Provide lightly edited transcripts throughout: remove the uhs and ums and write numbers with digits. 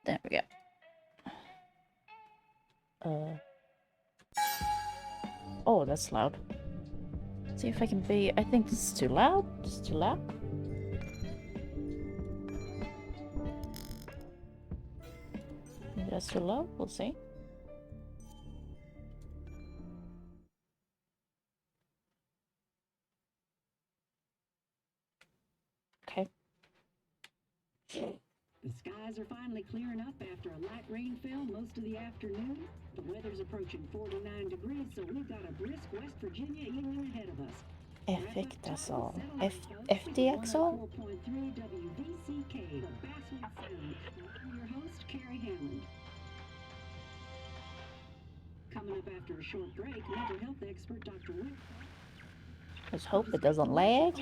There we go. Oh, that's loud. See if I can be... I think this is too loud. It's too loud. Maybe that's too low. We'll see. Okay. The skies are finally clearing up after a light rainfall most of the afternoon. The weather's approaching 49 degrees, so we've got a brisk West Virginia evening ahead of us. FXL. FDXL? 4.3 WVCK, the Basswood Sound. I'm your host, Carrie Hammond. Coming up after a short break, mental health expert Dr. Wick. Let's hope it doesn't lag.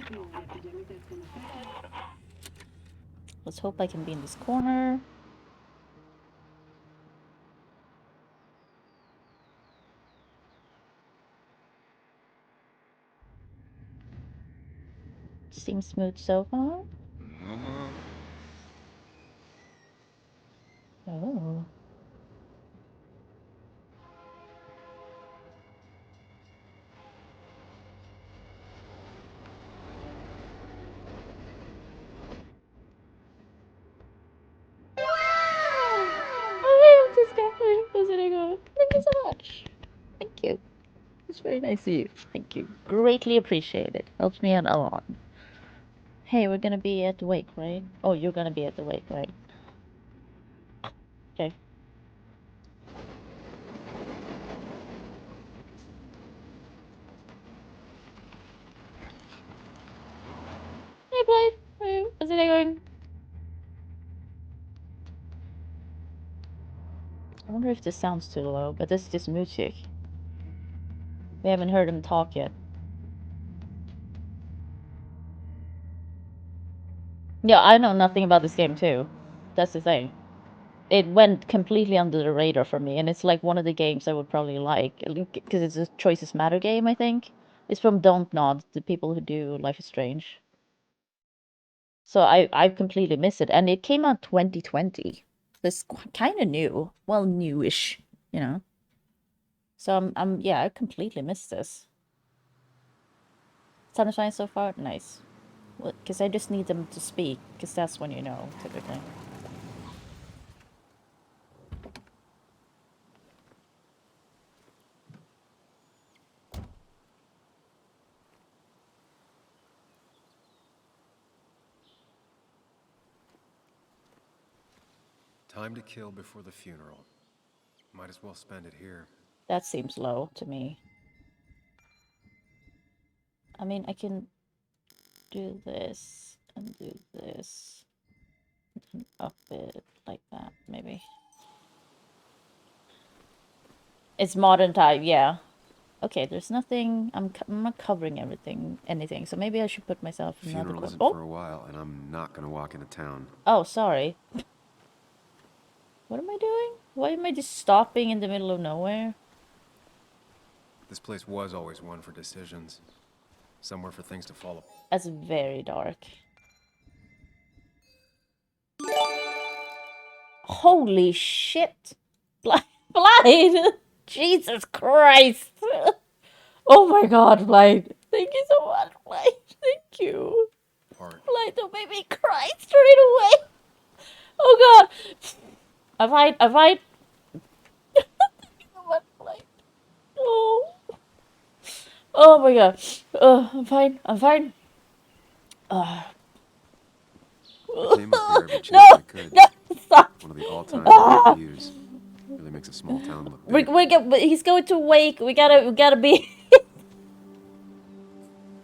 Let's hope I can be in this corner. Seems smooth so far. Oh. Thank you so much. Thank you. It's very nice of you. Thank you. Greatly appreciated. Helps me out a lot. Hey, we're gonna be at the wake, right? Oh, you're gonna be at the wake, right? Okay. Hey, Blade. Hey, how's it going? I wonder if this sounds too low, but this is just music. We haven't heard him talk yet. Yeah, I know nothing about this game too. That's the thing. It went completely under the radar for me, and it's like one of the games I would probably like, because it's a Choices Matter game, I think. It's from Don't Nod, the people who do Life is Strange. So I completely missed it, and it came out 2020. This kind of new, well, newish, you know. So yeah, I completely missed this. Sunshine so far, nice. Well, because I just need them to speak, because that's when you know, typically. Time to kill before the funeral. Might as well spend it here. That seems low to me. I mean, I can do this and do this and up it like that, maybe. It's modern time, yeah. Okay, there's nothing. I'm not covering anything. So maybe I should put myself in another Funeral corner. isn't for a while, and I'm not gonna walk into town. Oh, sorry. What am I doing? Why am I just stopping in the middle of nowhere? This place was always one for decisions. Somewhere for things to follow. That's very dark. Holy shit! Blind! Jesus Christ! Oh my god, Blind! Thank you so much, Blind. Thank you. Blind, don't make me cry straight away. Oh god! I fight. Thank you so much, Blind. Oh. Oh my god. I'm fine. I came up here every chance I could. No, stop. One of the all-time views. Really makes a small town look big. He's going to wake. We gotta be.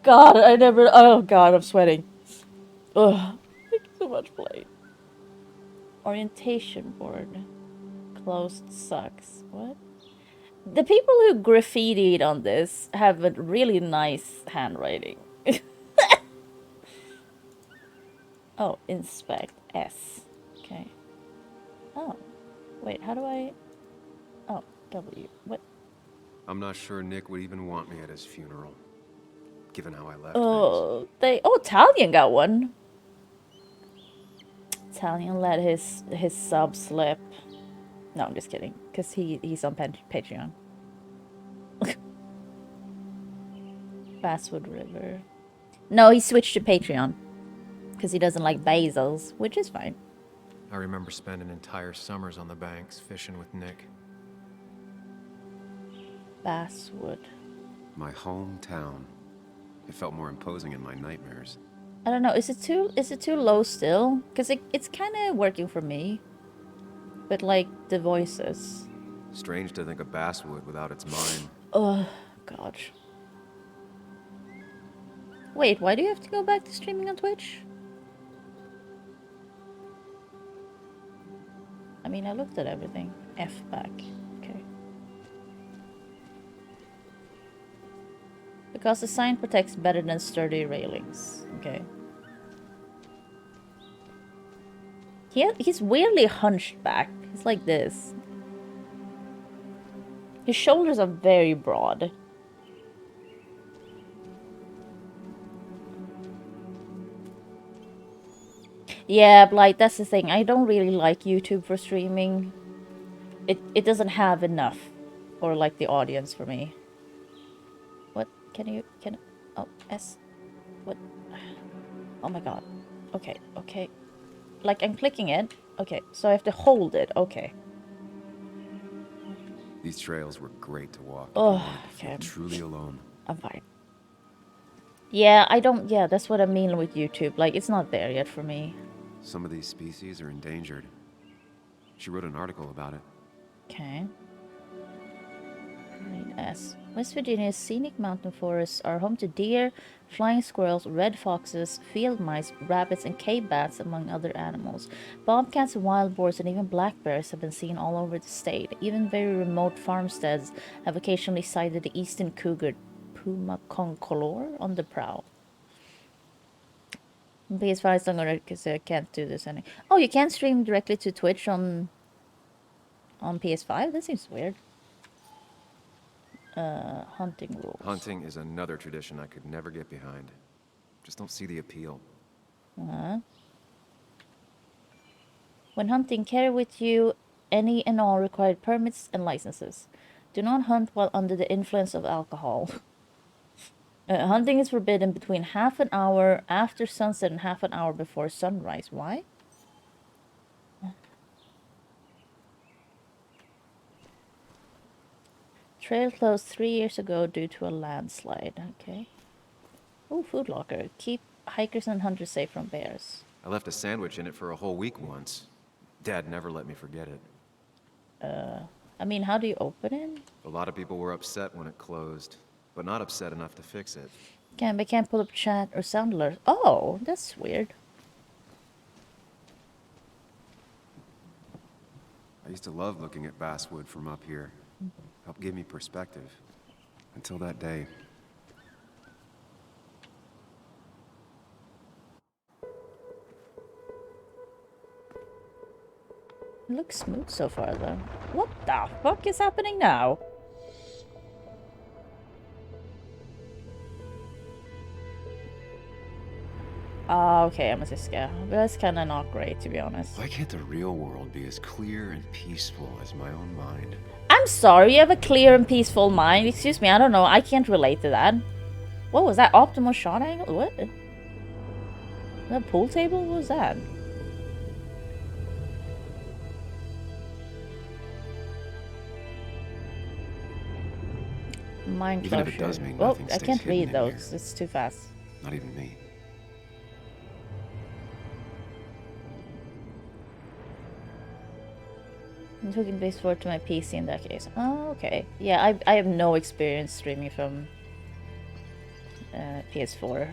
God, I never. Oh God, I'm sweating. Ugh. Thank you so much, Blade. Orientation board. Closed sucks. What? The people who graffitied on this have a really nice handwriting. Oh, inspect. S. Okay. Oh. Wait, how do I... Oh, W. What? I'm not sure Nick would even want me at his funeral, given how I left Oh, things. Oh, Italian got one. Italian let his sub slip. No, I'm just kidding. Because he's on Patreon. Basswood River. No, he switched to Patreon. Because he doesn't like basils, which is fine. I remember spending entire summers on the banks fishing with Nick. Basswood. My hometown. It felt more imposing in my nightmares. I don't know. Is it too low still? Because it's kind of working for me. But like the voices. Strange to think of Basswood without its mine. Oh, God. Wait, why do you have to go back to streaming on Twitch? I mean, I looked at everything. F back. Okay. Because the sign protects better than sturdy railings. Okay. He's weirdly hunched back. He's like this. His shoulders are very broad. Yeah, but like that's the thing. I don't really like YouTube for streaming. It doesn't have enough, or like the audience for me. What oh S, what? Oh my God. Okay. Like I'm clicking it. Okay, so I have to hold it. Okay. These trails were great to walk. Oh, okay. Truly alone. I'm fine. Yeah, yeah, that's what I mean with YouTube. Like, it's not there yet for me. Some of these species are endangered. She wrote an article about it. Okay. Read S. West Virginia's scenic mountain forests are home to deer, flying squirrels, red foxes, field mice, rabbits, and cave bats, among other animals. Bobcats, wild boars, and even black bears have been seen all over the state. Even very remote farmsteads have occasionally sighted the eastern cougar, Puma concolor, on the prowl. PS5 is not gonna, because I can't do this any. Oh, you can't stream directly to Twitch on PS5? That seems weird. Hunting rules. Hunting is another tradition I could never get behind. Just don't see the appeal. When hunting, carry with you any and all required permits and licenses. Do not hunt while under the influence of alcohol. Hunting is forbidden between half an hour after sunset and half an hour before sunrise. Why? Trail closed 3 years ago due to a landslide. Okay. Oh, food locker. Keep hikers and hunters safe from bears. I left a sandwich in it for a whole week once. Dad never let me forget it. I mean, how do you open it? A lot of people were upset when it closed, but not upset enough to fix it. They can't pull up chat or sound alerts. Oh, that's weird. I used to love looking at Basswood from up here. Helped give me perspective. Until that day. It looks smooth so far, though. What the fuck is happening now? Oh, okay, I'm a Siska. That's kind of not great, to be honest. Why can't the real world be as clear and peaceful as my own mind? I'm sorry, you have a clear and peaceful mind. Excuse me, I don't know. I can't relate to that. What was that? Optimal shot angle? What? That pool table? What was that? Mind Even closure. if it does mean Oh, nothing I stays can't hidden read in those. here. It's too fast. Not even me. I'm hooking base forward to my PC in that case. Oh, okay. Yeah, I have no experience streaming from PS4.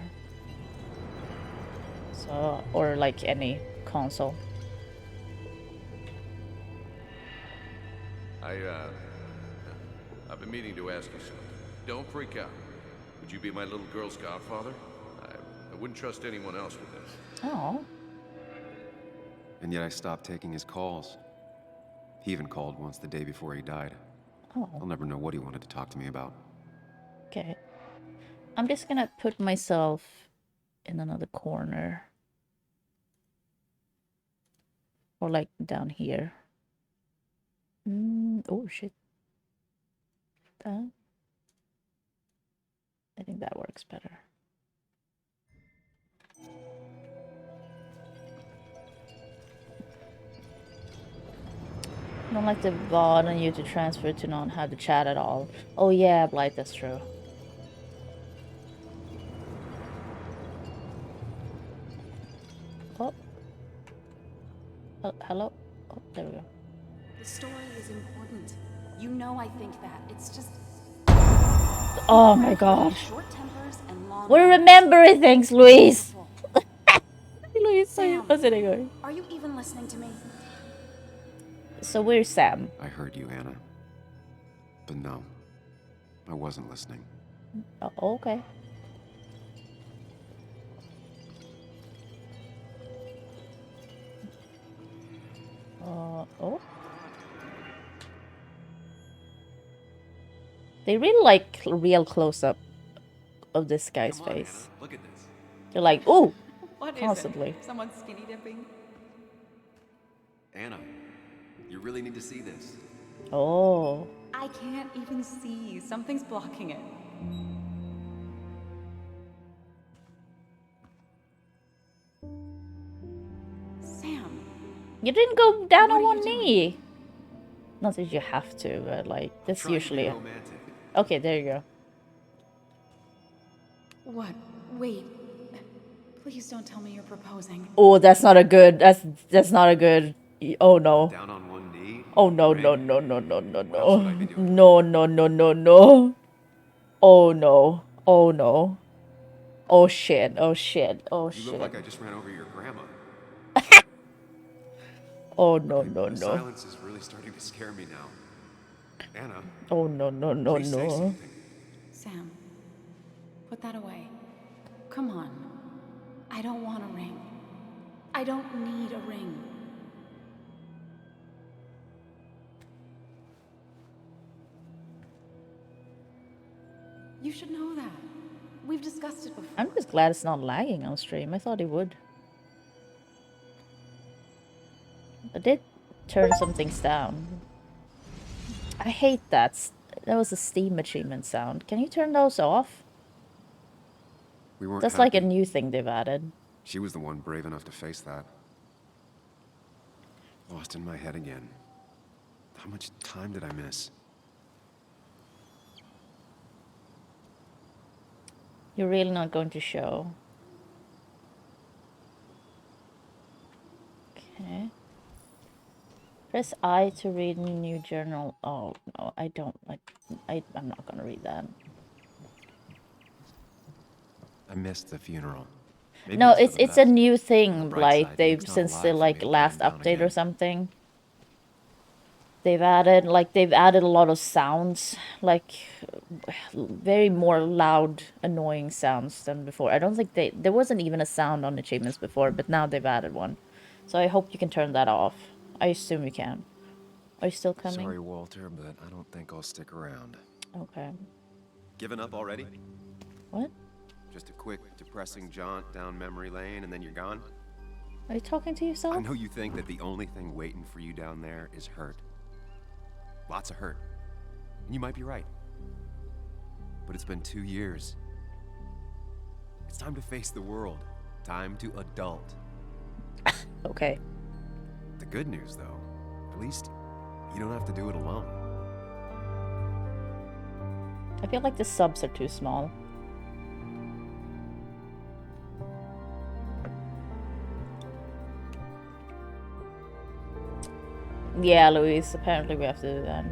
So, or like any console. I've been meaning to ask you something. Don't freak out. Would you be my little girl's godfather? I wouldn't trust anyone else with this. Oh. And yet I stopped taking his calls. He even called once the day before he died. Oh. I'll never know what he wanted to talk to me about. Okay. I'm just gonna put myself in another corner. Or like down here. Oh shit. That. I think that works better. I don't like the VOD on you to transfer to not have the chat at all. Oh yeah, Blight, that's true. Oh. Oh, hello? Oh, there we go. The story is important. You know I think that. It's just... Oh my god. Short tempers and long... We're remembering things, Luis! Luis, Sam, how's it going? are you even listening to me? So where's Sam? I heard you, Anna. But no, I wasn't listening. Oh, okay. Oh. They really like real close-up of this guy's face. Anna, look at this. They're like, ooh! What is Constantly. it? Someone skinny dipping? Anna, you really need to see this. Oh. I can't even see. Something's blocking it. Sam. You didn't go down What on are one you doing? knee. Not that you have to, but like, that's Trying to be usually... romantic. Okay, there you go. What? Wait. Please don't tell me you're proposing. Oh, that's not a good... That's not a good... Oh no. Down on one knee. Oh no, Ring. no, no, no, no, no, What else no. would I be doing? No, no, no, no, no. Oh no. Oh no. Oh shit. Oh shit. Oh You look shit. like I just ran over your grandma. Oh no, Okay, no, the no. silence is really starting to scare me now. Anna, Oh no, no, no, please say no. something. Sam. Put that away. Come on. I don't want a ring. I don't need a ring. You should know that. We've discussed it before. I'm just glad it's not lagging on stream. I thought it would. I did turn some things down. I hate that. That was a Steam achievement sound. Can you turn those off? We weren't That's like a happy. new thing they've added. She was the one brave enough to face that. Lost in my head again. How much time did I miss? You're really not going to show. Okay. Press I to read new journal. Oh no, I don't like. I'm not gonna read that. I missed the funeral. Maybe No, for it's the a best. new On thing. the bright Like side, they've Nick's not since the alive for like me to last burn down update or again. something. They've added a lot of sounds, like very more loud, annoying sounds than before. I don't think there wasn't even a sound on achievements before, but now they've added one. So I hope you can turn that off. I assume you can. Are you still coming? Sorry, Walter, but I don't think I'll stick around. Okay. Given up already? What? Just a quick, depressing jaunt down memory lane and then you're gone? Are you talking to yourself? I know you think that the only thing waiting for you down there is hurt. Lots of hurt. And you might be right. But it's been 2 years. It's time to face the world. Time to adult. Okay. The good news, though, at least you don't have to do it alone. I feel like the subs are too small. Yeah, Louise, apparently we have to do that.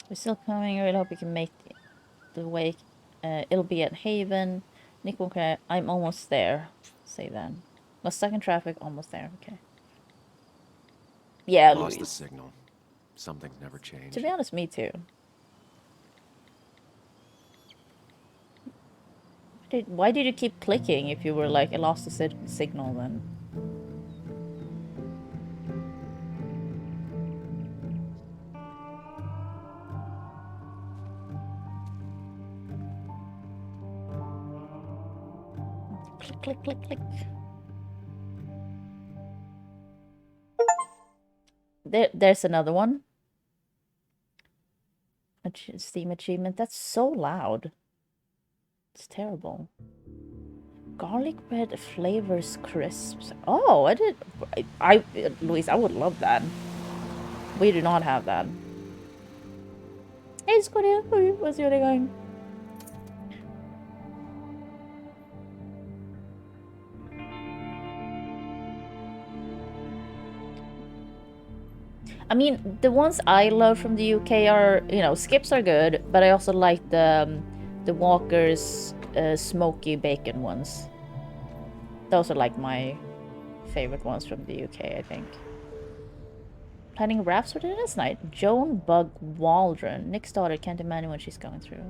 We're still coming. I really hope we can make the wake. It'll be at Haven. Nick will cry. I'm almost there. Say then. Was stuck in traffic. Almost there. Okay. Yeah, Lost the Louise. signal. Something's never changed. To be honest, me too. Why did you keep clicking if you were like, I lost the signal then? click, click, click. There's another one. Steam achievement. That's so loud. It's terrible. Garlic bread flavors crisps. Oh, Luis, I would love that. We do not have that. Hey, Squiddy, where's your going? I mean, the ones I love from the UK are, you know, skips are good, but I also like the Walker's smoky bacon ones. Those are like my favorite ones from the UK, I think. Planning rafts for dinner this night. Joan Bug Waldron. Nick's daughter can't imagine what she's going through.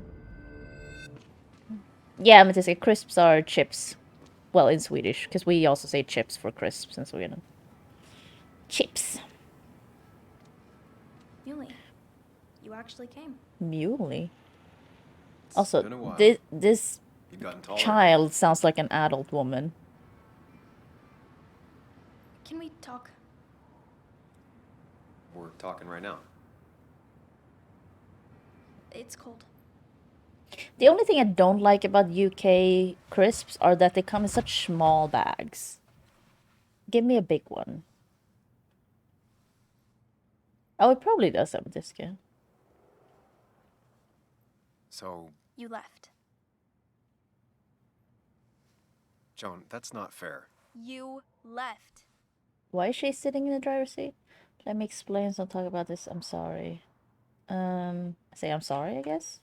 Yeah, Matisca, crisps are chips. Well, in Swedish, because we also say chips for crisps in Sweden. Chips. Muley, you actually came. Muley. It's Also, been a while. this You've gotten taller. child sounds like an adult woman. Can we talk? We're talking right now. It's cold. The only thing I don't like about UK crisps are that they come in such small bags. Give me a big one. Oh, it probably does have a discount. So, You left. Joan, that's not fair. You left. Why is she sitting in the driver's seat? Let me explain, so I'll talk about this. I'm sorry. Say I'm sorry, I guess?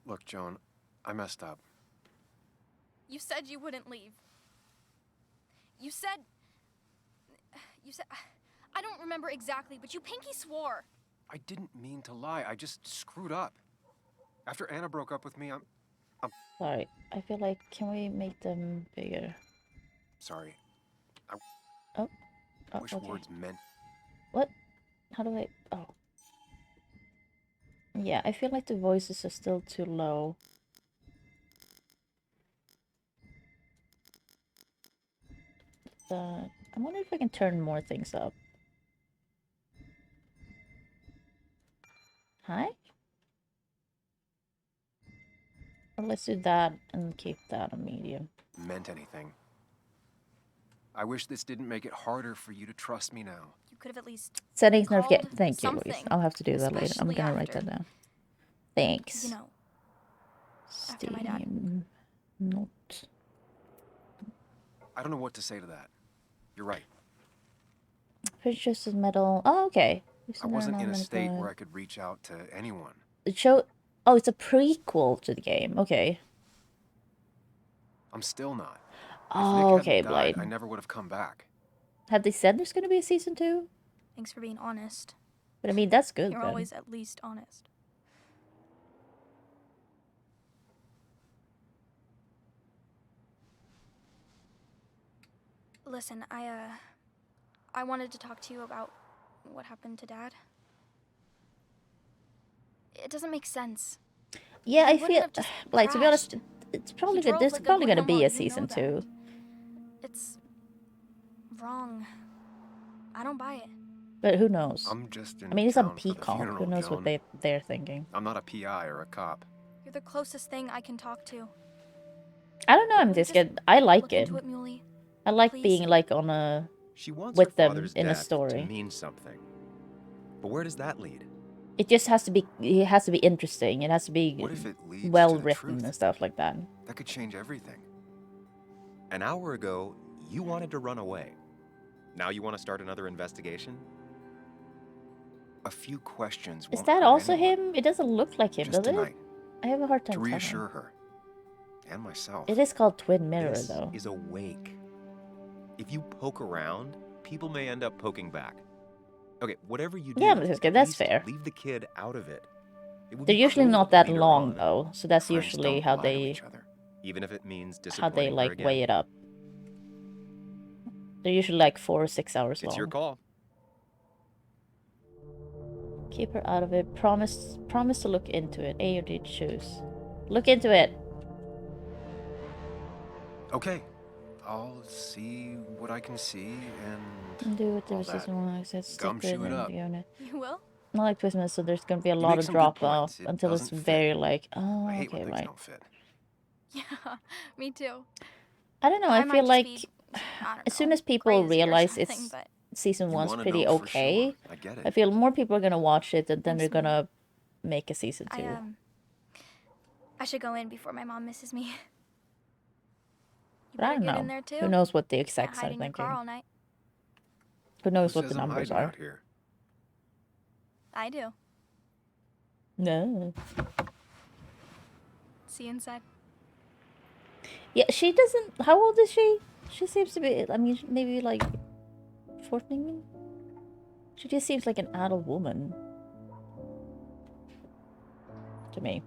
Look, Joan, I messed up. You said you wouldn't leave. You said... I don't remember exactly, but you pinky swore. I didn't mean to lie. I just screwed up. After Anna broke up with me, I'm Sorry. I feel like, can we make them bigger? sorry. Oh, Wish okay. words meant. What? How do I... Oh. Yeah, I feel like the voices are still too low. I wonder if I can turn more things up. Hi? Or let's do that and keep that on medium. Meant anything. I wish this didn't make it harder for you to trust me now. You could have at least Settings notification. called Thank you, Luis. something, I'll have to do that later. I'm especially gonna write after. that down. Thanks. You know, after my dad. Steam not. I don't know what to say to that. You're right. Precious metal. Oh, okay. I wasn't in a state where I could reach out to anyone. The show. Oh, it's a prequel to the game. Okay. I'm still not. Oh, If Nick okay, hadn't died, Blade. I never would have come back. Have they said there's gonna be a season 2? Thanks for being honest. But I mean, that's good You're then. always at least honest. Listen, I wanted to talk to you about what happened to Dad. It doesn't make sense. Yeah, I He wouldn't feel have just like, to be honest, crashed. it's probably He good. drove There's like a probably gonna be grandma, a you know season that. 2. It's wrong. I don't buy it. But who knows? I'm just in I mean, it's on town for the Peacock. funeral, Who knows Joan. what they're thinking? I'm not a PI or a cop. You're the closest thing I can talk to. I don't know. I'm Will you just good. I look like it. into it, Muley? I like please? being like on a She wants with her them father's in a death story. to mean something. But where does that lead? It just has to be. It has to be interesting. It has to be What if it leads to well the written truth? and stuff like that. That could change everything. An hour ago, you wanted to run away. Now you want to start another investigation? A few questions Is won't that hurt also anyone. him? It doesn't look like him, Just does tonight, it? I have a hard time to telling. reassure her and myself. It is called Twin Mirror, This though. is a wake. If you poke around, people may end up poking back. Okay, whatever you do, Yeah, that's good. at That's least fair. leave the kid out of it. It would They're be usually cruel not that later long on, though, so that's Friends usually don't how lie to they each other. even if it means disappointing her like again. weigh it up. They're usually like 4 or 6 hours long. It's your call. Keep her out of it. Promise to look into it. A or D, choose. Look into it. Okay, I'll see what I can see and Do what all the that. season 1 says. Stick with Gumshoe it up. it. You will? Not like Christmas, so there's gonna be a You lot make of some good drop off points. It until it's doesn't very fit. like, I oh, hate when okay, things right. don't fit. Yeah, me too. I don't know. I I might feel just like be, I don't as soon know, as people crazy or realize something, it's but season You 1's want to pretty know for sure. okay, I get I it. feel more people are gonna watch it and then I'm they're smart. gonna make a season 2. I should go in before my mom misses me. You But I better don't get in know. there too. Who knows what the Can't execs hide are in your car thinking? all night. Who knows Who what the says I'm numbers hiding are? out here? I do. No. See you inside. Yeah, she doesn't. How old is she? She seems to be. I mean, maybe like 14. She just seems like an adult woman to me.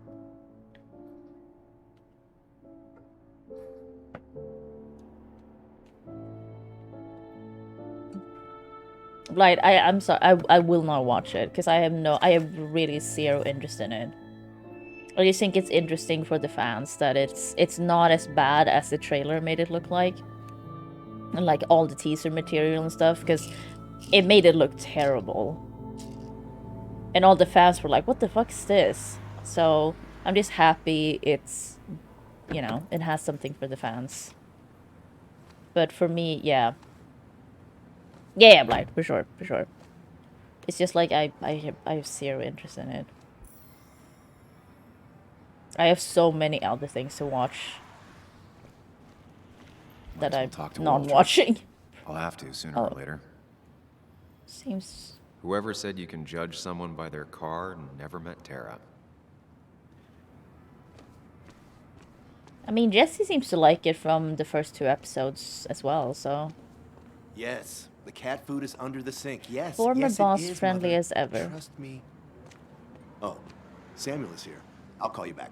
Like, I'm sorry. I will not watch it because I have really zero interest in it. I just think it's interesting for the fans that it's not as bad as the trailer made it look like. And like all the teaser material and stuff, because it made it look terrible. And all the fans were like, what the fuck is this? So I'm just happy it's, you know, it has something for the fans. But for me, yeah. Yeah, Blight, for sure, for sure. It's just like I have zero interest in it. I have so many other things to watch that I'm not watching. I'll have to sooner Oh. or later. Seems... Whoever said you can judge someone by their car never met Tara. I mean, Jesse seems to like it from the first 2 episodes as well, so... Yes, the cat food is under the sink. Yes, Former yes, boss, it is, friendly Mother. as ever. Trust me. Oh, Samuel is here. I'll call you back.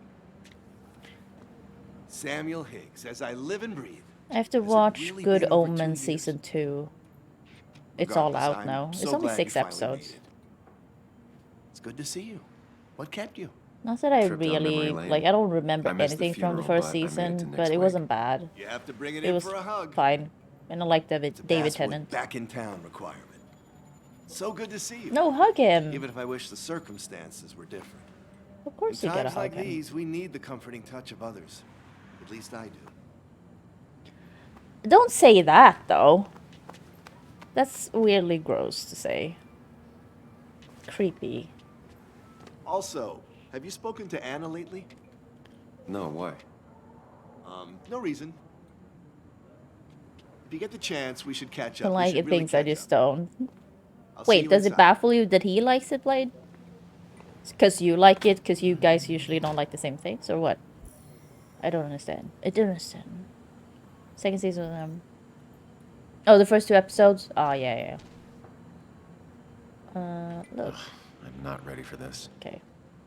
Samuel Higgs, as I live and breathe. I have to Has it watch really Good been over 2 Omens years? season 2. It's all Regardless, out I'm now. so It's only glad 6 you finally made episodes. it. It's good to see you. What kept you? Not that I Trip down memory really, lane. like, I don't remember I missed the anything from the funeral, first but I made it to season, next but it week. wasn't bad. You have to bring it It in was for a hug. fine. And I like It's a David Basswood Tennant. back in town requirement. So good to see you. No, hug him! Even if I wish the circumstances were different. Of course In you gotta times hug like him. these, we need the comforting touch of others. At least I do. Don't say that, though. That's weirdly gross to say. Creepy. Also, have you spoken to Anna lately? No, why? No reason. If you get the chance, we should catch I up. We like should it really things I catch just up. don't. I'll see Wait, you does it inside. baffle you that he likes it, Blade? Because you like it, because you guys usually don't like the same things, or what? I don't understand. I don't understand. Second season of them. Oh, the first 2 episodes? Oh, yeah. Look. I'm not ready for this. Okay.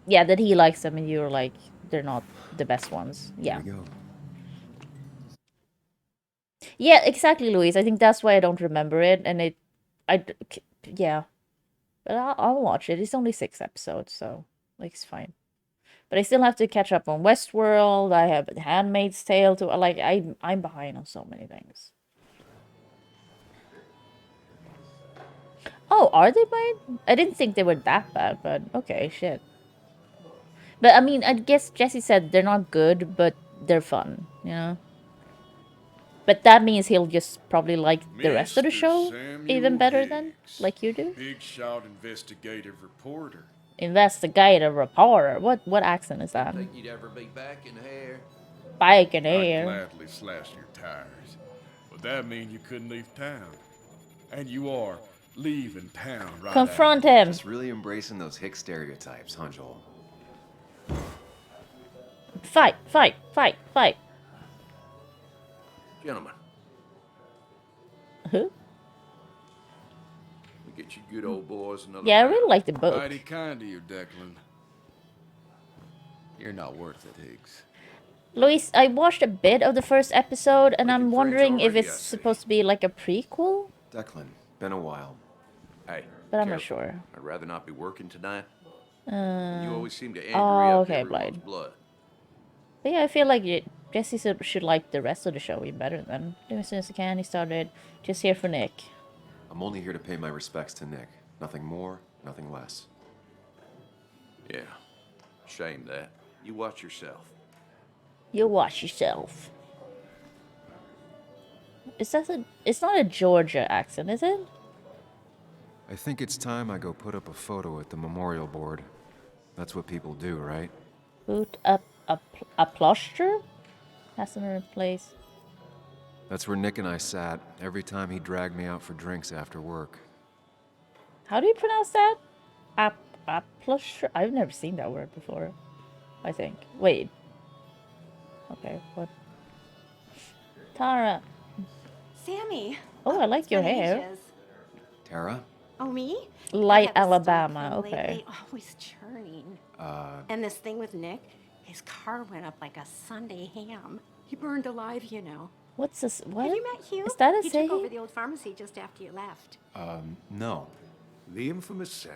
Yeah, that he likes them and you're like, they're not the best ones. Yeah. Here we go. Yeah, exactly, Louise. I think that's why I don't remember it, and yeah. But I'll watch it. It's only 6 episodes, so, like, it's fine. But I still have to catch up on Westworld. I have Handmaid's Tale to, like, I'm behind on so many things. Oh, are they bad? I didn't think they were that bad, but okay, shit. But, I mean, I guess Jesse said they're not good, but they're fun, you know? But that means he'll just probably like the rest of the Mr. show Samuel even better than, Higgs, like you do? Big shot investigative reporter. Investigative reporter. What accent is that? Think you'd ever be back in here? Back in I'd here. gladly slash your tires. But that means you couldn't leave town. And you are leaving town right Confront after. him. Just really embracing those hick stereotypes, huh, Joel? Fight, fight, fight, fight. Gentlemen, Who? we get you good old boys another Yeah, I round. really like the book. Mighty kind of you, Declan. You're not worth it, Higgs. Luis, I watched a bit of the first episode, and I'm Making friends wondering if already, it's I see. supposed to be like a prequel, Declan, been a while. Hey, but I'm not careful. sure. I'd rather not be working tonight. You Uh, always seem to angry oh, up okay, everyone's Blind. blood. But yeah, I feel like Guess he should like the rest of the show even better then. Do as soon as I can. He started just here for Nick. I'm only here to pay my respects to Nick. Nothing more, nothing less. Yeah. Shame that. You watch yourself. You watch yourself. It's not a Georgia accent, is it? I think it's time I go put up a photo at the memorial board. That's what people do, right? Put up a plaster? That's another place. That's where Nick and I sat every time he dragged me out for drinks after work. How do you pronounce that? A plaster? I've never seen that word before. I think. Wait. Okay, what? Tara. Sammy. Oh, I like It's your been hair. ages. Tara? Oh, me? Light I haven't stopped Alabama, them okay. lately. Always churning. And this thing with Nick, his car went up like a Sunday ham. He burned alive, you know. What's this? What? Have you met Hugh? Is that a He saying? took over the old pharmacy just after you left. No. The infamous Sam.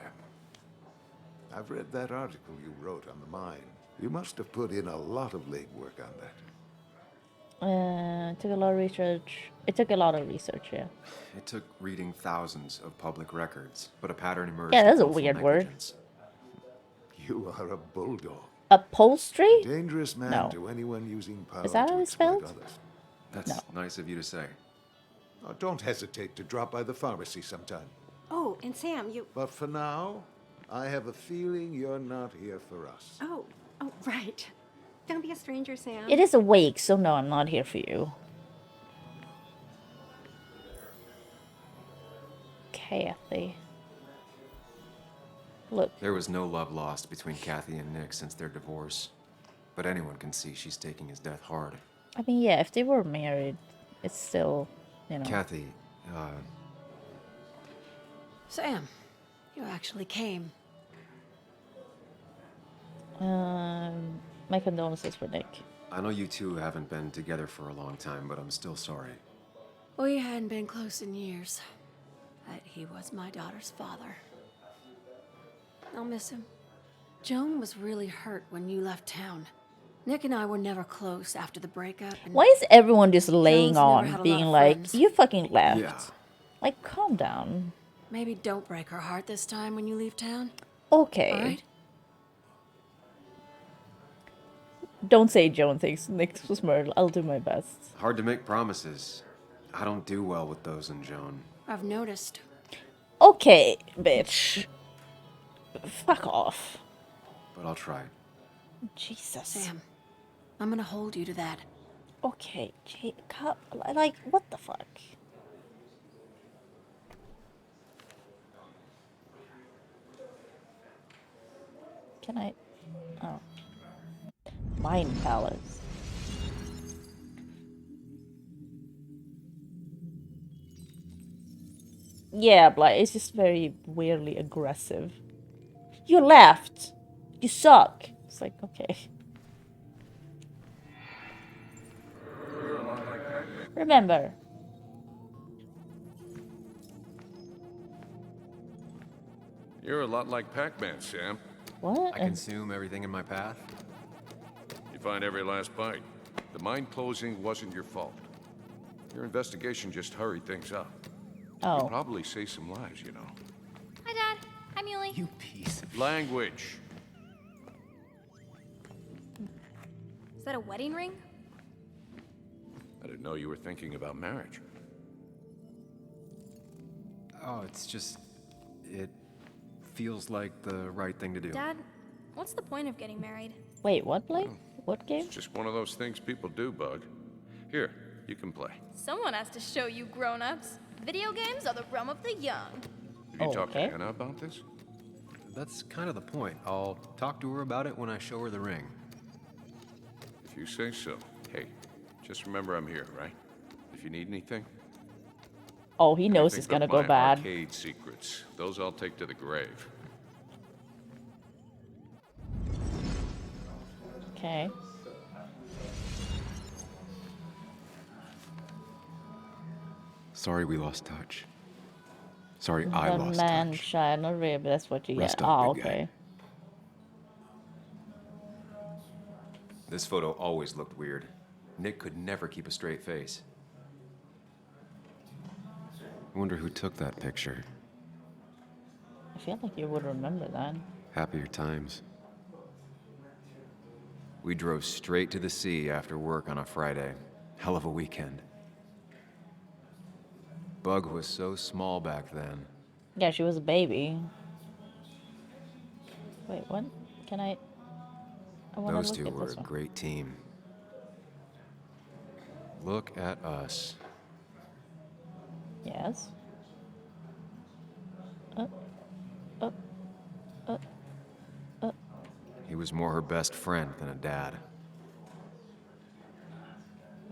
I've read that article you wrote on the mine. You must have put in a lot of legwork on that. It took a lot of research. It took a lot of research, yeah. It took reading thousands of public records, but a pattern emerged. Yeah, that's a of willful weird word. negligence. You are a bulldog. Upholstery? Dangerous man No. to anyone using power Is that to how it's exploit spelled? others. That's nice of you to say. Oh, don't hesitate to drop by the pharmacy sometime. Oh, and Sam, you... But for now, I have a feeling you're not here for us. Oh, right. Don't be a stranger, Sam. It is awake, so no, I'm not here for you. Kathy. Look. There was no love lost between Kathy and Nick since their divorce. But anyone can see she's taking his death hard. I mean, yeah, if they were married, it's still, you know. Kathy, Sam, you actually came. My condolences for Nick. I know you two haven't been together for a long time, but I'm still sorry. We hadn't been close in years, but he was my daughter's father. I'll miss him. Joan was really hurt when you left town. Nick and I were never close after the breakup. And Why is everyone just laying Joan's never on, had a being lot of like, friends. you fucking left? Yeah. Like, calm down. Maybe don't break her heart this time when you leave town. Okay. All right? Don't say Joan thinks Nick was murdered. I'll do my best. Hard to make promises. I don't do well with those in Joan. I've noticed. Okay, bitch. Fuck off. But I'll try. Jesus. Sam, I'm gonna hold you to that. Okay, like, what the fuck? Can I? Oh. Mind Palace. Yeah, like, it's just very weirdly aggressive. You left! You suck! It's like, okay. Remember. You're a lot like Pac-Man, Sam. What? I consume everything in my path. You find every last bite. The mine closing wasn't your fault. Your investigation just hurried things up. Oh. You probably saved some lives, you know. Hi, Dad. Hi, Muley. You piece of... Language. Is that a wedding ring? I didn't know you were thinking about marriage. Oh, it's just... It feels like the right thing to do. Dad, what's the point of getting married? Wait, what, Blake? What game? It's just one of those things people do, Bug. Here, you can play. Someone has to show you grown-ups. Video games are the realm of the young. Did you talk to okay. Anna about this? That's kind of the point. I'll talk to her about it when I show her the ring. If you say so. Hey, just remember I'm here, right? If you need anything. Oh, he knows Anything it's gonna but go my bad. Arcade secrets. Those I'll take to the grave. Okay. Sorry we lost touch. Sorry I The lost man touch. child, not really, but that's what you Rest get. up, Oh, big guy. okay. This photo always looked weird. Nick could never keep a straight face. I wonder who took that picture. I feel like you would remember that. Happier times. We drove straight to the sea after work on a Friday. Hell of a weekend. Bug was so small back then. Yeah, she was a baby. Wait, what? Can I wanna Those look two at were this a one. great team. Look at us. Yes. Uh, uh, uh, uh. He was more her best friend than a dad.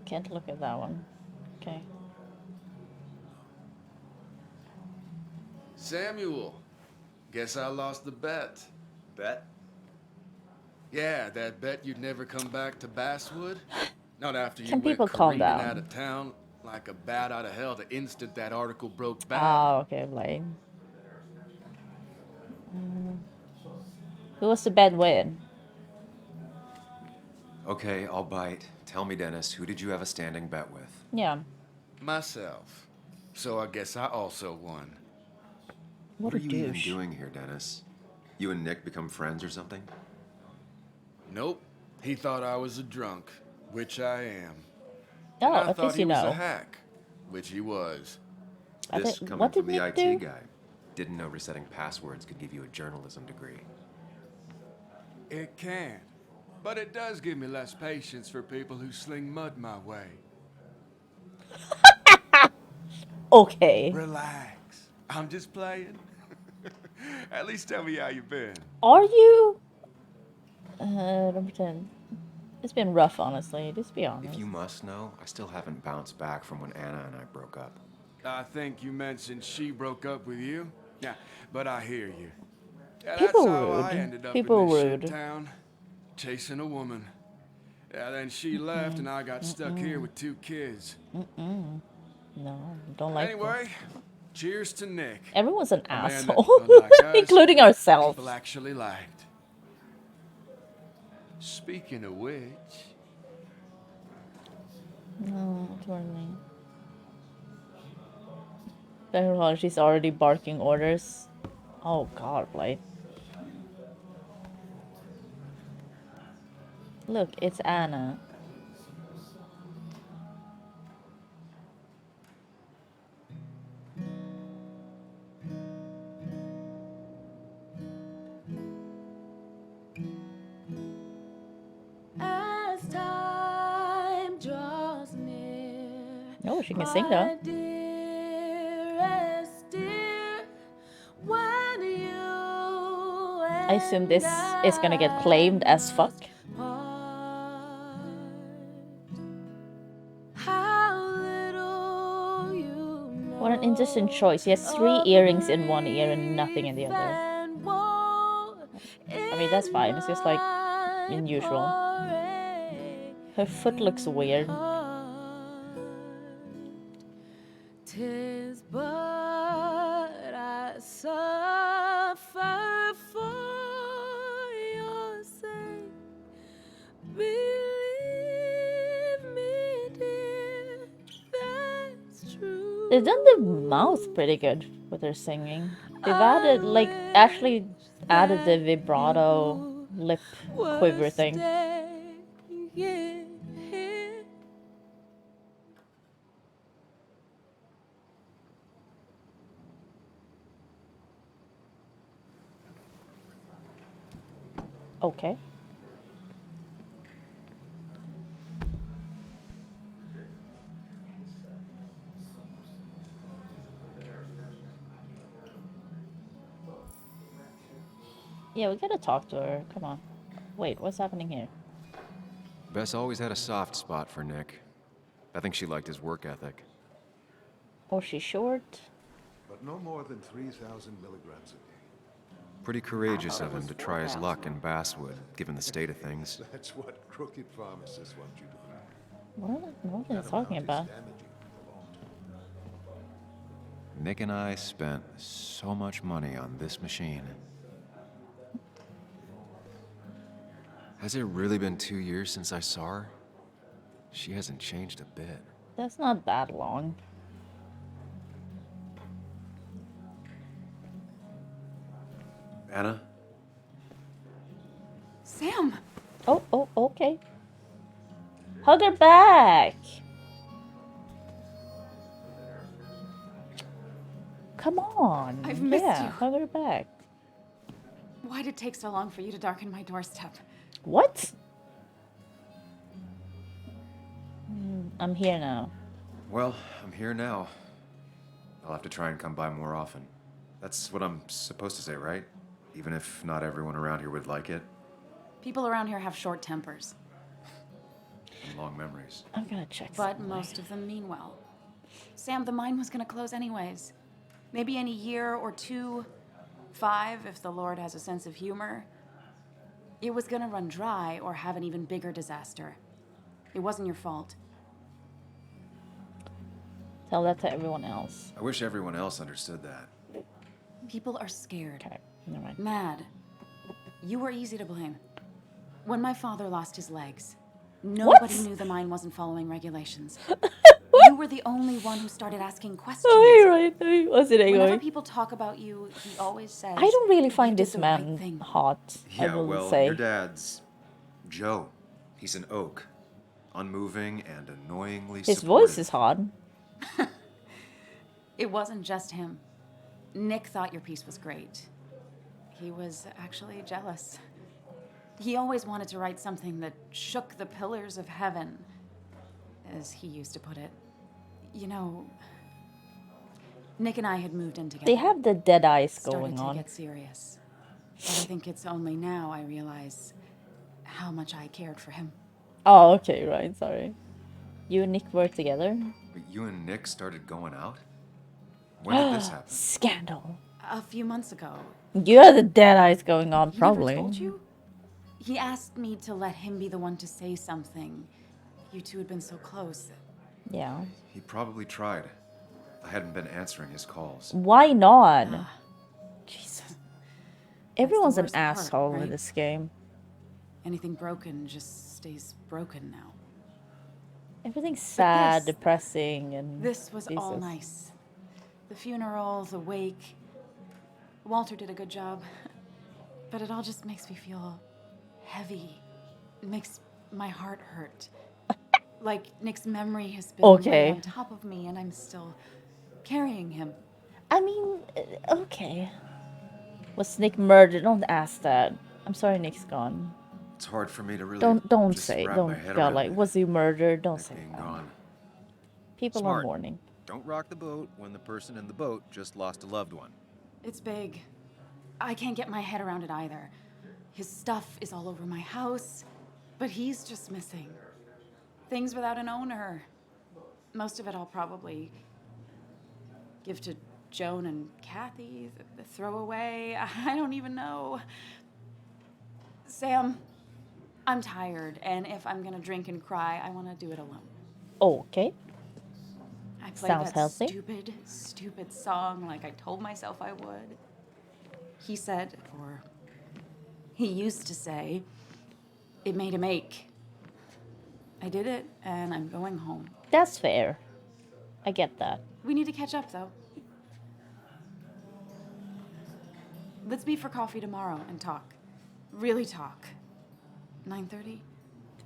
Can't look at that one. Okay. Samuel, guess I lost the bet. Bet? Yeah, that bet you'd never come back to Basswood? Not after you Can went people calm careening down? out of town like a bat out of hell the instant that article broke back. Oh, okay, like. Who was the bad win? Okay, I'll bite. Tell me, Dennis, who did you have a standing bet with? Yeah. Myself. So I guess I also won. What are a you even douche. doing here, Dennis? You and Nick become friends or something? Nope. He thought I was a drunk, which I am. Oh, And I at thought least he you was a know. hack, which he was. This think- coming what from did the Nick IT do? guy. Didn't know resetting passwords could give you a journalism degree. It can. But it does give me less patience for people who sling mud my way. Okay. Relax. I'm just playing. At least tell me how you been. Are you? Number 10. It's been rough, honestly. Just be honest. If you must know, I still haven't bounced back from when Anna and I broke up. I think you mentioned she broke up with you. Yeah, but I hear you. Yeah, People that's how I rude. ended up People in this rude. shit town, chasing a woman. Yeah, then she left and I got stuck here with 2 kids. No, don't like Anyway, cheers to Nick. Everyone's an A man that, asshole, unlike us, including ourselves. people actually liked. Speaking of which, No, totally. Better she's already barking orders. Oh god, like. Look, it's Anna. As time draws near, Oh, she can sing though. dearest dear, when you I assume this is gonna get claimed as fuck. What an interesting choice. He has 3 earrings in one ear and nothing in the other. I mean, that's fine. It's just like unusual. Her foot looks weird. Tis but I suffer for your sake. Believe me, dear, that's true. They've done the mouth pretty good with her singing. They've added, like, actually added the vibrato lip quiver thing. Okay. Yeah, we gotta talk to her. Come on. Wait, what's happening here? Bess always had a soft spot for Nick. I think she liked his work ethic. Oh, she's short? But no more than 3,000 milligrams a day. Pretty courageous of him to try his luck in Basswood, given the state of things. That's what crooked pharmacists want you to believe. What are they talking about? Nick and I spent so much money on this machine. Has it really been 2 years since I saw her? She hasn't changed a bit. That's not that long. Anna? Sam! Oh, okay. Hug her back! Come on. I've missed you. Hug her back. Why'd it take so long for you to darken my doorstep? What? I'm here now. Well, I'm here now. I'll have to try and come by more often. That's what I'm supposed to say, right? Even if not everyone around here would like it. People around here have short tempers. And long memories. I'm gonna check But most of them mean well. Sam, the mine was gonna close anyways. Maybe in a year or 2, 5, if the Lord has a sense of humor. It was gonna run dry or have an even bigger disaster. It wasn't your fault. Tell that to everyone else. I wish everyone else understood that. People are scared. Okay, never mind. Mad. You were easy to blame. When my father lost his legs, nobody knew the mine wasn't following regulations. You were the only one who started asking questions. Oh, right. What's it Whenever going? people talk about you, he always says, I don't really find "You did this the man right thing." hot. I Yeah, will well, say. your dad's Joe. He's an oak. Unmoving and annoyingly His supportive. voice is hot. It wasn't just him. Nick thought your piece was great. He was actually jealous. He always wanted to write something that shook the pillars of heaven, as he used to put it. You know, Nick and I had moved in together. They have the dead eyes Started going on. to get serious. But I think it's only now I realize how much I cared for him. Oh, okay, right, sorry. You and Nick were together? But you and Nick started going out? When did this happen? Scandal. A few months ago. You had the dead eyes going on, He probably. never told you? He asked me to let him be the one to say something. You two had been so close. Yeah. He probably tried. I hadn't been answering his calls. Why not? Jesus. Everyone's an worst part, asshole in right? this game. Anything broken just stays broken now. Everything's sad, this- depressing, and This was all Jesus. nice. The funeral, the wake. Walter did a good job. But it all just makes me feel heavy. It makes my heart hurt. Like Nick's memory has been Okay. right on top of me and I'm still carrying him. I mean, okay. Was Nick murdered? Don't ask that. I'm sorry Nick's gone. It's hard for me to really Don't just say. wrap Don't my head go around like, it, was he murdered? Don't Nick say being that. gone. People Smart. are mourning. Don't rock the boat when the person in the boat just lost a loved one. It's big. I can't get my head around it either. His stuff is all over my house, but he's just missing. Things without an owner. Most of it I'll probably give to Joan and Kathy, the throwaway. I don't even know. Sam, I'm tired, and if I'm gonna drink and cry, I want to do it alone. Okay. I played Sounds that healthy. stupid song like I told myself I would. He said, or he used to say, it made him ache. I did it, and I'm going home. That's fair. I get that. We need to catch up, though. Let's meet for coffee tomorrow and talk. Really talk. 9:30?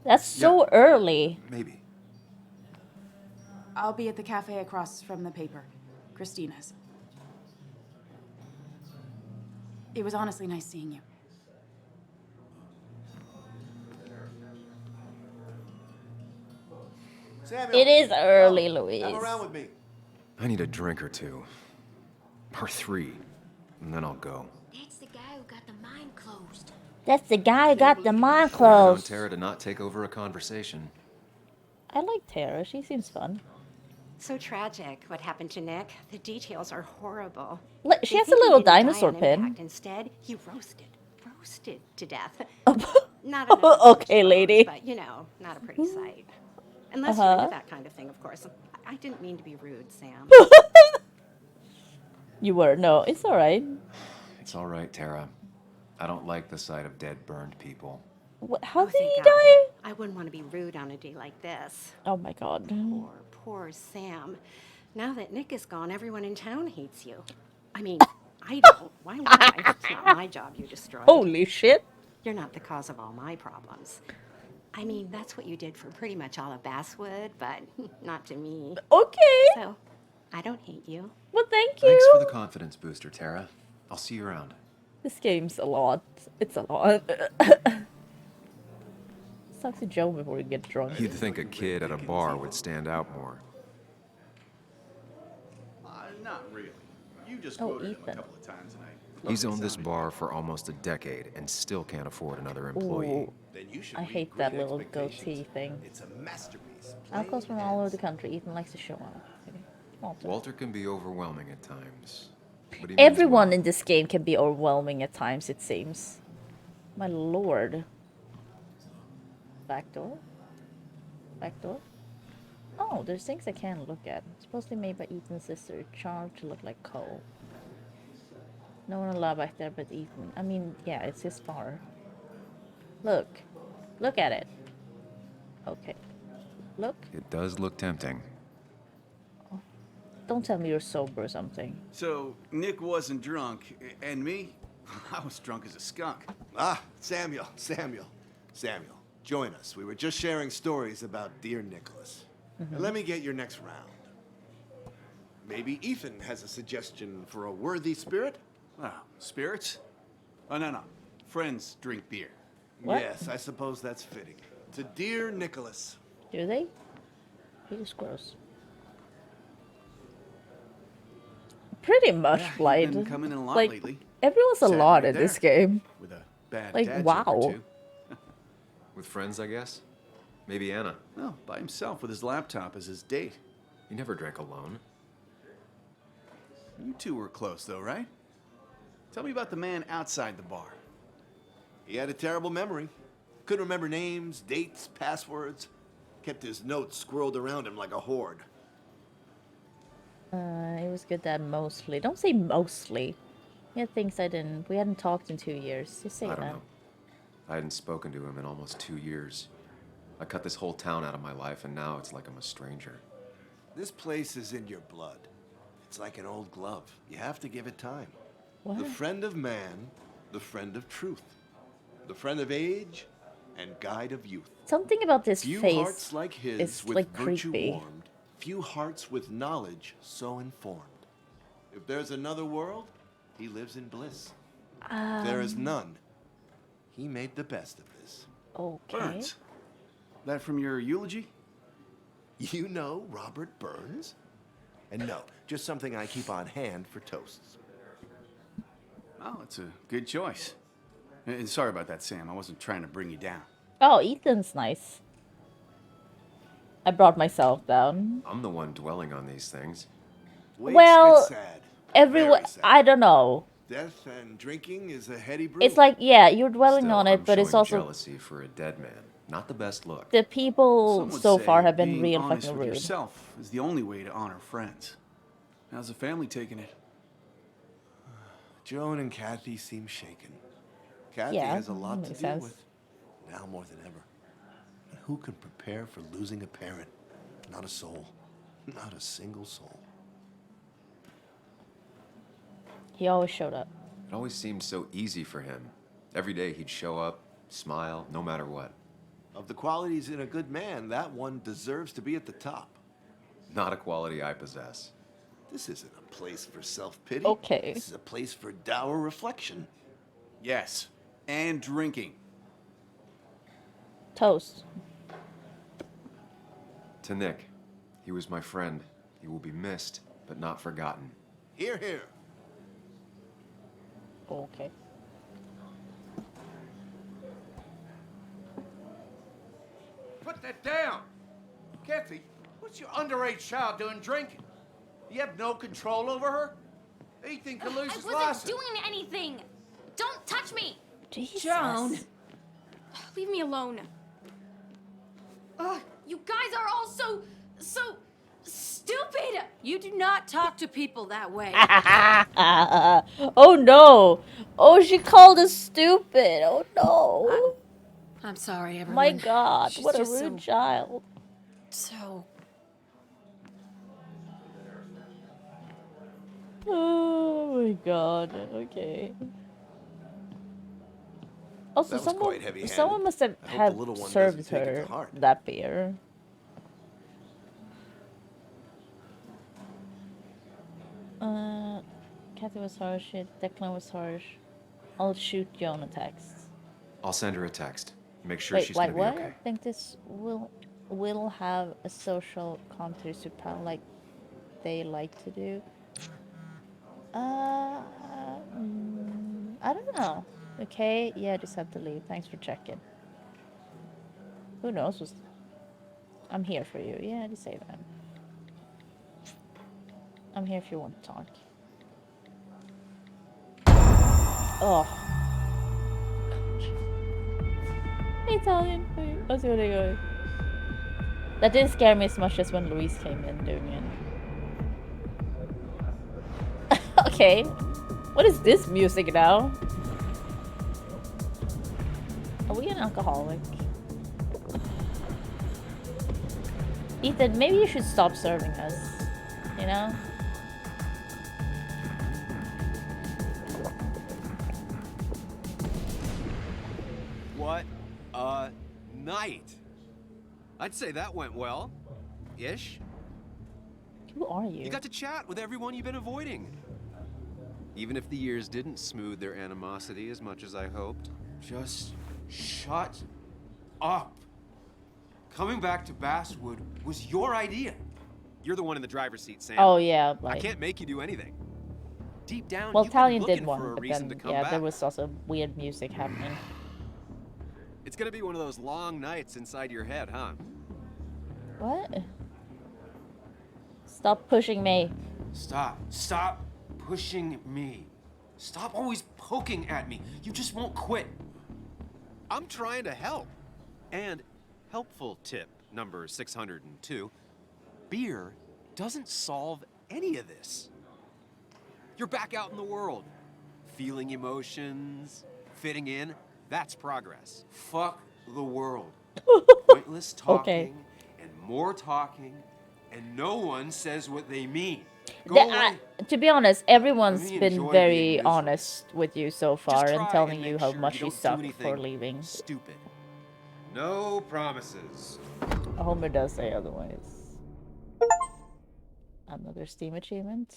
That's so early. Maybe. I'll be at the cafe across from the paper. Christina's. It was honestly nice seeing you. Samuel, It is early, come, Louise. Come around with me. I need a drink or two. Or 3. And then I'll go. That's the guy who got the mine closed. That's the guy who got the mine I've known closed. Tara to not take over a conversation. I like Tara. She seems fun. So tragic what happened to Nick. The details are horrible. Look, she They has a think he little didn't die dinosaur on pin. impact. Instead, he roasted to death. Not enough Okay, lady. but you know, not a pretty sight. Unless you're into that kind of thing, of course. I didn't mean to be rude, Sam. You were. No, it's all right. It's all right, Tara. I don't like the sight of dead, burned people. How did thank he God. die? I wouldn't want to be rude on a day like this. Oh my god. Poor Sam. Now that Nick is gone, everyone in town hates you. I mean, I don't. Why would I? It's not my job you destroyed. Holy shit. You're not the cause of all my problems. I mean, that's what you did for pretty much all of Basswood, but not to me. Okay. So, I don't hate you. Well, thank you. Thanks for the confidence booster, Tara. I'll see you around. This game's a lot. It's a lot. Talk to Joe before we get drunk. You'd think a kid at a bar would stand out more. Not really. You just Oh, quoted him a Ethan. couple of times tonight. He's owned this bar for almost a decade and still can't afford another employee. Ooh, I hate that little goatee thing. It's a masterpiece. Uncles from all over the country. Ethan likes to show off. Walter can be overwhelming at times. But he means Everyone in this game can be overwhelming at times, it seems. My lord. Back door? Back door? Oh, there's things I can't look at. Supposedly made by Ethan's sister, charmed to look like coal. No one allowed back there but Ethan. I mean, yeah, it's his bar. Look. Look at it. Okay. Look. It does look tempting. Don't tell me you're sober or something. So, Nick wasn't drunk, and me? I was drunk as a skunk. Ah, Samuel. Join us. We were just sharing stories about dear Nicholas. And let me get your next round. Maybe Ethan has a suggestion for a worthy spirit? Oh, spirits? Oh, no. Friends drink beer. What? Yes, I suppose that's fitting. To dear Nicholas. Do they? He is gross. Pretty much, Yeah, Blight. you've been coming in a lot like, lately. everyone's a Sat lot right in this there. game. With a bad Like, dad wow. joke or two. With friends, I guess? Maybe Anna. No, by himself with his laptop as his date. He never drank alone. You two were close, though, right? Tell me about the man outside the bar. He had a terrible memory. Couldn't remember names, dates, passwords. Kept his notes squirreled around him like a hoard. It was good dad mostly. Don't say mostly. He had things we hadn't talked in 2 years. Just say I that. don't know. I hadn't spoken to him in almost 2 years. I cut this whole town out of my life, and now it's like I'm a stranger. This place is in your blood. It's like an old glove. You have to give it time. What? The friend of man, the friend of truth. The friend of age, and guide of youth. Something about this Few face hearts like his is with like virtue creepy. warmed. Few hearts with knowledge so informed. If there's another world, he lives in bliss. If there is none, he made the best of this. Okay. Burns. That from your eulogy? You know Robert Burns? And no, just something I keep on hand for toasts. Oh, it's a good choice. And sorry about that, Sam. I wasn't trying to bring you down. Oh, Ethan's nice. I brought myself down. I'm the one dwelling on these things. Waits Well, get sad. everyone, Very sad. I don't know. Death and drinking is a heady brew. It's like, yeah, you're dwelling Still, on it, I'm but it's showing also jealousy for a dead man. Not the best look. the people Some would so say far have been being real honest fucking with rude. yourself is the only way to honor friends. How's the family taking it? Joan and Kathy seem shaken. Kathy Yeah, has a lot to makes deal sense. with, now more than ever. And who can prepare for losing a parent? Not a soul. Not a single soul. He always showed up. It always seemed so easy for him. Every day he'd show up, smile, no matter what. Of the qualities in a good man, that one deserves to be at the top. Not a quality I possess. This isn't a place for self-pity. Okay. This is a place for dour reflection. Yes, and drinking. Toast. To Nick, he was my friend. He will be missed, but not forgotten. Hear, hear. Okay. Put that down! Kathy, what's your underage child doing drinking? You have no control over her? Ethan could lose I his wasn't license. doing anything! Don't touch me! Jesus. Joan. Leave me alone. Ugh, you guys are all so stupid! You do not talk to people that way. Oh no! Oh, she called us stupid. Oh no! I'm sorry, everyone. My God, She's what a just rude child. So... Oh my God. Okay. Also, That was quite heavy-handed. someone must have, I hope the little one doesn't served take it to her heart. that beer. Kathy was harsh. Declan was harsh. I'll shoot Joan a text. I'll send her a text. Make sure Wait, she's like gonna be what? okay. I think this will have a social context to kind of like they like to do. I don't know. Okay, yeah, just have to leave. Thanks for checking. Who knows? I'm here for you. Yeah, just say that. I'm here if you want to talk. Oh. Hey, Italian. Hey, how's your day going? That didn't scare me as much as when Louise came in doing it. Okay. What is this music now? Are we an alcoholic? Ethan, maybe you should stop serving us. You know? What a night! I'd say that went well. Ish. Who are you? You got to chat with everyone you've been avoiding. Even if the years didn't smooth their animosity as much as I hoped. Just shut up. Coming back to Basswood was your idea. You're the one in the driver's seat, Sam. Oh yeah, I like. can't make you do anything. Deep down, Well, you've been Italian looking did for one, a but reason then to come yeah, back. there was also weird music happening. It's gonna be one of those long nights inside your head, huh? What? Stop pushing me. Stop pushing me. Stop always poking at me. You just won't quit. I'm trying to help. And helpful tip number 602, beer doesn't solve any of this. You're back out in the world, feeling emotions, fitting in. That's progress. Fuck the world. Pointless talking and more talking, and no one says what they mean. To be honest, everyone's Let me been enjoy very being miserable. honest with you so far and try telling and you make how sure much you you don't do suck for anything leaving. Stupid. No promises. Homer does say otherwise. Another Steam achievement.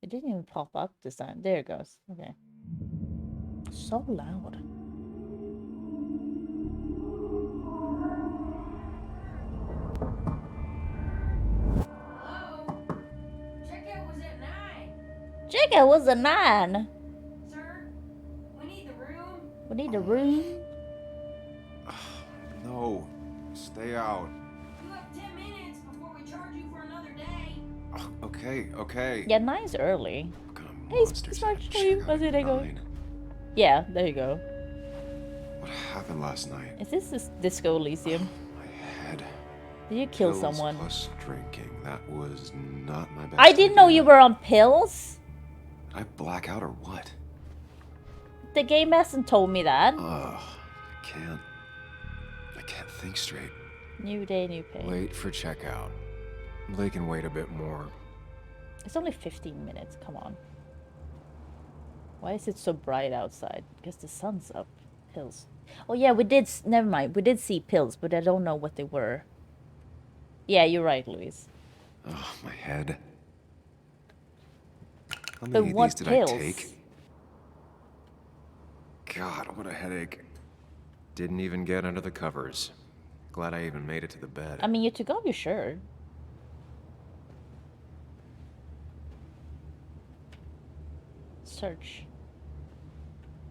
It didn't even pop up this time. There it goes. Okay. So loud. Checkout was at 9. Checkout was a 9. Sir, we need the room. We need a room. No, stay out. You have 10 minutes before we charge you for another day. Okay. Yeah, 9's early. Hey, Smart, how are you? How's your day going? Yeah, there you go. What happened last night? Is this Disco Elysium? My head. Did you kill Pills someone? Plus drinking. That was not my best. I didn't know you were on pills. Did I black out or what? The game hasn't told me that. I can't think straight. New day, new pay. Late for checkout. They can wait a bit more. It's only 15 minutes. Come on. Why is it so bright outside? Because the sun's up. Pills. Oh yeah, we did. Never mind. We did see pills, but I don't know what they were. Yeah, you're right, Louise. Oh, my head. How But many of what these did pills? I take? God, what a headache. Didn't even get under the covers. Glad I even made it to the bed. I mean, you took off your shirt. Search.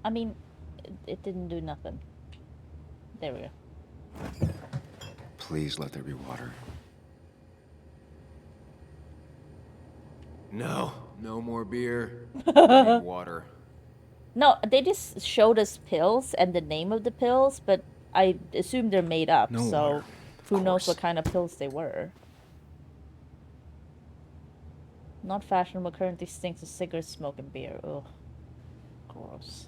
I mean, it didn't do nothing. There we go. Please let there be water. No, no more beer. I need water. No, they just showed us pills and the name of the pills, but I assume they're made up, No so water, who knows what kind of pills they were. Not fashionable, currently stinks of cigarette smoke and beer. Ugh. Gross.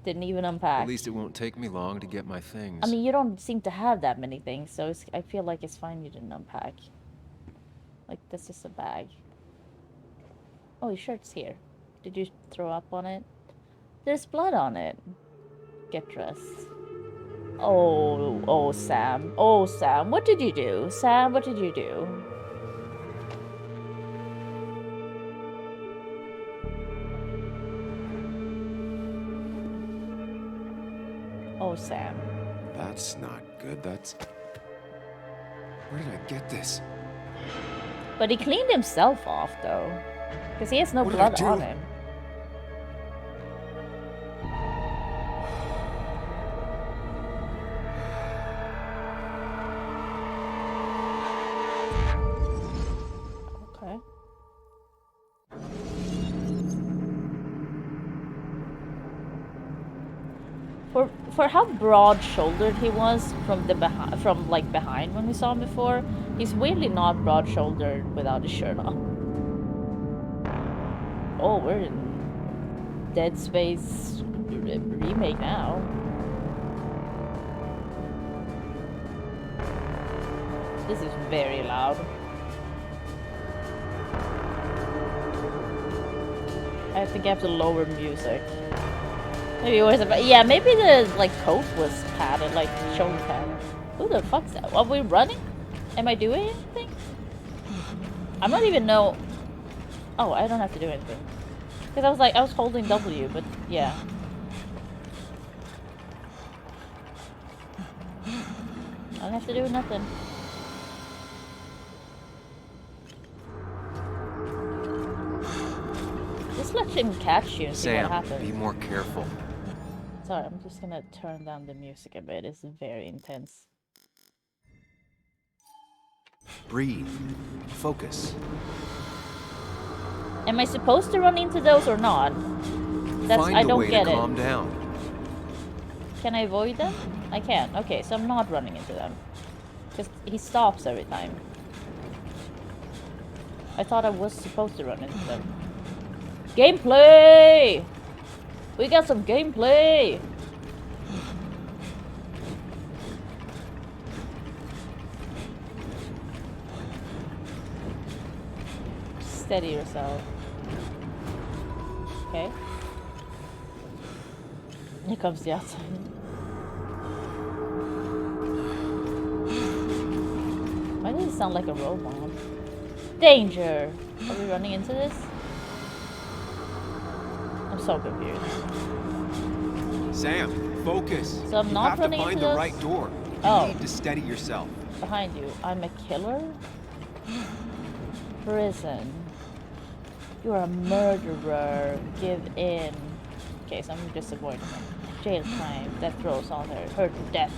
Didn't even unpack. At least it won't take me long to get my things. I mean, you don't seem to have that many things, so I feel like it's fine you didn't unpack. Like, this is a bag. Oh, your shirt's here. Did you throw up on it? There's blood on it. Get dressed. Oh, Sam. Oh, Sam. What did you do? Sam, what did you do? Oh, Sam. That's not good. That's... Where did I get this? But he cleaned himself off, though. Because he has no What did I blood do? on him. Okay. For how broad-shouldered he was from behind when we saw him before, he's weirdly not broad-shouldered without his shirt on. Oh, we're in Dead Space remake now. This is very loud. I think I have to lower music. Maybe it was about, yeah, maybe the like coat was padded, like shoulder padded. Who the fuck's that? Are we running? Am I doing anything? I'm not even know. Oh, I don't have to do anything. Because I was holding W, but yeah. I don't have to do nothing. Just let him catch you and see what Sam, happens. be more careful. Sorry, I'm just gonna turn down the music a bit. It's very intense. Breathe. Focus. Am I supposed to run into those or not? That's Find I a don't way get to it. calm down. Can I avoid them? I can. Okay, so I'm not running into them. Because he stops every time. I thought I was supposed to run into them. Gameplay! We got some gameplay! Steady yourself. Okay. Here comes the outside. Why does it sound like a robot? Danger! Are we running into this? I'm so confused. Sam, focus. So I'm you not have to running find into the those? right door. You Oh. need to steady yourself. Behind you. I'm a killer? Prison. You're a murderer. Give in. Okay, so I'm just avoiding them. Jail time. Death rows on her. Hurt to death.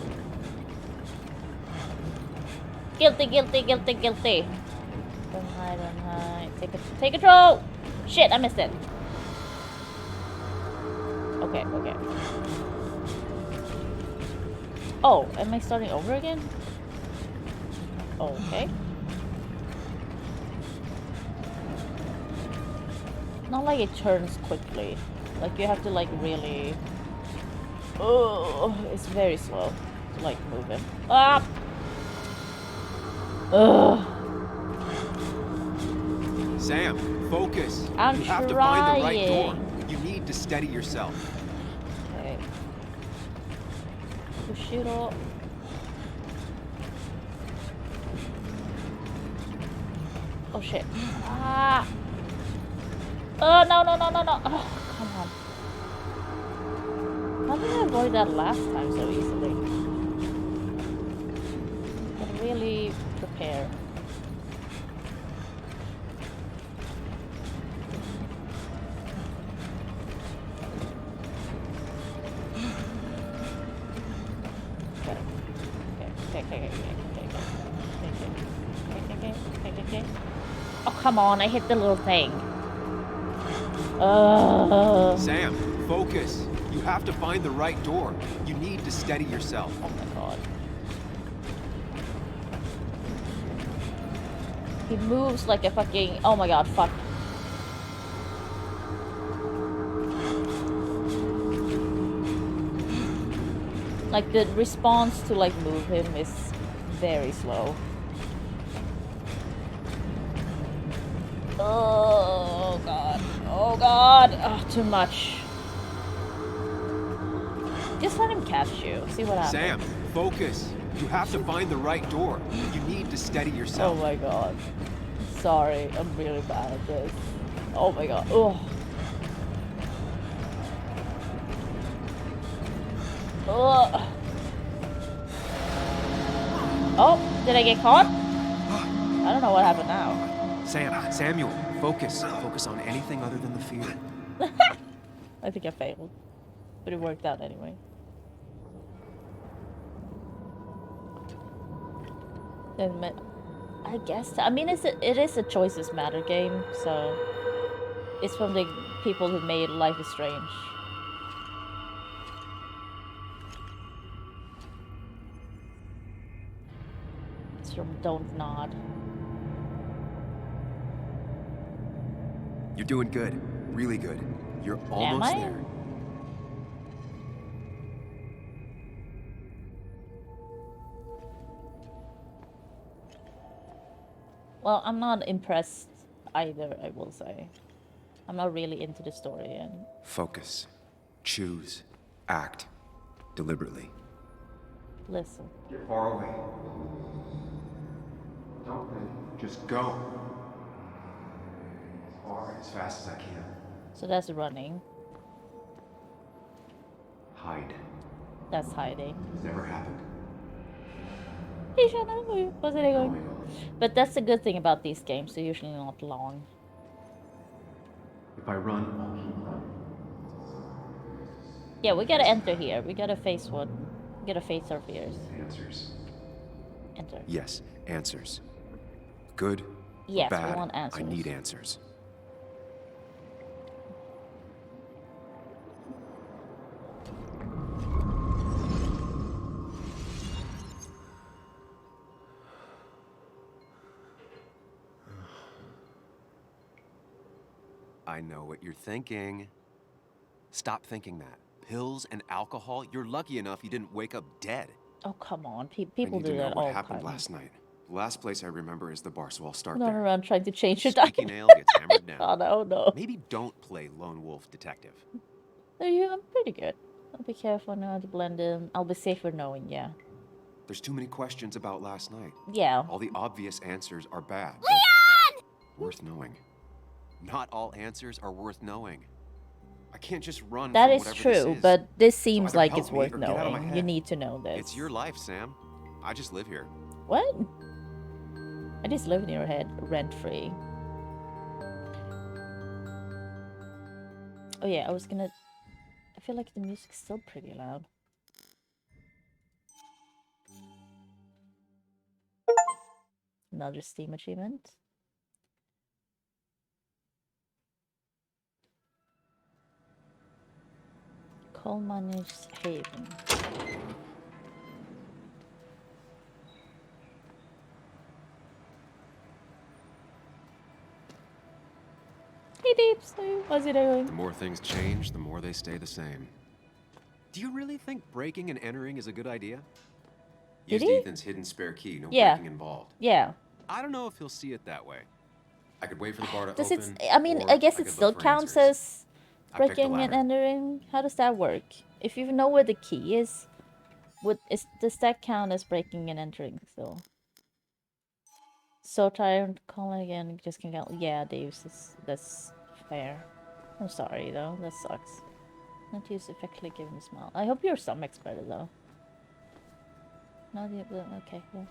Guilty, guilty, guilty, guilty. Run high, run high. Take control! Shit, I missed it. Okay, okay. Oh, am I starting over again? Okay. Not like it turns quickly. Like you have to like really... Oh, it's very slow to like move it. Ah! Ugh. Sam, focus. I'm you have to find the right door. trying. You need to steady yourself. Okay. Push it up. Oh shit. Ah! Oh no no no no no! Oh, come on. How did I avoid that last time so easily? Gotta really prepare. Oh, come on, I hit the little thing. Sam, focus. You have to find the right door. You need to steady yourself. Oh my god. He moves like a fucking... Oh my god, fuck. Like, the response to, like, move him is very slow. Oh, God. Oh, God. Oh, too much. Just let him catch you. See what happens. Sam, focus. You have to find the right door. You need to steady yourself. Oh, my God. Sorry. I'm really bad at this. Oh, my God. Oh. Oh. Oh, did I get caught? I don't know what happened now. Samuel, focus. Focus on anything other than the fear. I think I failed. But it worked out anyway. Then I guess, I mean, it is a choices matter game, so it's from the people who made Life is Strange. It's from Don't Nod. You're doing good. Really good. You're almost there. Well, I'm not impressed either, I will say. I'm not really into the story and Focus. Choose. Act. Deliberately. listen. Get far away. Don't think. Just go. As far, as fast as I can. So that's running. Hide. That's hiding. It's never happened. But that's the good thing about these games, they're usually not long. If I run, I'll keep running. Yeah, we gotta enter here. We gotta face what? We gotta face our fears. Answers. Enter. Yes, answers. Good. Yes, bad. we want answers. I need answers. I know what you're thinking. Stop thinking that. Pills and alcohol, you're lucky enough you didn't wake up dead. Oh, come on. People I need do to know that what all the happened time. last night. The last place I remember is the bar, so I'll start Run there. around trying to change your Squeaky diet. nail gets hammered down. Oh, no, no. Maybe don't play lone wolf detective. I'm pretty good. I'll be careful now to blend in. I'll be safer knowing, yeah. There's too many questions about last night. Yeah. All the obvious answers are bad. Leon! Worth knowing. Not all answers are worth knowing. I can't just run That from is whatever this true, is. but this So seems either like help it's me worth or get out of my knowing. You head. need to know this. It's your life, Sam. I just live here. What? I just live in your head, rent-free. Oh yeah, I feel like the music's still pretty loud. Another Steam achievement. Coal Miners Haven. Hey Deeps, how's it going? The more things change, the more they stay the same. Do you really think breaking and entering is a good idea? Did Used he? Ethan's hidden spare key, no Yeah. breaking involved. Yeah. I don't know if he'll see it that way. I could wait for the bar to Does open. I mean, or I guess it could still look for counts answers. as I picked the breaking and latter. entering. How does that work? If you know where the key is, does that count as breaking and entering still? So tired, calling again, just can count. Yeah, Dave, that's fair. I'm sorry though, that sucks. Not used effectively given the smell. I hope your stomach's better though. No, okay, yeah.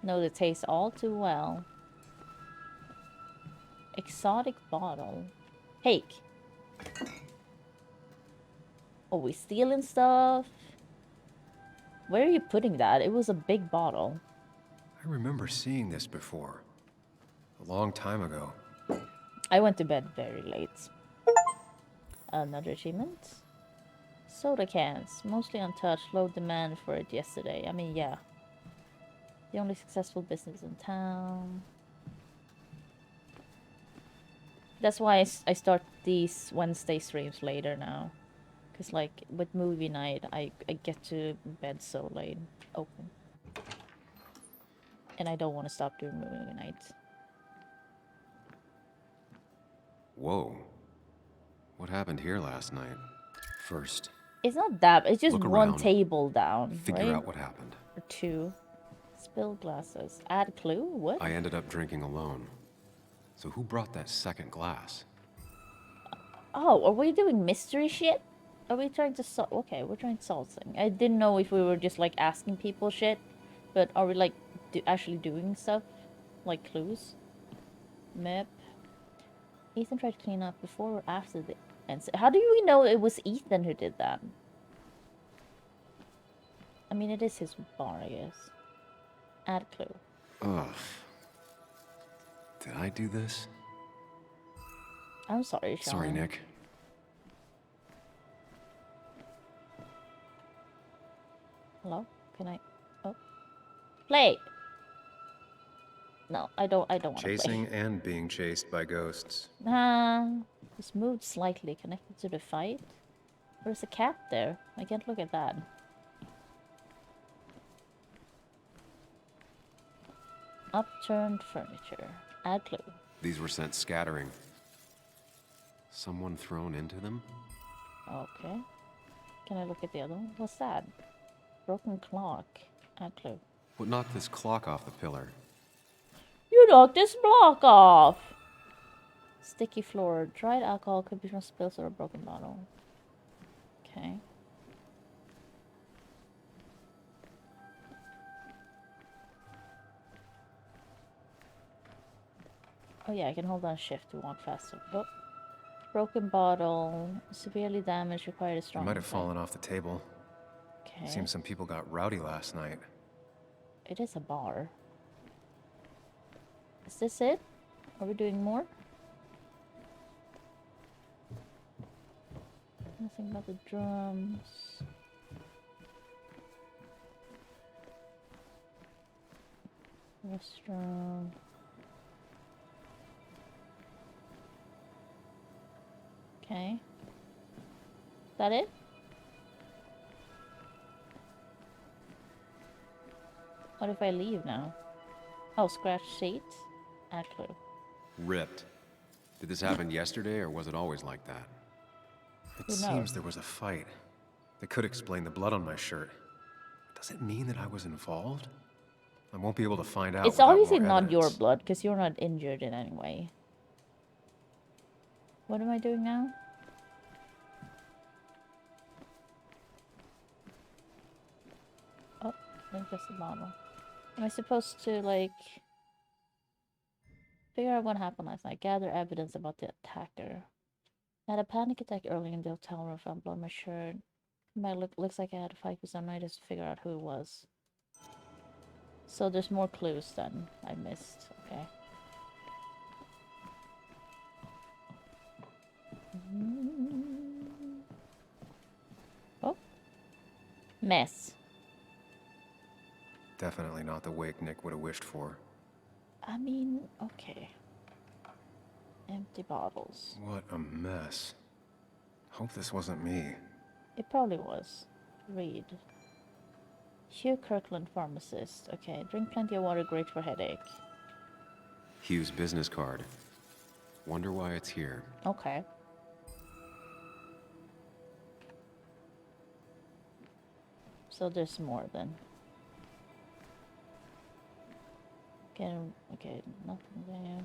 Know the taste all too well. Exotic bottle. Hake. Oh, we stealing stuff? Where are you putting that? It was a big bottle. I remember seeing this before. A long time ago. I went to bed very late. Another achievement. Soda cans. Mostly untouched. Low demand for it yesterday. I mean, yeah. The only successful business in town. That's why I start these Wednesday streams later now. Because, like, with movie night, I get to bed so late. Open. And I don't want to stop doing movie nights. Whoa. What happened here last night? First, It's not that. It's just look one around, table down, figure right? out what happened. Or two. Spilled glasses. Add clue? What? I ended up drinking alone. So who brought that second glass? Oh, are we doing mystery shit? Are we trying to solve? Okay, we're trying to solve something. I didn't know if we were just like asking people shit, but are we like actually doing stuff? Like clues? Map. Ethan tried to clean up before or after the incident. How do we know it was Ethan who did that? I mean, it is his bar, I guess. Add clue. Ugh. Did I do this? I'm sorry, Sean. Sorry, Nick. Hello? Can I? Oh. Play! No, I don't want to play. Chasing and being chased by ghosts. This moved slightly connected to the fight. There's a cat there. I can't look at that. Upturned furniture. Add clue. These were sent scattering. Someone thrown into them? Okay. Can I look at the other one? What's that? Broken clock. Add clue. What knocked this clock off the pillar? You knocked this block off! Sticky floor. Dried alcohol could be from spills or a broken bottle. Okay. Oh yeah, I can hold on shift to walk faster. Oh. Broken bottle. Severely damaged. Required a It strong... might have fallen off the table. Okay. Seems some people got rowdy last night. It is a bar. Is this it? Are we doing more? Nothing about the drums. Restaurant. Okay. Is that it? What if I leave now? Oh, scratch sheets? Add clue. Ripped. Did this happen yesterday, or was it always like that? It Who knows? seems there was a fight. That could explain the blood on my shirt. Does it mean that I was involved? I won't be able to find out. It's without obviously more not your evidence. blood, because you're not injured in any way. What am I doing now? Oh, I think that's the bottle. Am I supposed to, like... figure out what happened last night? Gather evidence about the attacker. I had a panic attack early in the hotel room. Found blood on my shirt. Looks like I had a fight with someone. I just figure out who it was. So there's more clues then I missed. Okay. Oh. Mess. Definitely not the wake Nick would have wished for. I mean, okay. Empty bottles. What a mess. Hope this wasn't me. It probably was. Read. Hugh Kirkland, pharmacist. Okay, drink plenty of water, great for headache. Hugh's business card. Wonder why it's here. Okay. So there's more then. Okay, nothing there.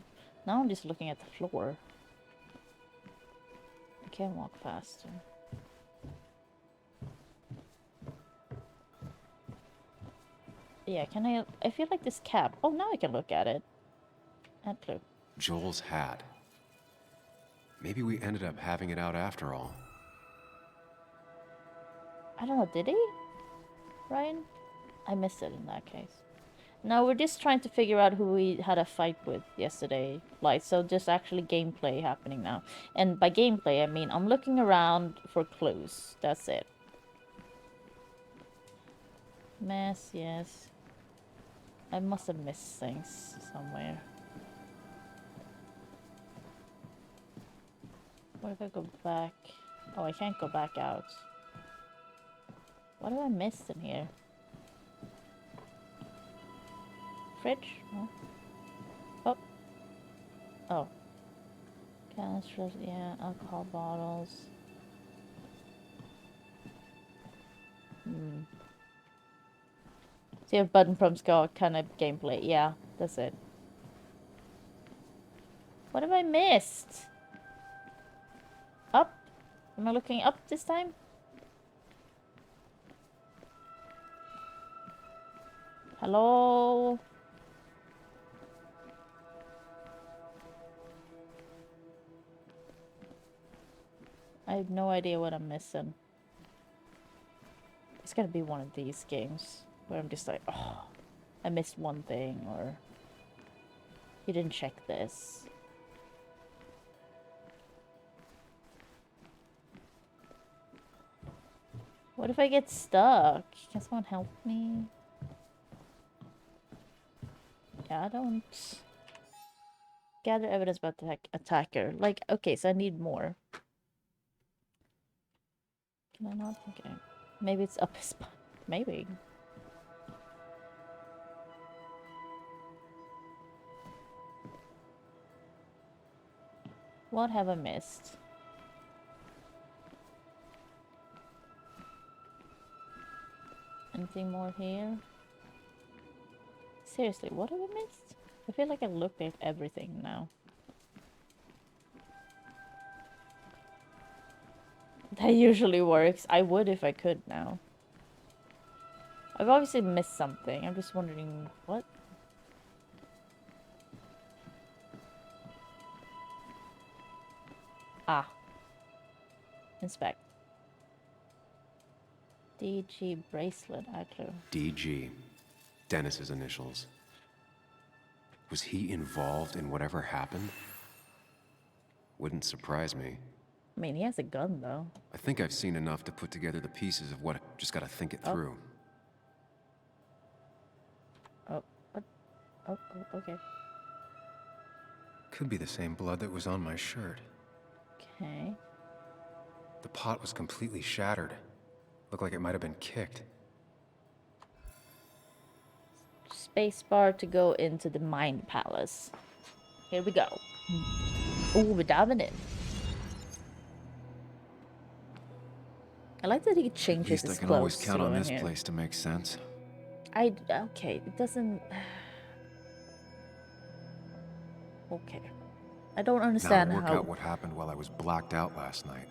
Now I'm just looking at the floor. I can't walk faster. Yeah, can I feel like this cap. Oh, now I can look at it. Add clue. Joel's hat. Maybe we ended up having it out after all. I don't know, did he? Ryan? I missed it in that case. No, we're just trying to figure out who we had a fight with yesterday. Like, so just actually gameplay happening now. And by gameplay, I mean I'm looking around for clues. That's it. Mess, yes. I must have missed things somewhere. What if I go back? Oh, I can't go back out. What have I missed in here? Fridge? No. Oh. Oh. Canisters, yeah, alcohol bottles. So you have button prompts go kind of gameplay. Yeah, that's it. What have I missed? Up? Am I looking up this time? Hello? I have no idea what I'm missing. It's gonna be one of these games where I'm just like, oh, I missed one thing, or you didn't check this. What if I get stuck? Can someone help me? Yeah, I don't. Gather evidence about the attacker. Like, okay, so I need more. Can I not? Okay. Maybe it's up his butt. Maybe. What have I missed? Anything more here? Seriously, what have I missed? I feel like I looked at everything now. That usually works. I would if I could now. I've obviously missed something. I'm just wondering what? Ah. Inspect. DG bracelet, actually. DG. Dennis's initials. Was he involved in whatever happened? Wouldn't surprise me. I mean, he has a gun, though. I think I've seen enough to put together the pieces of what. Just gotta think it through. Oh, what? Oh, okay. Could be the same blood that was on my shirt. Okay. The pot was completely shattered. Looked like it might have been kicked. Spacebar to go into the Mind Palace. Here we go. Oh, we're diving in. I like that he changes his clothes. At least I can always count on this place to make sense. Okay, it doesn't... Okay. I don't understand now to work how... out what happened while I was blacked out last night.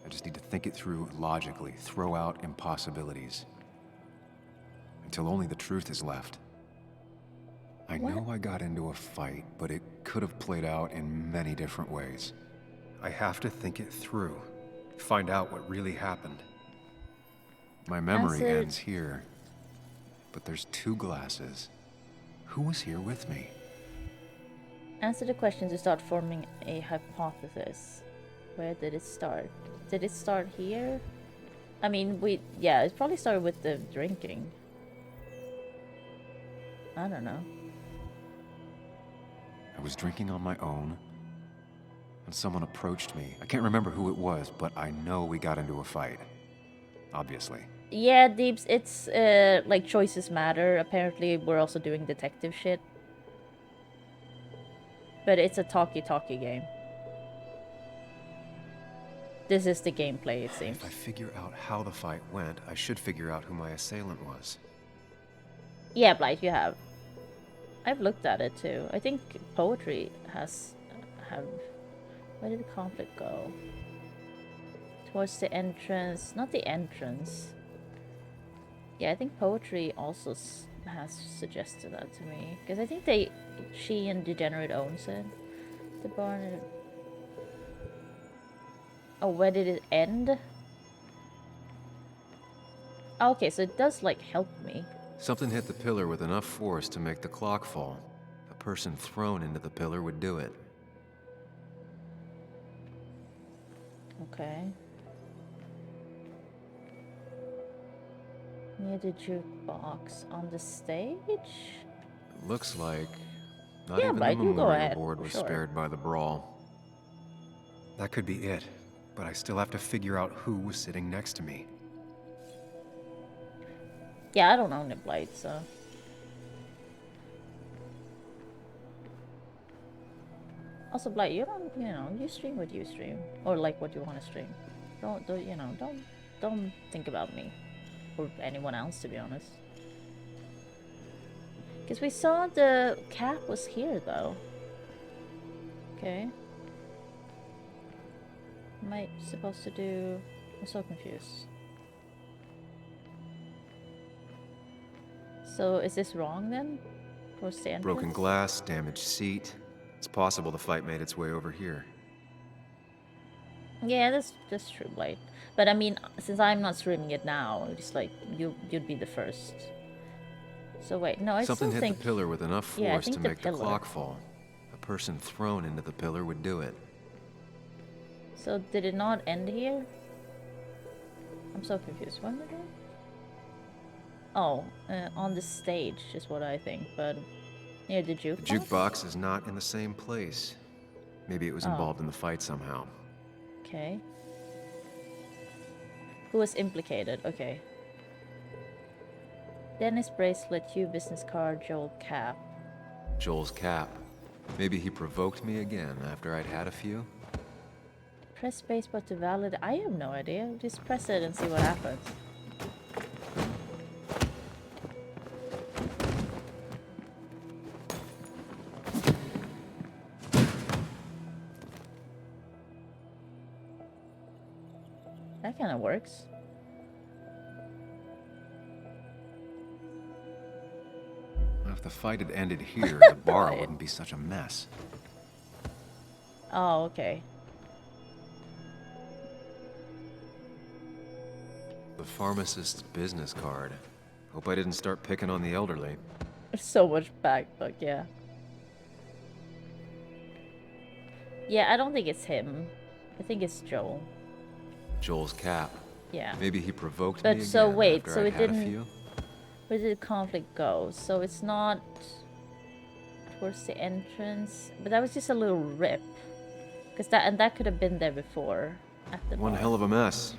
I just need to think it through logically, throw out impossibilities. Until only the truth is left. I know I got into a fight, but it could have played out in many different ways. I have to think it through. Find out what really happened. My memory ends here. But there's 2 glasses. Who was here with me? Answer the questions to start forming a hypothesis. Where did it start? Did it start here? I mean, yeah, it probably started with the drinking. I don't know. I was drinking on my own, and someone approached me. I can't remember who it was, but I know we got into a fight. Obviously. Yeah, Deeps, it's, like, choices matter. Apparently, we're also doing detective shit. But it's a talkie-talkie game. This is the gameplay, it seems. If I figure out how the fight went, I should figure out who my assailant was. Yeah, Blight, you have. I've looked at it too. I think poetry have. Where did the conflict go? Towards the entrance. Not the entrance. Yeah, I think poetry also has suggested that to me. Because I think she and Degenerate owns it. The barn. Oh, where did it end? Okay, so it does, like, help me. Something hit the pillar with enough force to make the clock fall. A person thrown into the pillar would do it. Okay. Near the jukebox on the stage? Looks like not Yeah, even Mike, the you go memorial ahead. board was Sure. spared by the brawl. That could be it. But I still have to figure out who was sitting next to me. Yeah, I don't own the blade, so. Also, Blight, you don't, you know, you stream what you stream, or like what you want to stream. Don't you know? Don't think about me or anyone else, to be honest. Because we saw the cap was here, though. Okay. Am I supposed to do? I'm so confused. So is this wrong then? For the Broken glass, damaged seat. It's possible the fight made its way over here. Yeah, that's true, Blade. But I mean, since I'm not streaming it now, it's like you'd be the first. So wait, no, I Something still hit think the pillar with enough yeah, I force think to the make the pillar. clock fall. A person thrown into the pillar would do it. So did it not end here? I'm so confused. What am I doing? Oh, on the stage is what I think, but near the jukebox? The jukebox is not in the same place. Maybe it was Oh. involved in the fight somehow. Okay. Who was implicated? Okay. Dennis bracelet, Hugh business card, Joel cap. Joel's cap. Maybe he provoked me again after I'd had a few. Press spacebar to validate. I have no idea. Just press it and see what happens. That kind of works. If the fight had ended here, the bar Right. wouldn't be such a mess. Oh, okay. The pharmacist's business card. Hope I didn't start picking on the elderly. There's so much backbook, yeah. Yeah, I don't think it's him. I think it's Joel. Joel's cap. Yeah. Maybe he provoked But me so again wait, after so I'd it had a didn't. few. Where did the conflict go? So it's not towards the entrance, but that was just a little rip, because that could have been there before at the One bar. hell of a mess.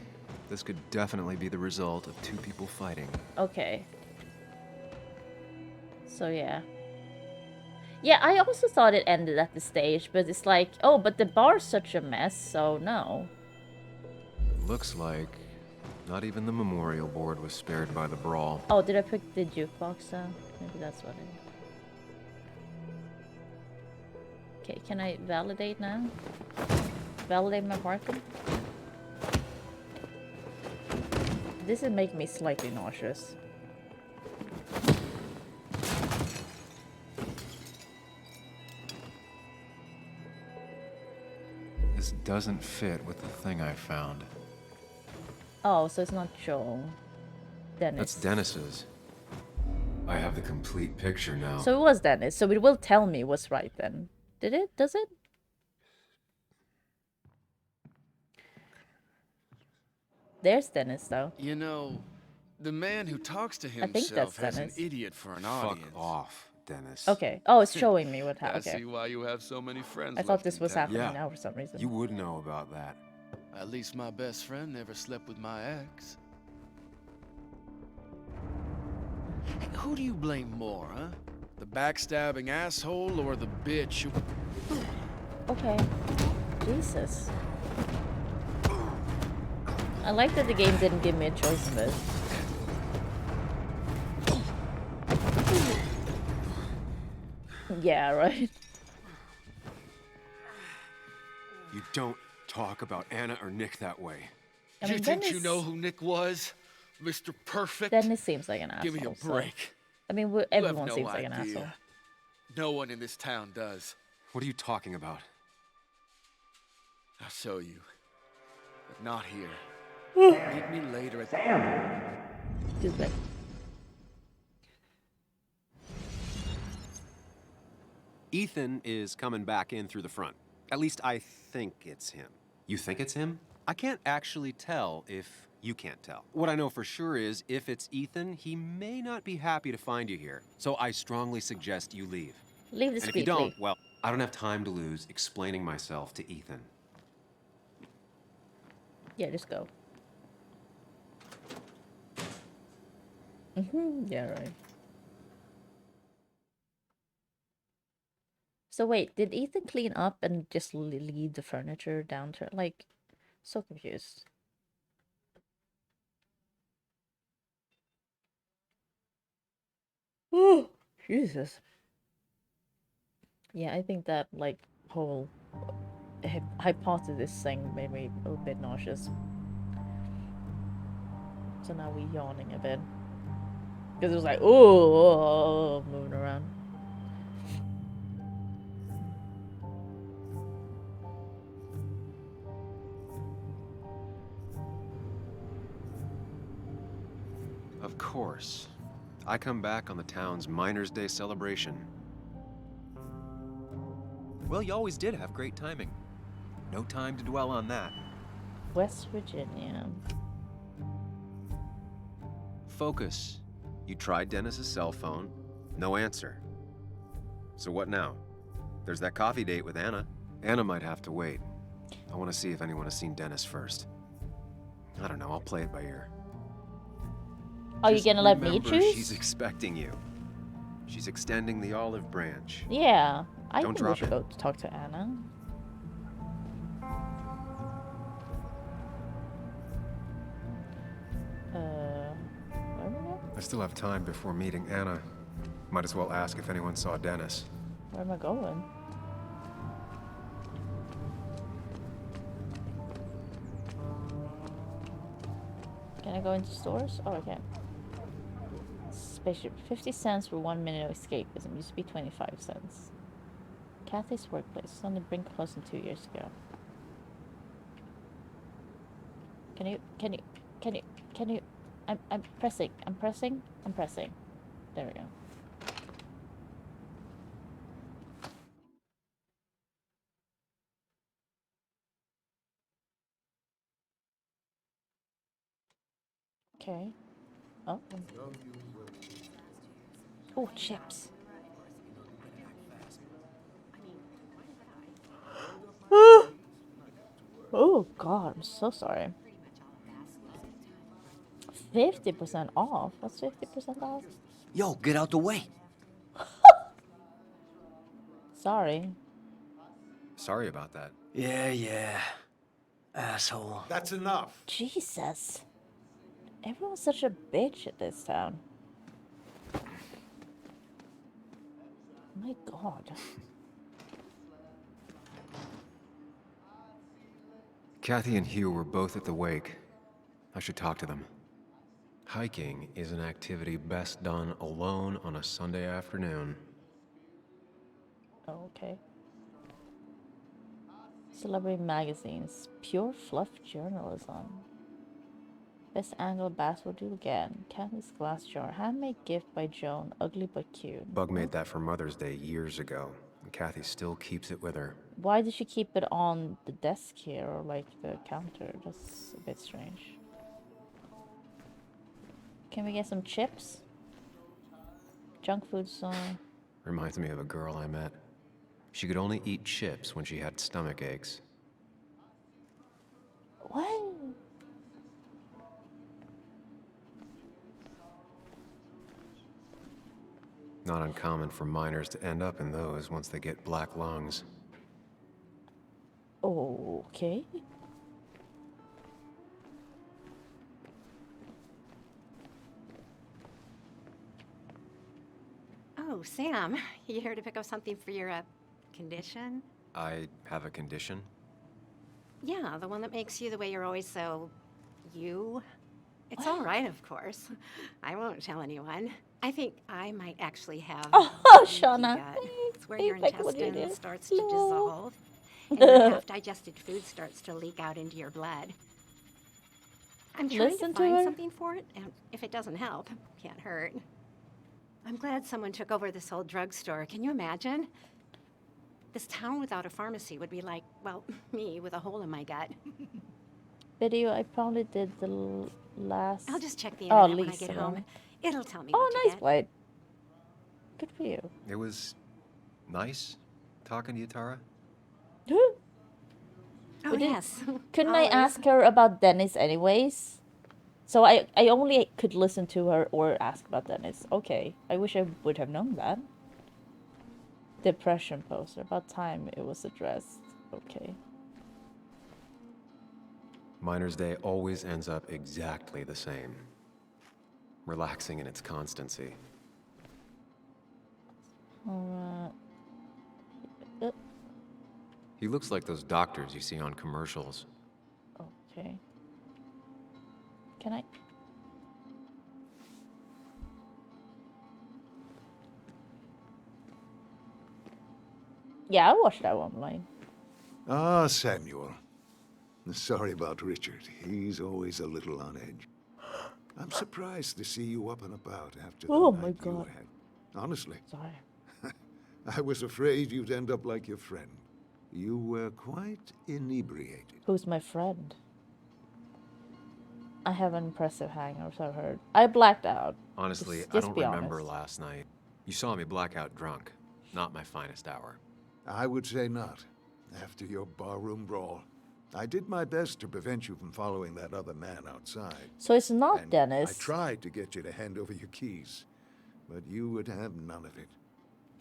This could definitely be the result of two people fighting. Okay. So yeah. Yeah, I also thought it ended at the stage, but it's like, oh, but the bar's such a mess, so no. Looks like not even the memorial board was spared by the brawl. Oh, did I pick the jukebox down? Maybe that's what it is. Okay, can I validate now? Validate my marker? This is making me slightly nauseous. This doesn't fit with the thing I found. Oh, so it's not Joel. Dennis. That's Dennis's. I have the complete picture now. So it was Dennis, so it will tell me what's right then. Did it? Does it? There's Dennis, though. You know, the man who talks to I think that's himself has an Dennis. idiot for an Fuck audience. off, Dennis. Okay. Oh, it's showing me what I happened. see Okay. why you have so many friends. I thought left this in was town. happening Yeah. now for some reason. You would know about that. At least my best friend never slept with my ex. Hey, who do you blame more, huh? The backstabbing asshole or the bitch who... Okay. Jesus. I like that the game didn't give me a choice in this. Yeah, right. You don't talk about Anna or Nick that way. I you mean, think you Dennis- know who Nick was? Mr. Perfect? Dennis seems like an asshole. Give me a so- break. I mean, You have everyone no seems like an idea. asshole. No one in this town does. What are you talking about? I'll show you. But not here. Meet me later at Excuse me. Ethan is coming back in through the front. At least I think it's him. You think it's him? I can't actually tell if you can't tell. What I know for sure is if it's Ethan, he may not be happy to find you here. So I strongly suggest you leave. Leave And if discreetly. you don't, well, I don't have time to lose explaining myself to Ethan. Yeah, just go. Yeah, right. So wait, did Ethan clean up and just leave the furniture down to like? So confused. Oh, Jesus. Yeah, I think that like whole hypothesis thing made me a little bit nauseous. So now we're yawning a bit. Because it was like, oh, moving around. Of course. I come back on the town's Miners' Day celebration. Well, you always did have great timing. No time to dwell on that. West Virginia. Focus. You tried Dennis's cell phone. No answer. So what now? There's that coffee date with Anna. Anna might have to wait. I want to see if anyone has seen Dennis first. I don't know, I'll play it by ear. Are you gonna let me choose? She's expecting you. She's extending the olive branch. Yeah, I Don't think we drop should it. go to talk to Anna. Where am I going? I still have time before meeting Anna. Might as well ask if anyone saw Dennis. Where am I going? Can I go into stores? Oh, I can. Spaceship. 50 cents for 1 minute of escapism. Used to be 25 cents. Kathy's workplace. On the brink closed 2 years ago. Can you, I'm pressing. There we go. Okay. Oh. Oh, chips. Oh God, I'm so sorry. 50% off? What's 50% off? Yo, get out the way. Sorry. Sorry about that. Yeah. Asshole. That's enough. Jesus. Everyone's such a bitch at this town. My God. Kathy and Hugh were both at the wake. I should talk to them. Hiking is an activity best done alone on a Sunday afternoon. Okay. Celebrity magazines. Pure fluff journalism. Best angle bass will do again. Kathy's glass jar. Handmade gift by Joan. Ugly but cute. Bug made that for Mother's Day years ago, and Kathy still keeps it with her. Why did she keep it on the desk here or like the counter? That's a bit strange. Can we get some chips? Junk food song. Reminds me of a girl I met. She could only eat chips when she had stomach aches. What? Not uncommon for miners to end up in those once they get black lungs. Okay. Oh, Sam, you here to pick up something for your condition? I have a condition? Yeah, the one that makes you the way you're always so you. It's all right, of course. I won't tell anyone. I think I might actually have. Oh, Shauna. It's where your intestine starts to No. dissolve, and your half-digested food starts to leak out into your blood. I'm trying Listen to to find her. something for it, and if it doesn't help, can't hurt. I'm glad someone took over this old drugstore. Can you imagine? This town without a pharmacy would be like, well, me with a hole in my gut. Video, I probably did the last. I'll just check the internet when I Lisa get home. one. It'll tell me Oh, what to nice get. white. Good for you. It was nice talking to you, Tara. Oh, yes. Couldn't I Always. ask her about Dennis anyways? So I only could listen to her or ask about Dennis. Okay, I wish I would have known that. Depression poster. About time it was addressed. Okay. Miner's Day always ends up exactly the same. Relaxing in its constancy. He looks like those doctors you see on commercials. Okay. Can I? Yeah, I watched that online. Ah, Samuel. Sorry about Richard. He's always a little on edge. I'm surprised to see you up and about after the night you had. Honestly. Sorry. I was afraid you'd end up like your friend. You were quite inebriated. Who's my friend? I have an impressive hangover, so I heard. I blacked out. Honestly, Just I don't be remember honest. last night. You saw me blackout drunk. Not my finest hour. I would say not. After your barroom brawl. I did my best to prevent you from following that other man outside. So it's not And Dennis. I tried to get you to hand over your keys, but you would have none of it.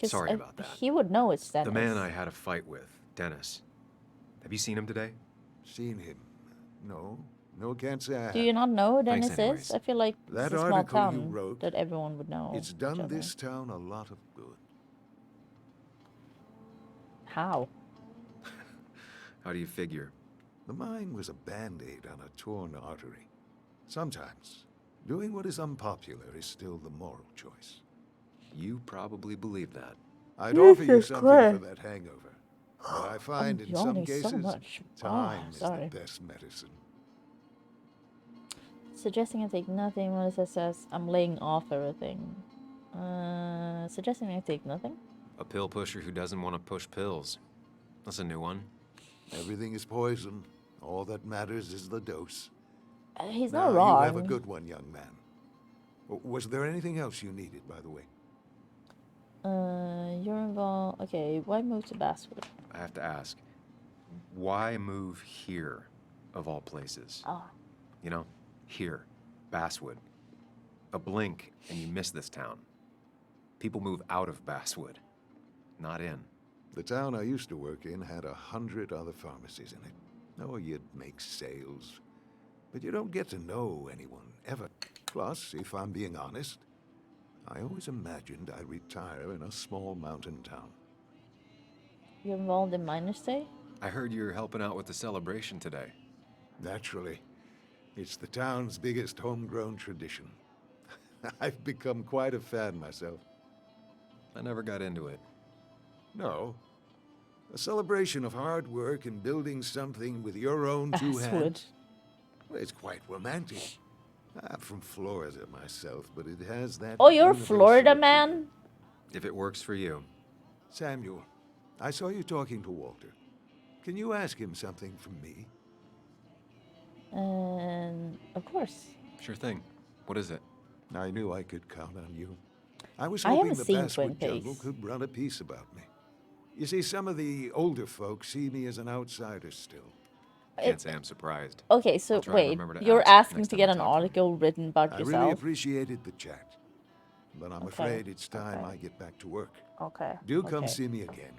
Sorry about that. He would know it's Dennis. The man I had a fight with, Dennis. Have you seen him today? Seen him? No. No, can't say I have. Do you not know who Thanks Dennis anyways. is? I feel like That it's a small article you town wrote, that everyone would know. It's each done other. this town a lot of good. How? How do you figure? The mine was a band-aid on a torn artery. Sometimes, doing what is unpopular is still the moral choice. You probably believe that. I'd offer you Jesus something Christ. for that hangover. But I find I'm in some yawning so cases, much. time is sorry. the best medicine. Suggesting I take nothing. Melissa says I'm laying off everything. Suggesting I take nothing? A pill pusher who doesn't want to push pills. That's a new one. Everything is poison. All that matters is the dose. He's Now, not wrong. You have a good one, young man. Was there anything else you needed, by the way? You're involved. Okay, why move to Basswood? I have to ask, why move here, of all places? Oh. You know, here, Basswood. A blink and you miss this town. People move out of Basswood, not in. The town I used to work in had 100 other pharmacies in it. Oh, you'd make sales. But you don't get to know anyone, ever. Plus, if I'm being honest, I always imagined I'd retire in a small mountain town. You're involved in Miner's Day? I heard you're helping out with the celebration today. Naturally. It's the town's biggest homegrown tradition. I've become quite a fan myself. I never got into it. No. A celebration of hard work and building something with your own two Basswood. hands. Well, it's quite romantic. I'm from Florida myself, but it has that... Oh, you're a universal Florida appeal. man? If it works for you. Samuel, I saw you talking to Walter. Can you ask him something from me? Of course. Sure thing. What is it? I knew I could count on you. I was I hoping haven't the seen Basswood Twin Jungle Peaks. could run a piece about me. You see, some of the older folks see me as an outsider still. Can't say I'm surprised. Okay, so I'll try and wait, remember to you're ask asking next to time get I an talk to him. article written about I yourself? really appreciated the chat, but I'm Okay, afraid it's time okay. I get back to work. Okay. Do come okay. see me again.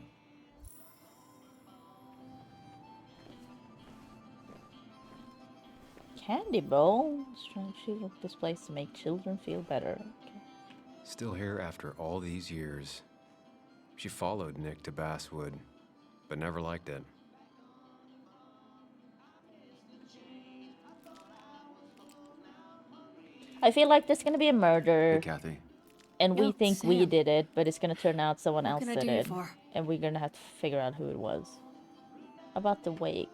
Candy bowl. Strategy of this place to make children feel better. Okay. Still here after all these years. She followed Nick to Basswood, but never liked it. I feel like there's gonna be a murder. Hey, Kathy. And we Yo, think we Sam. did it, but it's gonna turn out someone What else can I did do you it. for? And we're gonna have to figure out who it was. About the wake.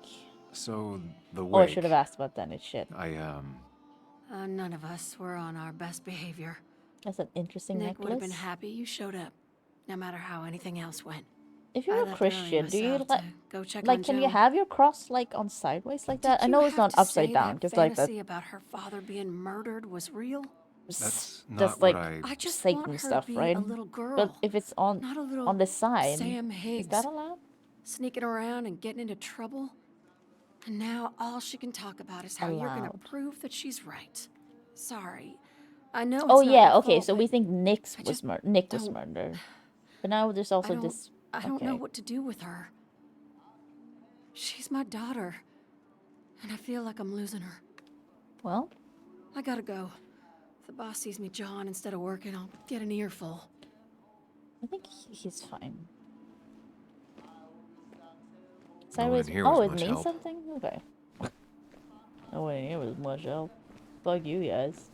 So, the wake. Oh, I should have asked about that. It's shit. None of us were on our best behavior. That's an interesting Nick would have been necklace. happy you showed up, no matter how anything else went. If I you're a left early Christian, do you myself like to go check like on can you Joan. have your cross like on sideways like that? I Did know you it's have not to upside say down, that just like that. fantasy about her father being murdered was real? That's not Just like I just Satan want her stuff, to be right? a little girl, But if it's on not a little on the side, Sam is Higgs that allowed? sneaking around and getting into trouble. And now all she can talk about is how you're gonna Allowed. prove that she's right. Sorry. I know it's Oh not yeah, your okay, fault, so but we think Nick I was just Nick was don't- murdered. But now there's also this... I don't know Okay. what to do with her. She's my daughter. And I feel like I'm losing her. Well? I gotta go. If the boss sees me jawing instead of working, I'll get an earful. I think he's fine. No one in Sideways... here Oh, was it much means help. something? Okay. No one in here was much help. Fuck you guys.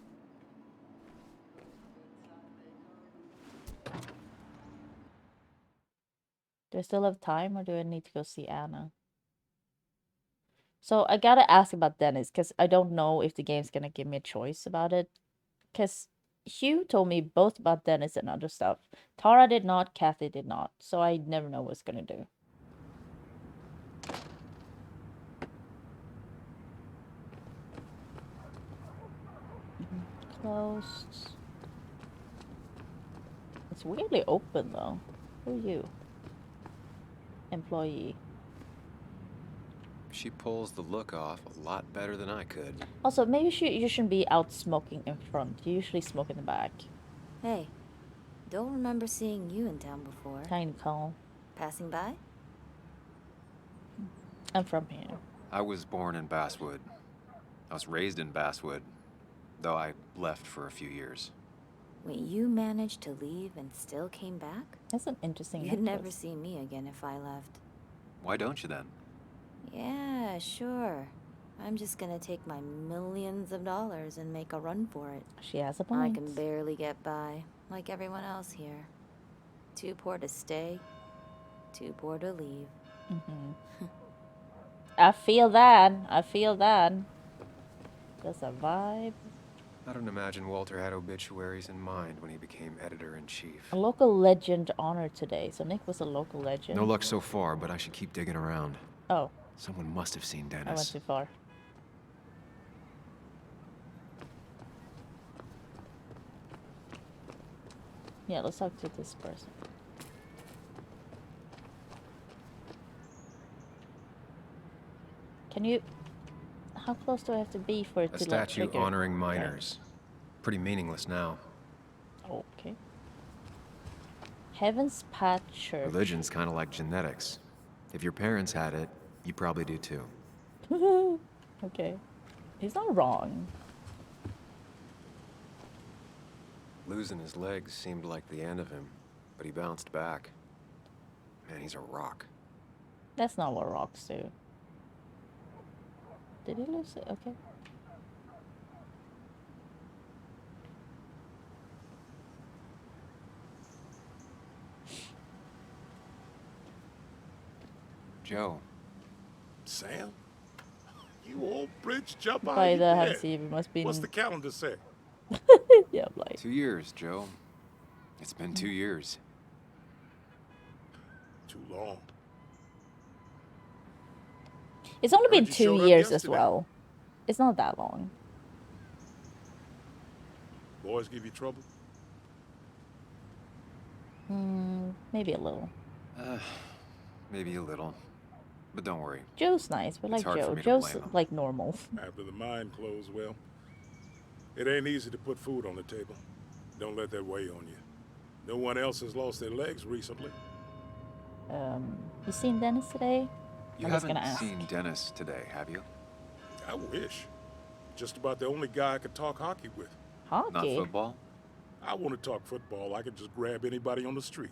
Do I still have time or do I need to go see Anna? So I gotta ask about Dennis because I don't know if the game's gonna give me a choice about it. Because Hugh told me both about Dennis and other stuff. Tara did not, Kathy did not. So I never know what's gonna do. Closed. It's weirdly open though. Who are you? Employee. She pulls the look off a lot better than I could. Also, maybe you shouldn't be out smoking in front. You usually smoke in the back. Hey, don't remember seeing you in town before. Tiny call. Passing by? I'm from here. I was born in Basswood. I was raised in Basswood, though I left for a few years. Wait, you managed to leave and still came back? That's an interesting You'd never necklace. see me again if I left. Why don't you then? Yeah, sure. I'm just gonna take my millions of dollars and make a run for it. She has a I point. can barely get by, like everyone else here. Too poor to stay, too poor to leave. I feel that. I feel that. That's a vibe. I don't imagine Walter had obituaries in mind when he became editor-in-chief. A local legend honored today. So Nick was a local legend. No luck so far, but I should keep digging around. Oh. Someone must have seen Dennis. I went too far. Yeah, let's talk to this person. Can you... How close do I have to be for it A to statue like, trigger? honoring miners. Pretty meaningless now. Okay. Heaven's Path Church. Religion's kind of like genetics. If your parents had it, you probably do too. Okay. He's not wrong. Losing his legs seemed like the end of him, but he bounced back. Man, he's a rock. That's not what rocks do. Did he lose it? Okay. Joe. Sam? You old bridge jump out By of the your haven't bed. seen, it must be. What's the calendar say? Yeah, like 2 years, Joe. It's been 2 years. Too long. It's only been Heard you 2 showed up years as yesterday. well. It's not that long. Boys give you trouble? Maybe a little. Maybe a little. But don't worry. Joe's nice. We It's like hard for Joe. me to Joe's blame him. like normal. After the mine closed, well, it ain't easy to put food on the table. Don't let that weigh on you. No one else has lost their legs recently. You seen Dennis today? You I'm just haven't gonna ask. seen Dennis today, have you? I wish. Just about the only guy I could talk hockey with. Hockey? Not football? I want to talk football. I can just grab anybody on the street.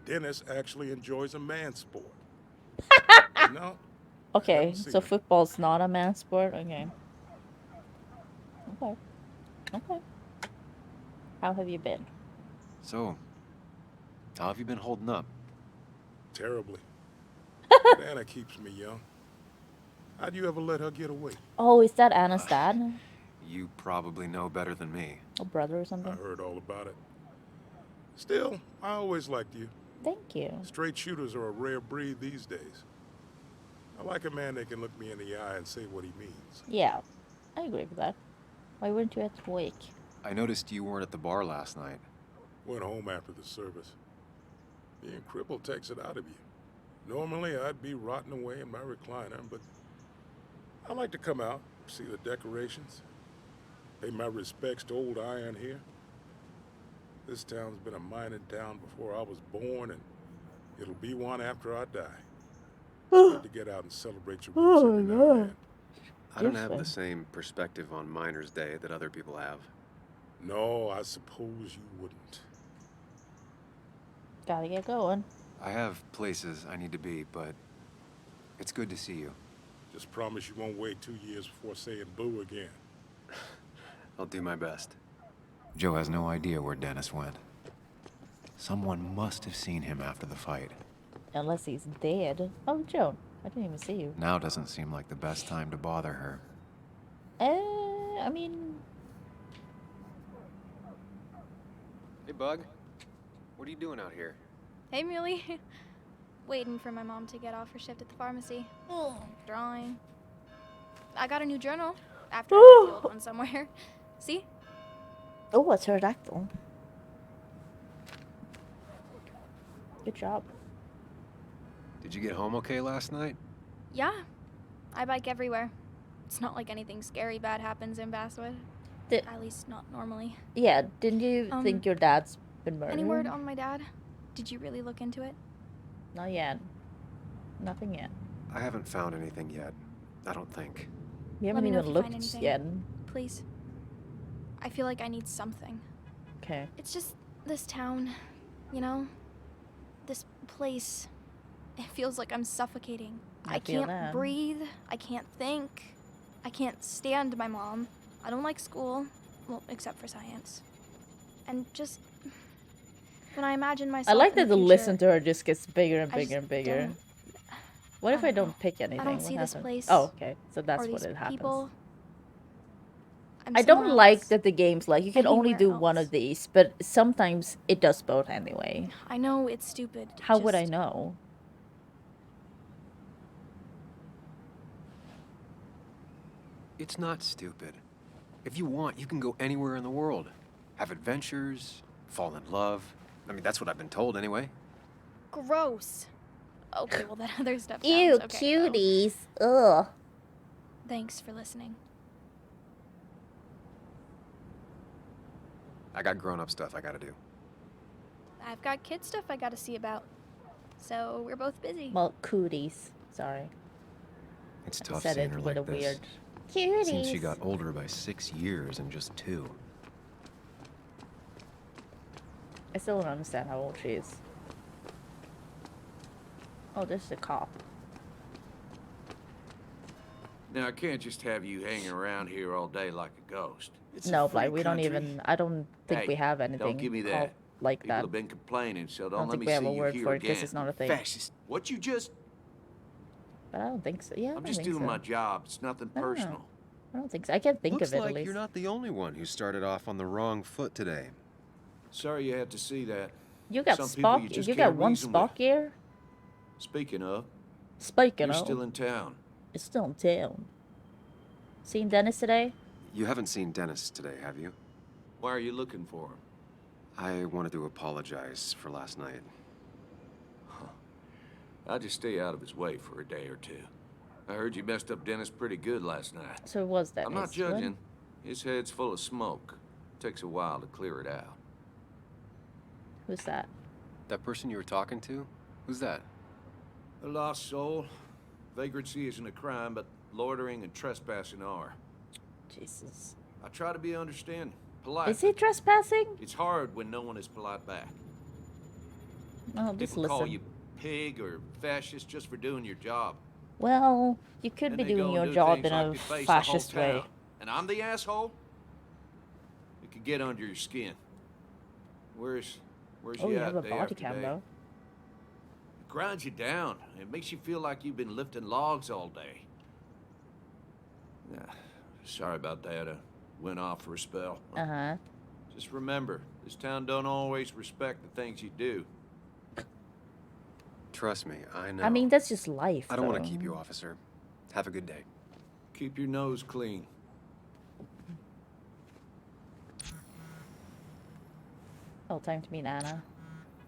Dennis actually enjoys a man sport. No? Okay, haven't seen so him. football's not a man's sport? Okay. Okay. Okay. How have you been? So, how have you been holding up? Terribly. But Anna keeps me young. How'd you ever let her get away? Oh, is that Anna's dad? You probably know better than me. A brother or I something? heard all about it. Still, I always liked you. Thank you. Straight shooters are a rare breed these days. I like a man that can look me in the eye and say what he means. Yeah, I agree with that. Why weren't you at wake? I noticed you weren't at the bar last night. Went home after the service. Being crippled takes it out of you. Normally, I'd be rotting away in my recliner, but I like to come out, see the decorations, pay my respects to old Iron here. This town's been a mining town before I was born, and it'll be one after I die. It's good to get out and celebrate your roots every now and then. I don't have the same perspective on Miners' Day that other people have. No, I suppose you wouldn't. Gotta get going. I have places I need to be, but it's good to see you. Just promise you won't wait 2 years before saying boo again. I'll do my best. Joe has no idea where Dennis went. Someone must have seen him after the fight. Unless he's dead. Oh, Joan, I didn't even see you. Now doesn't seem like the best time to bother her. I mean... Hey, Bug. What are you doing out here? Hey, Muley. Waiting for my mom to get off her shift at the pharmacy. Drawing. I got a new journal after I left the old one somewhere. See? Oh, a pterodactyl. Good job. Did you get home okay last night? Yeah. I bike everywhere. It's not like anything scary bad happens in Basswood. At least not normally. Yeah, didn't you think your dad's been murdered? Any word on my dad? Did you really look into it? Not yet. Nothing yet. I haven't found anything yet. I don't think. You Let haven't me know even if you find looked anything. yet. Please. I feel like I need something. Okay. It's just this town, you know? This place. It feels like I'm suffocating. I feel can't that. breathe. I can't think. I can't stand my mom. I don't like school. Well, except for science. And just when I imagine myself I like in that the future, listen to her just gets bigger and I bigger just and bigger. don't- What if I don't don't know. pick anything? I don't What see this happens? place. Oh, okay. So that's or what these it happens. people. I'm I don't somewhere like else. that the game's like, you can only Anywhere do one of these, but sometimes it does both anyway. I know it's stupid. How would I just- know? It's not stupid. If you want, you can go anywhere in the world. Have adventures, fall in love. I mean, that's what I've been told anyway. Gross. Okay, well that other stuff Ew, sounds okay, though. cuties. Ugh. Thanks for listening. I got grown-up stuff I gotta do. I've got kid stuff I gotta see about. So we're both busy. Well, cooties. Sorry. It's I tough said seeing it her with like a this. weird... It seems she Cuties. got older by 6 years in just 2. I still don't understand how old she is. Oh, this is a cop. Now, I can't just have you hanging around here all day like a ghost. No, like we don't even... I don't think Hey, we have anything don't give me called that. like People that. have been complaining, so I don't don't let think me we see have a you word here for it because again. it's not a thing. Fascist. What you just... But I don't think so. Yeah, I I'm don't just think doing so. my job. It's nothing I don't know. personal. I don't think so. I can't think Looks of it like at least. you're not the only one who started off on the wrong foot today. Sorry you had to see that. You got Some people Spock. just You got can't one reason with. Spock gear. Speaking of, Speaking you're of, still in town. it's still in town. Seen Dennis today? You haven't seen Dennis today, have you? Why are you looking for him? I wanted to apologize for last night. I'll just stay out of his way for a day or two. I heard you messed up Dennis pretty good last night. So it was Dennis. I'm not When- judging. His head's full of smoke. Takes a while to clear it out. Who's that? That person you were talking to? Who's that? A lost soul. Vagrancy isn't a crime, but loitering and trespassing are. Jesus. I try to be understanding, polite. Is he trespassing? It's hard when no one is polite back. Oh, just People call listen. you pig or fascist just for doing your job. Well, you could Then be they go doing and your do job things in like a they face the whole fascist way. town. And I'm the asshole? It could get under your skin. Where's Oh, you you at have a day body after cam day? though. It grinds you down. It makes you feel like you've been lifting logs all day. Sorry about that. I went off for a spell. Uh-huh. Just remember, this town don't always respect the things you do. Trust me, I know. I mean, that's just life. I don't want though. to keep you, officer. Have a good day. Keep your nose clean. Oh, time to meet Anna.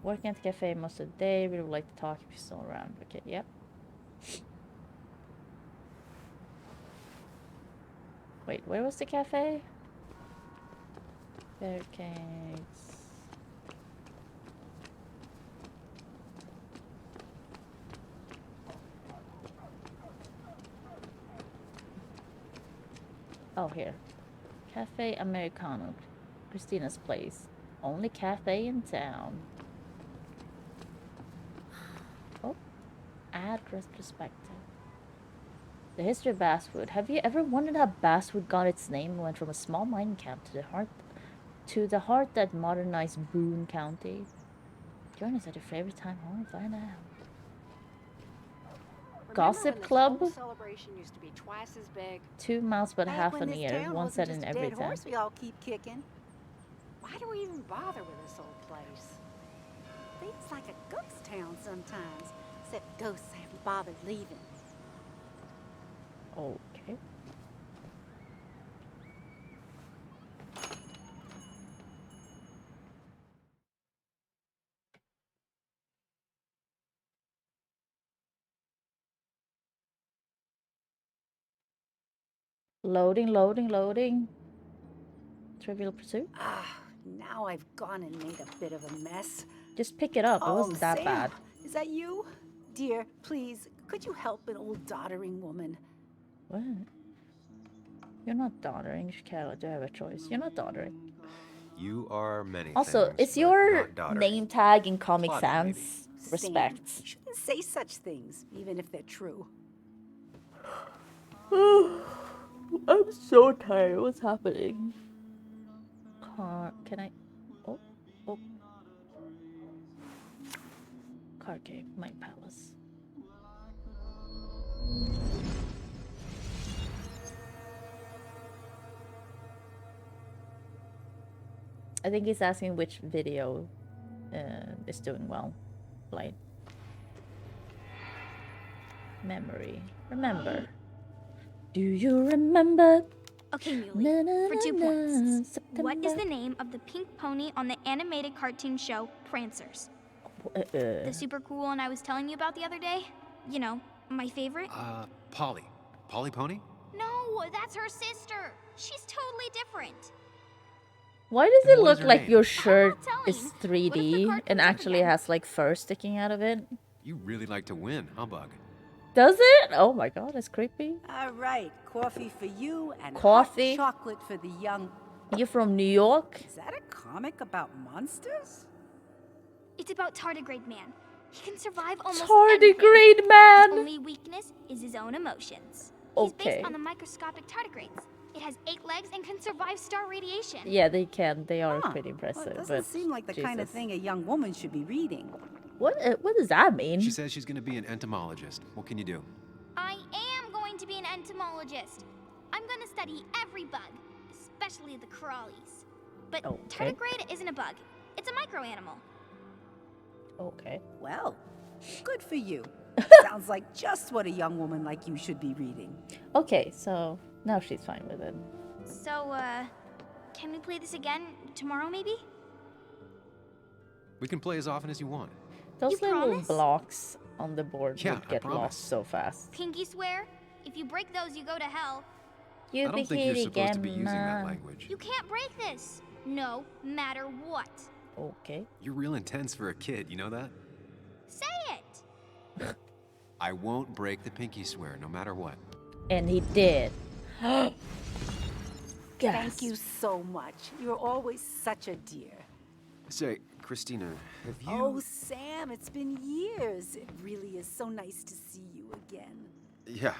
Working at the cafe most of the day. Really would like to talk if you're still around. Okay, yep. Wait, where was the cafe? Barricades. Oh, here. Cafe Americano. Christina's place. Only cafe in town. Oh. Add retrospective. The history of Basswood. Have you ever wondered how Basswood got its name and went from a small mining camp to the heart that modernized Boone County? Join us at your favorite time home and find out. Gossip Club? The celebration used to be twice as big. 2 miles but Back half when an this year. town One wasn't set in just a every dead town. horse we all keep kicking. Why do we even bother with this old place? Feels like a ghost town sometimes, except ghosts haven't bothered leaving. Okay. Loading, loading, loading. Trivial Pursuit? Ah, now I've gone and made a bit of a mess. Just pick it up. It wasn't that Sam, bad. Is that you? Dear, please, could you help an old doddering woman? What? You're not doddering, Shkara. Do I have a choice? You're not doddering. You are many Also, things, is but your not doddering. name tag in Comic Plotting, maybe. Sans? Respects. Sam, you shouldn't say such things, even if they're true. I'm so tired. What's happening? Can I? Oh. Card game. My palace. I think he's asking which video is doing well. Light. Memory. Remember. Do you remember? Okay, Muley, for 2 points. What is the name of the pink pony on the animated cartoon show Prancers? The super cool one I was telling you about the other day? You know, my favorite? Polly. Polly Pony? No, that's her sister. She's totally different. Why does Then it what is look her like name? your shirt is What if 3D and actually has like fur sticking out of it? You really like to win, huh, Bug? Does it? Oh my god, that's creepy. All right, coffee for you and Coffee? hot chocolate for the young. You're from New York? Is that a comic about monsters? It's about Tardigrade Man. He can survive almost Tardigrade anything. Man! His only weakness is his own emotions. He's Okay. based on the microscopic tardigrades. It has 8 legs and can survive star radiation. Yeah, they can. They are Huh. pretty impressive. Well, it doesn't but seem like the kind of Jesus. thing a young woman should be reading. What does that mean? She says she's going to be an entomologist. What can you do? I am going to be an entomologist. I'm going to study every bug, especially the crawlies. But Okay. tardigrade isn't a bug. It's a microanimal. Okay. Well, good for you. Sounds like just what a young woman like you should be reading. Okay, so now she's fine with it. So, can we play this again tomorrow, maybe? We can play as often as you want. Those You little promise? blocks on the board Yeah, would I get promise. lost so fast. Pinky swear? If you break those, you go to hell. You I don't think you're supposed to be using that language. You can't break this. No matter what. Okay. You're real intense for a kid, you know that? Say it. I won't break the pinky swear, no matter what. And he did. Thank you so much. You're always such a dear. Say, Christina, have you... Oh, Sam, it's been years. It really is so nice to see you again. Yeah,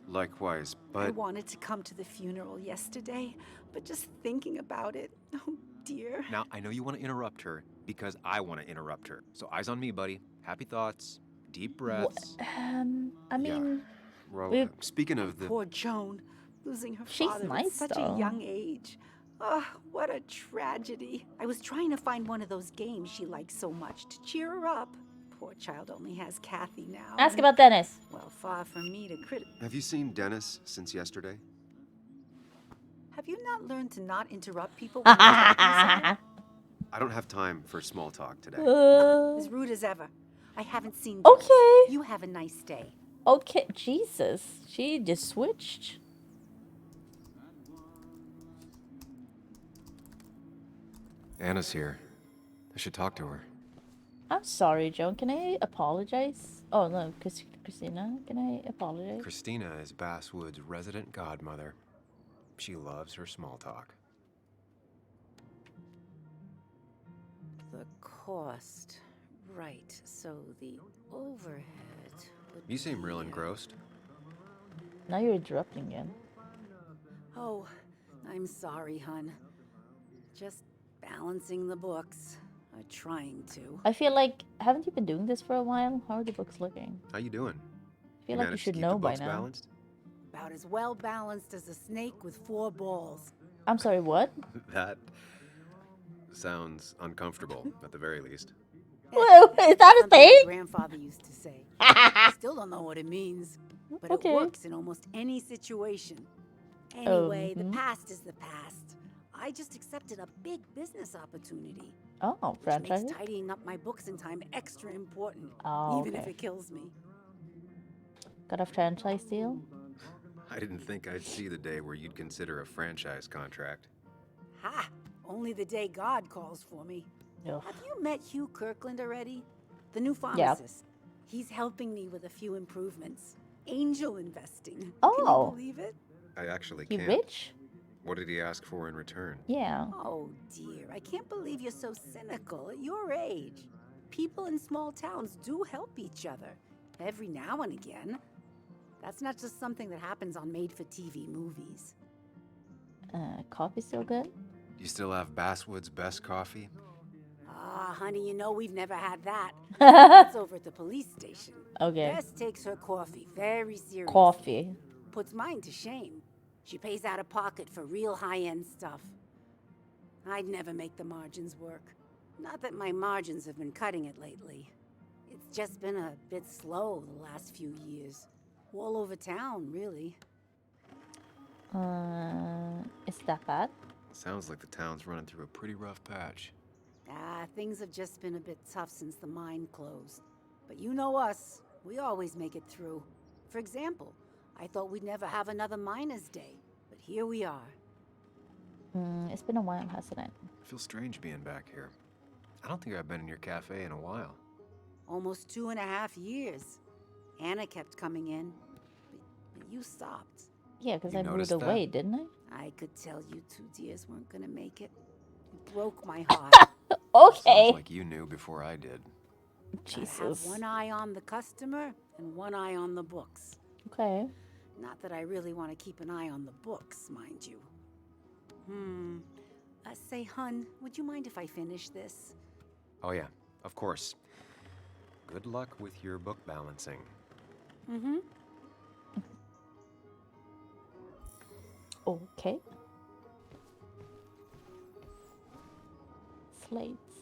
likewise, I but... wanted to come to the funeral yesterday, but just thinking about it, oh dear. Now, I know you want to interrupt her because I want to interrupt her. So eyes on me, buddy. Happy thoughts, deep breaths. I mean, Well, speaking of the... Poor Joan, losing her She's father nice, at such though. a young age. Oh, what a tragedy. I was trying to find one of those games she likes so much to cheer her up. Poor child only has Kathy now. ask and, about Dennis. Well, far from me to Have you seen Dennis since yesterday? Have you not learned to not interrupt people when they're talking, Sam? I don't have time for small talk today. As rude as ever. I haven't seen Dennis. Okay. You have a nice day. Okay, Jesus. She just switched. Anna's here. I should talk to her. I'm sorry, Joan. Can I apologize? Oh, no, Christina, can I apologize? Christina is Basswood's resident godmother. She loves her small talk. The cost. Right, so the overhead would You seem be, real engrossed. Now you're interrupting again. Oh, I'm sorry, hun. Just balancing the books. Trying to. I feel like, haven't you been doing this for a while? How are the books looking? How you doing? I feel like you managed to should keep know the by books now. Balanced? About as well balanced as a snake with 4 balls. I'm sorry, what? That sounds uncomfortable, at the very least. Well, is that a Something thing? my grandfather used to say. I still don't know what it means, but Okay. it works in almost any situation. Anyway, the past is the past. I just accepted a big business opportunity. Oh, Which makes franchise? tidying up my books in time extra important, Oh, even if okay. it kills me. Got a franchise deal? I didn't think I'd see the day where you'd consider a franchise contract. Ha! Only the day God calls for me. Ugh. Have you met Hugh Kirkland already? The new pharmacist. He's helping me with a few improvements. Angel investing. Can you Oh. believe it? I actually You can't. rich? What did he ask for in return? Yeah. Oh dear, I can't believe you're so cynical at your age. People in small towns do help each other, every now and again. That's not just something that happens on made-for-TV movies. Coffee still good? You still have Basswood's best coffee? Ah, honey, you know we've never had that. That's over at the police station. Okay. Bess takes her coffee very seriously. Coffee. Puts mine to shame. She pays out of pocket for real high-end stuff. I'd never make the margins work. Not that my margins have been cutting it lately. It's just been a bit slow the last few years. All over town, really. Is that bad? Sounds like the town's running through a pretty rough patch. Things have just been a bit tough since the mine closed. But you know us. We always make it through. For example, I thought we'd never have another Miners' Day. But here we are. It's been a while, hasn't it? I feel strange being back here. I don't think I've been in your cafe in a while. Almost 2.5 years. Anna kept coming in. But you stopped. Yeah, because You I moved noticed that? away, didn't I? I could tell you 2 dears weren't gonna make it. It broke my heart. Okay. Sounds like you knew before I did. Gotta have Jesus. one eye on the customer and one eye on the books. Okay. Not that I really want to keep an eye on the books, mind you. Say, hun, would you mind if I finish this? Oh yeah, of course. Good luck with your book balancing. Mm-hmm. Okay. Slates.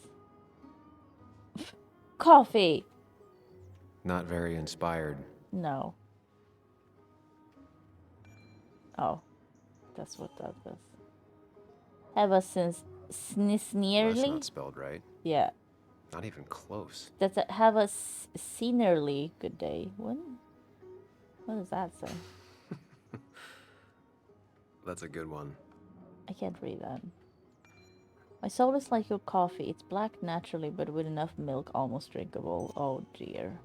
Coffee. Not very inspired. No. Oh. That's what that is. Have a since Well, that's nearly? not spelled right. Yeah. Not even close. That's a, have a scenerly good day. What does that say? That's a good one. I can't read that. My soul is like your coffee. It's black naturally, but with enough milk, almost drinkable. Oh dear.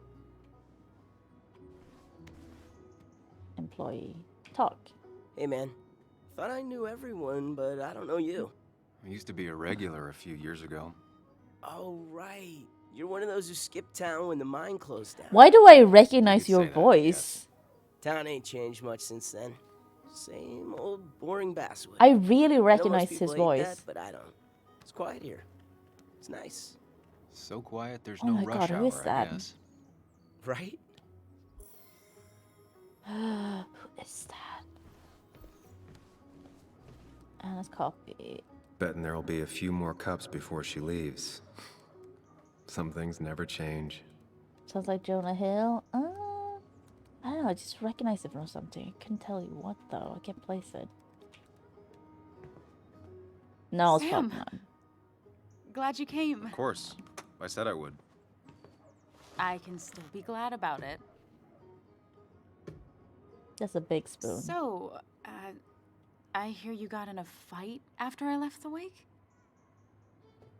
Employee. Talk. Hey man, thought I knew everyone, but I don't know you. I used to be a regular a few years ago. Oh right, you're one of those who skipped town when the mine closed down. Why do I recognize your voice? Town ain't changed much since then. Same old boring Basswood. I really I know most recognize people his hate voice. that, but I don't. It's quiet here. It's nice. So quiet, there's Oh no my rush God, hour, who is I that? guess. Right? Who is that? Anna's coffee. Betting there'll be a few more cups before she leaves. Some things never change. Sounds like Jonah Hill. I don't know, I just recognize it from something. I couldn't tell you what though. I can't place it. No, it's Sam. probably not. Glad you came. Of course. I said I would. I can still be glad about it. That's a big spoon. So, I hear you got in a fight after I left the wake?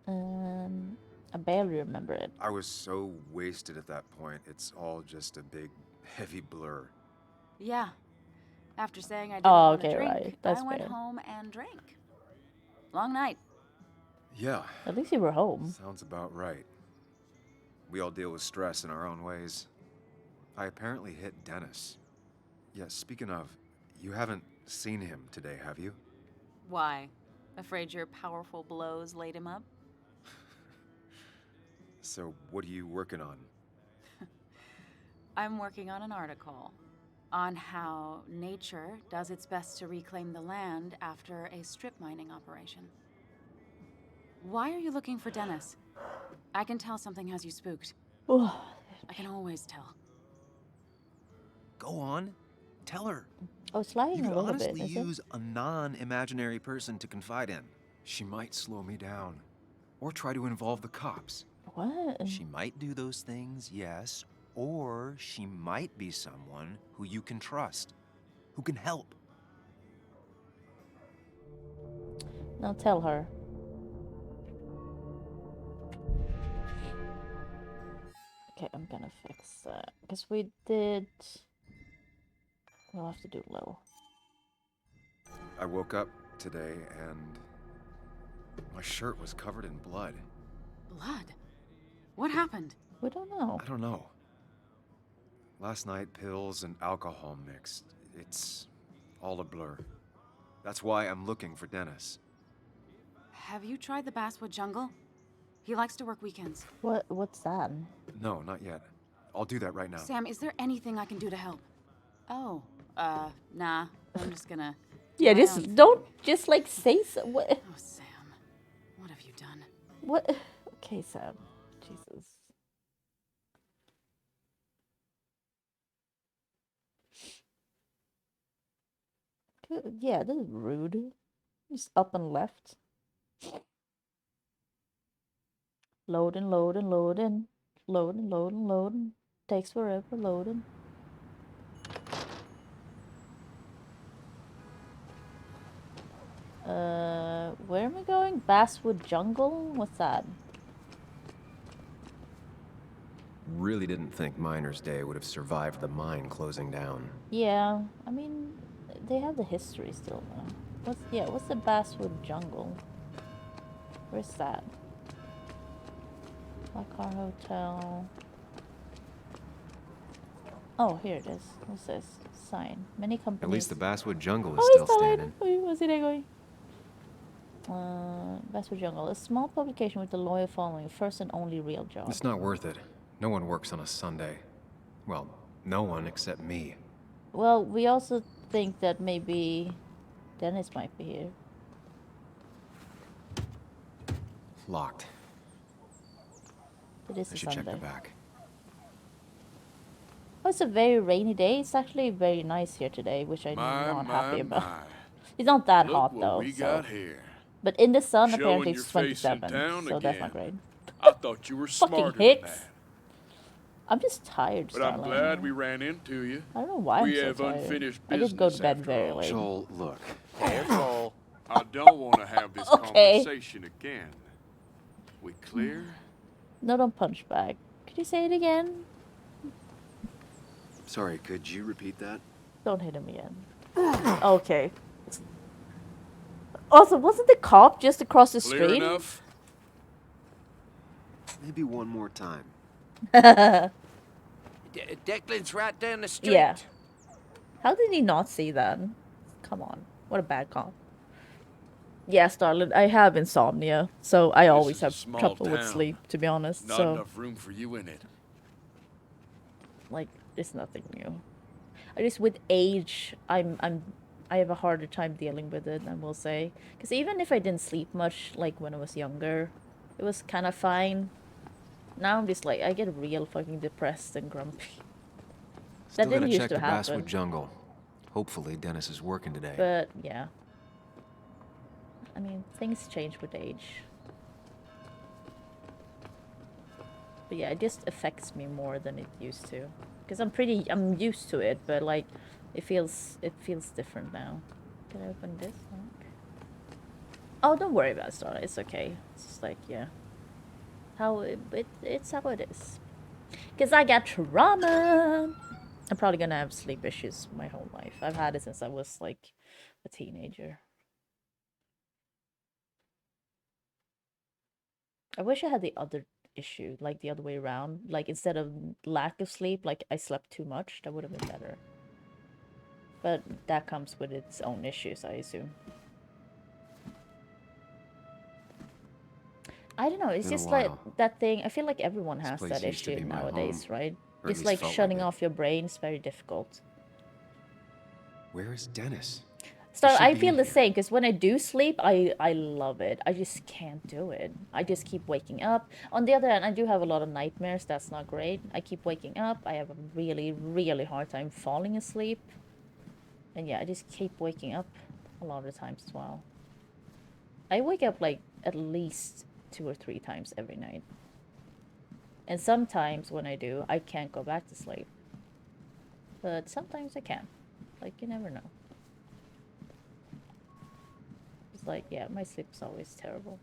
I barely remember it. I was so wasted at that point, it's all just a big, heavy blur. Yeah. After saying I didn't Oh, want to okay, drink, right. That's I went fair. home and drank. Long night. Yeah. At least you were home. Sounds about right. We all deal with stress in our own ways. I apparently hit Dennis. Yeah, speaking of, you haven't seen him today, have you? Why? Afraid your powerful blows laid him up? So, what are you working on? I'm working on an article on how nature does its best to reclaim the land after a strip mining operation. Why are you looking for Dennis? I can tell something has you spooked. I can always tell. Go on. Tell her. Oh, it's lying You a could little honestly bit, is it? use a non-imaginary person to confide in. She might slow me down. Or try to involve the cops. What? She might do those things, yes. Or she might be someone who you can trust. Who can help. Now tell her. Okay, I'm gonna fix that. Because we did... We'll have to do low. I woke up today and my shirt was covered in blood. Blood? What happened? We don't know. I don't know. Last night, pills and alcohol mixed. It's all a blur. That's why I'm looking for Dennis. Have you tried the Basswood Jungle? He likes to work weekends. What's that? No, not yet. I'll do that right now. Sam, is there anything I can do to help? Oh, nah. I'm just gonna... Yeah, do my own just thing. don't just like say so. What? Oh, Sam. What have you done? What? Okay, Sam. Jesus. Yeah, this is rude. Just up and left. Loading, loading, loading. Loading, loading, loading. Takes forever loading. Where am I going? Basswood Jungle? What's that? Really didn't think Miner's Day would have survived the mine closing down. Yeah, I mean, they have the history still though. What's the Basswood Jungle? Where's that? Black Car Hotel. Oh, here it is. What's this? Sign. Many companies. At least the Basswood Jungle is Oh, still it's still standing. What's it going? Basswood Jungle. A small publication with a loyal following. First and only real job. It's not worth it. No one works on a Sunday. Well, no one except me. Well, we also think that maybe Dennis might be here. Locked. It is I a should check Sunday. the back. Oh, it's a very rainy day. It's actually very nice here today, which I'm not happy about. It's not that Look hot what though. we so. got here. But in the sun, Showing apparently your it's face in 27, town so that's again. not great. I thought you were Fucking smarter than Hicks. that. I'm just tired, But I'm Starling. glad we ran into you. I don't know why we I'm so have tired. unfinished I business did go to bed after very all. late. Joel, look. Careful. I don't want to have this Okay. conversation again. We clear? No, don't punch back. Could you say it again? Sorry, could you repeat that? Don't hit him again. Okay. Also, wasn't the cop just across the Clear street? enough? Maybe one more time. Declan's right down the street. Yeah. How did he not see that? Come on. What a bad cop. Yeah, Starlet, I have insomnia, so I always is a have small trouble with town. sleep, to be honest. Not so, enough room for you in it. like, it's nothing new. I just, with age, I have a harder time dealing with it, I will say. Because even if I didn't sleep much, like, when I was younger, it was kind of fine. Now I'm just like, I get real fucking depressed and grumpy. Still That gotta didn't used check to the happen. Basswood Jungle. Hopefully Dennis is working today. But, yeah. I mean, things change with age. But yeah, it just affects me more than it used to. Because I'm used to it, but like, it feels different now. Can I open this? Oh, don't worry about it, Star. It's okay. It's just like, yeah. It's how it is. Because I got trauma. I'm probably gonna have sleep issues my whole life. I've had it since I was like a teenager. I wish I had the other issue, like the other way around. Like instead of lack of sleep, like I slept too much. That would have been better. But that comes with its own issues, I assume. I don't know, it's just like that thing. I feel like everyone has that issue nowadays, right? It's like shutting off your brain is very difficult. Where is Dennis? So I feel the same, because when I do sleep, I love it. I just can't do it. I just keep waking up. On the other hand, I do have a lot of nightmares. That's not great. I keep waking up. I have a really, really hard time falling asleep. And yeah, I just keep waking up a lot of the times as well. I wake up like at least 2 or 3 times every night. And sometimes when I do, I can't go back to sleep. But sometimes I can. Like, you never know. It's like, yeah, my sleep's always terrible.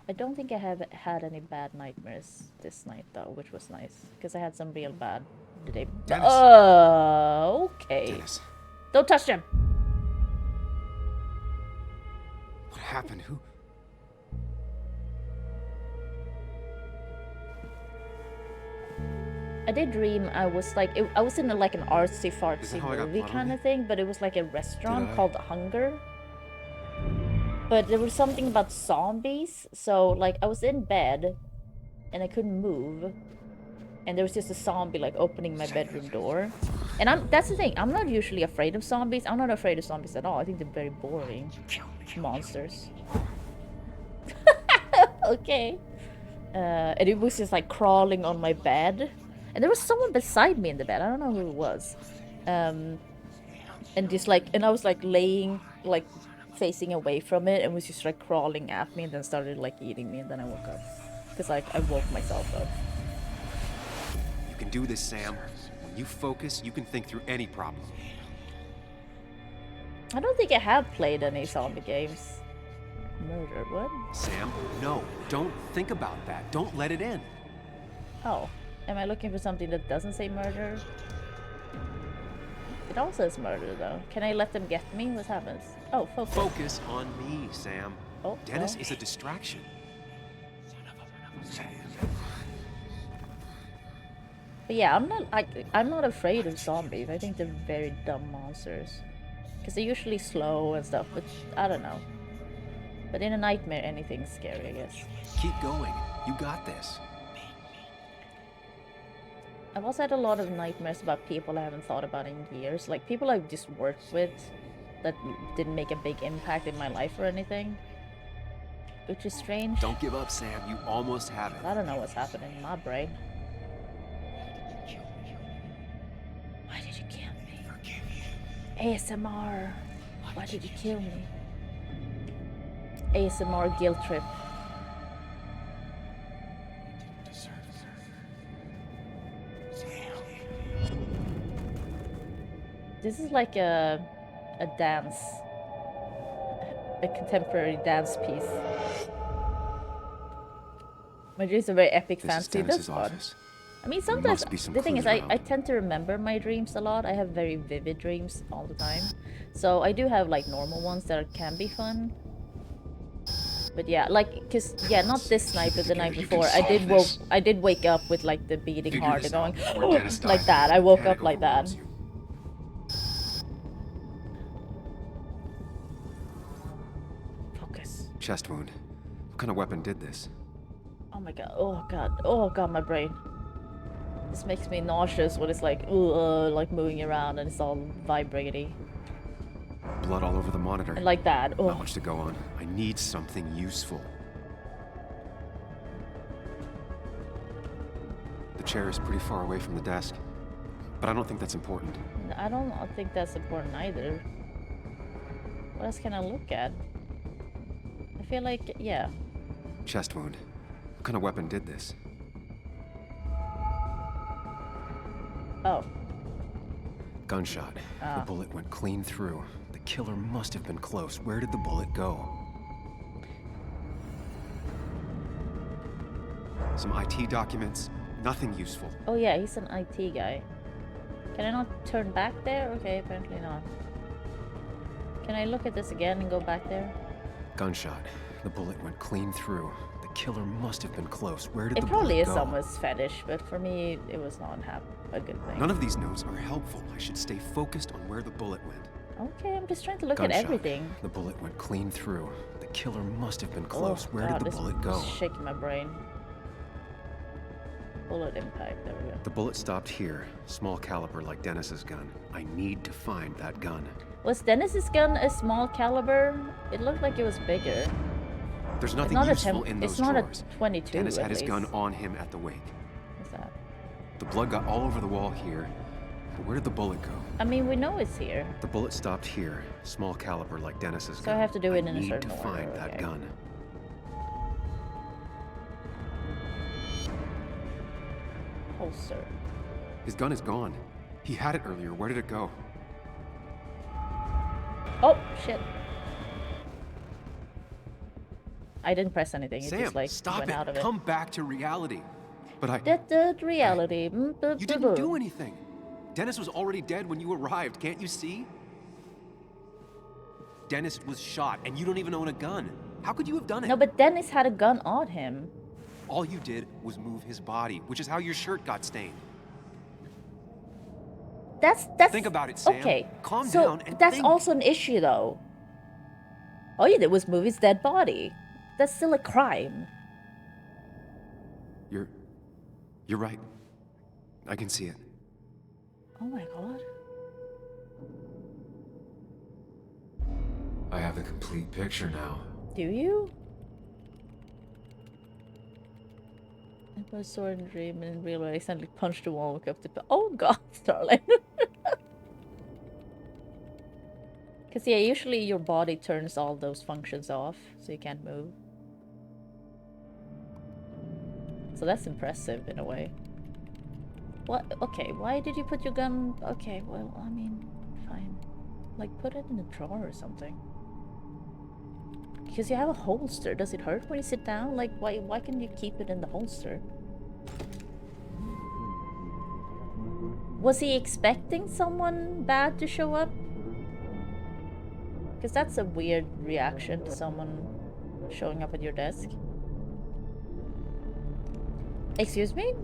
I don't think I have had any bad nightmares this night, though, which was nice. Because I had some real bad the day. Oh, okay. Dennis. Don't touch them! What happened? Who? I did dream I was like, I was in like an artsy-fartsy movie kind of thing, but it was like a restaurant called Hunger. But there was something about zombies, so like I was in bed and I couldn't move. And there was just a zombie like opening my bedroom door. And that's the thing, I'm not usually afraid of zombies. I'm not afraid of zombies at all. I think they're very boring monsters. Okay. And it was just like crawling on my bed. And there was someone beside me in the bed. I don't know who it was. And just like, and I was like laying, like facing away from it, and was just like crawling at me, and then started like eating me, and then I woke up. Because like I woke myself up. You can do this, Sam. When you focus, you can think through any problem. I don't think I have played any zombie games. Murder, what? Sam, no. Don't think about that. Don't let it in. Oh. Am I looking for something that doesn't say murder? It all says murder, though. Can I let them get me? What happens? Oh, focus. Focus on me, Sam. Oh, Dennis is a distraction. But yeah, I'm not afraid of zombies. I think they're very dumb monsters. Because they're usually slow and stuff, but I don't know. But in a nightmare, anything's scary, I guess. Keep going. You got this. I've also had a lot of nightmares about people I haven't thought about in years. Like people I've just worked with that didn't make a big impact in my life or anything. Which is strange. Don't give up, Sam. You almost have it. I don't know what's happening in my brain. Why did you kill me? ASMR. Why did you kill me? ASMR guilt trip. This is like a dance, a contemporary dance piece. My dreams are very epic fantasy. That's fun. I mean, sometimes the thing is, I tend to remember my dreams a lot. I have very vivid dreams all the time. So I do have like normal ones that can be fun. But yeah, like, cause yeah, not this night, but the night before, I did wake up with like the beating heart and going like that. I woke up like that. Chest wound. What kind of weapon did this? Oh my god. Oh god. Oh god, my brain. This makes me nauseous when it's like moving around and it's all vibrating. Blood all over the monitor. And like that. Oh. Not much to go on. I need something useful. The chair is pretty far away from the desk, but I don't think that's important. I don't think that's important either. What else can I look at? I feel like, yeah. Chest wound. What kind of weapon did this? Oh. Gunshot. The bullet went clean through. The killer must have been close. Where did the bullet go? Some IT documents. Nothing useful. Oh yeah, he's an IT guy. Can I not turn back there? Okay, apparently not. Can I look at this again and go back there? Gunshot. The bullet went clean through. The killer must have been close. Where did It the probably bullet is go? someone's fetish, but for me, it was not a good thing. None of these notes are helpful. I should stay focused on where the bullet went. Okay, I'm just trying to look Gunshot. at everything. The bullet went clean through. The killer must have been close. Oh, Where God, did the this bullet go? is shaking my brain. Bullet impact, there we go. The bullet stopped here. Small caliber like Dennis's gun. I need to find that gun. Was Dennis's gun a small caliber? It looked like it was bigger. There's nothing not useful in those it's not drawers. a 22 Dennis at had his least. gun on him at the wake. What's that? The blood got all over the wall here. But where did the bullet go? I mean, we know it's here. The bullet stopped here. Small caliber like Dennis's gun. So I have to do it in a need certain to order, find that okay. gun. Holster. His gun is gone. He had it earlier. Where did it go? Oh, shit. I didn't press anything. It Sam, just like stop went it. out of it. Come back to reality. But I... That reality. You didn't do anything. Dennis was already dead when you arrived. Can't you see? Dennis was shot, and you don't even own a gun. How could you have done it? No, but Dennis had a gun on him. All you did was move his body, which is how your shirt got stained. That's Think about it, Sam. Okay. Calm so down and that's think. also an issue, though. All you did was move his dead body. That's still a crime. You're right. I can see it. Oh my god. I have the complete picture now. Do you? It was sort of a dream and in real life I suddenly punched the wall and woke up to... Oh god, darling. Because yeah, usually your body turns all those functions off, so you can't move. So that's impressive in a way. What? Okay, why did you put your gun... Okay, well, I mean, fine. Like, put it in a drawer or something. Because you have a holster. Does it hurt when you sit down? Like, why can't you keep it in the holster? Was he expecting someone bad to show up? Because that's a weird reaction to someone showing up at your desk. Excuse me?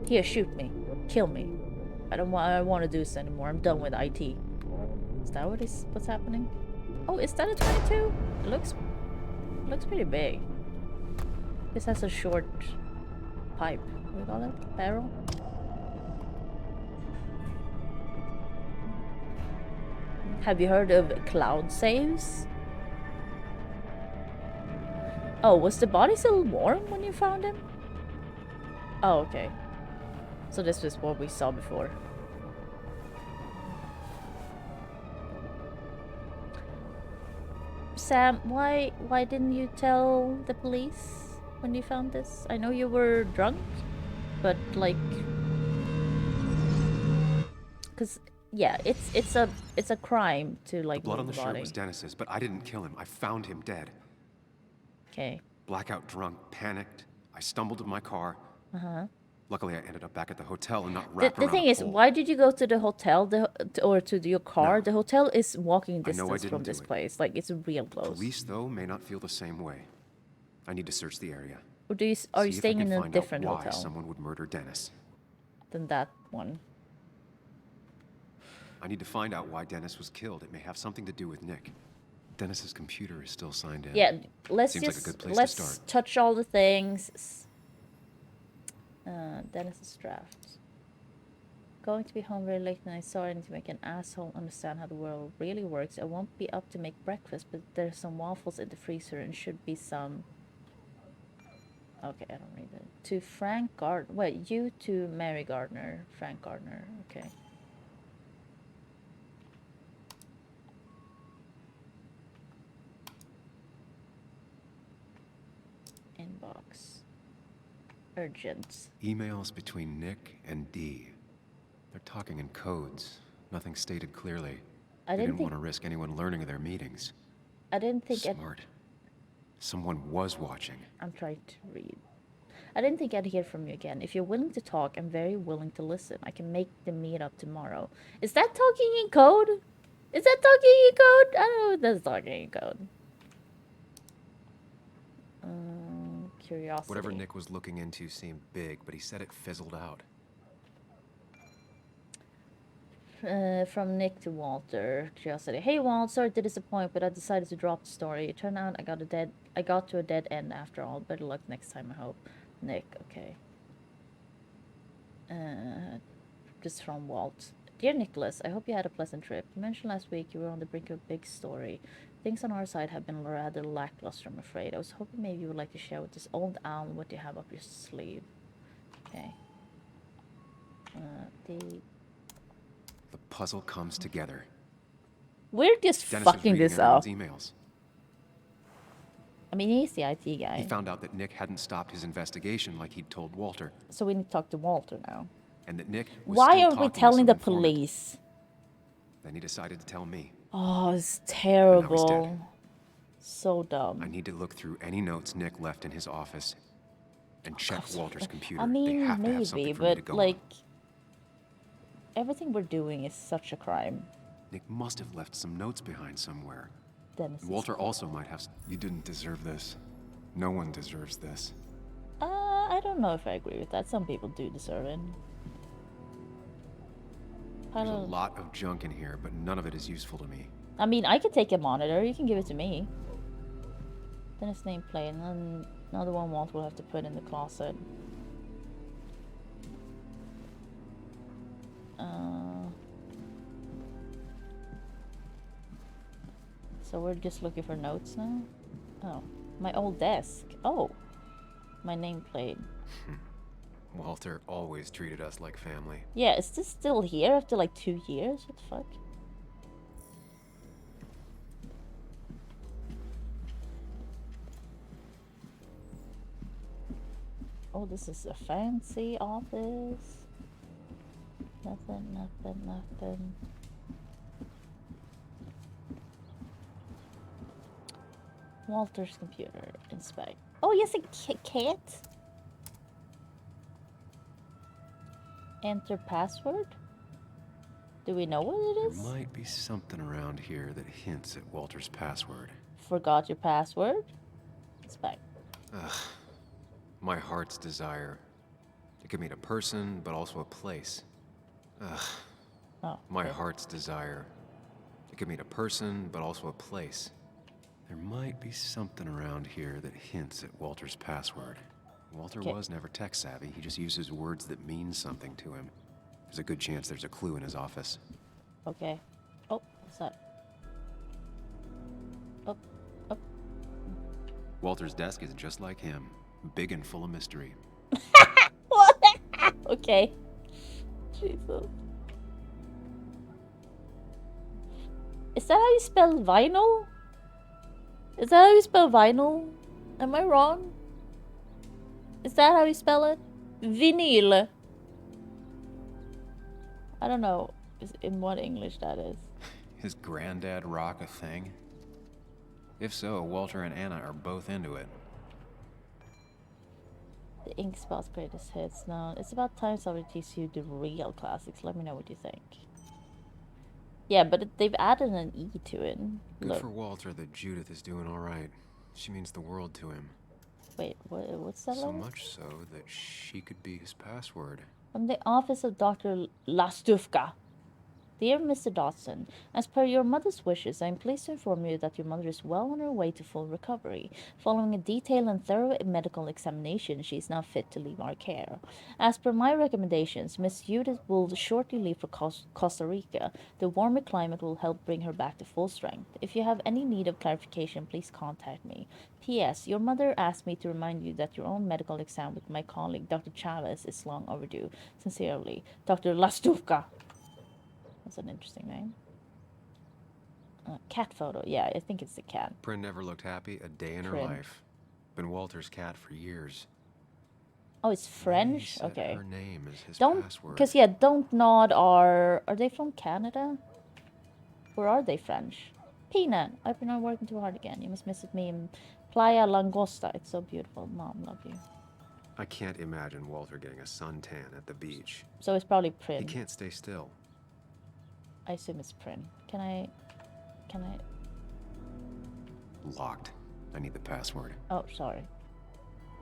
Here, shoot me. Kill me. I don't want to do this anymore. I'm done with IT. Is that what's happening? Oh, is that a 22? It looks pretty big. This has a short pipe. What do you call it? Barrel? Have you heard of cloud saves? Oh, was the body still warm when you found him? Oh, okay. So this was what we saw before. Sam, why didn't you tell the police when you found this? I know you were drunk, but like, cause yeah, it's a crime to like The blood on move the the shirt body. was Dennis's, but I didn't kill him. I found him dead. Okay. Blackout drunk, panicked. I stumbled to my car. Uh-huh. Luckily, I ended up back at the hotel and not The wrapped around thing a is, pole. why did you go to the hotel or to your car? The hotel is walking I know I distance didn't from do this it. place. Like, it's real close. Police, though, may not feel the same way. I need to search the area. Or are you See if I staying can in a find out different why hotel someone would murder Dennis. than that one? I need to find out why Dennis was killed. It may have something to do with Nick. Dennis's computer is still signed in. Yeah, let's Seems just like a good place let's to start. touch all the things. Dennis's draft. Going to be home very late and I saw I need to make an asshole understand how the world really works. I won't be up to make breakfast, but there's some waffles in the freezer and should be some... Okay, I don't read it. To Frank Gardner. Wait, you to Mary Gardner. Frank Gardner. Okay. Inbox. Urgent. Emails between Nick and Dee. They're talking in codes. Nothing stated clearly. I They didn't didn't think want to risk anyone learning of their meetings. I didn't think Smart. Someone was watching. I'm trying to read. I didn't think I'd hear from you again. If you're willing to talk, I'm very willing to listen. I can make the meetup tomorrow. Is that talking in code? Is that talking in code? I don't know if that's talking in code. Curiosity. Whatever Nick was looking into seemed big, but he said it fizzled out. From Nick to Walter. Curiosity. Hey Walt, sorry to disappoint, but I decided to drop the story. It turned out I got to a dead end after all. Better luck next time, I hope. Nick, okay. Just from Walt. Dear Nicholas, I hope you had a pleasant trip. You mentioned last week you were on the brink of a big story. Things on our side have been rather lackluster, I'm afraid. I was hoping maybe you would like to share with this old owl what you have up your sleeve. Okay. The puzzle comes together. We're just Dennis was fucking reading this up. everyone's emails. I mean, he's the IT guy. He found out that Nick hadn't stopped his investigation like he'd told Walter. So we need to talk to Walter now. And that Nick was Why still aren't we talking to telling some the informant. police? Then he decided to tell me. Oh, it's And now he's terrible. dead. So dumb. I need to look through any notes Nick left in his office and check Walter's computer. I They mean, have to have maybe, something for me to but go like, everything we're doing is such a crime. on. Nick must have left some notes behind somewhere. Dennis is Walter also might have. You didn't deserve this. No one deserves this. I don't know if I agree with that. Some people do deserve it. There's a lot of junk in here, but none of it is useful to me. I mean, I could take a monitor. You can give it to me. Then his nameplate, and then another one Walt will have to put in the closet. So we're just looking for notes now? Oh, my old desk. Oh, my nameplate. Walter always treated us like family. Yeah, is this still here after like 2 years? What the fuck? Oh, this is a fancy office. Nothing. Walter's computer. Inspect. Oh, yes, a cat. Enter password? Do we know what it is? There might be something around here that hints at Walter's password. Forgot your password? Inspect. Ugh. My heart's desire. It could mean a person, but also a place. Ugh. Oh, My heart's desire. It could mean a person, but also a place. There might be something around here that hints at Walter's password. Walter was never tech savvy. He just uses words that mean something to him. There's a good chance there's a clue in his office. Okay. Oh, what's that? Up. Walter's desk is just like him. Big and full of mystery. What? Okay. Jesus. Is that how you spell vinyl? Is that how you spell vinyl? Am I wrong? Is that how you spell it? Vinyl. I don't know in what English that is. His granddad rock a thing? If so, Walter and Anna are both into it. The ink spell's greatest hits. No, it's about time somebody teaches you the real classics. Let me know what you think. Yeah, but they've added an E to it. Good Look. for Walter that Judith is doing all right. She means the world to him. Wait, what's that? So letter? much so that she could be his password. From the office of Dr. Lastufka. Dear Mr. Dodson, as per your mother's wishes, I am pleased to inform you that your mother is well on her way to full recovery. Following a detailed and thorough medical examination, she is now fit to leave our care. As per my recommendations, Miss Judith will shortly leave for Costa Rica. The warmer climate will help bring her back to full strength. If you have any need of clarification, please contact me. P.S. Your mother asked me to remind you that your own medical exam with my colleague, Dr. Chavez, is long overdue. Sincerely, Dr. Lastufka. That's an interesting name. Cat photo. Yeah, I think it's the cat. Prin never looked happy a day in her Prin. life. Been Walter's cat for years. Oh, it's French? Said Okay. her name is his Don't, password. because yeah, Don't Nod are they from Canada? Or are they French? Peanut, I've been working too hard again. You must visit me in Playa Langosta. It's so beautiful. Mom, love you. I can't imagine Walter getting a suntan at the beach. So it's probably He Prin. can't stay still. I assume it's Prin. Can I? Locked. I need the password. Oh, sorry.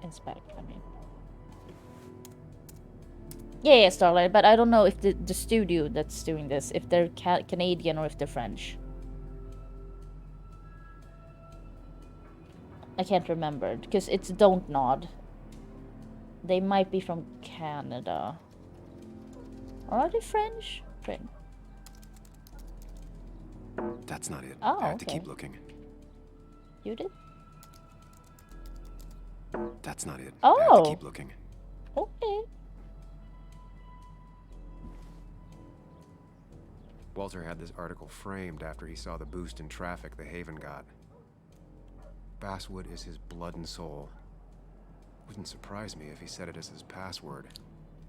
Inspect, I mean. Yeah, Starlight, but I don't know if the studio that's doing this, if they're Canadian or if they're French. I can't remember, because it's Don't Nod. They might be from Canada. Or are they French? French. That's not it. Oh, I have to okay. keep looking. You did? That's not it. Oh. I have to keep looking. Okay. Walter had this article framed after he saw the boost in traffic the Haven got. Basswood is his blood and soul. Wouldn't surprise me if he said it as his password.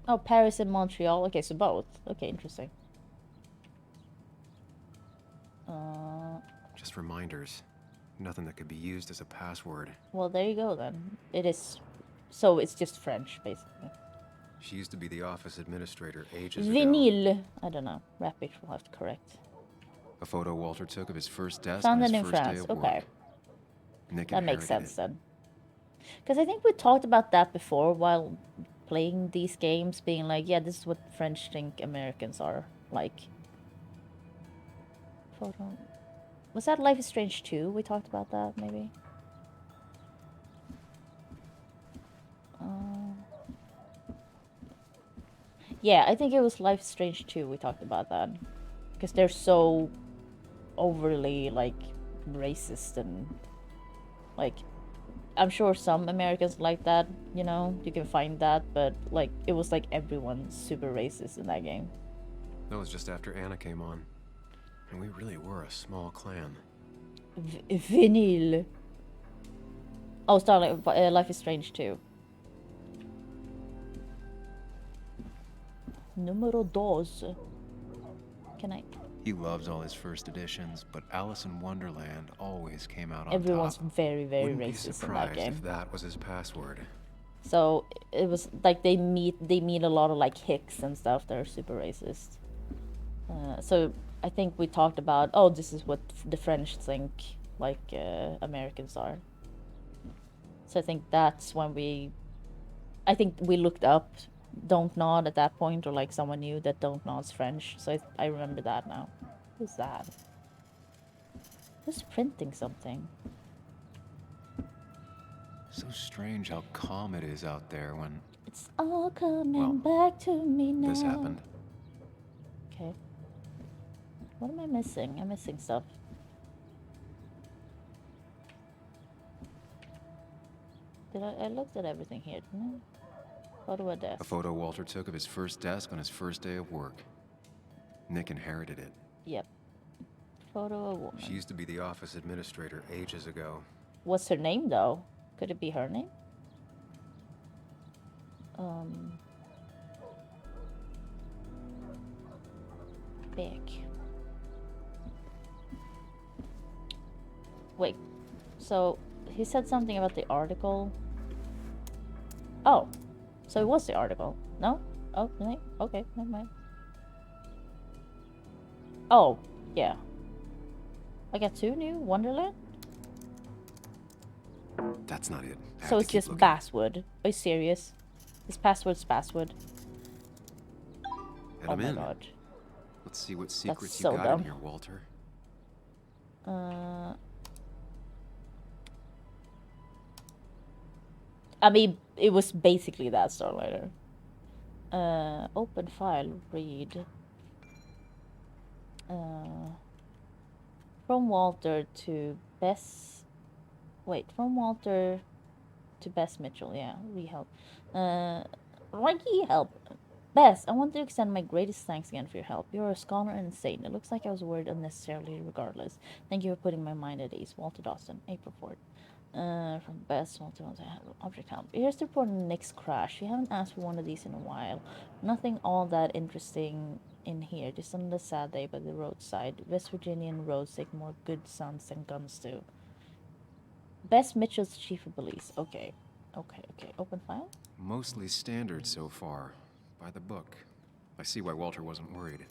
Oh, Paris and Montreal. Okay, so both. Okay, interesting. Just reminders. Nothing that could be used as a password. Well, there you go then. It is. So it's just French, basically. She used to be the office administrator ages ago. Vinyl. I don't know. Rapid will have to correct. A photo Walter took of his first desk Found on his it in first day France. of Okay. work. Nick That makes inherited sense then. Because I think we talked about that before while playing these games, being like, yeah, this is what French think Americans are like. Photo. Was that Life is Strange 2? We talked about that, maybe? Yeah, I think it was Life is Strange 2 we talked about that. Because they're so overly, like, racist and, like, I'm sure some Americans like that, you know? You can find that, but, like, it was like everyone super racist in that game. That was just after Anna came on. And we really were a small clan. Vinyl. Oh, Starlight, Life is Strange 2. Numero dos. Can I? He loves all his first editions, but Alice in Wonderland always came out on Everyone's top. very, very Wouldn't be racist in that surprised game. if that was his password. So it was like they meet a lot of like hicks and stuff that are super racist. So I think we talked about, oh, this is what the French think like Americans are. So I think that's when I think we looked up Don't Nod at that point, or like someone knew that Don't Nod's French. So I remember that now. Who's that? Who's printing something? So strange how calm it is out there when It's all coming back to me now. this happened. Okay. What am I missing? I'm missing stuff. I looked at everything here, didn't I? Photo a desk. A photo Walter took of his first desk on his first day of work. Nick inherited it. Yep. Photo a woman. She used to be the office administrator ages ago. What's her name though? Could it be her name? Big. Wait. So he said something about the article. Oh. So it was the article. No? Oh, really? Okay, never mind. Oh, yeah. I got 2 new Wonderland? That's not it. I So have it's to keep just looking. Basswood. Are you serious? This password's Basswood. Let Oh him my in. god. Let's see what secrets so you got dumb. in here, Walter. I mean, it was basically that Starlighter. Open file, read. From Walter to Bess. Wait, from Walter to Bess Mitchell. Yeah, re-help. Help. Bess, I want to extend my greatest thanks again for your help. You're a scholar and insane. It looks like I was worried unnecessarily regardless. Thank you for putting my mind at ease. Walter Dawson, April 4th. From best one to object help. Here's the report on Nick's crash. We haven't asked for one of these in a while. Nothing all that interesting in here. Just another sad day by the roadside. West Virginian roads take more good sons than guns do. Bess Mitchell's chief of police. Okay. Okay. Open file? Mostly standard so far. By the book. I see why Walter wasn't worried.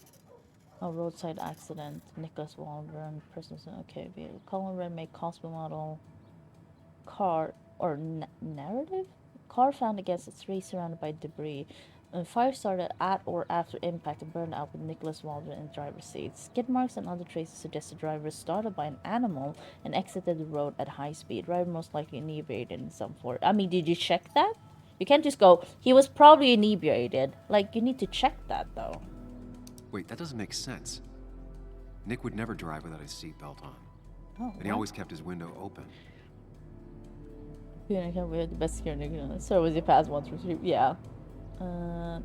Oh, roadside accident. Nicholas Waldron. Person's okay. Colin Red made Cosmo model. Car or narrative? Car found against a tree surrounded by debris. Fire started at or after impact and burned out with Nicholas Waldron in the driver's seat. Skid marks and other traces suggest the driver was startled by an animal and exited the road at high speed. Driver most likely inebriated in some form. I mean, did you check that? You can't just go, he was probably inebriated. Like, you need to check that, though. Wait, that doesn't make sense. Nick would never drive without his seatbelt on. Oh, and he always kept his window open. Yeah, I can't wait. The best security. So was it past 1 through 3? Yeah.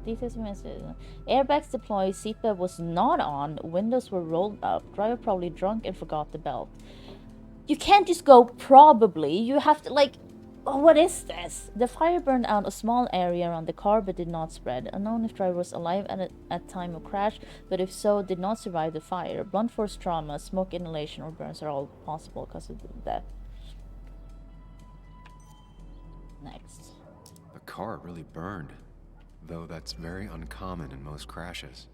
Details message. Airbags deployed. Seatbelt was not on. Windows were rolled up. Driver probably drunk and forgot the belt. You can't just go probably. You have to like. Oh, what is this? The fire burned out a small area around the car but did not spread. Unknown if driver was alive at time of crash, but if so, did not survive the fire. Blunt force trauma, smoke inhalation, or burns are all possible because of the death. Next. The car really burned, though that's very uncommon in most crashes.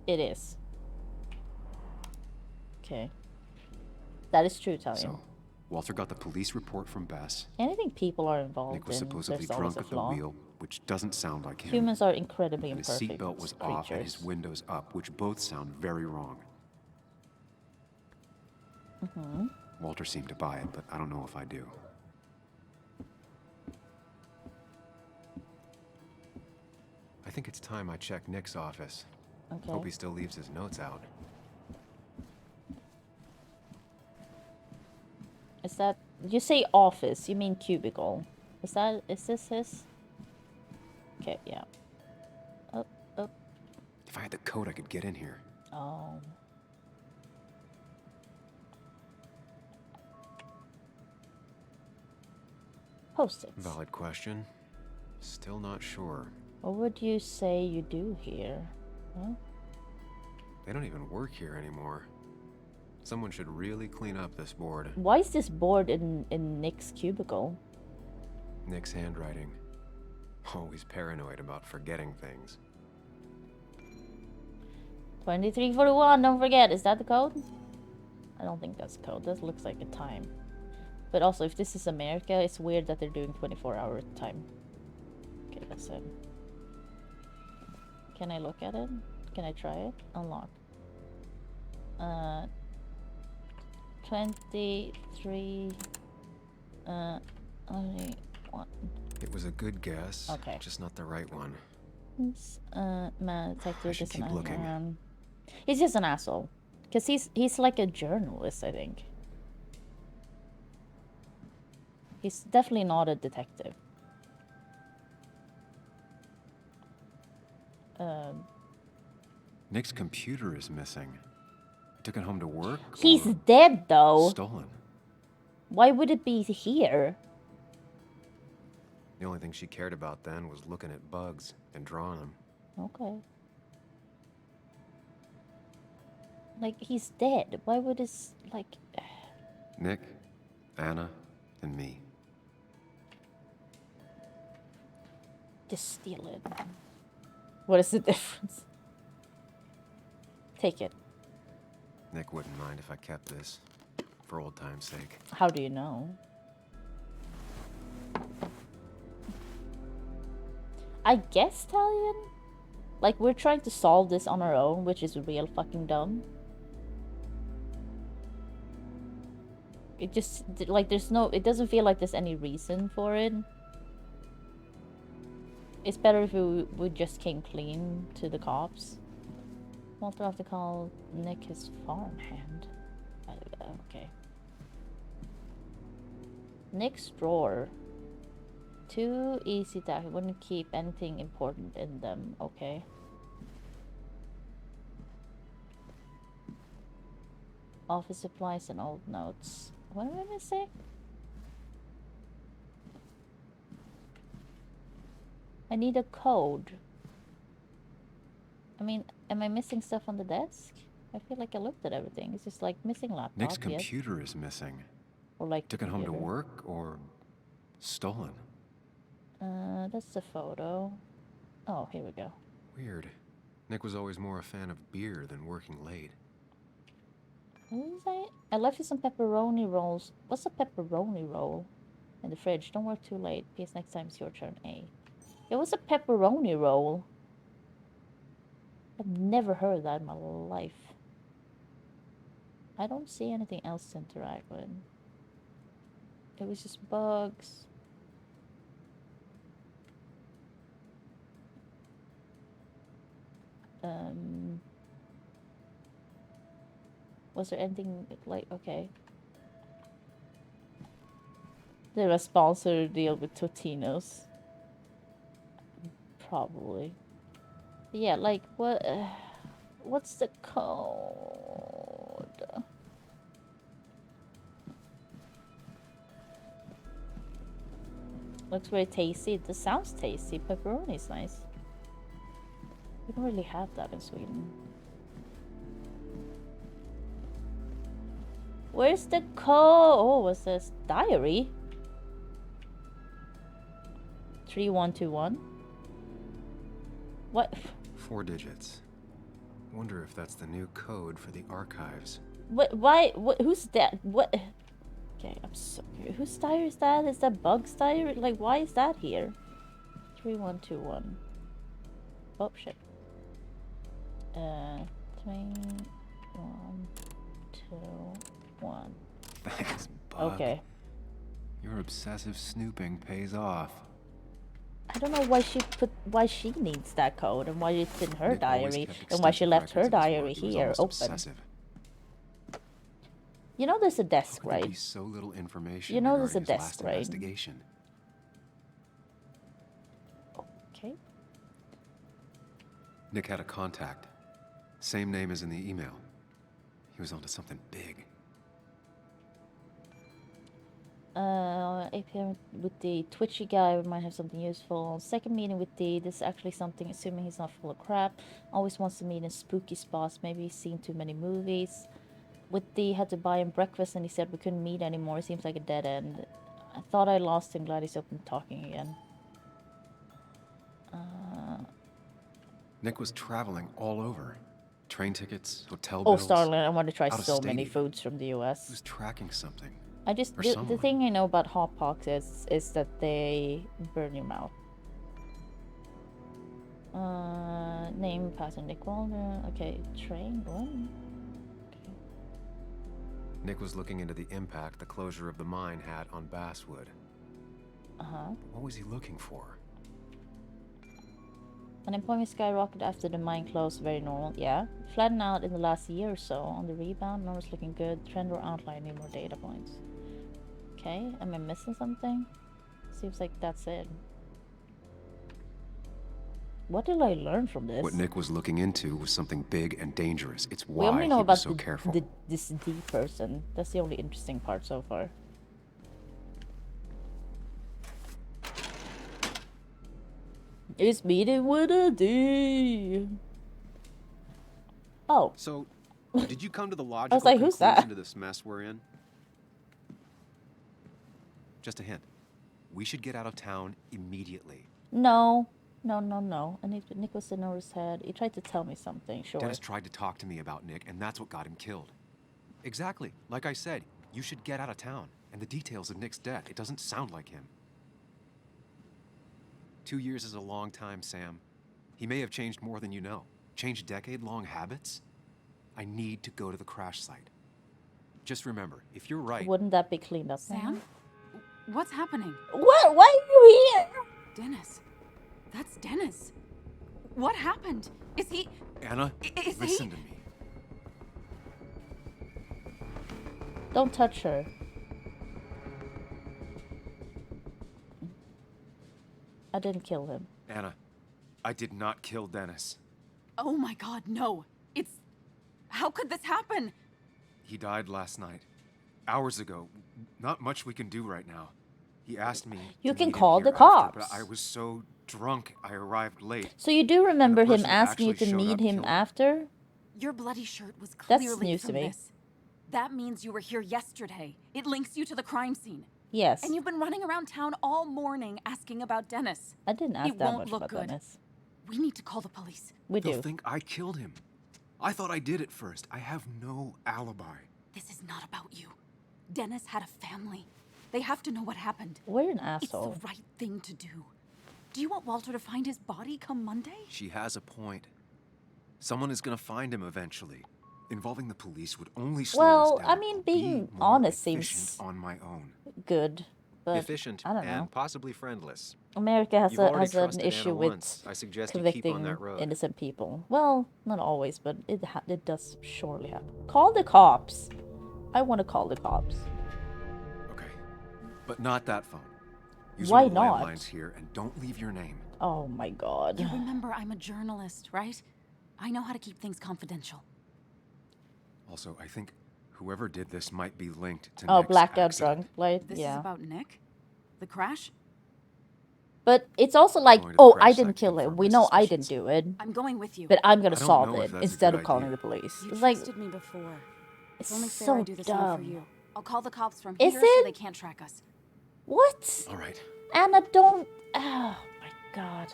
It is. Okay. That is true, Talia. So, Walter got the police report from Bess. Anything people are involved Nick was in, supposedly there's always drunk a at the flaw. wheel, which doesn't sound like him. Humans are incredibly and his imperfect seatbelt was creatures. off and his windows up, which both sound very wrong. Walter seemed to buy it, but I don't know if I do. I think it's time I check Nick's office. Okay. Hope he still leaves his notes out. Is that... You say office, you mean cubicle. Is this his? Okay, yeah. Oh. If I had the code, I could get in here. Oh. Post-its. Valid question. Still not sure. What would you say you do here? Huh? They don't even work here anymore. Someone should really clean up this board. Why is this board in Nick's cubicle? Nick's handwriting. Always paranoid about forgetting things. 2341, don't forget. Is that the code? I don't think that's the code. That looks like a time. But also, if this is America, it's weird that they're doing 24-hour time. Okay, that's it. Can I look at it? Can I try it? Unlock. 23... only one. It was a good guess. Okay. Just not the right one. Man, detective I should just keep looking. He's just an asshole. Because he's like a journalist, I think. He's definitely not a detective. Nick's computer is missing. He took it home to work? He's dead, though. Stolen. Why would it be here? The only thing she cared about then was looking at bugs and drawing them. Okay. Like, he's dead. Why would his, like... Nick, Anna, and me. Just steal it. What is the difference? Take it. Nick wouldn't mind if I kept this, for old time's sake. How do you know? I guess, Talion? Like, we're trying to solve this on our own, which is real fucking dumb. It just, like, there's no... It doesn't feel like there's any reason for it. It's better if we just came clean to the cops. Walter have to call Nick his farmhand. Okay. Nick's drawer. Too easy to... I wouldn't keep anything important in them. Okay. Office supplies and old notes. What am I missing? I need a code. I mean, am I missing stuff on the desk? I feel like I looked at everything. It's just like missing laptop. Nick's computer is missing. Or like took it home to computer. work or stolen. That's the photo. Oh, here we go. Weird. Nick was always more a fan of beer than working late. What is that? I left you some pepperoni rolls. What's a pepperoni roll? In the fridge. Don't work too late. Peace. Next time it's your turn. A. It was a pepperoni roll. I've never heard that in my life. I don't see anything else to interact with. It was just bugs. Was there anything like, okay. Did a sponsor deal with Totino's? Probably. Yeah, like, what, what's the code? Looks very tasty. This sounds tasty. Pepperoni is nice. We don't really have that in Sweden. Where's the code? Oh, what's this? Diary? 3121? What? 4 digits. Wonder if that's the new code for the archives. What? Why? What? Who's that? What? Okay, I'm so curious. Whose diary is that? Is that Bug's diary? Like, why is that here? 3121. Oh, shit. 3, 1, 2, 1. Thanks, Bug. Okay. Your obsessive snooping pays off. I don't know why she needs that code and why it's in her Nick always diary kept and why she left her extensive records of his diary work. He was here almost open. obsessive. You know there's a desk, How could there right? be so little information You know there's a regarding his desk, last right? investigation? Okay. Nick had a contact. Same name as in the email. He was onto something big. 8 p.m. with the twitchy guy, we might have something useful. Second meeting with D, this is actually something, assuming he's not full of crap. Always wants to meet in spooky spots, maybe he's seen too many movies. With D, had to buy him breakfast and he said we couldn't meet anymore, it seems like a dead end. I thought I lost him, glad he's open to talking again. Nick was traveling all over. Train tickets, hotel Oh, bills. Starlin, I want to try out of so state many even. foods from the US. He was tracking something. I just, Or the someone. thing I know about hot pox is that they burn your mouth. Name, passenger Nick Waldner. Okay, train, one. Nick was looking into the impact the closure of the mine had on Basswood. Uh-huh. What was he looking for? Unemployment skyrocketed after the mine closed, very normal, yeah. Flattened out in the last year or so. On the rebound, numbers looking good. Trend or outline, need more data points. Okay, am I missing something? Seems like that's it. What did I learn from this? What Nick was looking into was something big and dangerous. It's We why only know he about was so careful. this D person. That's the only interesting part so far. It's meeting with a D. Oh. So, did you come to the logical like, who's conclusion that? to this mess we're in? Just a hint. We should get out of town immediately. No. And Nick was in over his head. He tried to tell me something, sure. Dennis tried to talk to me about Nick, and that's what got him killed. Exactly. Like I said, you should get out of town. And the details of Nick's death, it doesn't sound like him. 2 years is a long time, Sam. He may have changed more than you know. Changed decade-long habits? I need to go to the crash site. Just remember, if you're right... Wouldn't that be cleaned up? Sam? What's happening? What? Why are you here? Dennis. That's Dennis. What happened? Is he... Anna, Is listen to me. Don't touch her. I didn't kill him. Anna, I did not kill Dennis. Oh my god, no. It's... How could this happen? He died last night. Hours ago. Not much we can do right now. He asked me. You to can meet him call here the after, cops. but I was so drunk, I arrived late. So you do remember him person who asking you to actually showed meet up him killed after? Your bloody shirt was That's clearly news to from me. this. That means you were here yesterday. It links you to the crime scene. Yes. And you've been running around town all morning asking about Dennis. I didn't ask it that won't much look about good. Dennis. We need to call the police. We They'll do. think I killed him. I thought I did it first. I have no alibi. This is not about you. Dennis had a family. They have to know what happened. We're an asshole. It's the right thing to do. Do you want Walter to find his body come Monday? She has a point. Someone is gonna find him eventually. Involving the police would only slow us down. I mean, being honest seems on my own. good, but Efficient I don't know. and possibly friendless. America has, You've already has an trusted issue Anna with once. I suggest you keep on convicting that road. innocent people. Well, not always, but it does surely happen. Call the cops. I want to call the cops. Okay, but not that phone. Use Why one of the not? landlines here and don't leave your name. Oh my god. You remember I'm a journalist, right? I know how to keep things confidential. Also, I think whoever did this might be linked to Oh, Nick's blacked out accident. drunk, like This yeah. is about Nick? The crash? But it's also like, Going to the oh, crash I site didn't to kill him. confirm We my know I suspicions. didn't do it. I'm going with you. But I'm gonna I don't solve know if it that's a instead good of calling idea. the police. You It's like, trusted me before. it's It's only fair so I do the same dumb. for you. I'll call the cops from Is here so it? they can't track us. What? All right. Anna, don't. Oh my god.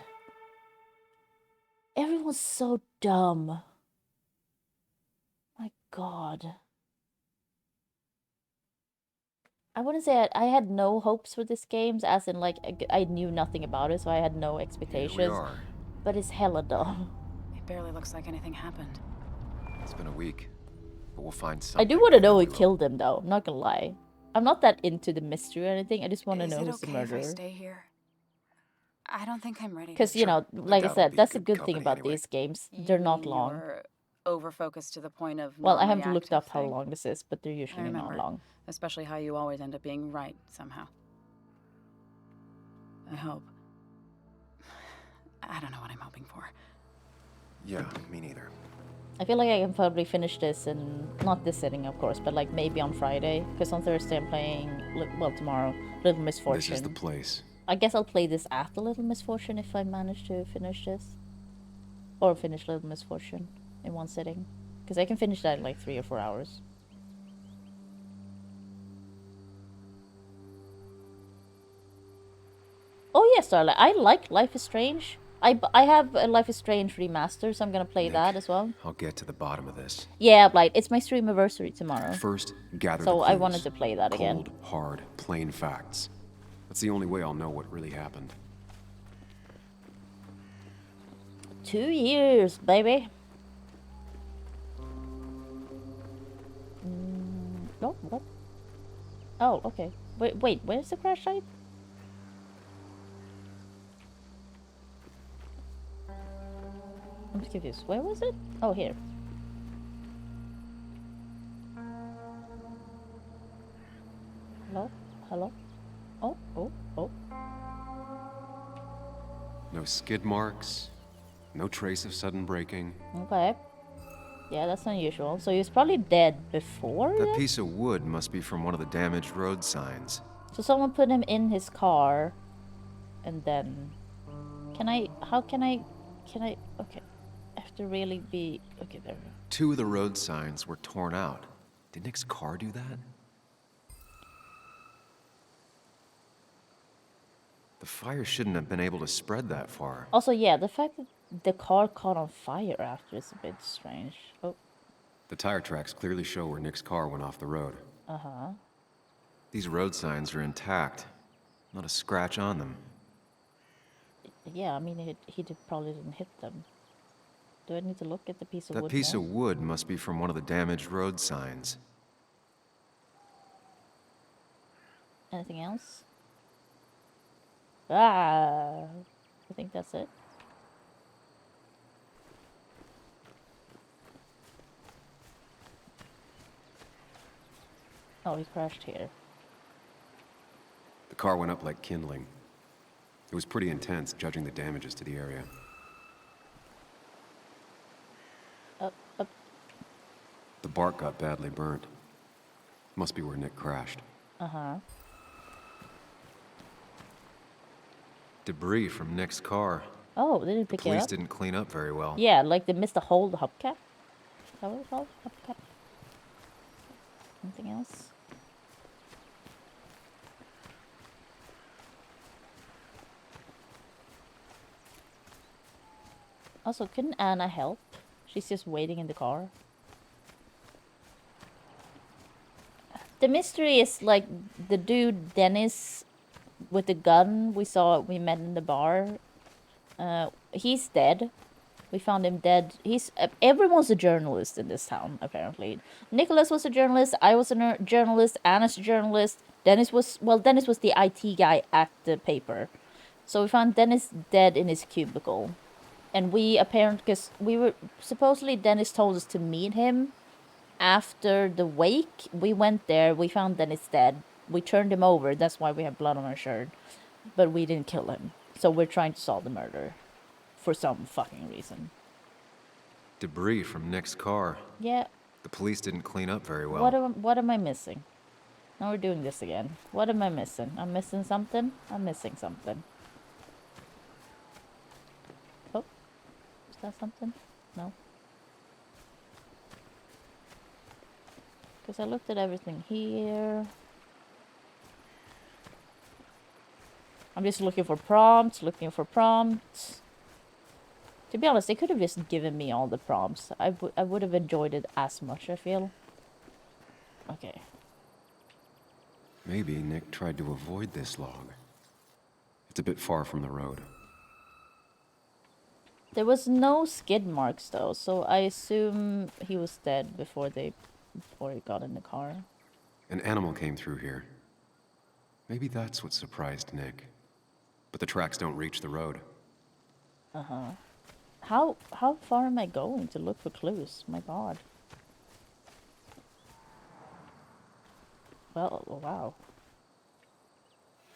Everyone's so dumb. My god. I wouldn't say I had no hopes for this game, as in like I knew nothing about it, so I had no expectations. are. But it's hella dumb. It barely looks like anything happened. It's been a week, but we'll find I something. do want to know who and we will. killed him, though. I'm not gonna lie. I'm not that into the mystery or anything. I just want to Is know it who's the okay if I murderer. stay here? I don't think I'm ready. Because, you know, like I doubt it'll said, be that's a good good thing company about anyway. these games. They're not long. You're over-focused to the point of Well, I not haven't looked up reactive how thing? long this is, but they're I usually not remember, long. especially how you always end up being right somehow. I hope. I don't know what I'm hoping for. Yeah, me neither. I feel like I can probably finish this in, not this sitting, of course, but like maybe on Friday. Because on Thursday I'm playing, well, tomorrow, Little Misfortune. This is the place. I guess I'll play this after Little Misfortune if I manage to finish this. Or finish Little Misfortune in one sitting. Because I can finish that in like 3 or 4 hours. Oh yeah, Starlight. I like Life is Strange. I have a Life is Strange remaster, so I'm gonna play that as well. I'll get to the bottom of this. Yeah, Blight. It's my stream anniversary tomorrow. First, gather So the I clues. wanted to play that again. Cold, hard, plain facts. That's the only way I'll know what really happened. 2 years, baby. No, what? Oh, okay. Wait, where's the crash site? I'm confused. Where was it? Oh, here. Hello? Hello? Oh. No skid marks, no trace of sudden braking. Okay. Yeah, that's unusual. So he was probably dead before That then? piece of wood must be from one of the damaged road signs. So someone put him in his car, and then... How can I... Okay. I have to really be... Okay, there we go. 2 of the road signs were torn out. Did Nick's car do that? The fire shouldn't have been able to spread that far. Also, yeah, the fact that the car caught on fire after is a bit strange. Oh, The tire tracks clearly show where Nick's car went off the road. uh-huh. These road signs are intact. Not a scratch on them. Yeah, I mean, probably didn't hit them. Do I need to look at the piece of That wood piece more? of wood must be from one of the damaged road signs. Anything else? I think that's it. Oh, he crashed here. The car went up like kindling. It was pretty intense, judging the damages to the area. Up. The bark got badly burnt. Must be where Nick crashed. Uh-huh. Debris from Nick's car. Oh, they didn't The pick it police up? didn't clean up very well. Yeah, like they missed a whole hubcap. Is that what it's called? Hubcap? Anything else? Also, couldn't Anna help? She's just waiting in the car. The mystery is like the dude Dennis with the gun we met in the bar. He's dead. We found him dead. Everyone's a journalist in this town, apparently. Nicholas was a journalist. I was a journalist. Anna's a journalist. Dennis was the IT guy at the paper. So we found Dennis dead in his cubicle. And because we were, supposedly Dennis told us to meet him after the wake. We went there, we found Dennis dead. We turned him over, that's why we have blood on our shirt. But we didn't kill him. So we're trying to solve the murder. For some fucking reason. Debris from Nick's car. Yeah. The police didn't clean up very well. What am I missing? Now we're doing this again. What am I missing? I'm missing something? I'm missing something. Oh. Is that something? No. Because I looked at everything here. I'm just looking for prompts, To be honest, they could have just given me all the prompts. I would have enjoyed it as much, I feel. Okay. Maybe Nick tried to avoid this log. It's a bit far from the road. There was no skid marks though, so I assume he was dead before he got in the car. An animal came through here. Maybe that's what surprised Nick. But the tracks don't reach the road. Uh-huh. How far am I going to look for clues? My god. Well, wow.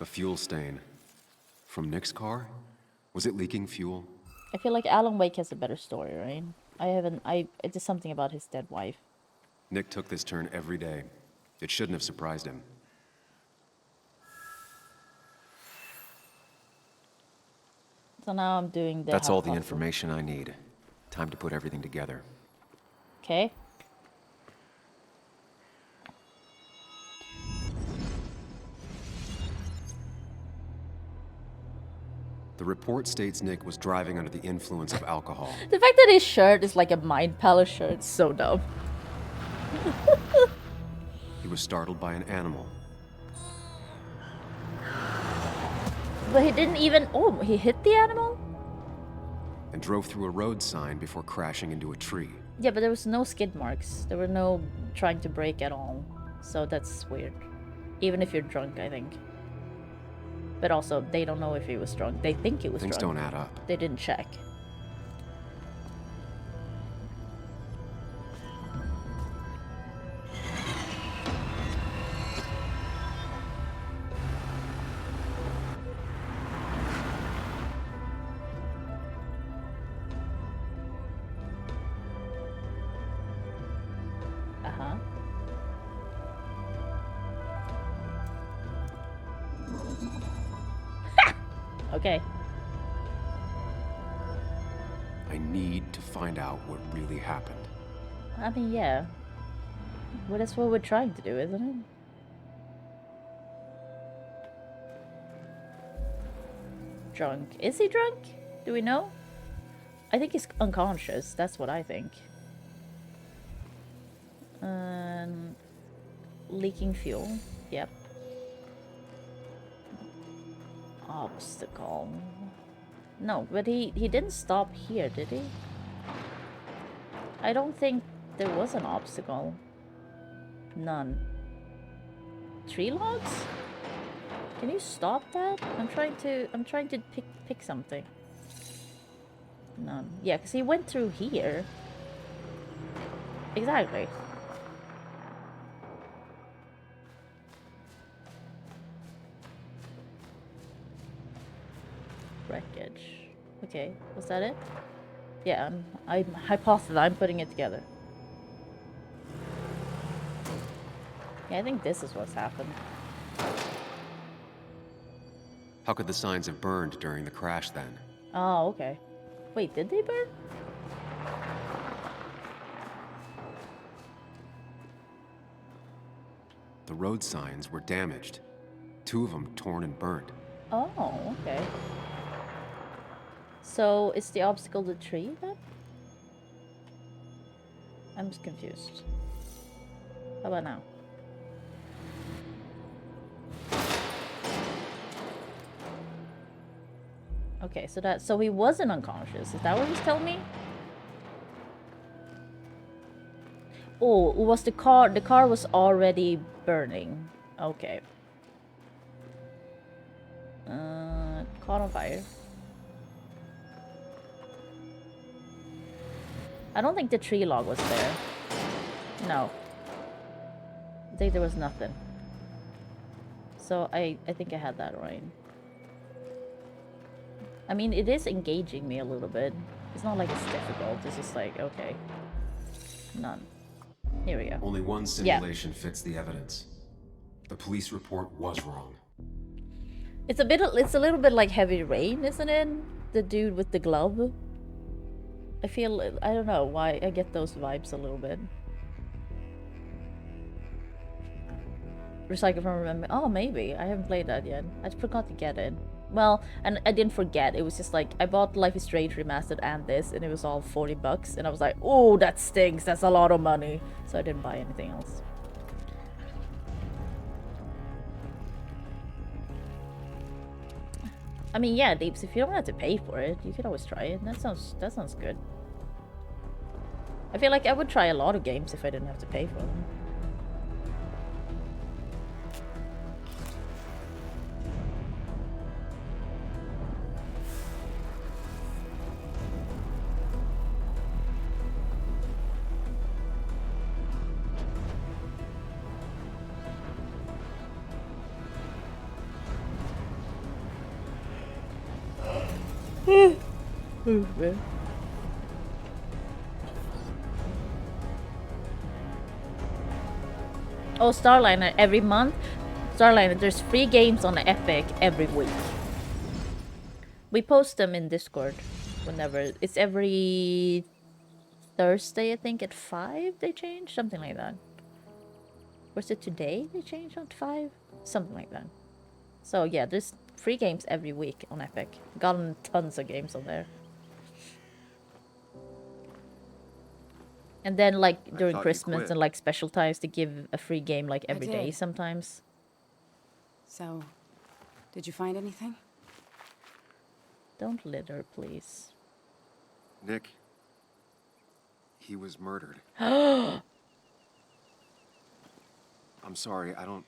A fuel stain. From Nick's car? Was it leaking fuel? I feel like Alan Wake has a better story, right? It's just something about his dead wife. Nick took this turn every day. It shouldn't have surprised him. So now I'm doing the... That's all the information I need. Time to put everything together. Okay. The report states Nick was driving under the influence of alcohol. The fact that his shirt is like a Mind Palace shirt is so dumb. He was startled by an animal. But he didn't even... Oh, he hit the animal? And drove through a road sign before crashing into a tree. Yeah, but there was no skid marks. There were no trying to brake at all. So that's weird. Even if you're drunk, I think. But also, they don't know if he was drunk. They think he was drunk. Things don't add up. They didn't check. Uh-huh. Okay. I need to find out what really happened. I mean, yeah. Well, that's what we're trying to do, isn't it? Drunk. Is he drunk? Do we know? I think he's unconscious. That's what I think. Leaking fuel. Yep. Obstacle. No, but he didn't stop here, did he? I don't think there was an obstacle. None. Tree logs? Can you stop that? I'm trying to pick something. None. Yeah, because he went through here. Exactly. Wreckage. Okay, was that it? Yeah, I'm hypothesizing. I'm putting it together. Yeah, I think this is what's happened. How could the signs have burned during the crash then? Oh, okay. Wait, did they burn? The road signs were damaged. 2 of them torn and burnt. Oh, okay. So is the obstacle the tree then? I'm just confused. How about now? Okay, so he wasn't unconscious. Is that what he's telling me? Oh, it was the car was already burning. Okay. Caught on fire. I don't think the tree log was there. No. I think there was nothing. So I think I had that right. I mean, it is engaging me a little bit. It's not like it's difficult. It's just like, okay. None. Here we go. Only one simulation fits the evidence. The police report was wrong. It's a little bit like Heavy Rain, isn't it? The dude with the glove. I don't know why I get those vibes a little bit. Recycle from Remember. Oh, maybe. I haven't played that yet. I forgot to get it. Well, and I didn't forget. It was just like, I bought Life is Strange Remastered and this, and it was all $40. And I was like, oh, that stinks. That's a lot of money. So I didn't buy anything else. I mean, yeah, Deeps, if you don't have to pay for it, you could always try it. That sounds good. I feel like I would try a lot of games if I didn't have to pay for them. Man. Oh, Starliner every month. Starliner, there's free games on Epic every week. We post them in Discord whenever. It's every Thursday, I think, at 5 they change? Something like that. Was it today they changed on 5? Something like that. So yeah, there's free games every week on Epic. Gotten tons of games on there. And then, like, during Christmas and, like, special times, they give a free game, like, every day sometimes. So, did you find anything? Don't litter, please. Nick, he was murdered. I'm sorry, I don't...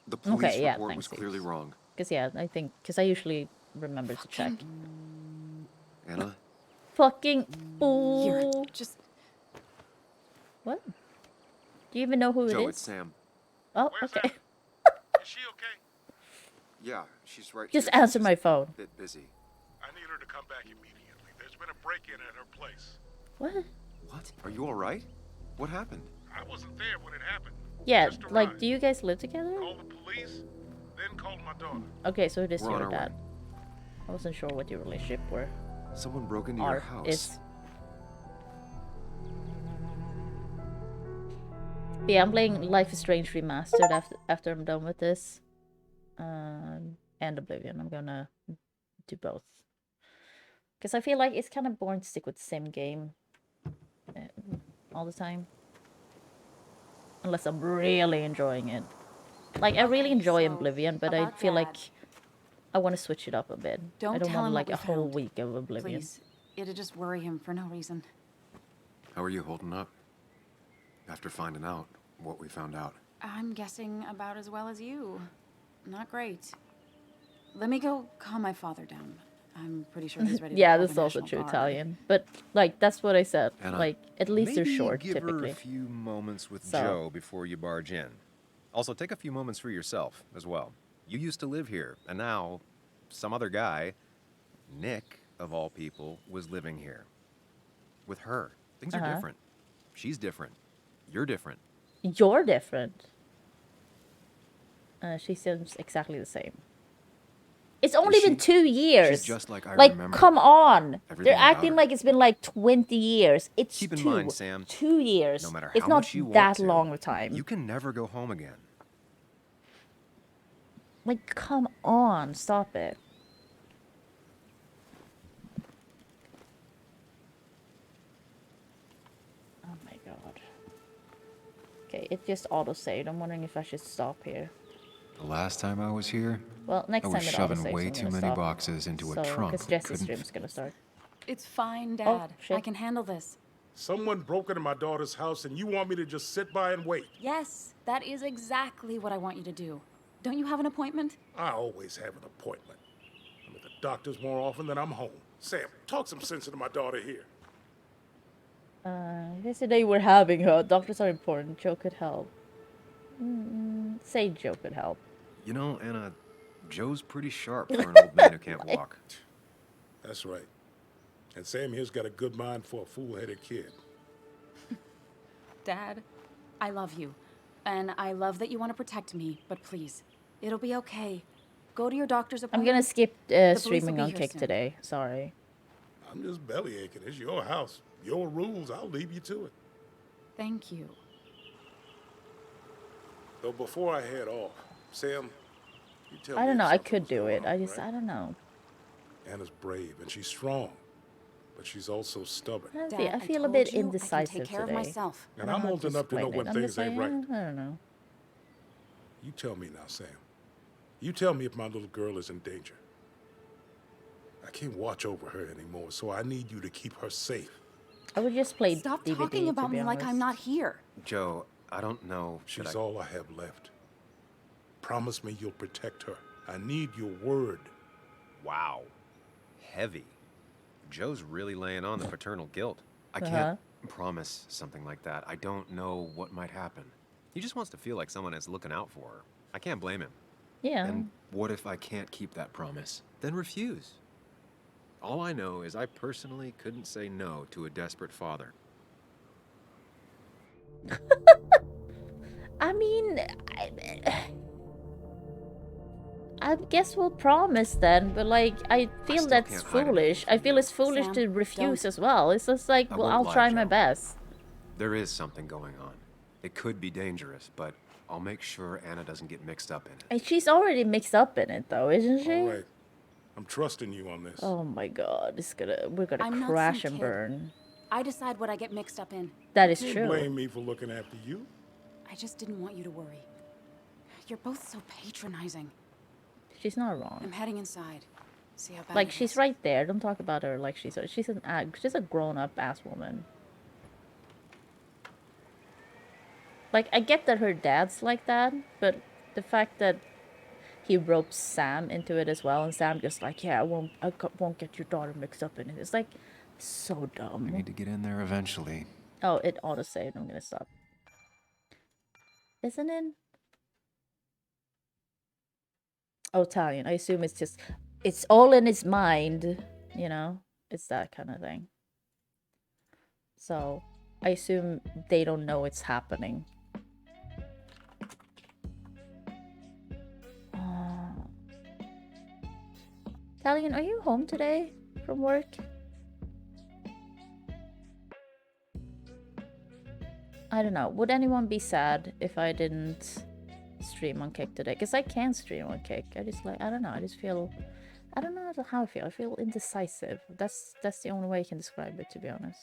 The police report was thanks, clearly wrong. Because, yeah, because I usually remember to check. Anna? Fucking... Ooh. Here, just... What? Do you even know who it is? Joe, it's Sam. Oh, okay. Is she okay? Yeah, she's right Just here. answer my phone. A bit busy. I need her to come back immediately. There's been a break-in at her place. What? What? Are you all right? What happened? I wasn't there when it happened. Yeah, like, do you guys live together? Called the police, then called my daughter. Okay, so it is We're on your our dad. way. I wasn't sure what your relationship were. Someone broke into your house. Is. But yeah, I'm playing Life is Strange Remastered after I'm done with this. And Oblivion. I'm gonna do both. Because I feel like it's kind of boring to stick with the same game all the time. Unless I'm really enjoying it. Like, I really enjoy Oblivion, but I feel like I want to switch it up a bit. I don't want like a whole week of Oblivion. Please. It'd just worry him for no reason. How are you holding up? After finding out what we found out. I'm guessing about as well as you. Not great. Let me go calm my father down. I'm pretty sure he's ready to Yeah, call this the is also National true Guard. Italian. But, like, that's what I said. Anna, like, at least they're maybe short, give typically. her a few moments with So. Joe before you barge in. Also, take a few moments for yourself as well. You used to live here, and now some other guy, Nick, of all people, was living here. With her. Things are different. She's different. You're different. You're different. She seems exactly the same. It's only been 2 years. She's just like I like, remember. come on. Everything They're about acting her. like it's been like 20 years. It's Keep in 2. mind, Sam, 2 years. No matter It's how not much you want that to, long a time. you can never go home again. Like, come on. Stop it. Oh my god. Okay, it just auto-saved. I'm wondering if I should stop here. The last time I was here, Well, next I time was it shoving auto-saves, way I'm too gonna many stop. boxes into a trunk Because that Jesse's couldn't stream's gonna start. It's fine, Dad. Oh, shit. I can handle this. Someone broke into my daughter's house and you want me to just sit by and wait? Yes, that is exactly what I want you to do. Don't you have an appointment? I always have an appointment. I'm at the doctor's more often than I'm home. Sam, talk some sense into my daughter here. Yesterday we're having her. Doctors are important. Joe could help. Say Joe could help. You know, Anna, Joe's pretty sharp for an old man who can't walk. That's right. And Sam here's got a good mind for a fool-headed kid. Dad, I love you. And I love that you want to protect me, but please, it'll be okay. Go to your doctor's I'm appointment. gonna skip The police streaming will on be here Kick soon. today. Sorry. I'm just belly aching. It's your house. Your rules. I'll leave you to it. Thank you. Though before I head off, Sam, you tell me I don't if know. I something could was do going it. on, I just, right? I don't know. Anna's brave and she's strong, but she's also stubborn. I feel a told bit you I can indecisive take care of today. myself. I And don't I'm know how old to enough to know explain when it. I'm things just saying, ain't right. I don't know. You tell me now, Sam. You tell me if my little girl is in danger. I can't watch over her anymore, so I need you to keep her safe. I would just play Stop DVD, talking about to be me like honest. I'm not here. Joe, I don't know. She's all I have left. Promise me you'll protect her. I need your word. Wow. Heavy. Joe's really laying on the paternal guilt. I can't promise something like that. I don't know what might happen. He just wants to feel like someone is looking out for her. I can't blame him. Yeah. And what if I can't keep that promise? Then refuse. All I know is I personally couldn't say no to a desperate father. I mean, I guess we'll promise then, but like, I feel still that's can't hide foolish. I feel it's foolish Sam, to refuse don't. as well. It's just like, I well, won't I'll lie, try my Joe. best. There is something going on. It could be dangerous, but I'll make sure Anna doesn't get mixed up in it. And she's already mixed up in it, though, isn't she? All right. I'm trusting you on this. Oh my god, we're gonna I'm not crash some and kid. burn. I decide what I get mixed up in. That is You true. blame me for looking after you. I just didn't want you to worry. You're both so patronizing. She's not wrong. I'm heading inside. See how bad Like, it she's is. right there. Don't talk about her like she's a grown-up ass woman. Like, I get that her dad's like that, but the fact that he ropes Sam into it as well, and Sam just like, yeah, I won't get your daughter mixed up in it. It's like so dumb. We need to get in there eventually. Oh, it auto-saved. I'm gonna stop. Isn't it? Oh, Italian. I assume it's all in his mind, you know? It's that kind of thing. So, I assume they don't know it's happening. Italian, are you home today from work? I don't know. Would anyone be sad if I didn't stream on Kick today? Because I can stream on Kick. I just like, I don't know. I just feel, I don't know how I feel. I feel indecisive. That's the only way I can describe it, to be honest.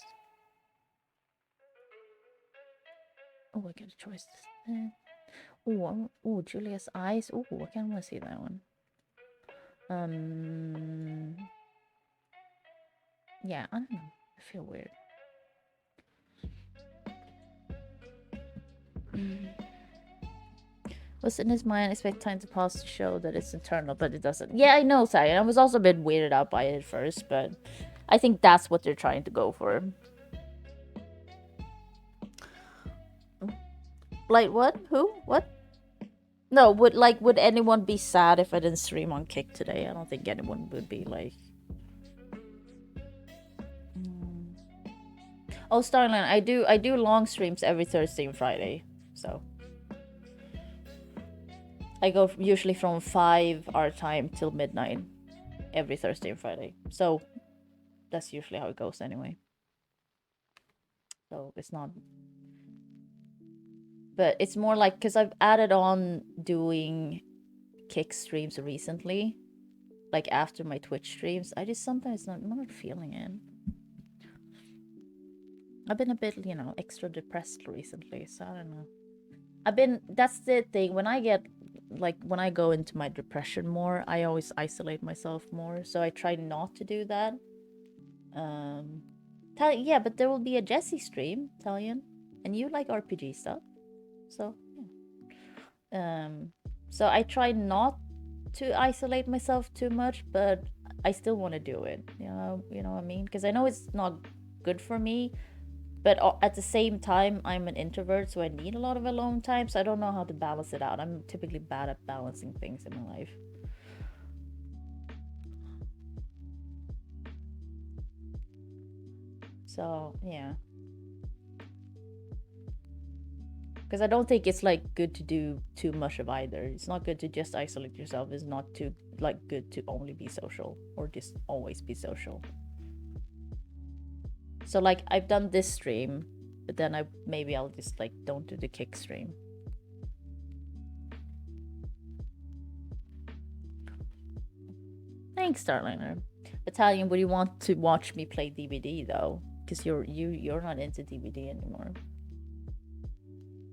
Oh, I get a choice. Oh, Julia's Eyes. Oh, I kind of want to see that one. Yeah, I don't know. I feel weird. What's in his mind? Expect time to pass to show that it's eternal, but it doesn't. Yeah, I know, Sai. I was also a bit weirded out by it at first, but I think that's what they're trying to go for. Like what? Who? What? No, would anyone be sad if I didn't stream on Kick today? I don't think anyone would be like. Oh, Starline, I do long streams every Thursday and Friday, so I go usually from 5 our time till midnight. every Thursday and Friday. So that's usually how it goes anyway. So it's not, but it's more like because I've added on doing kick streams recently, like after my Twitch streams. I just sometimes I'm not feeling it. I've been a bit, you know, extra depressed recently, so I don't know. That's the thing, when I get, like, when I go into my depression more, I always isolate myself more, so I try not to do that. Yeah, but there will be a Jesse stream, Italian, and you like RPG stuff, so yeah. So I try not to isolate myself too much, but I still want to do it, you know what I mean? Because I know it's not good for me, but at the same time, I'm an introvert, so I need a lot of alone time, so I don't know how to balance it out. I'm typically bad at balancing things in my life. So, yeah. Because I don't think it's, like, good to do too much of either. It's not good to just isolate yourself. It's not too, like, good to only be social or just always be social. So, like, I've done this stream, but then maybe I'll just, like, don't do the kick stream. Thanks, Starliner. Italian, would you want to watch me play DBD though? Because you're not into DBD anymore.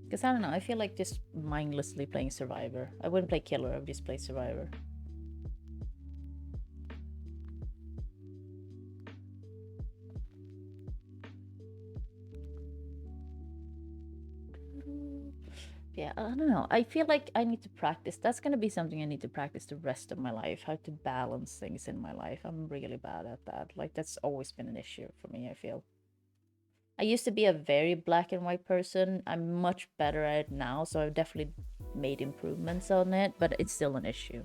Because I don't know, I feel like just mindlessly playing Survivor. I wouldn't play Killer, I would just play Survivor. Yeah, I don't know. I feel like I need to practice. That's going to be something I need to practice the rest of my life. How to balance things in my life. I'm really bad at that. Like, that's always been an issue for me, I feel. I used to be a very black and white person. I'm much better at it now, so I've definitely made improvements on it, but it's still an issue.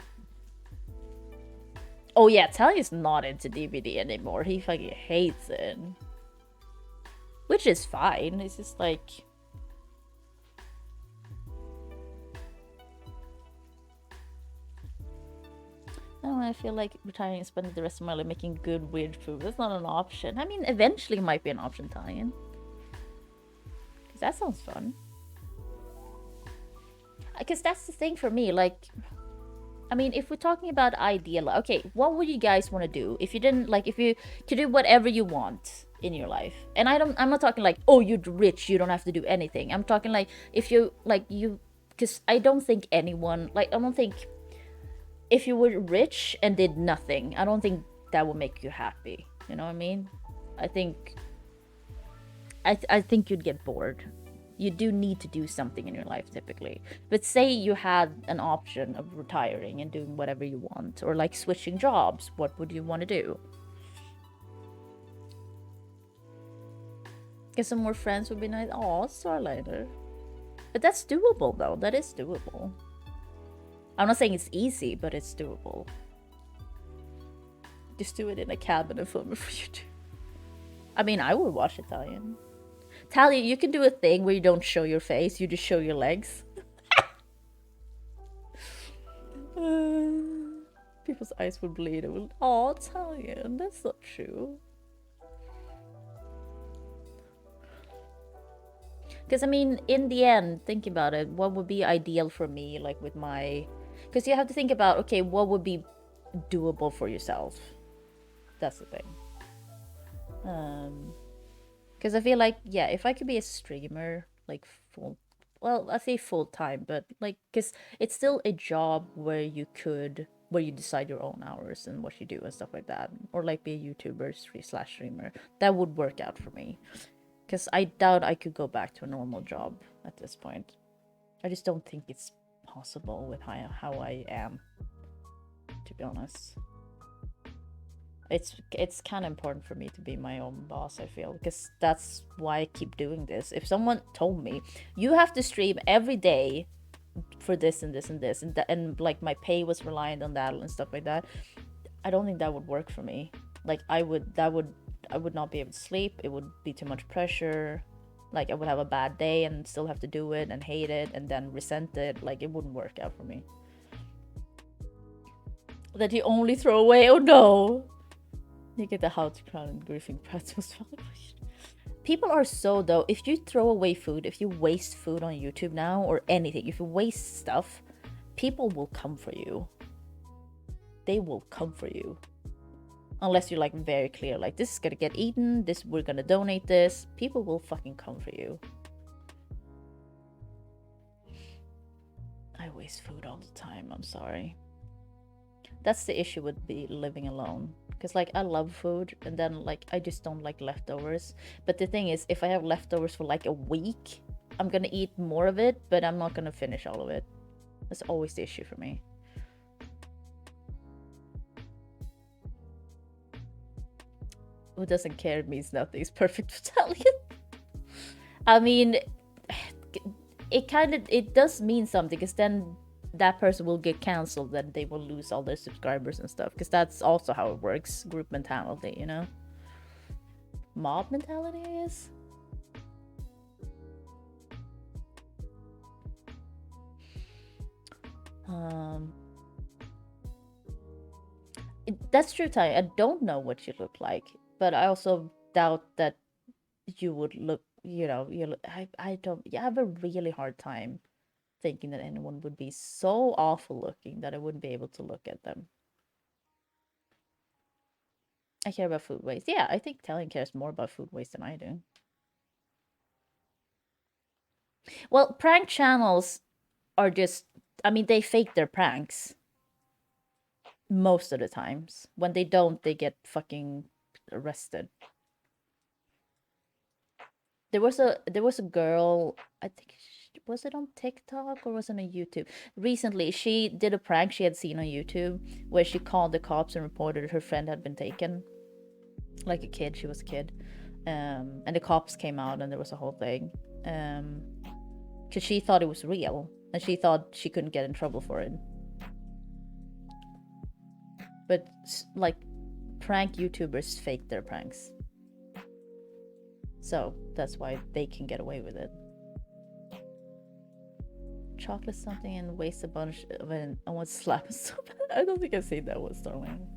Oh yeah, Tally's not into DVD anymore. He fucking hates it. Which is fine. It's just like... I feel like retiring and spending the rest of my life making good, weird food. That's not an option. I mean, eventually it might be an option, Talion. Because that sounds fun. Because that's the thing for me, like... I mean, if we're talking about ideal... Okay, what would you guys want to do? If you didn't, like, if you could do whatever you want in your life. And I'm not talking like, oh, you're rich, you don't have to do anything. I'm talking like, if you, like, you... Because I don't think anyone... Like, I don't think... If you were rich and did nothing, I don't think that would make you happy. You know what I mean? I think... I think you'd get bored. You do need to do something in your life, typically. But say you had an option of retiring and doing whatever you want, or like switching jobs, what would you want to do? Get some more friends would be nice. Aw, Starlighter. But that's doable, though. That is doable. I'm not saying it's easy, but it's doable. Just do it in a cabin and film it for YouTube. I mean, I would watch Italian. Talia, you can do a thing where you don't show your face, you just show your legs. People's eyes would bleed. It would... Aw, Italian, that's not true. Because, I mean, in the end, think about it. What would be ideal for me, like, with my... Because you have to think about, okay, what would be doable for yourself? That's the thing. Because I feel like, yeah, if I could be a streamer, like, full... Well, I say full-time, but, like, because it's still a job where you could... Where you decide your own hours and what you do and stuff like that. Or, like, be a YouTuber / streamer. That would work out for me. Because I doubt I could go back to a normal job at this point. I just don't think it's possible with how I am, to be honest. It's kind of important for me to be my own boss, I feel. Because that's why I keep doing this. If someone told me, you have to stream every day for this and this and this, and like my pay was reliant on that and stuff like that, I don't think that would work for me. Like, I would not be able to sleep. It would be too much pressure. Like, I would have a bad day and still have to do it and hate it and then resent it. Like, it wouldn't work out for me. that you only throw away. Oh no! You get the house crown and griefing pretzels. People are so though. If you throw away food, if you waste food on YouTube now or anything, if you waste stuff, people will come for you. They will come for you. Unless you're like very clear, like this is gonna get eaten, this we're gonna donate this. People will fucking come for you. I waste food all the time, I'm sorry. That's the issue with living alone. Because like I love food and then like I just don't like leftovers. But the thing is, if I have leftovers for like a week, I'm gonna eat more of it, but I'm not gonna finish all of it. That's always the issue for me. Who doesn't care means nothing. It's perfect Italian. I mean, it does mean something because then that person will get cancelled, then they will lose all their subscribers and stuff, because that's also how it works. Group mentality, you know, mob mentality is. That's true, Ty. I don't know what you look like, but I also doubt that you would look, you know, I don't, I have a really hard time thinking that anyone would be so awful looking that I wouldn't be able to look at them. I care about food waste. Yeah, I think Talion cares more about food waste than I do. Well, prank channels are just, I mean, they fake their pranks most of the times. When they don't, they get fucking arrested. There was a girl, I think, was it on TikTok or was it on YouTube? Recently, she did a prank she had seen on YouTube where she called the cops and reported her friend had been taken. Like a kid, she was a kid. And the cops came out and there was a whole thing. Because she thought it was real and she thought she couldn't get in trouble for it. But like, prank YouTubers fake their pranks. So that's why they can get away with it. Chocolate something and waste a bunch of it. I want to slap it so bad. I don't think I've seen that one, Starling.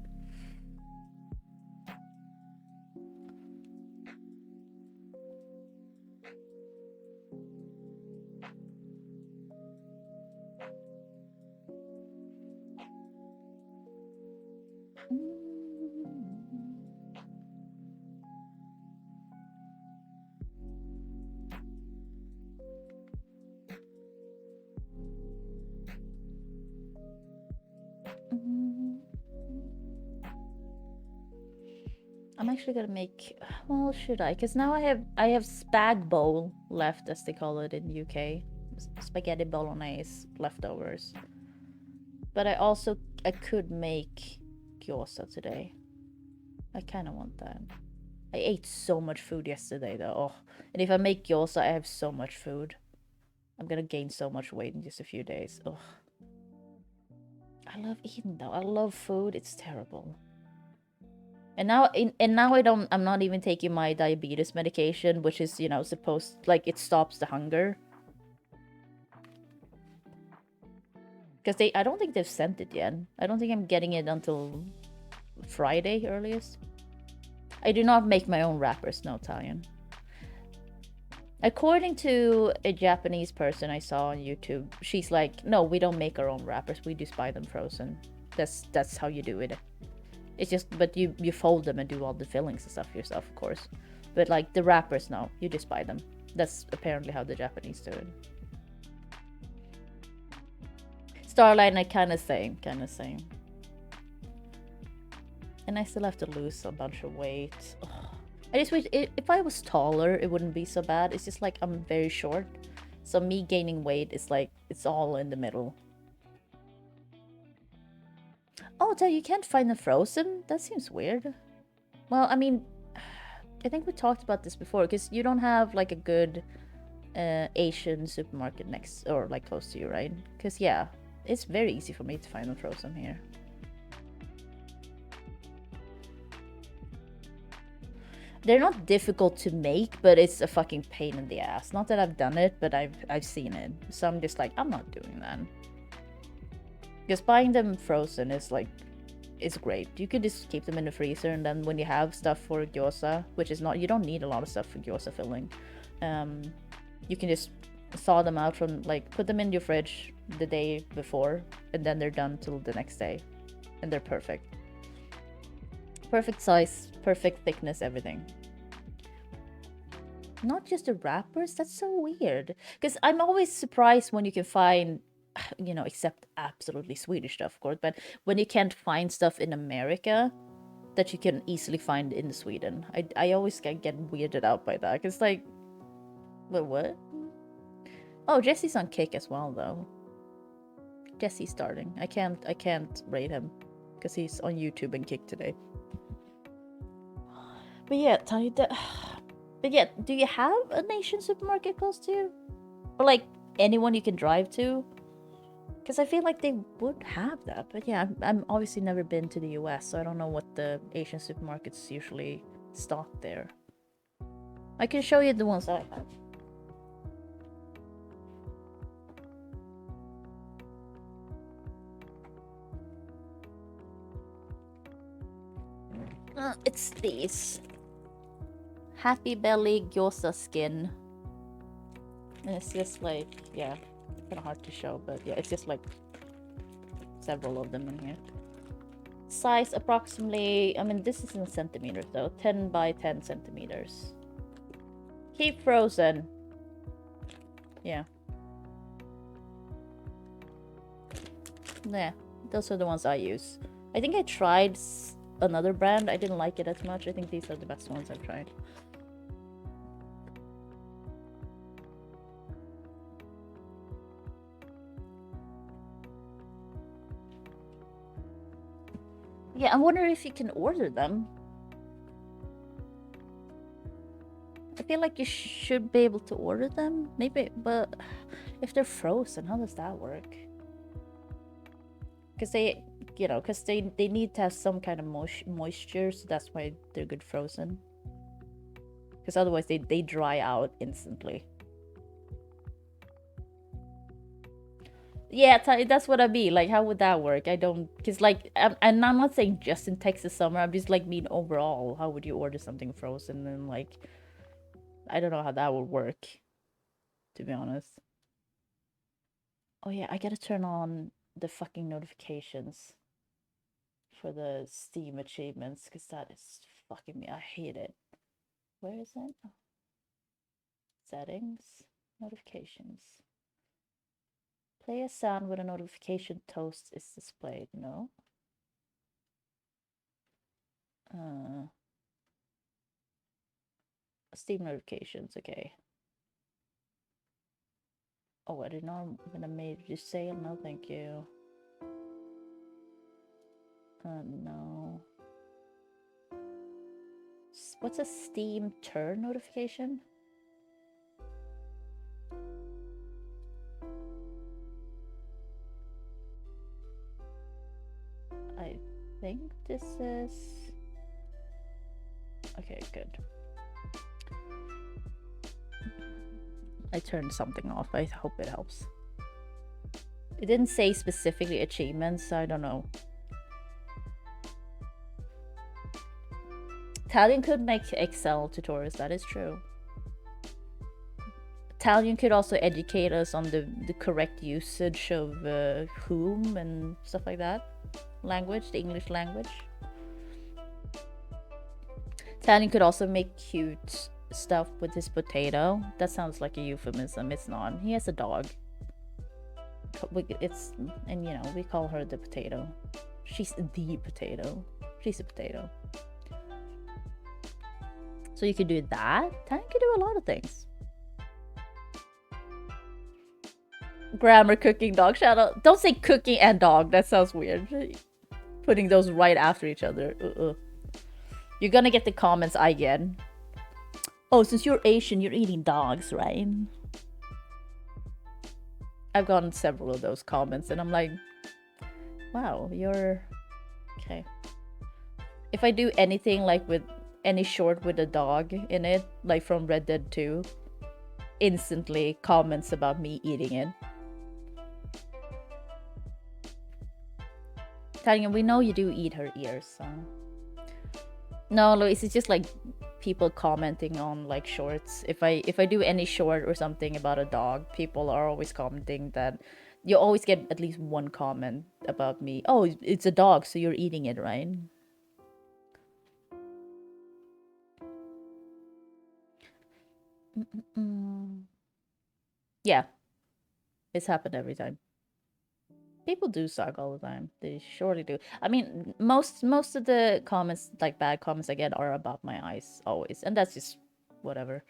I'm actually gonna make, well, should I? Because now I have spag bowl left, as they call it in UK. Spaghetti bolognese leftovers. But I could make gyoza today. I kind of want that. I ate so much food yesterday though. Oh, and if I make gyoza, I have so much food. I'm gonna gain so much weight in just a few days. Oh, I love eating though. I love food. It's terrible. And now, I'm not even taking my diabetes medication, which is, you know, supposed, like, it stops the hunger. Because I don't think they've sent it yet. I don't think I'm getting it until Friday earliest. I do not make my own wrappers, no, Italian. According to a Japanese person I saw on YouTube, she's like, no, we don't make our own wrappers. We just buy them frozen. That's how you do it. It's just, but you fold them and do all the fillings and stuff yourself, of course. But like the wrappers, no, you just buy them. That's apparently how the Japanese do it. Starline, I kind of same. And I still have to lose a bunch of weight. Ugh. I just wish, if I was taller, it wouldn't be so bad. It's just like I'm very short. So me gaining weight is like, it's all in the middle. Oh, so you can't find them frozen? That seems weird. Well, I mean, I think we talked about this before, because you don't have like a good Asian supermarket next, or like close to you, right? Because yeah, it's very easy for me to find them frozen here. They're not difficult to make, but it's a fucking pain in the ass. Not that I've done it, but I've seen it. So I'm just like, I'm not doing that. Because buying them frozen is like is great. You could just keep them in the freezer, and then when you have stuff for gyoza, which is not, you don't need a lot of stuff for gyoza filling, you can just thaw them out from, like, put them in your fridge the day before, and then they're done till the next day, and they're perfect. Perfect size, perfect thickness, everything. Not just the wrappers, that's so weird. Because I'm always surprised when you can find, you know, except absolutely Swedish stuff, of course, but when you can't find stuff in America that you can easily find in Sweden. I always get weirded out by that. It's like, wait, what? Oh, Jesse's on Kick as well, though. Jesse's starting. I can't rate him because he's on YouTube and Kick today. But yeah, Tiny, but yeah, do you have a Nation supermarket close to you? Or like anyone you can drive to? Because I feel like they would have that. But yeah, I'm obviously never been to the US, so I don't know what the Asian supermarkets usually stock there. I can show you the ones that I have. It's these. Happy Belly Gyoza Skin. And it's just like, yeah, kind of hard to show, but yeah, it's just like several of them in here. Size approximately, I mean, this is in centimeters though, 10 by 10 centimeters. Keep frozen. Yeah. Yeah, those are the ones I use. I think I tried another brand. I didn't like it as much. I think these are the best ones I've tried. Yeah, I wonder if you can order them. I feel like you should be able to order them. Maybe, but if they're frozen, how does that work? Because they, you know, because they need to have some kind of moisture, so that's why they're good frozen. Because otherwise they dry out instantly. Yeah, that's what I mean. Like, how would that work? I don't, because like, and I'm not saying just in Texas summer. I'm just like mean overall. How would you order something frozen? And like, I don't know how that would work, to be honest. Oh yeah, I gotta turn on the fucking notifications for the Steam achievements, because that is fucking me. I hate it. Where is it? Oh. Settings, notifications. Play a sound when a notification toast is displayed. No. Steam notifications. Okay. Oh, I didn't know I'm gonna make you sale. No, thank you. No. What's a Steam turn notification? I think this is... Okay, good. I turned something off. I hope it helps. It didn't say specifically achievements, so I don't know. Italian could make Excel tutorials, that is true. Italian could also educate us on the correct usage of whom and stuff like that. Language, the English language. Italian could also make cute stuff with his potato. That sounds like a euphemism. It's not. He has a dog. It's, and you know, we call her the potato. She's the potato. She's a potato. So you could do that. Italian could do a lot of things. Grammar, cooking, dog, shadow. Don't say cooking and dog. That sounds weird. Putting those right after each other. You're gonna get the comments I get. Oh, since you're Asian, you're eating dogs, right? I've gotten several of those comments, and I'm like, wow, you're... Okay. If I do anything like with any short with a dog in it, like from Red Dead 2, instantly comments about me eating it. Tanya, we know you do eat her ears, so. No, Luis, it's just like people commenting on like shorts. If I do any short or something about a dog, people are always commenting that you always get at least one comment about me. Oh, it's a dog, so you're eating it, right? Yeah, it's happened every time. People do suck all the time. They surely do. I mean, most of the comments, like bad comments I get, are about my eyes always, and that's just whatever.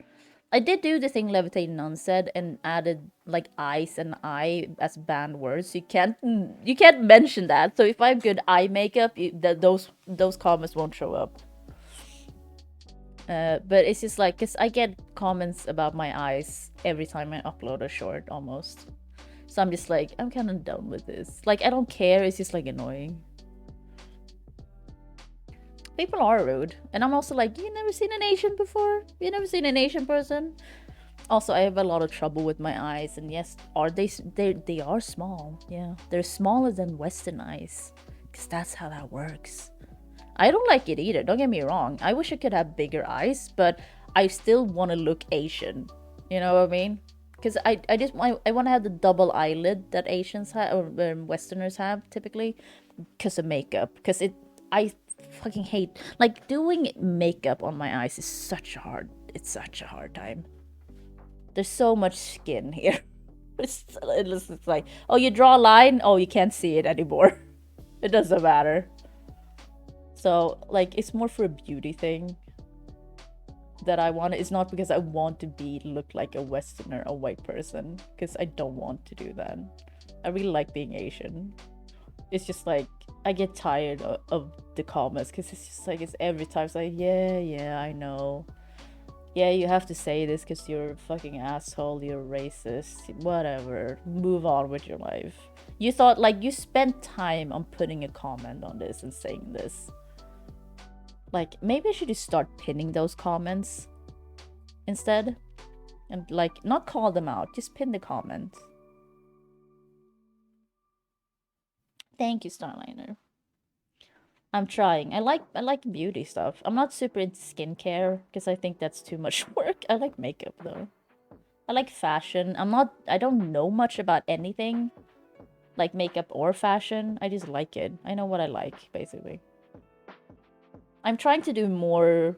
I did do the thing Levitating Nun said and added like eyes and eye as banned words. You can't mention that. So if I have good eye makeup, those comments won't show up. But it's just like, cause I get comments about my eyes every time I upload a short almost. So I'm just like, I'm kind of done with this. Like, I don't care. It's just like annoying. People are rude. And I'm also like, you never seen an Asian before? You never seen an Asian person? Also, I have a lot of trouble with my eyes. And yes, they are small. Yeah, they're smaller than Western eyes. Because that's how that works. I don't like it either. Don't get me wrong. I wish I could have bigger eyes. But I still want to look Asian. You know what I mean? Because I want to have the double eyelid that Asians have, or Westerners have typically, because of makeup. Because I fucking hate, like, doing makeup on my eyes is such a hard time. There's so much skin here. It's like, oh, you draw a line, oh, you can't see it anymore. It doesn't matter. So, like, it's more for a beauty thing that I want. It's not because I want to look like a Westerner, a white person, because I don't want to do that. I really like being Asian. It's just like, I get tired of the comments, because it's just like, it's every time it's like, yeah, I know. Yeah, you have to say this because you're a fucking asshole, you're racist, whatever. Move on with your life. You thought, like, you spent time on putting a comment on this and saying this. Like, maybe I should just start pinning those comments instead. And, like, not call them out, just pin the comment. Thank you, Starliner. I'm trying. I like beauty stuff. I'm not super into skincare because I think that's too much work. I like makeup though. I like fashion. I don't know much about anything, like makeup or fashion. I just like it. I know what I like, basically. I'm trying to do more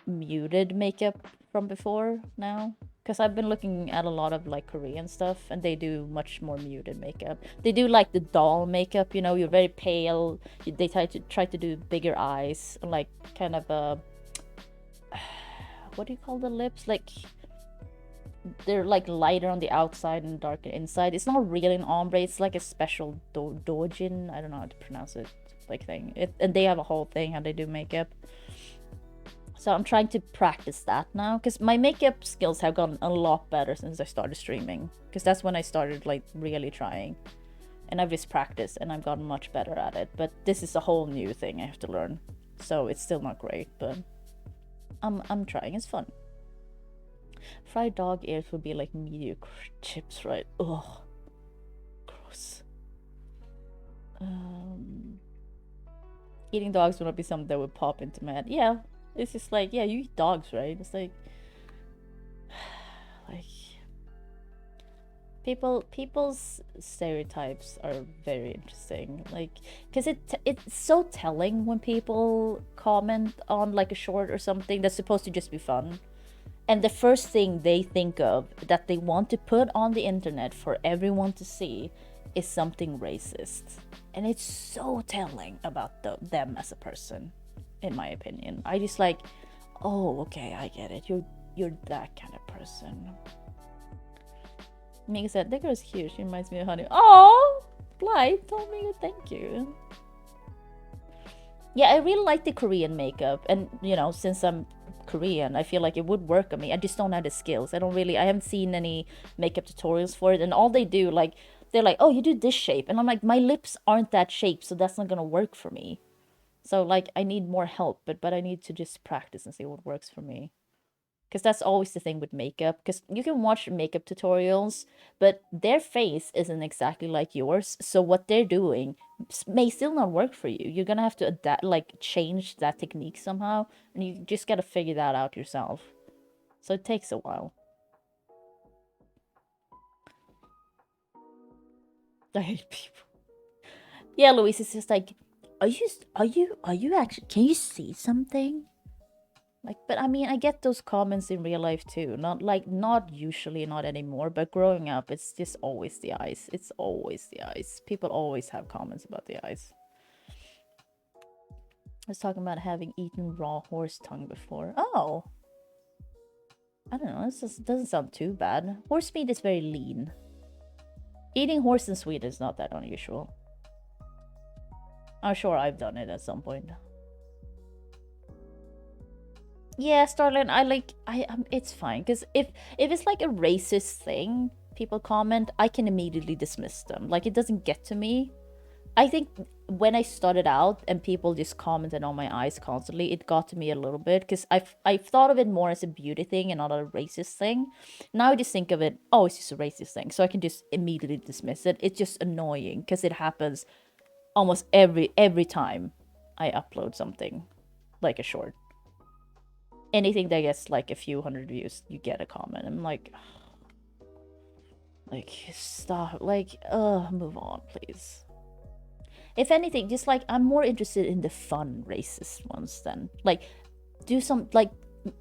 muted makeup from before now, because I've been looking at a lot of like Korean stuff, and they do much more muted makeup. They do like the doll makeup, you know, you're very pale. They try to do bigger eyes, like kind of a what do you call the lips? Like, they're like lighter on the outside and darker inside. It's not really an ombre. It's like a special dojin. I don't know how to pronounce it. Like thing. And they have a whole thing how they do makeup. So I'm trying to practice that now, because my makeup skills have gotten a lot better since I started streaming. Because that's when I started like really trying. And I've just practiced and I've gotten much better at it. But this is a whole new thing I have to learn. So it's still not great, but I'm trying. It's fun. Fried dog ears would be like mediocre chips, right? Ugh. Gross. Eating dogs would not be something that would pop into my head. Yeah. It's just like, yeah, you eat dogs, right? It's like people's stereotypes are very interesting, like, because it's so telling when people comment on like a short or something that's supposed to just be fun, and the first thing they think of that they want to put on the internet for everyone to see is something racist, and it's so telling about them as a person, in my opinion. I just like, oh, okay, I get it, you're that kind of person. Mika said, that girl's cute. She reminds me of Honey. Oh, Blythe told me thank you. Yeah, I really like the Korean makeup. And, you know, since I'm Korean, I feel like it would work on me. I just don't have the skills. I haven't seen any makeup tutorials for it. And all they do, like, they're like, oh, you do this shape. And I'm like, my lips aren't that shape, so that's not going to work for me. So, like, I need more help. But I need to just practice and see what works for me. Because that's always the thing with makeup. Because you can watch makeup tutorials, but their face isn't exactly like yours. So what they're doing may still not work for you. You're gonna have to adapt, like change that technique somehow, and you just gotta figure that out yourself. So it takes a while. I hate people. Yeah, Louise, it's just like, are you actually? Can you see something? Like, but I mean, I get those comments in real life too. Not usually, not anymore. But growing up, it's just always the eyes. It's always the eyes. People always have comments about the eyes. I was talking about having eaten raw horse tongue before. Oh, I don't know. This just doesn't sound too bad. Horse meat is very lean. Eating horse in Sweden is not that unusual. I'm sure I've done it at some point. Yeah, Starlin, it's fine, because if it's like a racist thing, people comment, I can immediately dismiss them. Like, it doesn't get to me. I think when I started out and people just commented on my eyes constantly, it got to me a little bit, because I've thought of it more as a beauty thing and not a racist thing. Now I just think of it, oh, it's just a racist thing, so I can just immediately dismiss it. It's just annoying, because it happens almost every time I upload something, like a short. Anything that gets like a few hundred views, you get a comment. I'm like, stop, move on, please. If anything, just like, I'm more interested in the fun racist ones then. Like, do some, like,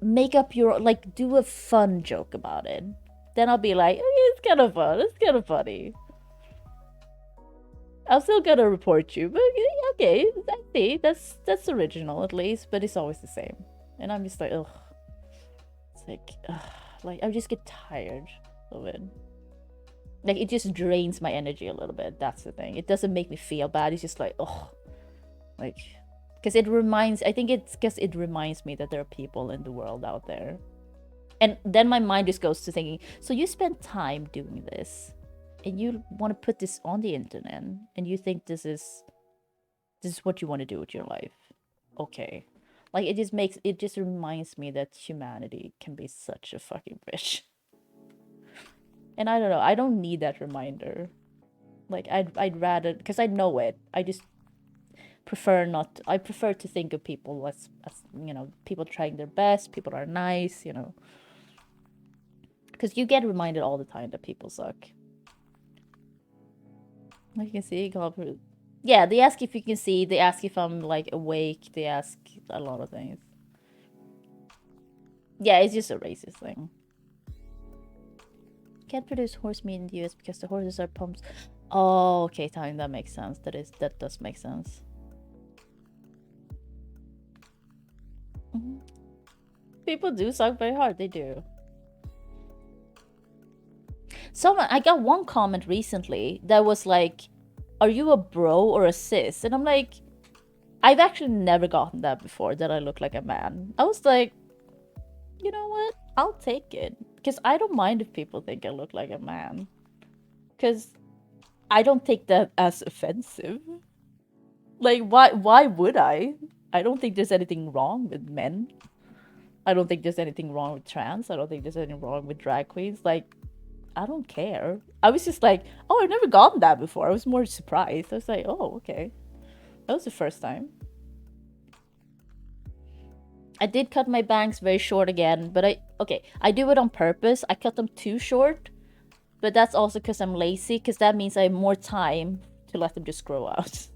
make up your, like, do a fun joke about it. Then I'll be like, it's kind of fun, it's kind of funny. I'm still gonna report you, but okay, I see, that's original at least, but it's always the same. And I'm just like, ugh. It's like, ugh. Like, I just get tired of it. Like, it just drains my energy a little bit. That's the thing. It doesn't make me feel bad. It's just like, ugh. Like, because I think it's because it reminds me that there are people in the world out there. And then my mind just goes to thinking, so you spend time doing this, and you want to put this on the internet, and you think this is what you want to do with your life. Okay. Like, it just reminds me that humanity can be such a fucking bitch. And I don't know, I don't need that reminder. Like, I'd rather, because I know it. I just prefer not, I prefer to think of people as, you know, people trying their best, people are nice, you know. Because you get reminded all the time that people suck. Like, you can see, yeah, they ask if you can see, they ask if I'm, like, awake, they ask a lot of things. Yeah, it's just a racist thing. Can't produce horse meat in the US because the horses are pumped. Oh, okay, Time, that makes sense. That does make sense. People do suck very hard, they do. I got one comment recently that was like, are you a bro or a sis? And I'm like, I've actually never gotten that before, that I look like a man. I was like, you know what? I'll take it. Because I don't mind if people think I look like a man. Because I don't take that as offensive. Like, why would I? I don't think there's anything wrong with men. I don't think there's anything wrong with trans. I don't think there's anything wrong with drag queens. Like, I don't care. I was just like, oh, I've never gotten that before. I was more surprised. I was like, oh, okay. That was the first time. I did cut my bangs very short again, but I do it on purpose. I cut them too short, but that's also because I'm lazy, because that means I have more time to let them just grow out.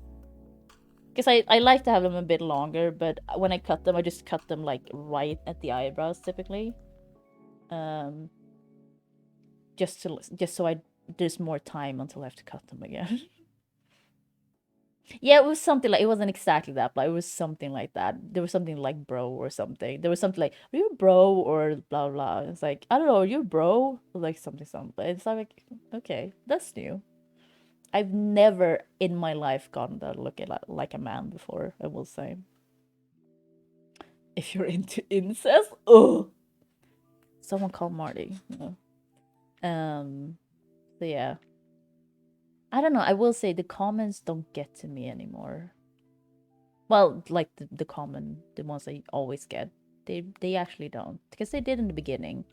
Because I like to have them a bit longer, but when I cut them, I just cut them like right at the eyebrows typically. Just so there's more time until I have to cut them again. Yeah, it was something like, it wasn't exactly that, but it was something like that. There was something like bro or something. There was something like, are you a bro or blah blah. It's like, I don't know, are you a bro? Like something. It's like, okay, that's new. I've never in my life gotten that looking like a man before, I will say. If you're into incest, ugh. Someone called Marty. No. So yeah. I don't know, I will say the comments don't get to me anymore. Well, like the ones I always get. They actually don't, because they did in the beginning.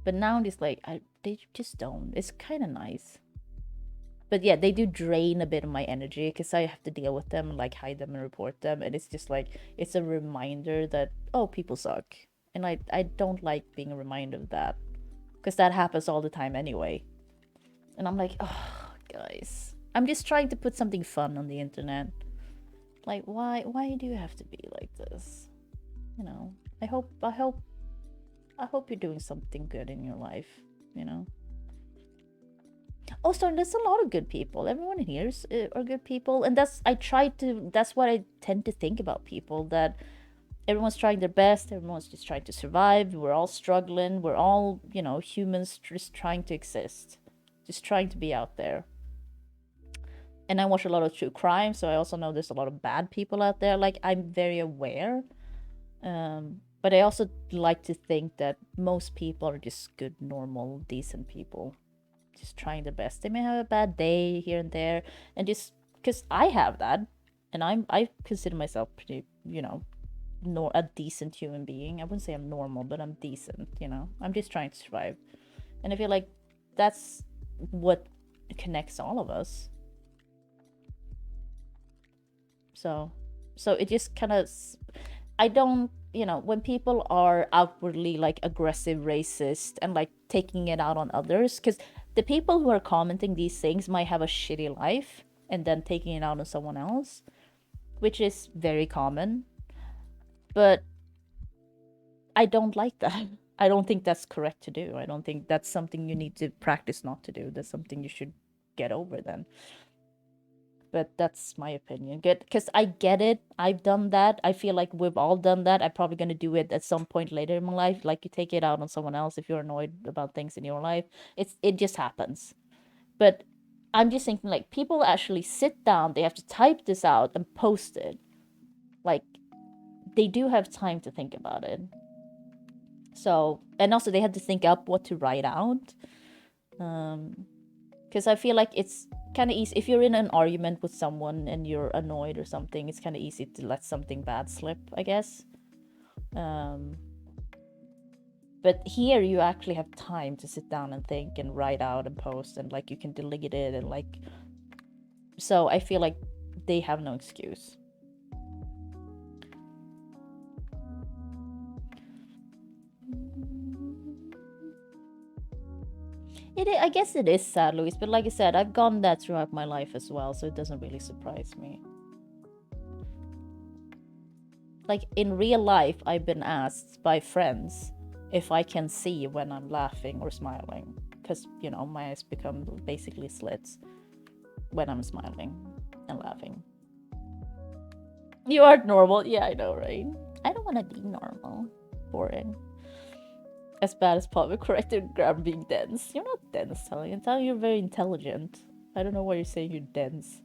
But now it's like they just don't. It's kind of nice. But yeah, they do drain a bit of my energy because I have to deal with them, like hide them and report them, and it's just like it's a reminder that, oh, people suck, and I don't like being reminded of that because that happens all the time anyway. And I'm like, oh, guys, I'm just trying to put something fun on the internet. Like, why do you have to be like this? You know, I hope you're doing something good in your life, you know. Also, there's a lot of good people. Everyone here are good people, and that's what I tend to think about people, that everyone's trying their best, everyone's just trying to survive, we're all struggling, we're all, you know, humans just trying to exist, just trying to be out there. And I watch a lot of true crime, so I also know there's a lot of bad people out there. Like, I'm very aware, but I also like to think that most people are just good, normal, decent people, just trying their best. They may have a bad day here and there, and just because I have that, and I consider myself pretty, you know, a decent human being. I wouldn't say I'm normal, but I'm decent, you know. I'm just trying to survive, and I feel like that's what connects all of us. So it just kind of, I don't, you know, when people are outwardly like aggressive, racist, and like taking it out on others, because the people who are commenting these things might have a shitty life and then taking it out on someone else, which is very common. But I don't like that. I don't think that's correct to do. I don't think that's something you need to practice not to do. That's something you should get over then. But that's my opinion. Good, because I get it. I've done that. I feel like we've all done that. I'm probably going to do it at some point later in my life. Like, you take it out on someone else if you're annoyed about things in your life. It just happens. But I'm just thinking, like, people actually sit down, they have to type this out and post it. Like, they do have time to think about it. So, and also they had to think up what to write out. Because I feel like it's kind of easy if you're in an argument with someone and you're annoyed or something, it's kind of easy to let something bad slip, I guess. But here you actually have time to sit down and think and write out and post, and like you can delete it, and like, so I feel like they have no excuse. I guess it is sad, Luis, but like I said, I've gone that throughout my life as well, so it doesn't really surprise me. Like, in real life, I've been asked by friends if I can see when I'm laughing or smiling, because, you know, my eyes become basically slits when I'm smiling and laughing. You are normal. Yeah, I know, right? I don't want to be normal. Boring. As bad as public corrected grammar being dense. You're not dense, Sally. I'm telling you, you're very intelligent. I don't know why you're saying you're dense.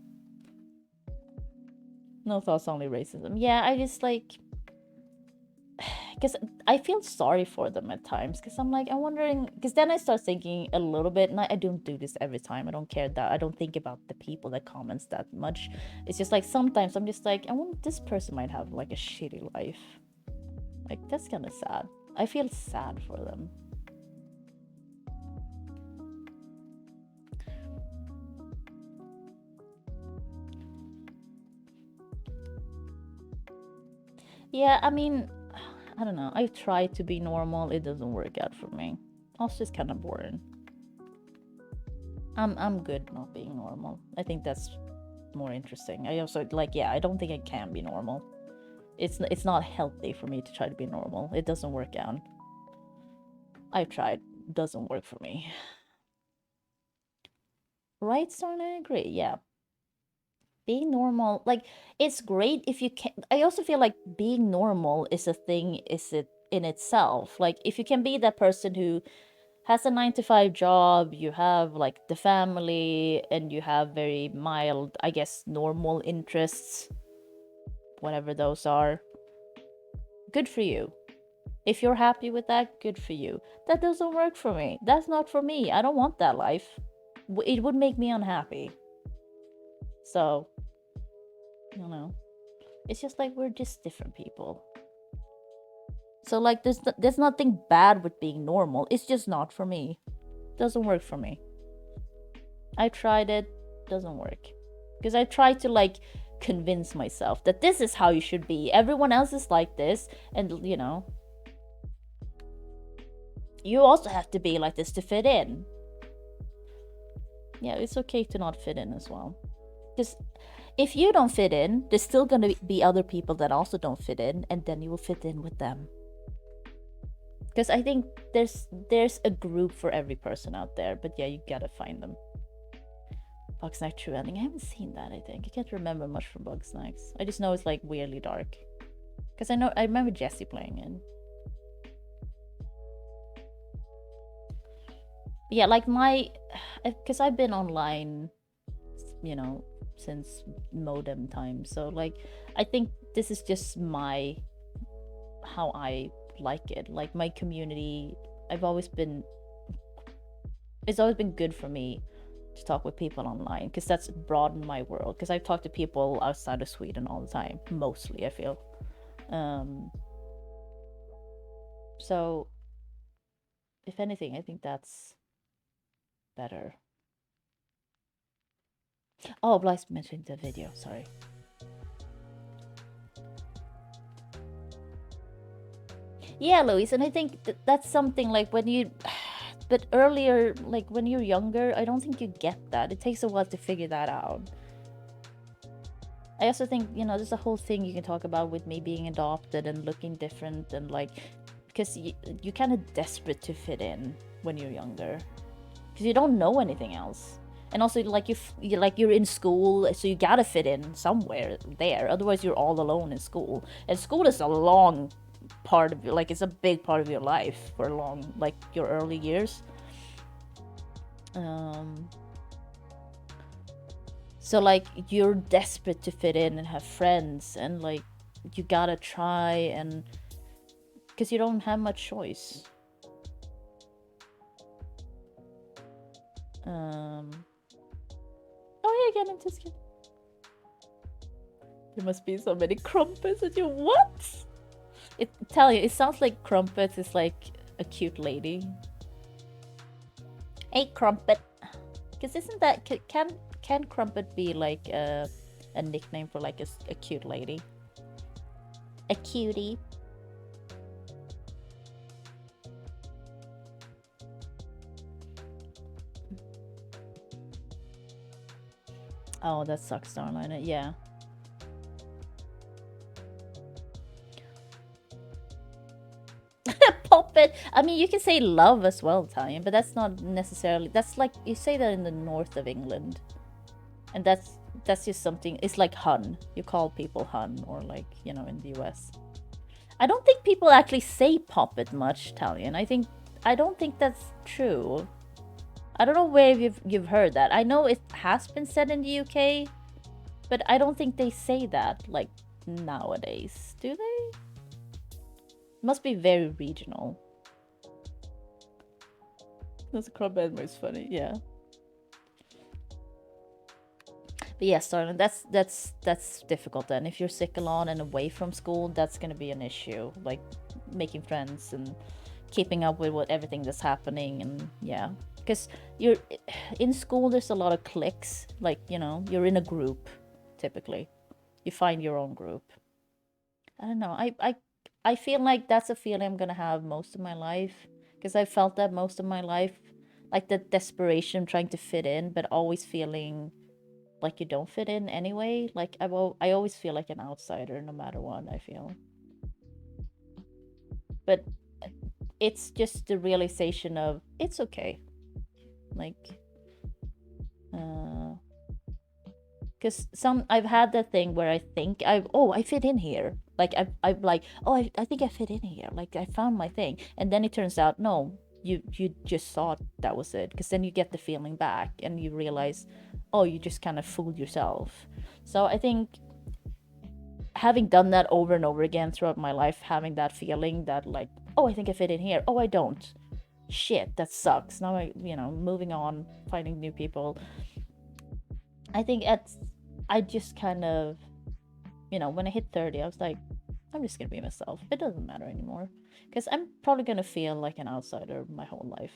No thoughts, only racism. Yeah, I just like, because I feel sorry for them at times, because I'm like, I'm wondering, because then I start thinking a little bit, and I don't do this every time. I don't care that, I don't think about the people that comments that much. It's just like, sometimes I'm just like, I wonder, this person might have like a shitty life. Like, that's kind of sad. I feel sad for them. Yeah, I mean, I don't know. I try to be normal. It doesn't work out for me. Also, it's kind of boring. I'm good not being normal. I think that's more interesting. I also like, yeah, I don't think I can be normal. It's not healthy for me to try to be normal. It doesn't work out. I've tried. It doesn't work for me. Right, Storm? I agree. Yeah. Being normal, like, it's great if you can. I also feel like being normal is a thing, is it in itself. Like, if you can be that person who has a 9 to 5 job, you have like the family, and you have very mild, I guess, normal interests, whatever those are, good for you. If you're happy with that, good for you. That doesn't work for me. That's not for me. I don't want that life. It would make me unhappy. So, you know, it's just like, we're just different people. So like there's nothing bad with being normal. It's just not for me. Doesn't work for me. I tried it, doesn't work. Because I tried to like convince myself that this is how you should be. Everyone else is like this, and you know, you also have to be like this to fit in. Yeah, it's okay to not fit in as well. Because if you don't fit in, there's still gonna be other people that also don't fit in, and then you will fit in with them. Because I think there's a group for every person out there, but yeah, you gotta find them. Bugsnax True Ending. I haven't seen that, I think. I can't remember much from Bugsnax. I just know it's like weirdly dark. Because I remember Jesse playing it. Yeah, like because I've been online, you know, since modem time. So like, I think this is just how I like it. Like my community, it's always been good for me to talk with people online, because that's broadened my world. Because I talk to people outside of Sweden all the time, mostly, I feel. So if anything, I think that's better. Oh, Blythe mentioned the video, sorry. Yeah, Louise, and I think that's something like when you but earlier, like when you're younger, I don't think you get that. It takes a while to figure that out. I also think, you know, there's a whole thing you can talk about with me being adopted and looking different, and like, because you're kind of desperate to fit in when you're younger, because you don't know anything else. And also, like, you're in school, so you gotta fit in somewhere there. Otherwise, you're all alone in school. And school is a long part of your, like, it's a big part of your life for long, like, your early years. So, like, you're desperate to fit in and have friends, and, like, you gotta try, and because you don't have much choice. Oh yeah, again, I'm just kidding. There must be so many crumpets at you. What? Tell you, it sounds like Crumpets is like a cute lady. Hey, Crumpet. Because isn't that, can Crumpet be like a nickname for like a cute lady? A cutie. Oh, that sucks, Starliner. Yeah. Puppet. I mean, you can say love as well, Italian, but that's not necessarily. That's like you say that in the north of England, and that's just something. It's like hun. You call people hun, or like, you know, in the US. I don't think people actually say puppet much, Italian. I don't think that's true. I don't know where you've heard that. I know it has been said in the UK, but I don't think they say that like nowadays. Do they? Must be very regional. That's a crop anime is funny, yeah. But yes, darling, that's difficult then. If you're sick a lot and away from school, that's gonna be an issue. Like making friends and keeping up with everything that's happening, and yeah. Because you're in school, there's a lot of cliques. Like, you know, you're in a group, typically. You find your own group. I don't know. I feel like that's a feeling I'm gonna have most of my life, because I felt that most of my life, like the desperation trying to fit in, but always feeling like you don't fit in anyway. Like I always feel like an outsider, no matter what I feel. But it's just the realization of it's okay, like, because I've had that thing where I think I fit in here. Like I'm like, oh, I think I fit in here. Like I found my thing, and then it turns out no, you just thought that was it. Because then you get the feeling back, and you realize, oh, you just kind of fooled yourself. So I think having done that over and over again throughout my life, having that feeling that like, oh, I think I fit in here. Oh, I don't. Shit, that sucks. Now moving on, finding new people. I think I just kind of, when I hit 30, I was like, I'm just gonna be myself. It doesn't matter anymore. Because I'm probably gonna feel like an outsider my whole life.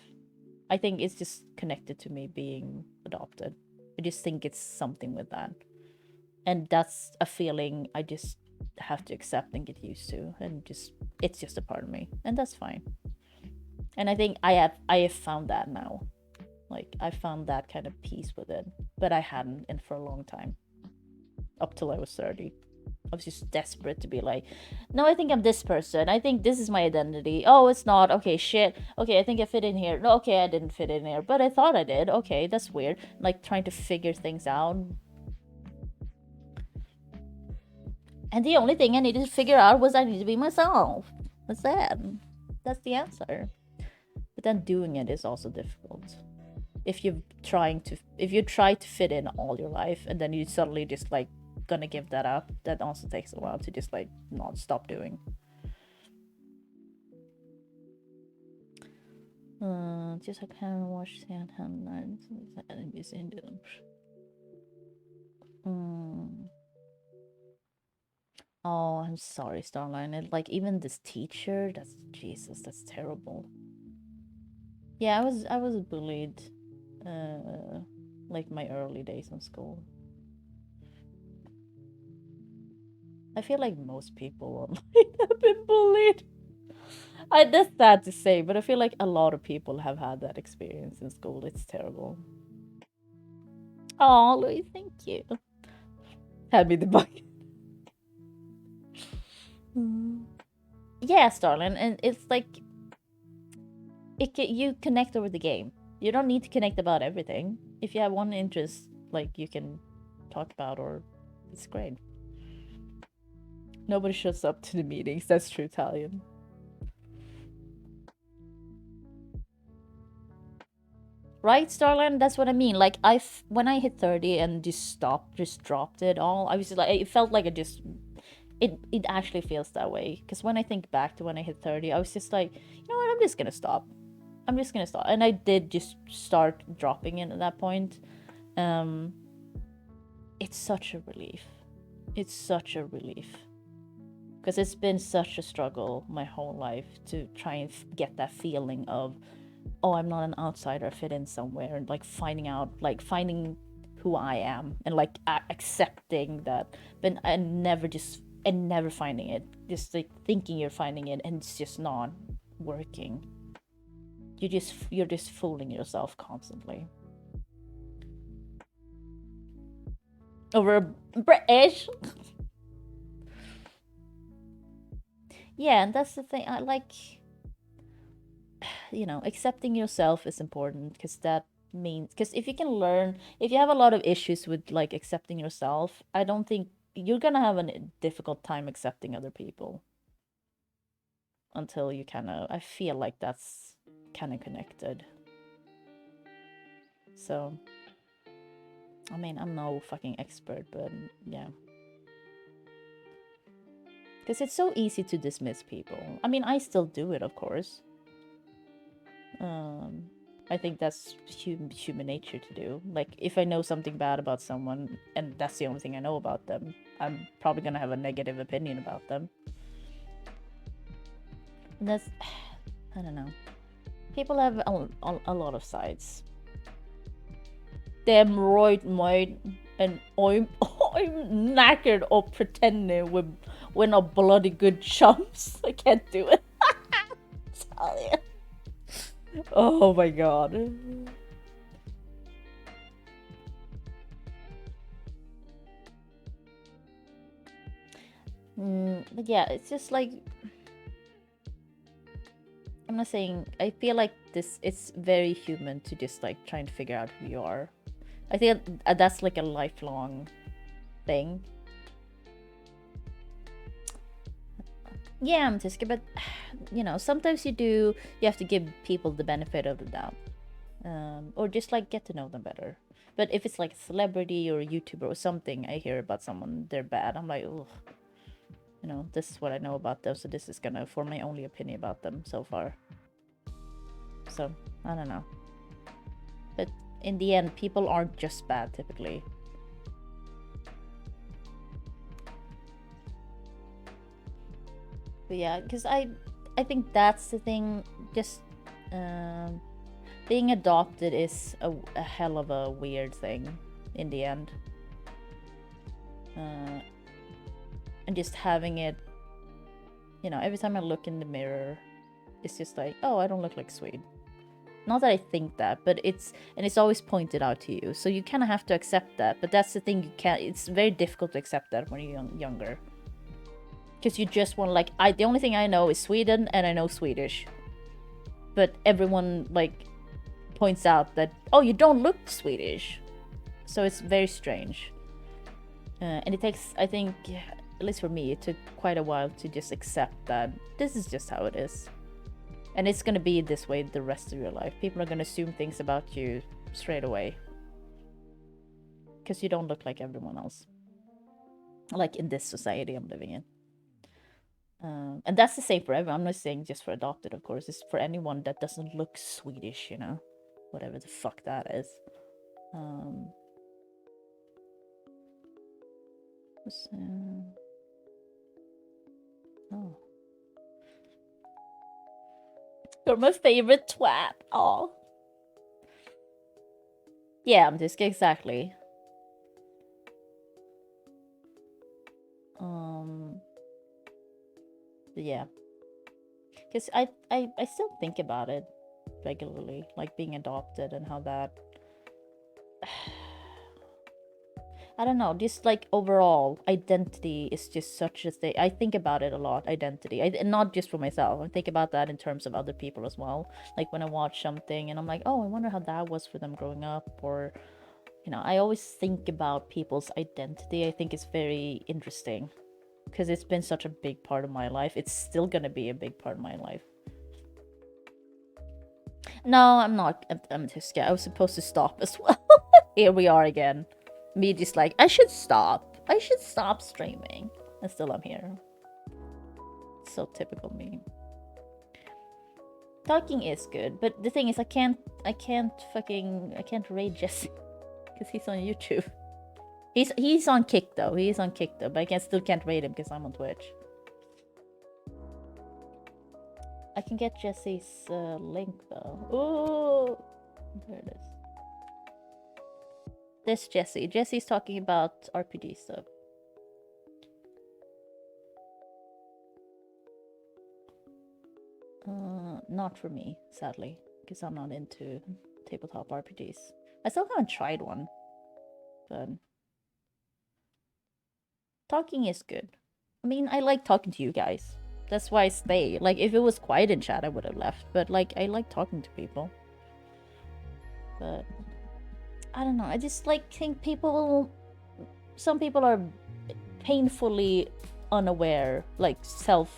I think it's just connected to me being adopted. I just think it's something with that. And that's a feeling I just have to accept and get used to. And just, it's just a part of me. And that's fine. And I think I have found that now. Like, I found that kind of peace with it. But I hadn't in for a long time. Up till I was 30. I was just desperate to be like, no, I think I'm this person. I think this is my identity. Oh, it's not. Okay, shit. Okay, I think I fit in here. No, okay, I didn't fit in here. But I thought I did. Okay, that's weird. Like, trying to figure things out. And the only thing I needed to figure out was I need to be myself. That's it. That's the answer. But then doing it is also difficult. If you try to fit in all your life and then you suddenly just like gonna give that up, that also takes a while to just like not stop doing. Just I can't watch the hand enemies in them. Oh, I'm sorry, Starline. And like even this teacher, that's Jesus, that's terrible. Yeah, I was bullied like my early days in school. I feel like most people online have been bullied. That's sad to say, but I feel like a lot of people have had that experience in school. It's terrible. Oh, Louis, thank you. Hand me the bucket. Yeah, Starlin, and it's like you connect over the game. You don't need to connect about everything. If you have one interest, like you can talk about, or it's great. Nobody shows up to the meetings. That's true, Italian. Right, Starland? That's what I mean. Like, when I hit 30 and just dropped it all, I was just like, it felt like it actually feels that way. Because when I think back to when I hit 30, I was just like, you know what, I'm just gonna stop. I'm just gonna stop. And I did just start dropping it at that point. It's such a relief. It's such a relief. Because it's been such a struggle my whole life to try and get that feeling of, oh, I'm not an outsider, I fit in somewhere, and like finding who I am and like accepting that, but and never finding it, just like thinking you're finding it and it's just not working. You're just fooling yourself constantly. Over British. Yeah, and that's the thing. I like, you know, accepting yourself is important because that means, because if you have a lot of issues with like accepting yourself, I don't think you're gonna have a difficult time accepting other people until you I feel like that's kind of connected. So, I mean, I'm no fucking expert, but yeah. Because it's so easy to dismiss people. I mean, I still do it, of course. I think that's human nature to do. Like, if I know something bad about someone and that's the only thing I know about them, I'm probably gonna have a negative opinion about them. And that's, I don't know. People have a lot of sides. Damn right, mate. And I'm knackered of pretending we're not bloody good chumps. I can't do it. Tell you. Oh my god. But yeah, it's just like, I'm not saying, I feel like it's very human to just like try and figure out who you are. I think that's like a lifelong thing. Yeah, Matiska, but you know, sometimes you have to give people the benefit of the doubt. Or just like get to know them better. But if it's like a celebrity or a YouTuber or something, I hear about someone, they're bad, I'm like, ugh. You know, this is what I know about them, so this is gonna form my only opinion about them so far. So, I don't know. But in the end, people aren't just bad, typically. But yeah, because I think that's the thing. Just being adopted is a hell of a weird thing in the end. And just having it, you know, every time I look in the mirror, it's just like, oh, I don't look like Swede. Not that I think that, but it's always pointed out to you, so you kind of have to accept that. But that's the thing, you can't. It's very difficult to accept that when you're younger, because you just want, like, the only thing I know is Sweden, and I know Swedish, but everyone like points out that, oh, you don't look Swedish, so it's very strange. And it takes, I think, at least for me, it took quite a while to just accept that this is just how it is. And it's gonna be this way the rest of your life. People are gonna assume things about you straight away. Because you don't look like everyone else. Like in this society I'm living in. And that's the same for everyone. I'm not saying just for adopted, of course. It's for anyone that doesn't look Swedish, you know? Whatever the fuck that is. Oh. You're my favorite twat. Aw. Yeah, I'm just exactly. Yeah. Because I still think about it regularly, like being adopted and how that... I don't know, just like overall, identity is just such a thing. I think about it a lot, identity. And not just for myself. I think about that in terms of other people as well. Like when I watch something and I'm like, oh, I wonder how that was for them growing up. Or, you know, I always think about people's identity. I think it's very interesting. Because it's been such a big part of my life. It's still gonna be a big part of my life. No, I'm not. I'm just scared. I was supposed to stop as well. Here we are again. Me just like, I should stop. I should stop streaming. And still I'm here. So typical me. Talking is good, but the thing is I can't raid Jesse. Because he's on YouTube. He's on Kick though. He's on Kick though, but I still can't raid him because I'm on Twitch. I can get Jesse's link though. Oh, there it is. This Jesse. Jesse's talking about RPG stuff. Not for me, sadly, because I'm not into tabletop RPGs. I still haven't tried one, but talking is good. I mean, I like talking to you guys. That's why I stay. Like, if it was quiet in chat, I would have left. But, like, I like talking to people. But I don't know. I just, like, think some people are painfully unaware. Like, I don't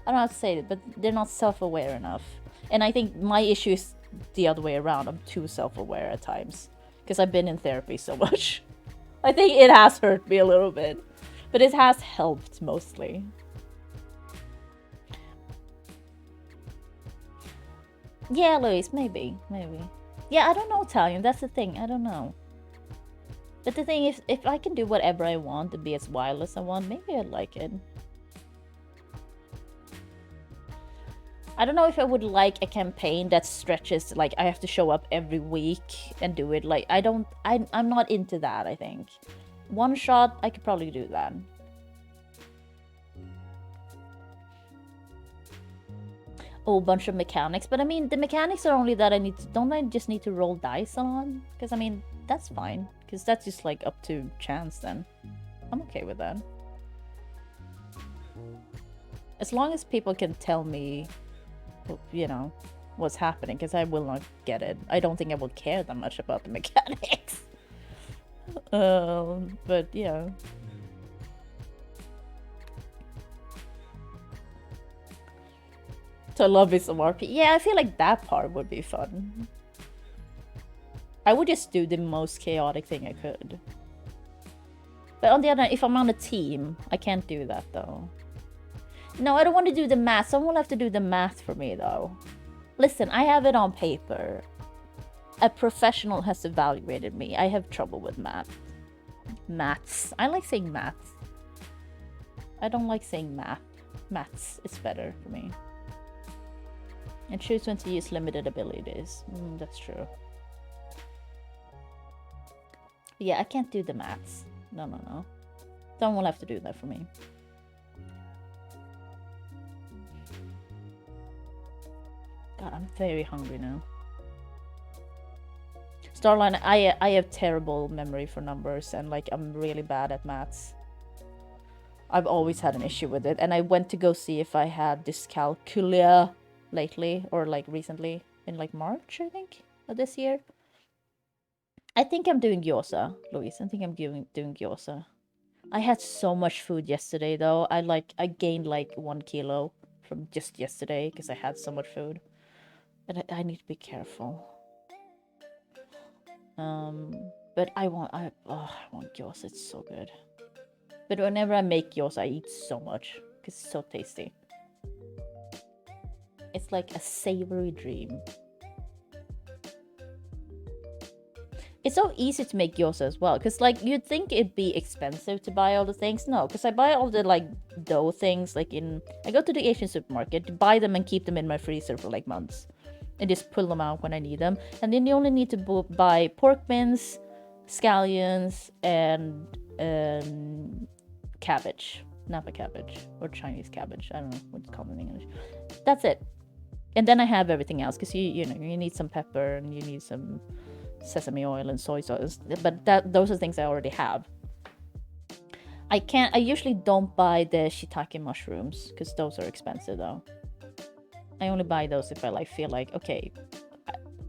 know how to say it, but they're not self-aware enough. And I think my issue is the other way around. I'm too self-aware at times. Because I've been in therapy so much. I think it has hurt me a little bit. But it has helped, mostly. Yeah, Luis, maybe. Yeah, I don't know Italian, that's the thing, I don't know. But the thing is, if I can do whatever I want and be as wild as I want, maybe I'd like it. I don't know if I would like a campaign that stretches, like I have to show up every week and do it. Like, I'm not into that, I think. One shot, I could probably do that. Oh, a bunch of mechanics. But I mean, the mechanics are only that don't I just need to roll dice on? Because I mean, that's fine. Because that's just like up to chance then. I'm okay with that. As long as people can tell me, you know, what's happening. Because I will not get it. I don't think I will care that much about the mechanics. But yeah. So I love it some RP. Yeah, I feel like that part would be fun. I would just do the most chaotic thing I could. But on the other hand, if I'm on a team, I can't do that though. No, I don't want to do the math. Someone will have to do the math for me though. Listen, I have it on paper. A professional has evaluated me. I have trouble with math. Maths. I like saying math. I don't like saying math. Maths is better for me. And choose when to use limited abilities. That's true. But yeah, I can't do the maths. No. Someone will have to do that for me. God, I'm very hungry now. Starline, I have terrible memory for numbers, and like I'm really bad at maths. I've always had an issue with it, and I went to go see if I had dyscalculia lately, or like recently, in like March, I think, of this year. I think I'm doing gyoza, Luis. I think I'm doing gyoza. I had so much food yesterday, though. I gained like 1 kilo from just yesterday because I had so much food. And I need to be careful. But I want gyoza. It's so good. But whenever I make gyoza, I eat so much because it's so tasty. It's like a savory dream. It's so easy to make gyoza as well, because like you'd think it'd be expensive to buy all the things. No, because I buy all the like dough things like I go to the Asian supermarket, buy them and keep them in my freezer for like months, and just pull them out when I need them. And then you only need to buy pork mince, scallions, and cabbage, Napa cabbage or Chinese cabbage. I don't know what it's called in English. That's it. And then I have everything else, because you need some pepper and you need some sesame oil and soy sauce, but those are things I already have. I usually don't buy the shiitake mushrooms because those are expensive though. I only buy those if I like feel like, okay,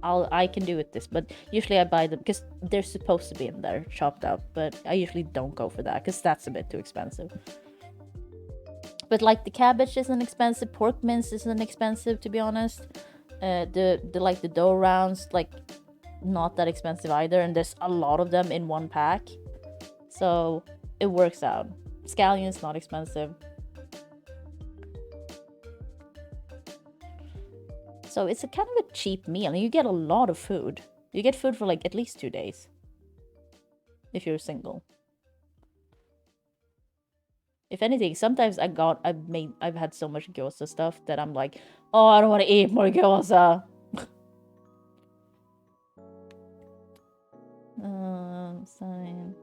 I can do it this, but usually I buy them because they're supposed to be in there chopped up, but I usually don't go for that because that's a bit too expensive. But like the cabbage isn't expensive, pork mince isn't expensive, to be honest. The dough rounds, like, not that expensive either, and there's a lot of them in one pack, so it works out. Scallions not expensive, so it's a kind of a cheap meal, and you get a lot of food. You get food for like at least 2 days if you're single. If anything, sometimes I've had so much gyoza stuff that I'm like, oh, I don't want to eat more gyoza. Sign.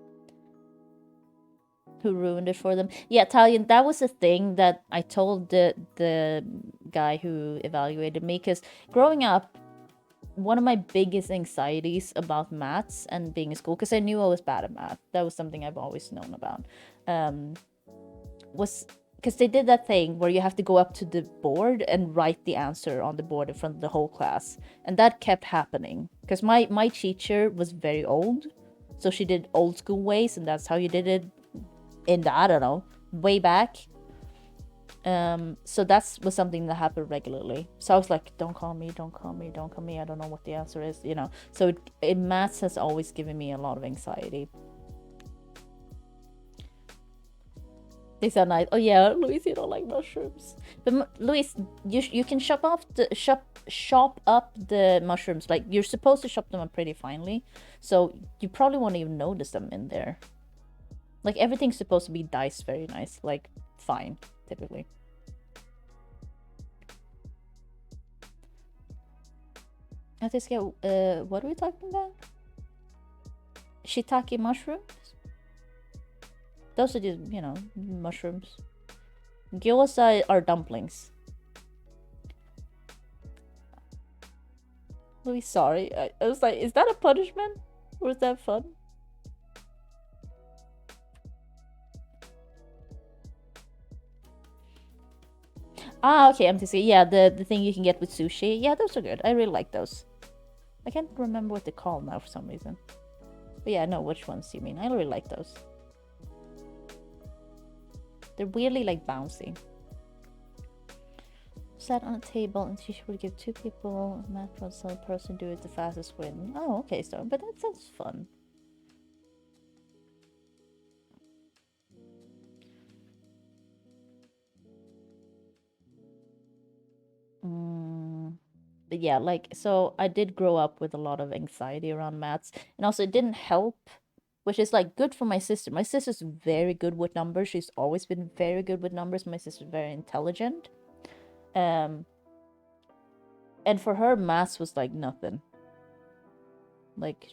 Who ruined it for them? Yeah, Italian. That was the thing that I told the guy who evaluated me, because growing up, one of my biggest anxieties about maths and being in school, because I knew I was bad at math. That was something I've always known about. Was because they did that thing where you have to go up to the board and write the answer on the board in front of the whole class, and that kept happening because my teacher was very old, so she did old school ways, and that's how you did it in the, I don't know, way back. So that was something that happened regularly. So I was like, don't call me, don't call me, don't call me, I don't know what the answer is, you know. So maths has always given me a lot of anxiety. They sound nice. Oh yeah, Luis, you don't like mushrooms. But Luis, you can shop up the mushrooms. Like, you're supposed to chop them up pretty finely, so you probably won't even notice them in there. Like, everything's supposed to be diced very nice, like fine, typically. What are we talking about? Shiitake mushrooms? Those are just, you know, mushrooms. Gyoza are dumplings. Really sorry. I was like, is that a punishment? Or is that fun? Ah, okay, MTC. Yeah, the thing you can get with sushi. Yeah, those are good. I really like those. I can't remember what they're called now for some reason. But yeah, I know which ones you mean. I really like those. They're weirdly like bouncy. Sat on a table and she would give 2 people a match for some person do it the fastest win. Oh, okay, so but that sounds fun. But yeah, like, so I did grow up with a lot of anxiety around maths, and also it didn't help which is like good for my sister. My sister's very good with numbers. She's always been very good with numbers. My sister's very intelligent. And for her, maths was like nothing. Like,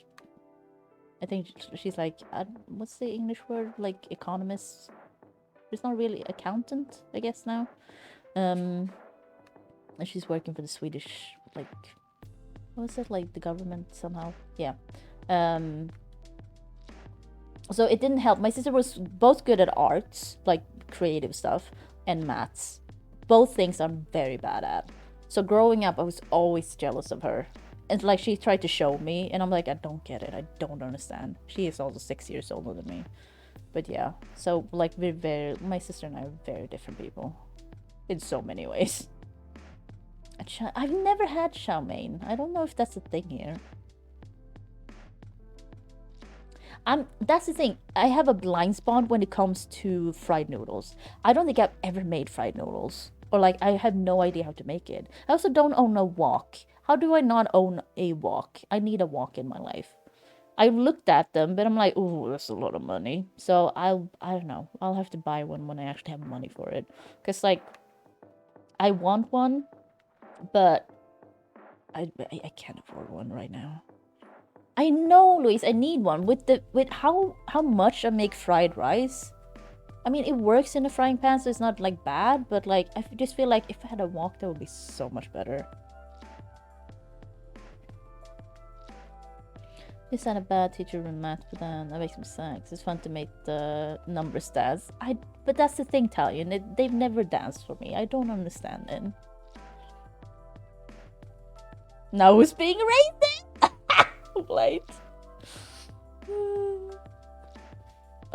I think she's like, what's the English word? Like economist. She's not really accountant, I guess now. And she's working for the Swedish, like, what is it? Like the government somehow. Yeah. So it didn't help. My sister was both good at arts, like creative stuff, and maths. Both things I'm very bad at. So growing up, I was always jealous of her. And like she tried to show me, and I'm like, I don't get it. I don't understand. She is also 6 years older than me. But yeah, so like my sister and I are very different people. In so many ways. I've never had chow mein. I don't know if that's a thing here. That's the thing. I have a blind spot when it comes to fried noodles. I don't think I've ever made fried noodles. Or like, I have no idea how to make it. I also don't own a wok. How do I not own a wok? I need a wok in my life. I looked at them, but I'm like, ooh, that's a lot of money. So I don't know. I'll have to buy one when I actually have money for it. Because like, I want one, but I can't afford one right now. I know, Luis, I need one. With how much I make fried rice. I mean, it works in a frying pan, so it's not like bad, but like I just feel like if I had a wok, that would be so much better. This not a bad teacher in math, but then that makes me sad. It's fun to make the numbers dance. But that's the thing, Talion. They've never danced for me. I don't understand it. Now who's being raised? Right.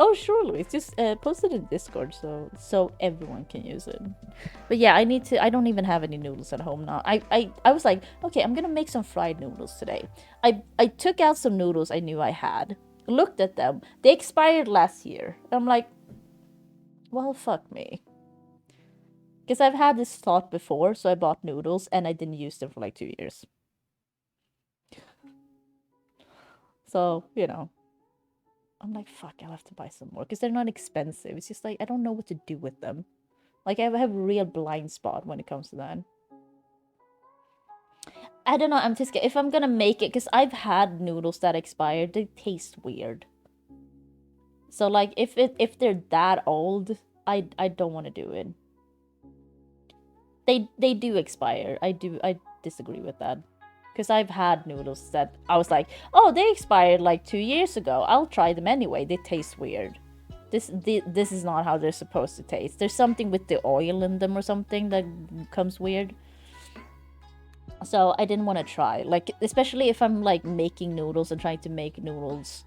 Oh, sure, Luis. Just post it in Discord so everyone can use it. But yeah, I don't even have any noodles at home now. I was like, okay, I'm gonna make some fried noodles today. I took out some noodles I knew I had, looked at them. They expired last year. I'm like, well, fuck me. Because I've had this thought before, so I bought noodles and I didn't use them for like 2 years. So, you know. I'm like, fuck, I'll have to buy some more. Because they're not expensive. It's just like, I don't know what to do with them. Like, I have a real blind spot when it comes to that. I don't know, I'm just... If I'm gonna make it... Because I've had noodles that expired. They taste weird. So, like, if they're that old, I don't want to do it. They do expire. I disagree with that. Because I've had noodles that I was like, oh, they expired like 2 years ago. I'll try them anyway. They taste weird. This is not how they're supposed to taste. There's something with the oil in them or something that comes weird. So I didn't want to try. Like, especially if I'm like making noodles and trying to make noodles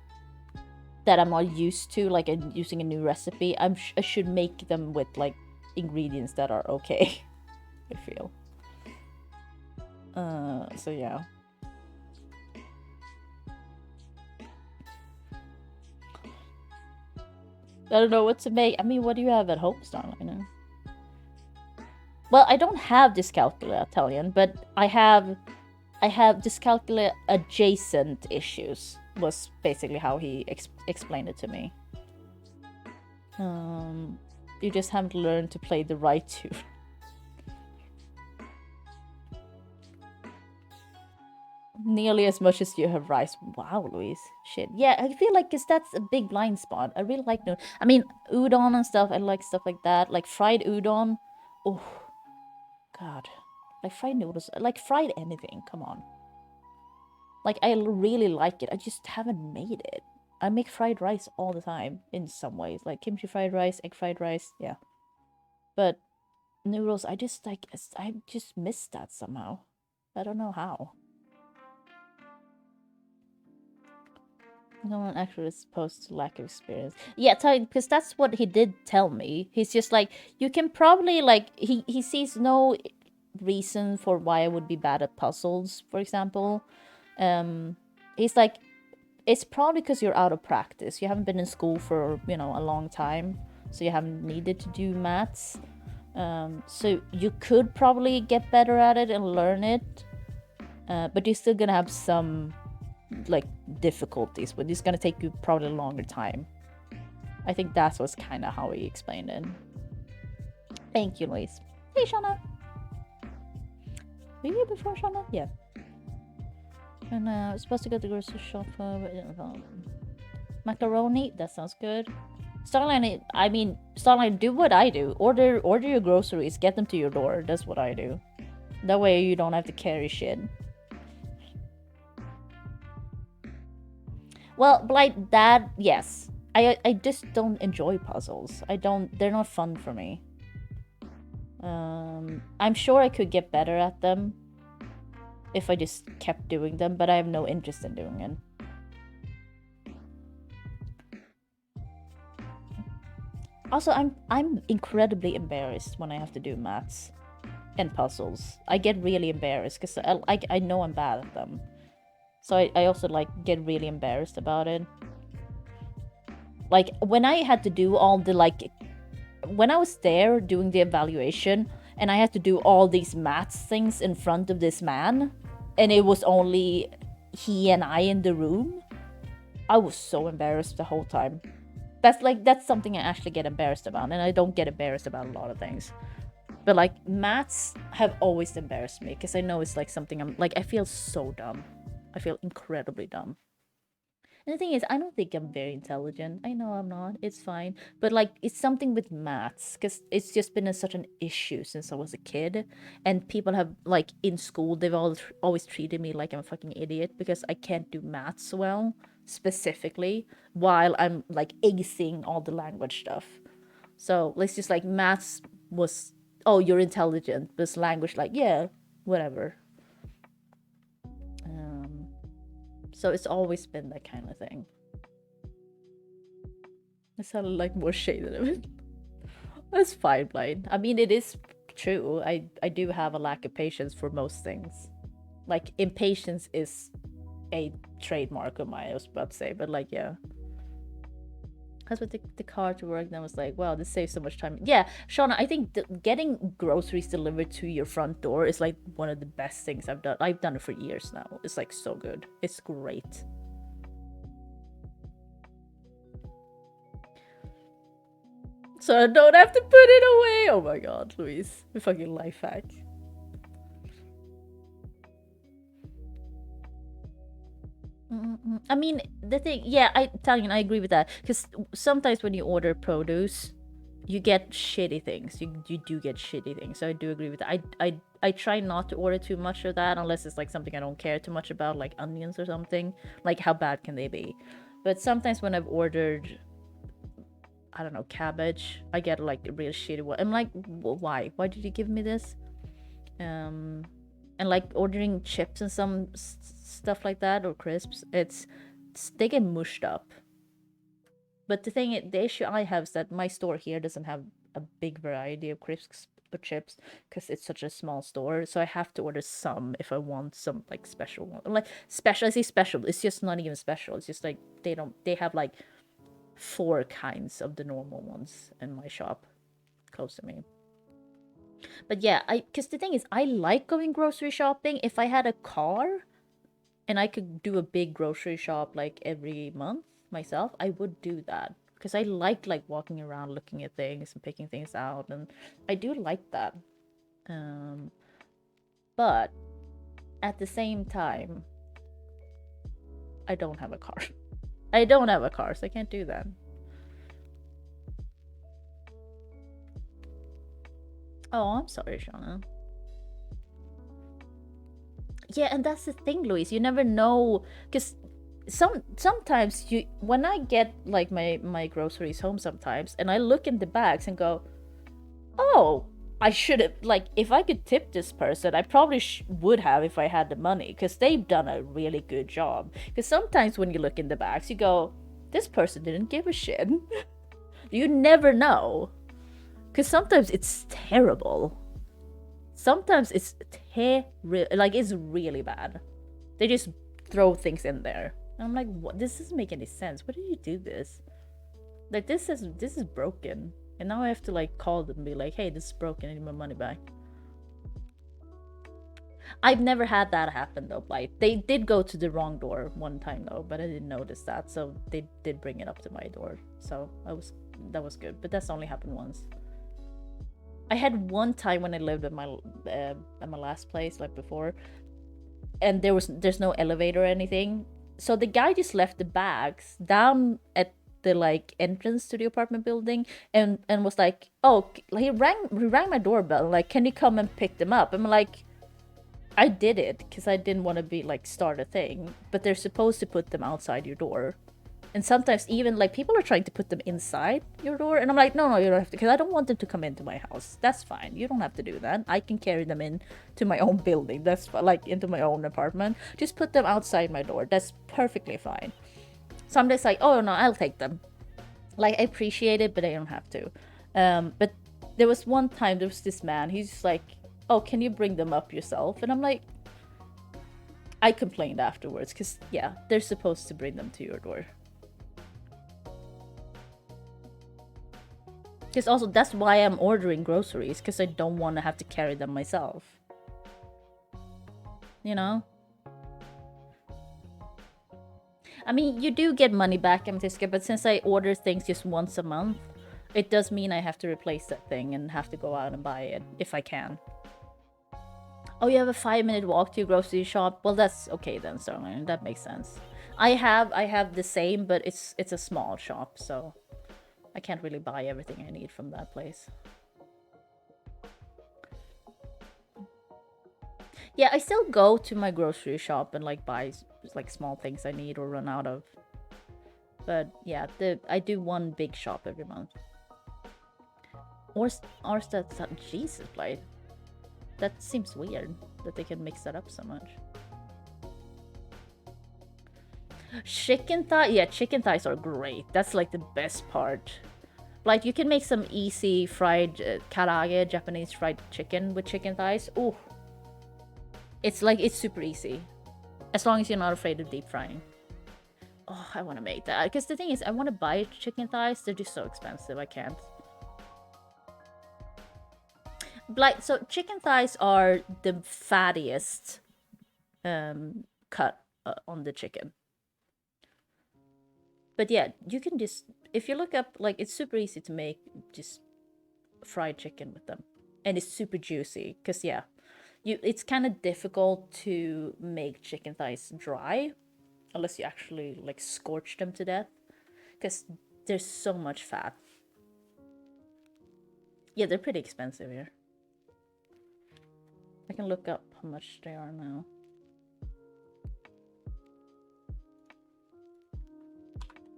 that I'm not used to, like using a new recipe. I should make them with like ingredients that are okay. I feel. So yeah. I don't know what to make. I mean, what do you have at home, Starliner? Well, I don't have dyscalculia Italian, but I have dyscalculia adjacent issues, was basically how he explained it to me. You just haven't learned to play the right tune. Nearly as much as you have rice. Wow, Luis. Shit. Yeah, I feel like because that's a big blind spot. I really like noodles. I mean, udon and stuff. I like stuff like that. Like fried udon. Oh, God. Like fried noodles. Like fried anything. Come on. Like, I really like it. I just haven't made it. I make fried rice all the time in some ways. Like kimchi fried rice, egg fried rice. Yeah. But noodles, I just miss that somehow. I don't know how. No one actually is supposed to lack of experience. Yeah, because that's what he did tell me. He's just like, you can probably, like, he sees no reason for why I would be bad at puzzles, for example. He's like, it's probably because you're out of practice. You haven't been in school for, you know, a long time. So you haven't needed to do maths. So you could probably get better at it and learn it. But you're still gonna have some... like difficulties, but it's gonna take you probably a longer time. I think that's what's kind of how he explained it. Thank you, Luis. Hey, Shauna. Were you here before, Shauna? Yeah. And I was supposed to go to the grocery shop for macaroni. That sounds good. Starline, I mean, Starline, do what I do. Order your groceries, get them to your door. That's what I do. That way you don't have to carry shit. Well, like that, yes. I just don't enjoy puzzles. They're not fun for me. I'm sure I could get better at them if I just kept doing them, but I have no interest in doing it. Also, I'm incredibly embarrassed when I have to do maths and puzzles. I get really embarrassed because I know I'm bad at them. So I also like get really embarrassed about it. Like when I had to do all the when I was there doing the evaluation and I had to do all these maths things in front of this man and it was only he and I in the room, I was so embarrassed the whole time. That's something I actually get embarrassed about, and I don't get embarrassed about a lot of things. But like maths have always embarrassed me because I know it's like something I feel so dumb. I feel incredibly dumb. And the thing is, I don't think I'm very intelligent. I know I'm not. It's fine. But like, it's something with maths because it's just been such an issue since I was a kid. And people have, like, in school, they've always treated me like I'm a fucking idiot because I can't do maths well, specifically, while I'm, like, acing all the language stuff. So, let's just, like, maths was, oh, you're intelligent. This language, like, yeah, whatever. So it's always been that kind of thing. I sounded like more shaded of it. That's fine, Blind. I mean, it is true. I do have a lack of patience for most things. Like, impatience is a trademark of mine, I was about to say, but like, yeah. I was with the car to work, and I was like, wow, this saves so much time. Yeah, Shauna, I think getting groceries delivered to your front door is like one of the best things I've done. I've done it for years now. It's like so good. It's great. So I don't have to put it away. Oh my god, Luis. A fucking life hack. I mean, the thing, yeah, Italian, I agree with that. Because sometimes when you order produce, you get shitty things. You do get shitty things. So I do agree with that. I try not to order too much of that unless it's like something I don't care too much about, like onions or something. Like, how bad can they be? But sometimes when I've ordered, I don't know, cabbage, I get like a real shitty one. I'm like, why? Why did you give me this? And like ordering chips and some stuff like that, or crisps, they get mushed up. But the issue I have is that my store here doesn't have a big variety of crisps or chips because it's such a small store. So I have to order some if I want some like special one. Like special, I say special. It's just not even special. It's just like they have like 4 kinds of the normal ones in my shop close to me. But yeah, because the thing is, I like going grocery shopping. If I had a car and I could do a big grocery shop like every month myself, I would do that. Because I like walking around looking at things and picking things out, and I do like that. But at the same time, I don't have a car. I don't have a car, so I can't do that. Oh, I'm sorry, Shauna. Yeah, and that's the thing, Luis. You never know, because sometimes when I get like my groceries home sometimes, and I look in the bags and go, oh, I should have, like, if I could tip this person, I probably would have if I had the money, because they've done a really good job. Because sometimes when you look in the bags, you go, this person didn't give a shit. You never know. Because sometimes it's terrible. Sometimes it's it's really bad. They just throw things in there. And I'm like, what? This doesn't make any sense. Why did you do this? Like, this is broken. And now I have to like call them and be like, hey, this is broken, I need my money back. I've never had that happen though, Blight. They did go to the wrong door one time though, but I didn't notice that, so they did bring it up to my door. So that was good, but that's only happened once. I had one time when I lived at my last place, like before, and there's no elevator or anything. So the guy just left the bags down at the like entrance to the apartment building, and was like, oh, he rang my doorbell, like, can you come and pick them up? I'm like, I did it because I didn't want to be like start a thing, but they're supposed to put them outside your door. And sometimes even like people are trying to put them inside your door, and I'm like, no, you don't have to, because I don't want them to come into my house. That's fine. You don't have to do that. I can carry them in to my own building. That's like into my own apartment. Just put them outside my door. That's perfectly fine. So I'm just like, oh no, I'll take them. Like, I appreciate it, but I don't have to. But there was one time, there was this man. He's just like, oh, can you bring them up yourself? And I'm like, I complained afterwards because yeah, they're supposed to bring them to your door. Because also, that's why I'm ordering groceries, because I don't want to have to carry them myself. You know? I mean, you do get money back, Amtiska, but since I order things just once a month, it does mean I have to replace that thing and have to go out and buy it, if I can. Oh, you have a 5-minute walk to your grocery shop? Well, that's okay then, Starline. That makes sense. I have the same, but it's a small shop, so I can't really buy everything I need from that place. Yeah, I still go to my grocery shop and like buy like small things I need or run out of. But yeah, I do one big shop every month. Or that's Jesus, Blade. That seems weird that they can mix that up so much. Chicken thigh, yeah, chicken thighs are great. That's like the best part. Like, you can make some easy fried karaage, Japanese fried chicken with chicken thighs. Ooh. It's like, it's super easy. As long as you're not afraid of deep frying. Oh, I want to make that. Because the thing is, I want to buy chicken thighs. They're just so expensive. I can't. Like, so chicken thighs are the fattiest cut on the chicken. But yeah, you can just, if you look up, like, it's super easy to make just fried chicken with them. And it's super juicy, because yeah, it's kind of difficult to make chicken thighs dry, unless you actually, like, scorch them to death, because there's so much fat. Yeah, they're pretty expensive here. I can look up how much they are now.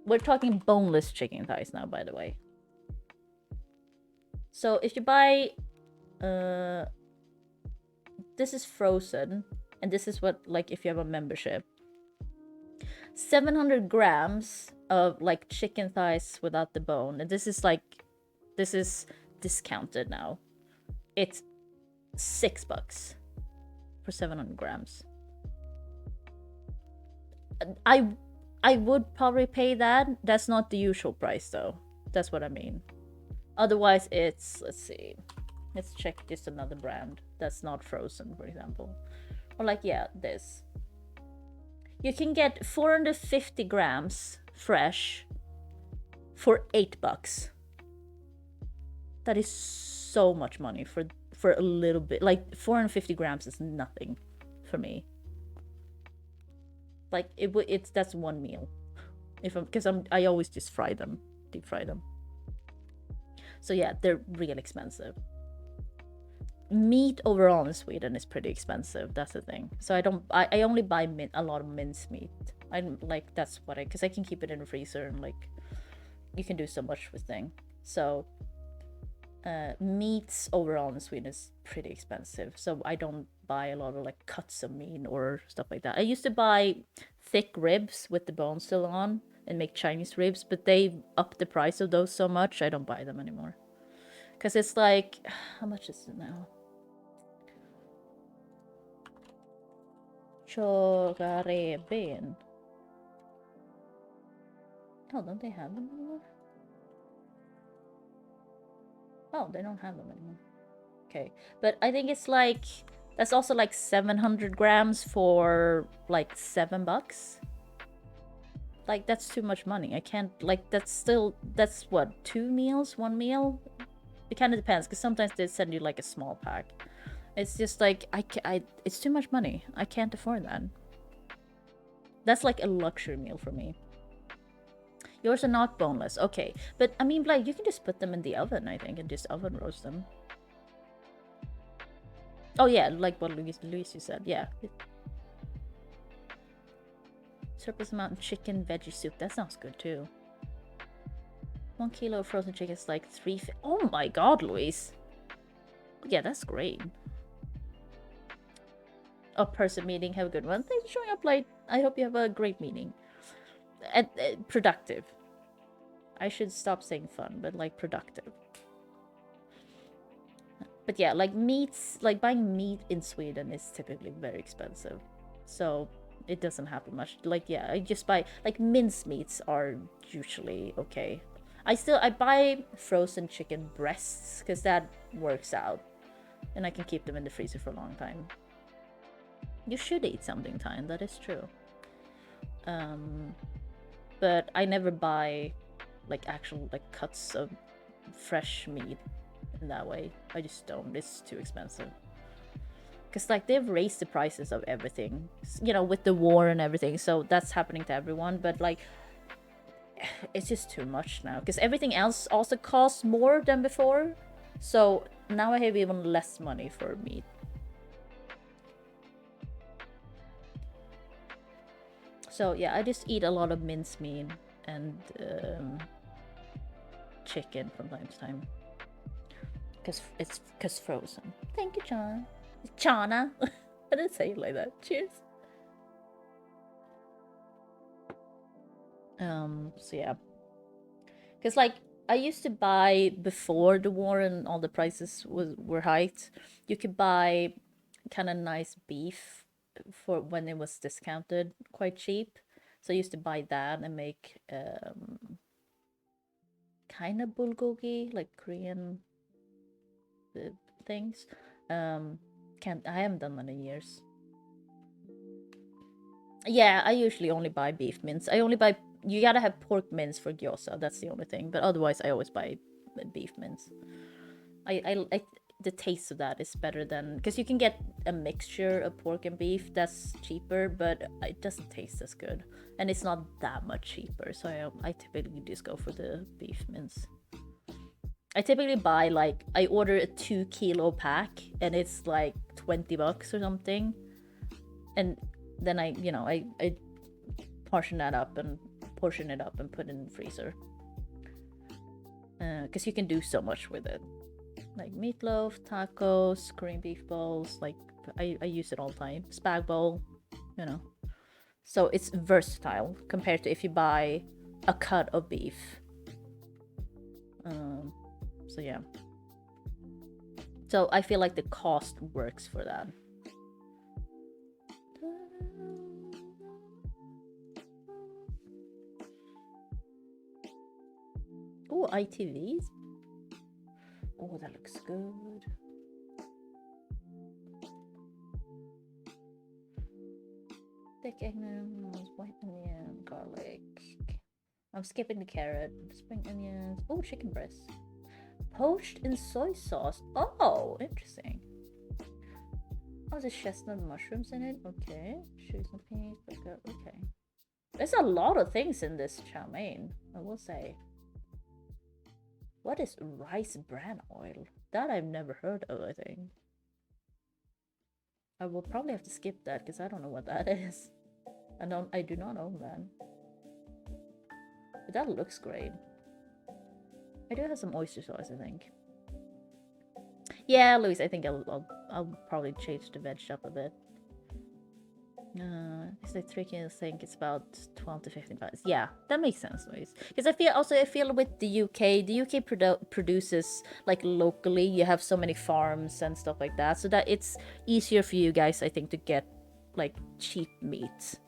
We're talking boneless chicken thighs now, by the way. So if you buy, this is frozen, and this is what, like, if you have a membership. 700 grams of, like, chicken thighs without the bone. And this is, like, this is discounted now. It's $6 for 700 grams. I would probably pay that. That's not the usual price, though. That's what I mean. Otherwise, it's, let's see. Let's check just another brand that's not frozen, for example. Or like, yeah, this. You can get 450 grams fresh for $8. That is so much money for a little bit. Like, 450 grams is nothing for me. Like, that's one meal. Because I always just fry them, deep fry them. So yeah, they're real expensive. Meat overall in Sweden is pretty expensive. That's the thing. So I only buy a lot of minced meat. That's what because I can keep it in the freezer, and like, you can do so much with things. So meats overall in Sweden is pretty expensive. So I don't buy a lot of like cuts of meat or stuff like that. I used to buy thick ribs with the bone still on and make Chinese ribs, but they upped the price of those so much I don't buy them anymore. Because it's like, how much is it now? Chogareben. Oh, don't they have them anymore? Oh, they don't have them anymore. Okay, but I think it's like That's also like 700 grams for like $7. Like, that's too much money. I can't, like, that's what, 2 meals, 1 meal? It kind of depends, because sometimes they send you like a small pack. It's just like, it's too much money. I can't afford that. That's like a luxury meal for me. Yours are not boneless. Okay. But, I mean, like, you can just put them in the oven, I think, and just oven roast them. Oh, yeah, like what Luis you said. Yeah. Surplus amount of chicken veggie soup. That sounds good, too. 1 kilo of frozen chicken is like 3. Oh, my God, Luis. Yeah, that's great. A person meeting. Have a good one. Thanks for showing up late. I hope you have a great meeting. And productive. I should stop saying fun, but like productive. But yeah, like meats, like buying meat in Sweden is typically very expensive. So it doesn't happen much. Like, yeah, I just buy, like, mince meats are usually okay. I buy frozen chicken breasts because that works out. And I can keep them in the freezer for a long time. You should eat something, Tyne, that is true. But I never buy like actual like cuts of fresh meat in that way. I just don't. It's too expensive. Because like they've raised the prices of everything, you know, with the war and everything. So that's happening to everyone. But like, it's just too much now. Because everything else also costs more than before. So now I have even less money for meat. So yeah, I just eat a lot of mincemeat and chicken from time to time. Cause frozen. Thank you, John. Chana. I didn't say it like that. Cheers. So yeah. Cause like I used to buy before the war and all the prices were hiked. You could buy kind of nice beef for when it was discounted quite cheap. So I used to buy that and make kind of bulgogi, like Korean things. I haven't done that in years. Yeah, I usually only buy beef mince. You gotta have pork mince for gyoza. That's the only thing. But otherwise, I always buy beef mince. The taste of that is better than, because you can get a mixture of pork and beef that's cheaper, but it doesn't taste as good, and it's not that much cheaper. So I typically just go for the beef mince. I typically buy like, I order a 2 kilo pack and it's like $20 or something, and then I portion it up and put it in the freezer, because you can do so much with it. Like meatloaf, tacos, Korean beef bowls, like I use it all the time. Spag bowl, you know. So it's versatile compared to if you buy a cut of beef. So yeah. So I feel like the cost works for that. Oh, ITVs. Oh, that looks good. Thick onions, white onion, garlic. I'm skipping the carrot. Spring onions. Oh, chicken breast. Poached in soy sauce. Oh, interesting. Oh, there's chestnut mushrooms in it. Okay. Shoes and peas. Okay. There's a lot of things in this chow mein, I will say. What is rice bran oil? That I've never heard of, I think. I will probably have to skip that because I don't know what that is. I do not own that. But that looks great. I do have some oyster sauce, I think. Yeah, Luis, I think I'll probably change the veg up a bit. It's like 3 kilos. I think it's about 12 to 15 pounds. Yeah, that makes sense, Luis. Because I feel with the UK produces like locally. You have so many farms and stuff like that, so that it's easier for you guys, I think, to get like cheap meat.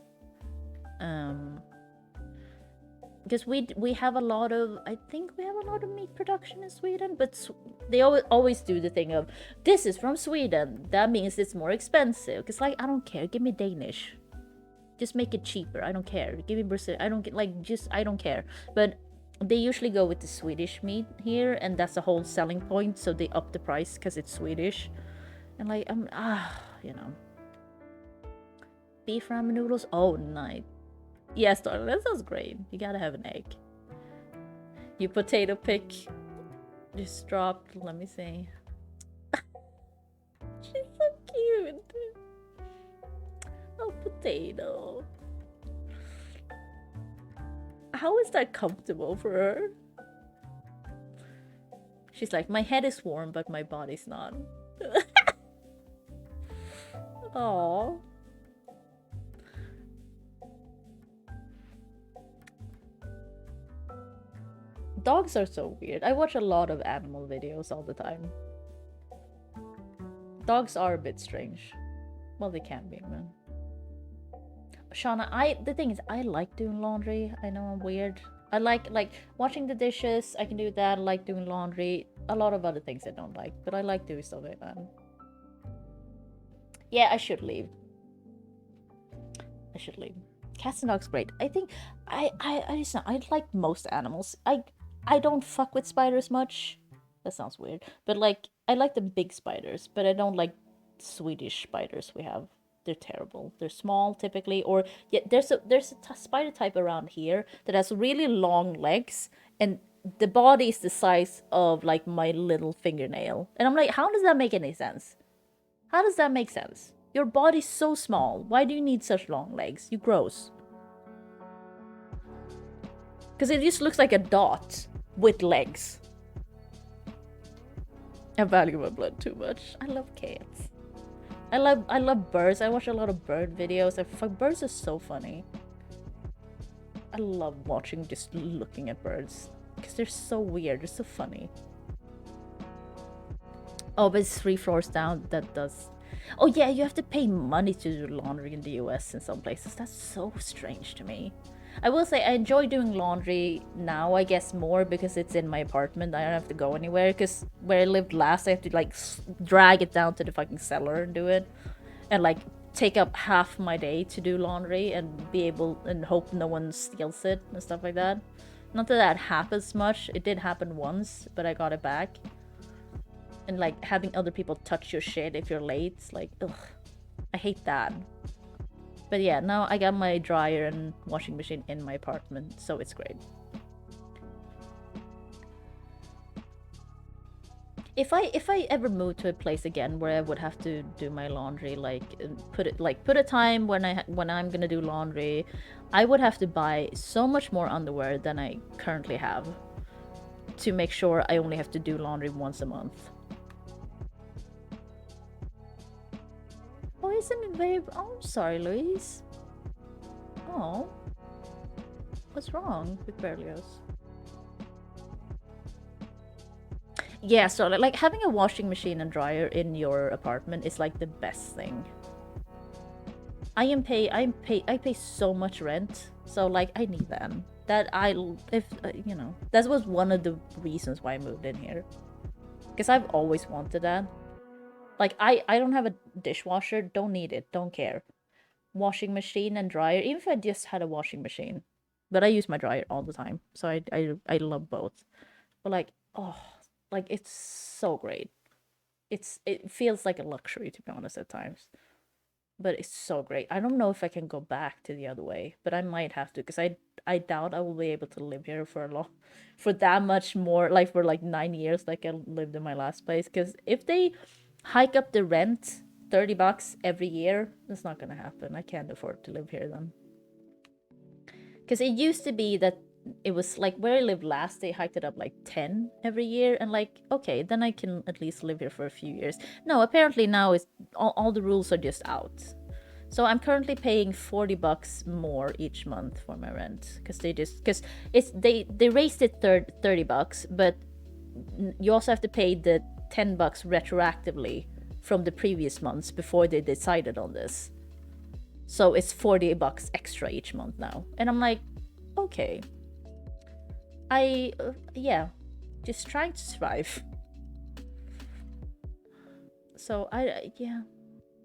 because we have a lot of, I think we have a lot of meat production in Sweden, but they always do the thing of, this is from Sweden, that means it's more expensive. Because like, I don't care, give me Danish, just make it cheaper, I don't care. Give me Brazil, I don't get, like, just, I don't care. But they usually go with the Swedish meat here, and that's the whole selling point, so they up the price because it's Swedish. And like, you know, beef ramen noodles, oh nice. Yes, darling, that sounds great. You gotta have an egg. You potato pick just dropped. Let me see. She's so cute. Oh, potato. How is that comfortable for her? She's like, my head is warm, but my body's not. Aww. Dogs are so weird. I watch a lot of animal videos all the time. Dogs are a bit strange. Well, they can be, man. Shauna, the thing is, I like doing laundry. I know I'm weird. I like washing the dishes. I can do that. I like doing laundry. A lot of other things I don't like, but I like doing stuff like that. Yeah, I should leave. I should leave. Cats and dogs, great. I think I like most animals. I don't fuck with spiders much. That sounds weird. But like, I like the big spiders, but I don't like Swedish spiders we have. They're terrible. They're small typically, or yeah, there's a spider type around here that has really long legs, and the body is the size of like my little fingernail. And I'm like, how does that make any sense? How does that make sense? Your body's so small. Why do you need such long legs? You gross. Because it just looks like a dot with legs. I value my blood too much. I love cats. I love birds. I watch a lot of bird videos. Birds are so funny. I love watching, just looking at birds. Because they're so weird. They're so funny. Oh, but it's 3 floors down. That does... Oh yeah, you have to pay money to do laundry in the US in some places. That's so strange to me. I will say I enjoy doing laundry now, I guess, more because it's in my apartment. I don't have to go anywhere, because where I lived last, I have to like drag it down to the fucking cellar and do it. And like take up half my day to do laundry and be able and hope no one steals it and stuff like that. Not that that happens much. It did happen once, but I got it back. And like having other people touch your shit if you're late, like, ugh, I hate that. But yeah, now I got my dryer and washing machine in my apartment, so it's great. If I ever move to a place again where I would have to do my laundry, put a time when I'm gonna do laundry, I would have to buy so much more underwear than I currently have to make sure I only have to do laundry once a month. Oh, isn't it very... Oh, I'm sorry, Louise. Oh. What's wrong with Berlioz? Yeah, so like having a washing machine and dryer in your apartment is like the best thing. I pay so much rent, so like I need them. You know, that was one of the reasons why I moved in here. Because I've always wanted that. Like, I don't have a dishwasher, don't need it, don't care. Washing machine and dryer, even if I just had a washing machine. But I use my dryer all the time, so I love both. But like, oh, like it's so great. It feels like a luxury, to be honest, at times. But it's so great. I don't know if I can go back to the other way, but I might have to, because I doubt I will be able to live here for that much more, like for like 9 years like I lived in my last place. Because if they hike up the rent $30 every year, that's not gonna happen. I can't afford to live here then. Because it used to be that it was like where I lived last, they hiked it up like 10 every year, and like, okay, then I can at least live here for a few years. No, apparently now it's all the rules are just out. So I'm currently paying $40 more each month for my rent, because they raised it $30, but you also have to pay the $10 retroactively from the previous months before they decided on this. So it's $40 extra each month now. And I'm like, okay. Yeah, just trying to survive. So yeah,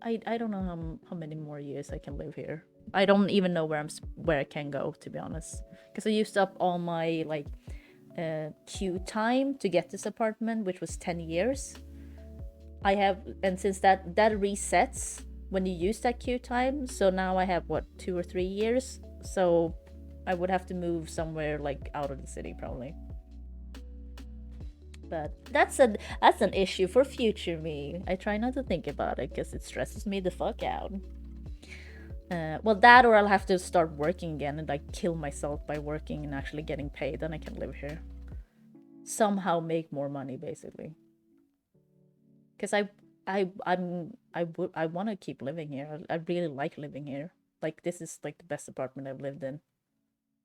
I don't know how many more years I can live here. I don't even know where I can go, to be honest, because I used up all my like queue time to get this apartment, which was 10 years. And since that resets when you use that queue time, so now I have what, 2 or 3 years. So I would have to move somewhere like out of the city probably. But that's an issue for future me. I try not to think about it because it stresses me the fuck out. Well, that, or I'll have to start working again and like kill myself by working and actually getting paid. Then I can live here. Somehow make more money, basically. Because I want to keep living here. I really like living here. Like, this is like the best apartment I've lived in.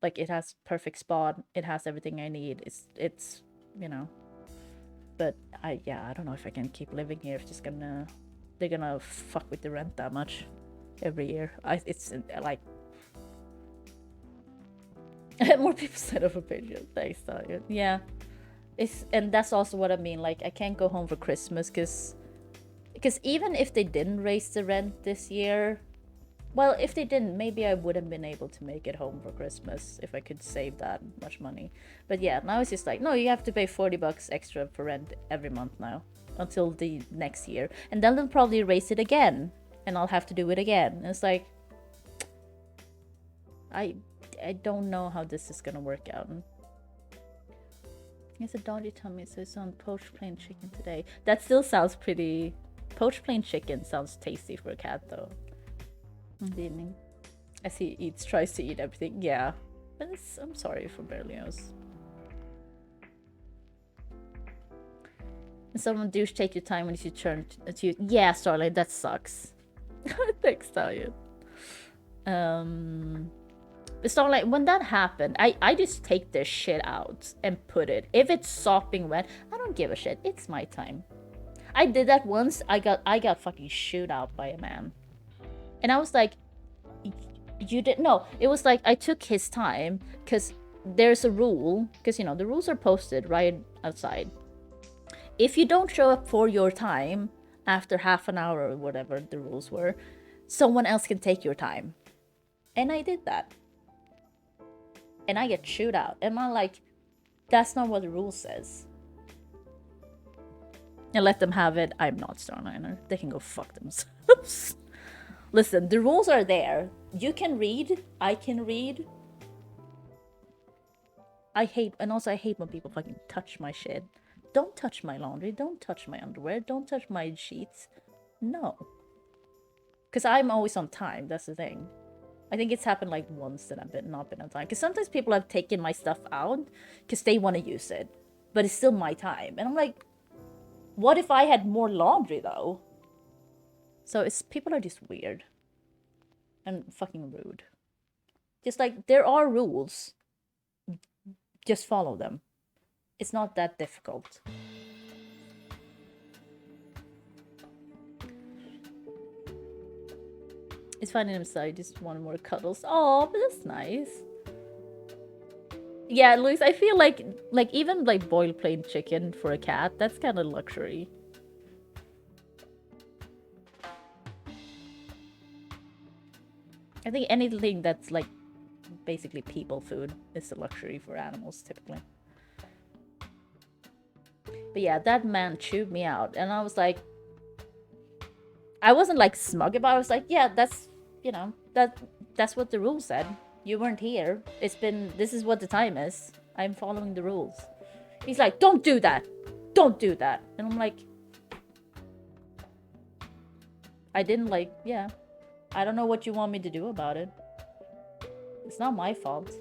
Like, it has perfect spot. It has everything I need. It's you know. But I don't know if I can keep living here. If they're gonna fuck with the rent that much every year. It's like more people set up a picture. Thanks, Talia. Yeah, and that's also what I mean. Like, I can't go home for Christmas because even if they didn't raise the rent this year, well, if they didn't, maybe I would have been able to make it home for Christmas if I could save that much money. But yeah, now it's just like, no, you have to pay $40 extra for rent every month now until the next year, and then they'll probably raise it again, and I'll have to do it again. And it's like, I don't know how this is gonna work out. It's a dodgy tummy, so it's on poached plain chicken today. That still sounds pretty. Poached plain chicken sounds tasty for a cat, though. In the evening, as he tries to eat everything. Yeah, but I'm sorry for Berlioz. And someone douche take your time when you turn to yeah, Starlight, that sucks. Thanks, Stallion. Starlight, when that happened, I just take this shit out and put it. If it's sopping wet, I don't give a shit. It's my time. I did that once. I got fucking shooed out by a man. And I was like, you didn't know. It was like, I took his time because there's a rule, because you know the rules are posted right outside. If you don't show up for your time after half an hour or whatever the rules were, someone else can take your time. And I did that. And I get chewed out. And I'm like, that's not what the rule says. And let them have it. I'm not Starliner. They can go fuck themselves. Listen, the rules are there. You can read. I can read. I hate when people fucking touch my shit. Don't touch my laundry. Don't touch my underwear. Don't touch my sheets. No. Because I'm always on time. That's the thing. I think it's happened like once that I've not been on time. Because sometimes people have taken my stuff out because they want to use it. But it's still my time. And I'm like, what if I had more laundry though? So people are just weird. And fucking rude. Just like, there are rules. Just follow them. It's not that difficult. It's finding inside, just one more cuddles. Oh, but that's nice. Yeah, Luis, I feel like even like boiled plain chicken for a cat, that's kind of luxury. I think anything that's like basically people food is a luxury for animals typically. But yeah, that man chewed me out, and I was like, I wasn't like smug about it. I was like, yeah, that's, you know, that's what the rule said. You weren't here. This is what the time is. I'm following the rules. He's like, don't do that. Don't do that. And I'm like, I didn't like, yeah. I don't know what you want me to do about it. It's not my fault.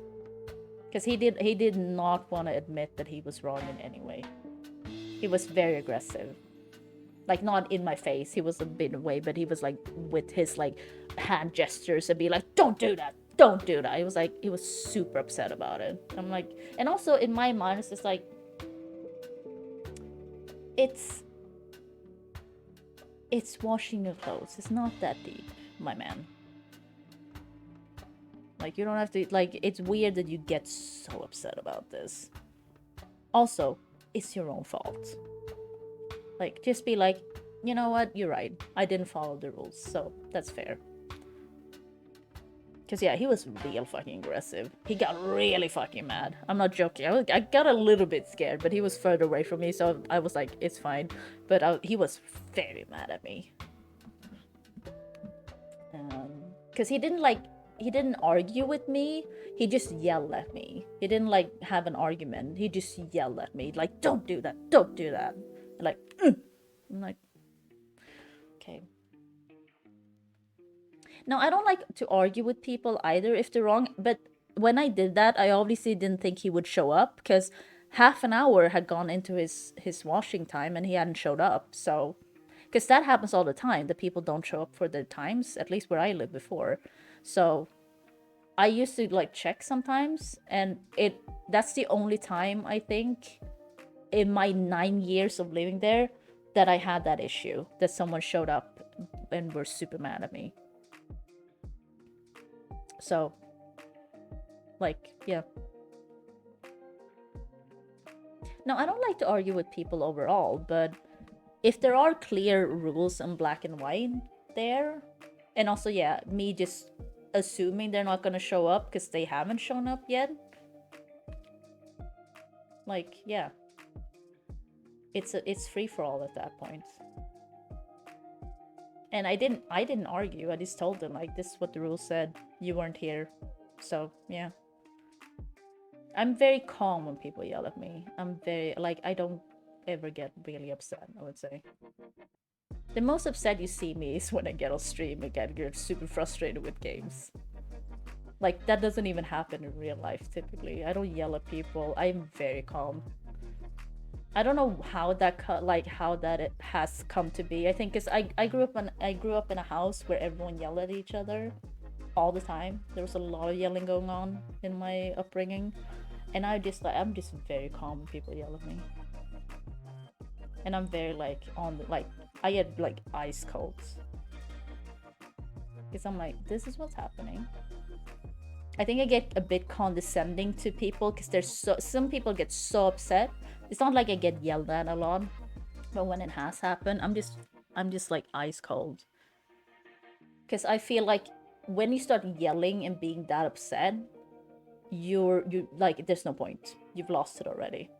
Because he did not want to admit that he was wrong in any way. He was very aggressive. Like, not in my face. He was a bit away, but he was like with his like hand gestures and be like, don't do that. Don't do that. He was super upset about it. I'm like, and also in my mind, it's just like, it's washing your clothes. It's not that deep, my man. Like, you don't have to, like, it's weird that you get so upset about this. Also, it's your own fault. Like, just be like, you know what, you're right. I didn't follow the rules, so that's fair. Because, yeah, he was real fucking aggressive. He got really fucking mad. I'm not joking. I got a little bit scared, but he was further away from me, so I was like, it's fine. But he was very mad at me. Because he didn't argue with me. He just yelled at me. He didn't, like, have an argument. He just yelled at me. Like, don't do that. Don't do that. And, like, I'm like, okay. No, I don't like to argue with people either if they're wrong, but when I did that, I obviously didn't think he would show up because half an hour had gone into his washing time and he hadn't showed up. So, because that happens all the time, the people don't show up for their times, at least where I lived before. So, I used to like check sometimes, and that's the only time I think in my 9 years of living there that I had that issue, that someone showed up and were super mad at me. So, like, yeah. No, I don't like to argue with people overall, but if there are clear rules in black and white there, and also, yeah, me just assuming they're not gonna show up because they haven't shown up yet, like, yeah. It's free for all at that point. And I didn't argue. I just told them, like, this is what the rules said. You weren't here. So, yeah. I'm very calm when people yell at me. I'm very, like, I don't ever get really upset, I would say. The most upset you see me is when I get on stream and get super frustrated with games. Like, that doesn't even happen in real life, typically. I don't yell at people. I'm very calm. I don't know how that it has come to be. I think because I grew up in a house where everyone yelled at each other all the time. There was a lot of yelling going on in my upbringing, and I'm just very calm when people yell at me. And I'm very like I get like ice cold because I'm like, this is what's happening. I think I get a bit condescending to people because some people get so upset. It's not like I get yelled at a lot, but when it has happened, I'm just like ice cold. Because I feel like when you start yelling and being that upset, you like, there's no point. You've lost it already.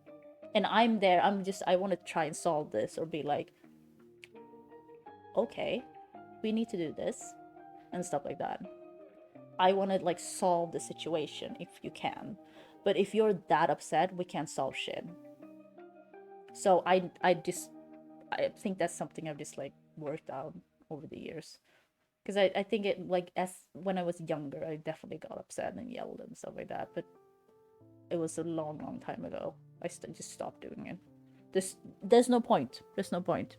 And I'm there. I want to try and solve this, or be like, okay, we need to do this and stuff like that. I want to like solve the situation if you can, but if you're that upset, we can't solve shit. So I think that's something I've just like worked out over the years, because I think it, like, as when I was younger, I definitely got upset and yelled and stuff like that, but it was a long time ago. I just stopped doing it. There's no point. There's no point.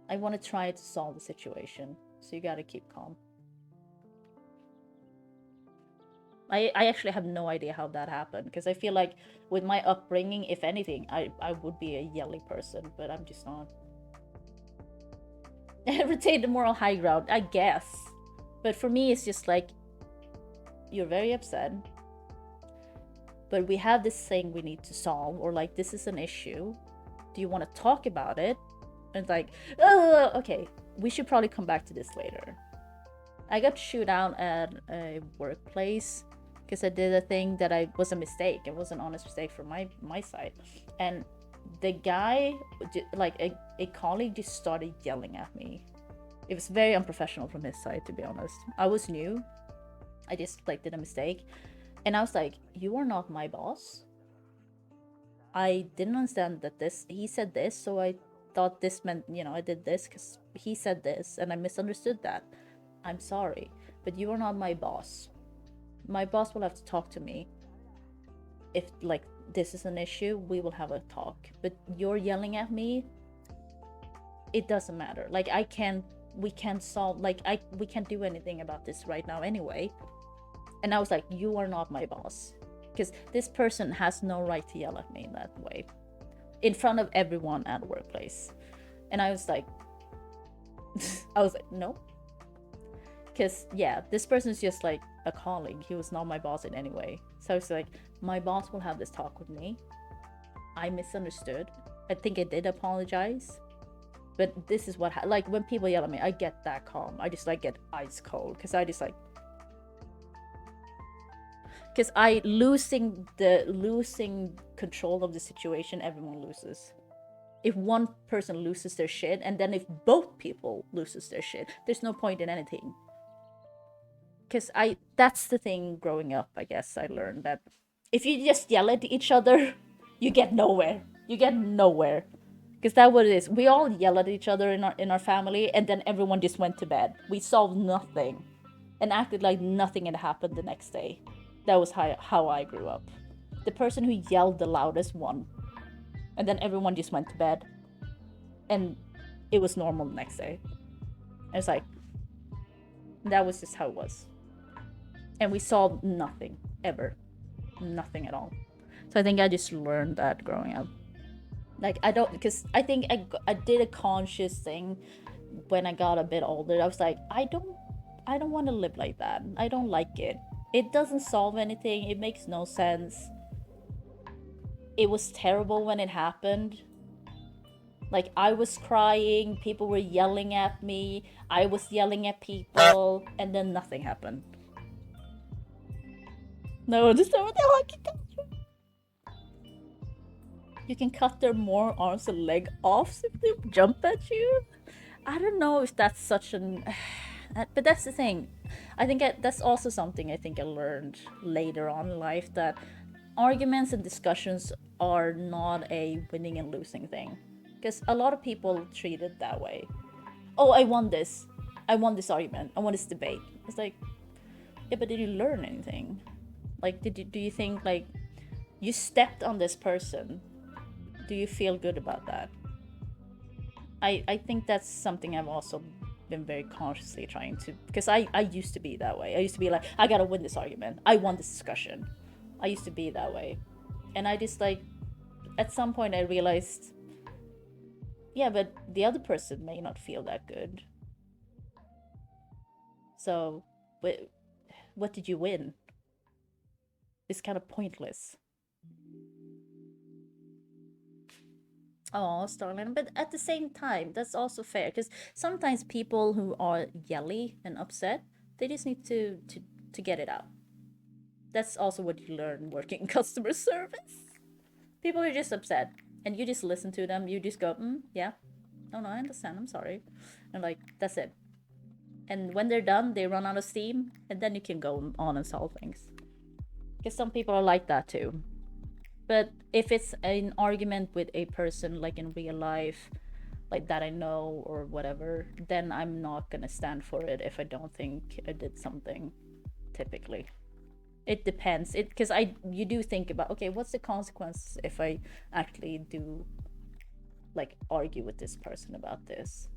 I want to try to solve the situation, so you gotta keep calm. I actually have no idea how that happened, because I feel like with my upbringing, if anything, I would be a yelly person, but I'm just not. Retain the moral high ground, I guess. But for me, it's just like, you're very upset, but we have this thing we need to solve, or like, this is an issue. Do you want to talk about it? And it's like, oh, okay, we should probably come back to this later. I got chewed out at a workplace because I did a thing that was a mistake. It was an honest mistake from my side. And the guy, like a colleague, just started yelling at me. It was very unprofessional from his side, to be honest. I was new. I just like did a mistake. And I was like, you are not my boss. I didn't understand that he said this, so I thought this meant, I did this because he said this, and I misunderstood that. I'm sorry, but you are not my boss. My boss will have to talk to me. If, like, this is an issue, we will have a talk. But you're yelling at me, it doesn't matter. Like, we can't solve, like, we can't do anything about this right now anyway. And I was like, you are not my boss. Because this person has no right to yell at me in that way. In front of everyone at the workplace. And I was like, no. Because, yeah, this person's just like a colleague. He was not my boss in any way. So it's like, my boss will have this talk with me. I misunderstood. I think I did apologize. But this is what, like, when people yell at me, I get that calm. I just, like, get ice cold. Because I just, like... Because losing control of the situation, everyone loses. If one person loses their shit, and then if both people loses their shit, there's no point in anything. Because that's the thing growing up, I guess. I learned that if you just yell at each other, you get nowhere. You get nowhere. Because that's what it is. We all yell at each other in our family, and then everyone just went to bed. We solved nothing and acted like nothing had happened the next day. That was how I grew up. The person who yelled the loudest won. And then everyone just went to bed. And it was normal the next day. And it's like, that was just how it was. And we solved nothing, ever. Nothing at all. So I think I just learned that growing up. Like, I don't, because I think I did a conscious thing when I got a bit older. I was like, I don't want to live like that. I don't like it. It doesn't solve anything. It makes no sense. It was terrible when it happened. Like, I was crying, people were yelling at me, I was yelling at people, and then nothing happened. No, just over there. You can cut their more arms and leg off if they jump at you. I don't know if that's such an... But that's the thing. I think that's also something I think I learned later on in life, that arguments and discussions are not a winning and losing thing. Because a lot of people treat it that way. Oh, I won this. I won this argument. I won this debate. It's like, yeah, but did you learn anything? Like, do you think, like, you stepped on this person? Do you feel good about that? I think that's something I've also been very consciously trying to, because I used to be that way. I used to be like, I gotta win this argument. I won this discussion. I used to be that way. And I just, like, at some point I realized, yeah, but the other person may not feel that good. So, what did you win? It's kind of pointless. Oh, Starlin, but at the same time, that's also fair, because sometimes people who are yelly and upset, they just need to get it out. That's also what you learn working in customer service. People are just upset, and you just listen to them. You just go, yeah, no, I understand, I'm sorry. And, like, that's it. And when they're done, they run out of steam, and then you can go on and solve things. Because some people are like that too. But if it's an argument with a person, like in real life, like that I know or whatever, then I'm not gonna stand for it if I don't think I did something, typically. It depends. Because you do think about, okay, what's the consequence if I actually do, like, argue with this person about this?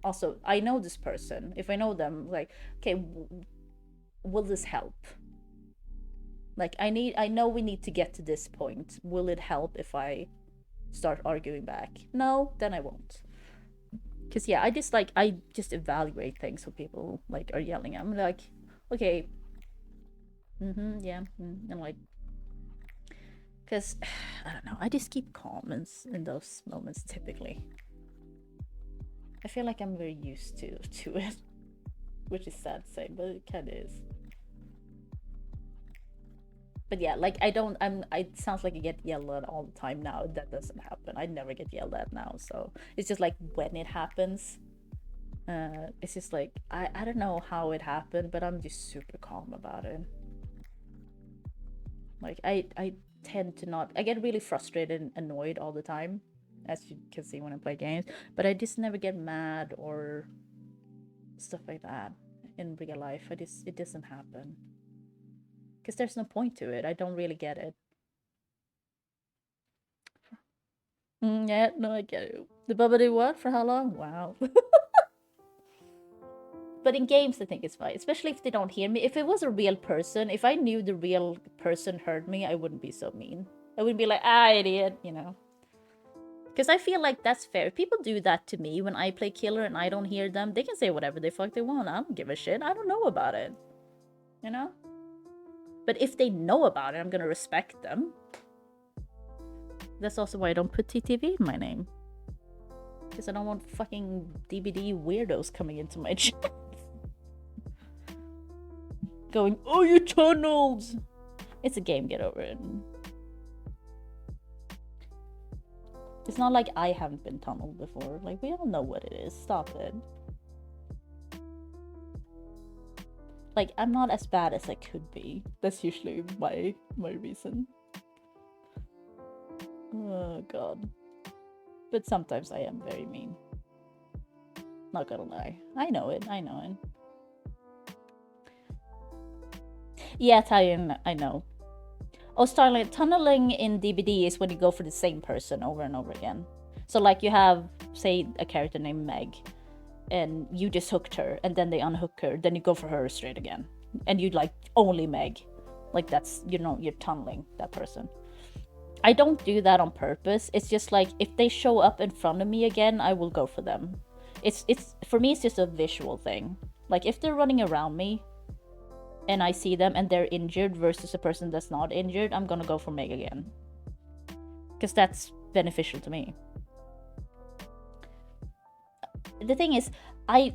Also, I know this person. If I know them, like, okay, will this help? Like, I know we need to get to this point. Will it help if I start arguing back? No, then I won't. Because, yeah, I just evaluate things when people, like, are yelling. I'm like, okay, yeah, and, like, because, I don't know, I just keep calm in those moments, typically. I feel like I'm very used to it, which is sad to say, but it kind of is. But yeah, like, it sounds like I get yelled at all the time now. That doesn't happen. I never get yelled at now, so it's just like when it happens, it's just like, I don't know how it happened, but I'm just super calm about it. Like, I tend to not, I get really frustrated and annoyed all the time, as you can see when I play games, but I just never get mad or stuff like that in real life. It doesn't happen. Because there's no point to it. I don't really get it. Yeah, no, I get it. The Bubba do what? For how long? Wow. But in games, I think it's fine. Especially if they don't hear me. If it was a real person, if I knew the real person heard me, I wouldn't be so mean. I wouldn't be like, idiot, you know. Because I feel like that's fair. If people do that to me when I play killer and I don't hear them, they can say whatever the fuck they want. I don't give a shit. I don't know about it. You know? But if they know about it, I'm gonna respect them. That's also why I don't put TTV in my name. Because I don't want fucking DBD weirdos coming into my chat. Going, oh, you tunneled! It's a game, get over it. It's not like I haven't been tunneled before. Like, we all know what it is. Stop it. Like, I'm not as bad as I could be. That's usually my reason. Oh, God. But sometimes I am very mean. Not gonna lie. I know it. I know it. Yeah, Italian, I know. Oh, Starlight, tunneling in DBD is when you go for the same person over and over again. So, like, you have, say, a character named Meg, and you just hooked her, and then they unhook her, then you go for her straight again. And you, like, only Meg. Like, that's, you know, you're tunneling that person. I don't do that on purpose. It's just, like, if they show up in front of me again, I will go for them. It's for me, it's just a visual thing. Like, if they're running around me, and I see them and they're injured versus a person that's not injured, I'm gonna go for Meg again. Because that's beneficial to me. The thing is, I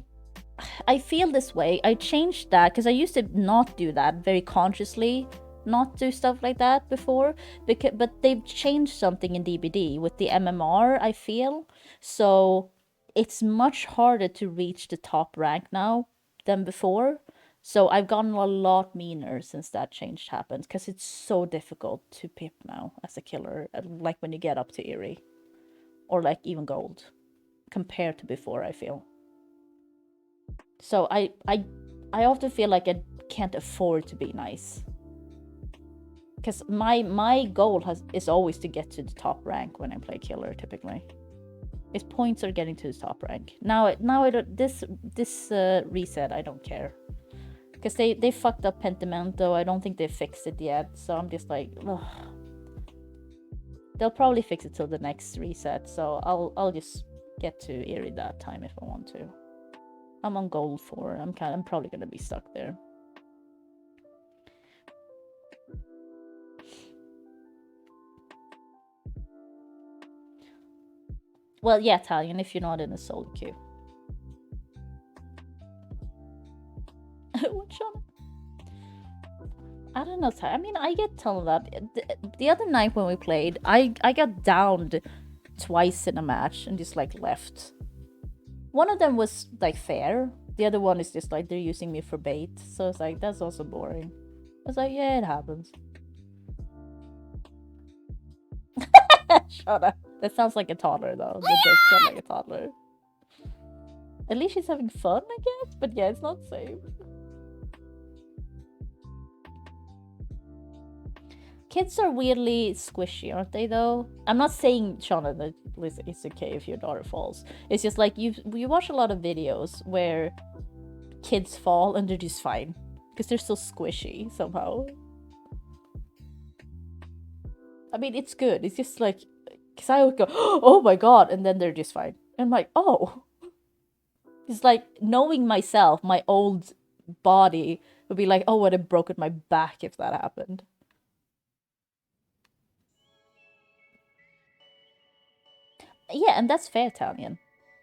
feel this way. I changed that because I used to not do that very consciously, not do stuff like that before. But they've changed something in DBD with the MMR, I feel. So it's much harder to reach the top rank now than before. So I've gotten a lot meaner since that change happened, because it's so difficult to pip now as a killer, like when you get up to Eerie, or like even Gold, compared to before, I feel. So I often feel like I can't afford to be nice, because my goal is always to get to the top rank when I play killer. Typically, its points are getting to the top rank. Now this reset, I don't care. Because they fucked up Pentimento. I don't think they fixed it yet. So I'm just like, ugh. They'll probably fix it till the next reset. So I'll just get to Eerie that time if I want to. I'm on gold 4. I'm probably gonna be stuck there. Well, yeah, Italian, if you're not in a soul queue. What genre? I don't know. I mean, I get tunneled up. The other night when we played, I got downed twice in a match and just like left. One of them was like fair. The other one is just like they're using me for bait. So it's like, that's also boring. I was like, yeah, it happens. Shut up. That sounds like a toddler though. That does sound like a toddler. At least she's having fun, I guess. But yeah, it's not safe. Kids are weirdly squishy, aren't they, though? I'm not saying, Shauna, that it's okay if your daughter falls. It's just like you watch a lot of videos where kids fall and they're just fine. Because they're so squishy, somehow. I mean, it's good. It's just like, because I would go, oh my god, and then they're just fine. And I'm like, oh. It's like knowing myself, my old body would be like, oh, I would have broken my back if that happened. Yeah, and that's fair, Italian.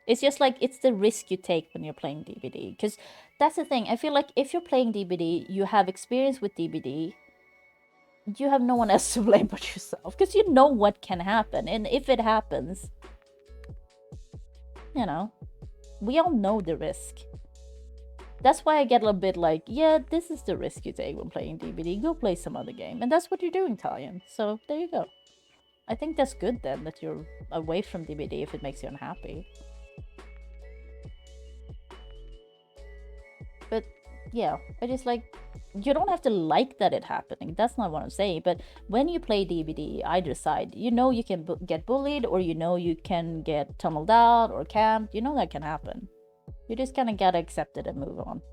It's just like, it's the risk you take when you're playing DBD. Because that's the thing. I feel like if you're playing DBD, you have experience with DBD, you have no one else to blame but yourself. Because you know what can happen. And if it happens, you know, we all know the risk. That's why I get a little bit like, yeah, this is the risk you take when playing DBD. Go play some other game. And that's what you're doing, Italian. So there you go. I think that's good then, that you're away from DBD if it makes you unhappy. But yeah, I just like, you don't have to like that it happening. That's not what I'm saying. But when you play DBD, either side, you know you can get bullied, or you know you can get tunneled out or camped. You know that can happen. You just kind of gotta accept it and move on.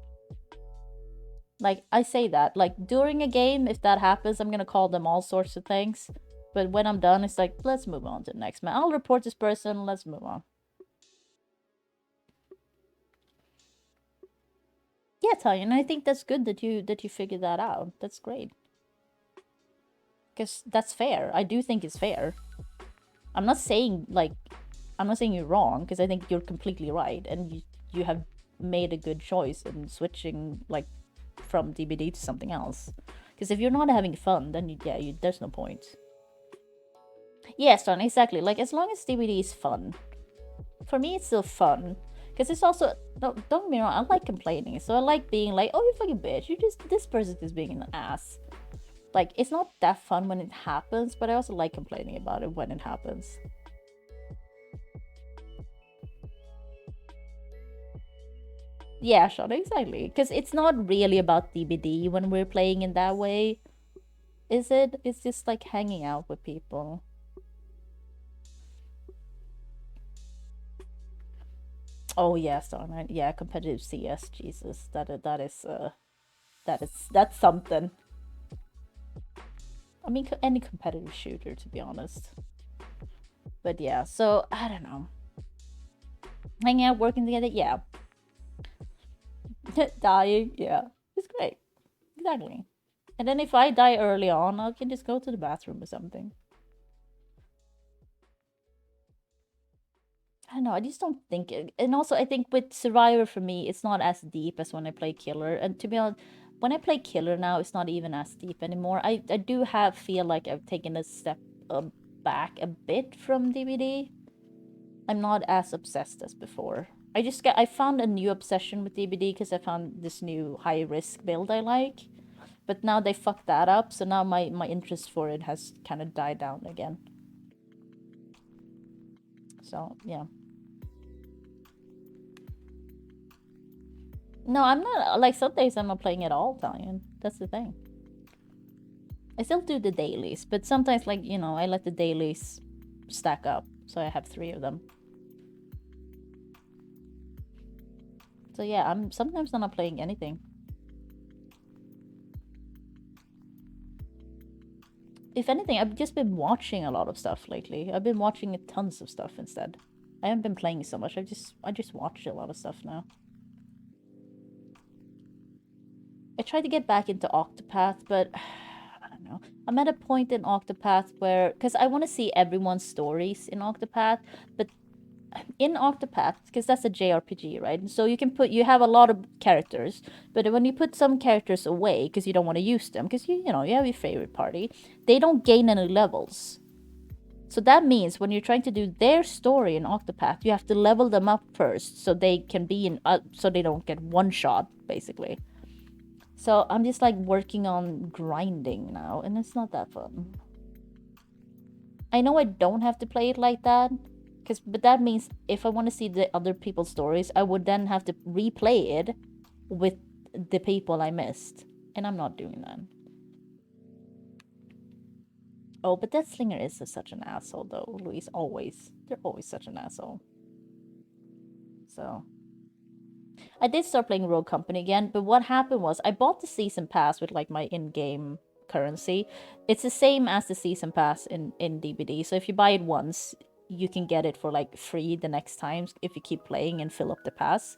Like, I say that, like, during a game, if that happens, I'm gonna call them all sorts of things. But when I'm done, it's like, let's move on to the next man. I'll report this person, let's move on. Yeah, Italian, I think that's good that you figured that out. That's great. Because that's fair. I do think it's fair. I'm not saying you're wrong, because I think you're completely right, and you have made a good choice in switching like from DBD to something else. Because if you're not having fun, then there's no point. Yes, Don, exactly. Like, as long as DBD is fun. For me, it's still fun. Because it's also, don't get me wrong, I like complaining. So I like being like, oh, you fucking bitch, this person is being an ass. Like, it's not that fun when it happens, but I also like complaining about it when it happens. Yeah, Sean, exactly. Because it's not really about DBD when we're playing in that way. Is it? It's just like hanging out with people. Oh yes, Sean. Yeah, competitive CS. Jesus, that's something. I mean, any competitive shooter, to be honest. But yeah, so I don't know. Hanging out, working together, yeah. Dying, yeah, it's great. Exactly. And then if I die early on, I can just go to the bathroom or something. I don't know, I just don't think it. And also, I think with Survivor, for me, it's not as deep as when I play Killer. And to be honest, when I play Killer now, it's not even as deep anymore. I do feel like I've taken a step back a bit from DBD. I'm not as obsessed as before. I found a new obsession with DBD because I found this new high risk build I like. But now they fucked that up, so now my interest for it has kind of died down again. So, yeah. No, I'm not, like, some days I'm not playing at all, Italian. That's the thing. I still do the dailies, but sometimes, like, you know, I let the dailies stack up, so I have 3 of them. So yeah, I'm sometimes not playing anything. If anything, I've just been watching a lot of stuff lately. I've been watching tons of stuff instead. I haven't been playing so much. I just watch a lot of stuff now. I tried to get back into Octopath, but I don't know. I'm at a point in Octopath where, because I want to see everyone's stories in Octopath, but in Octopath, because that's a JRPG, right? So you have a lot of characters, but when you put some characters away because you don't want to use them, because you have your favorite party, they don't gain any levels. So that means when you're trying to do their story in Octopath, you have to level them up first so they can be in, so they don't get one shot, basically. So I'm just like working on grinding now, and it's not that fun. I know I don't have to play it like that, but that means if I want to see the other people's stories, I would then have to replay it with the people I missed, and I'm not doing that. Oh, but that Slinger is such an asshole, though. Louise, they're always such an asshole. So I did start playing Rogue Company again, but what happened was I bought the season pass with like my in-game currency. It's the same as the season pass in DBD. So if you buy it once, you can get it for like free the next time if you keep playing and fill up the pass.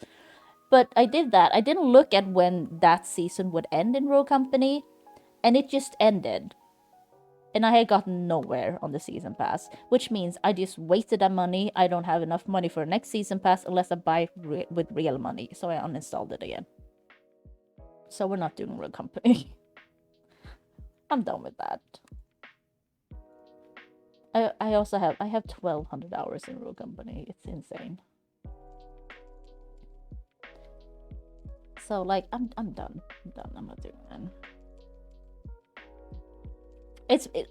But I did that. I didn't look at when that season would end in Rogue Company, and it just ended. And I had gotten nowhere on the season pass, which means I just wasted that money. I don't have enough money for the next season pass unless I buy it with real money. So I uninstalled it again. So we're not doing Rogue Company. I'm done with that. I also have 1,200 hours in Rogue Company. It's insane. So like I'm done. I'm not doing that.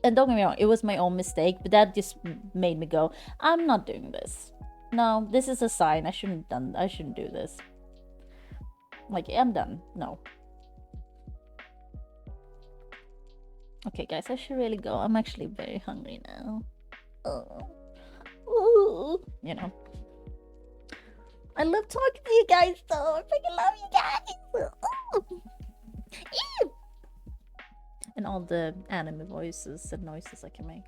And don't get me wrong, it was my own mistake, but that just made me go, I'm not doing this. No, this is a sign. I shouldn't do this. Like, I'm done. No. Okay, guys, I should really go. I'm actually very hungry now. Ooh. You know. I love talking to you guys, though. I freaking love you guys. Ew. And all the anime voices and noises I can make.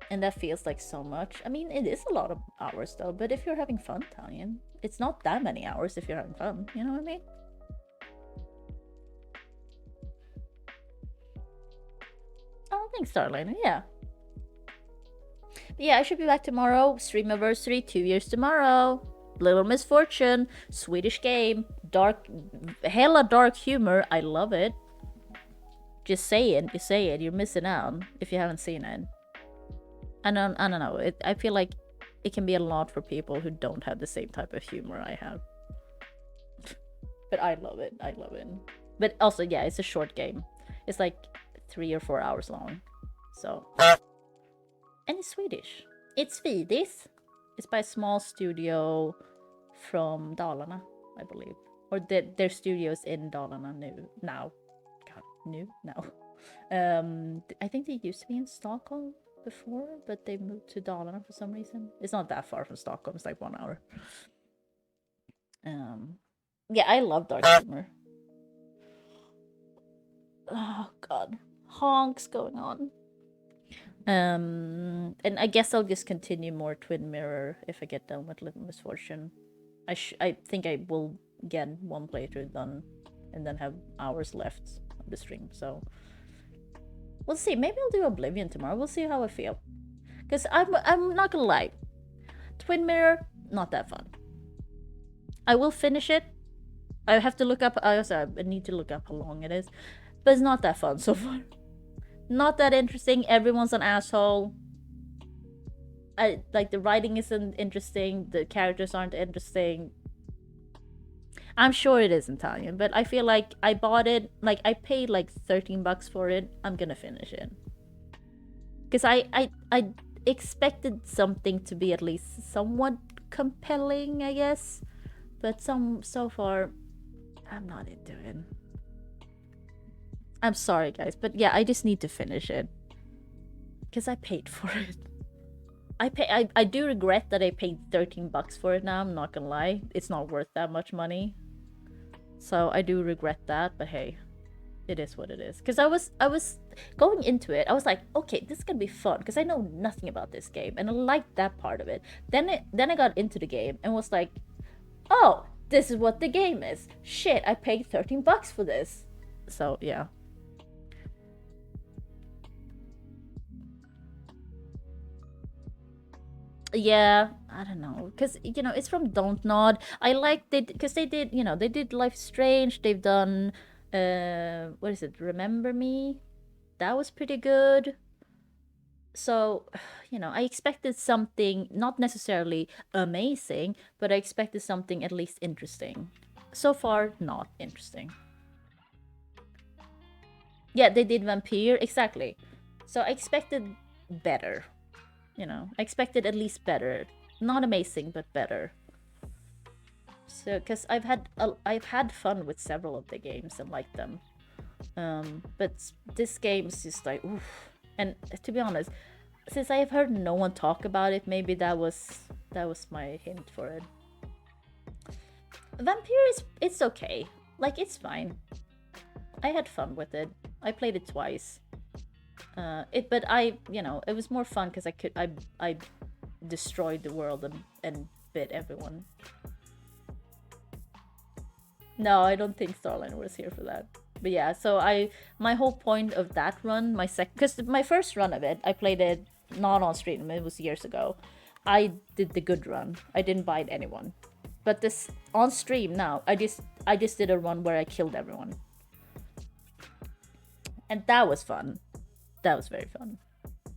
And that feels like so much. I mean, it is a lot of hours though, but if you're having fun, Italian, it's not that many hours if you're having fun, you know what I mean? Thanks, Starliner. Yeah. But yeah, I should be back tomorrow. Stream anniversary, 2 years tomorrow. Little Misfortune, Swedish game, dark, hella dark humor. I love it. Just say it. You say it. You're missing out if you haven't seen it. I don't know. I feel like it can be a lot for people who don't have the same type of humor I have. But I love it. I love it. But also, yeah, it's a short game. It's like 3 or 4 hours long. So, and it's Swedish. It's Swedish. It's by a small studio from Dalarna, I believe, or their studios in Dalarna now. God, new now. I think they used to be in Stockholm before, but they moved to Dalarna for some reason. It's not that far from Stockholm. It's like 1 hour. Yeah, I love dark humor. Oh God, honks going on. And I guess I'll just continue more Twin Mirror if I get done with Little Misfortune. I think I will get one playthrough done and then have hours left of the stream. So we'll see. Maybe I'll do Oblivion tomorrow. We'll see how I feel. Cause I'm not gonna lie, Twin Mirror not that fun. I will finish it. I have to look up. I need to look up how long it is, but it's not that fun so far. Not that interesting. Everyone's an asshole. Like the writing isn't interesting. The characters aren't interesting. I'm sure it is Italian, but I feel like I bought it. Like I paid like $13 for it. I'm gonna finish it because I expected something to be at least somewhat compelling, I guess. But so far, I'm not into it. I'm sorry, guys, but yeah, I just need to finish it because I paid for it. I do regret that I paid $13 for it now. I'm not gonna lie, it's not worth that much money. So I do regret that, but hey, it is what it is. Because I was going into it, I was like, okay, this is gonna be fun because I know nothing about this game, and I liked that part of it. Then I got into the game and was like, oh, this is what the game is. Shit, I paid $13 for this. So yeah. Yeah, I don't know, because you know it's from Don't Nod. I like they because they did, you know, they did Life is Strange. They've done what is it, Remember Me? That was pretty good. So you know, I expected something not necessarily amazing, but I expected something at least interesting. So far, not interesting. Yeah, they did Vampire, exactly. So I expected better. You know, I expected at least better. Not amazing, but better. So, because I've had fun with several of the games and liked them. But this game is just like, oof. And to be honest, since I have heard no one talk about it, maybe that was my hint for it. Vampire it's okay. Like, it's fine. I had fun with it. I played it twice. But you know, it was more fun because I destroyed the world and bit everyone. No, I don't think Starliner was here for that. But yeah, so my whole point of that run, because my first run of it, I played it not on stream. It was years ago. I did the good run. I didn't bite anyone. But this on stream now, I just did a run where I killed everyone, and that was fun. That was very fun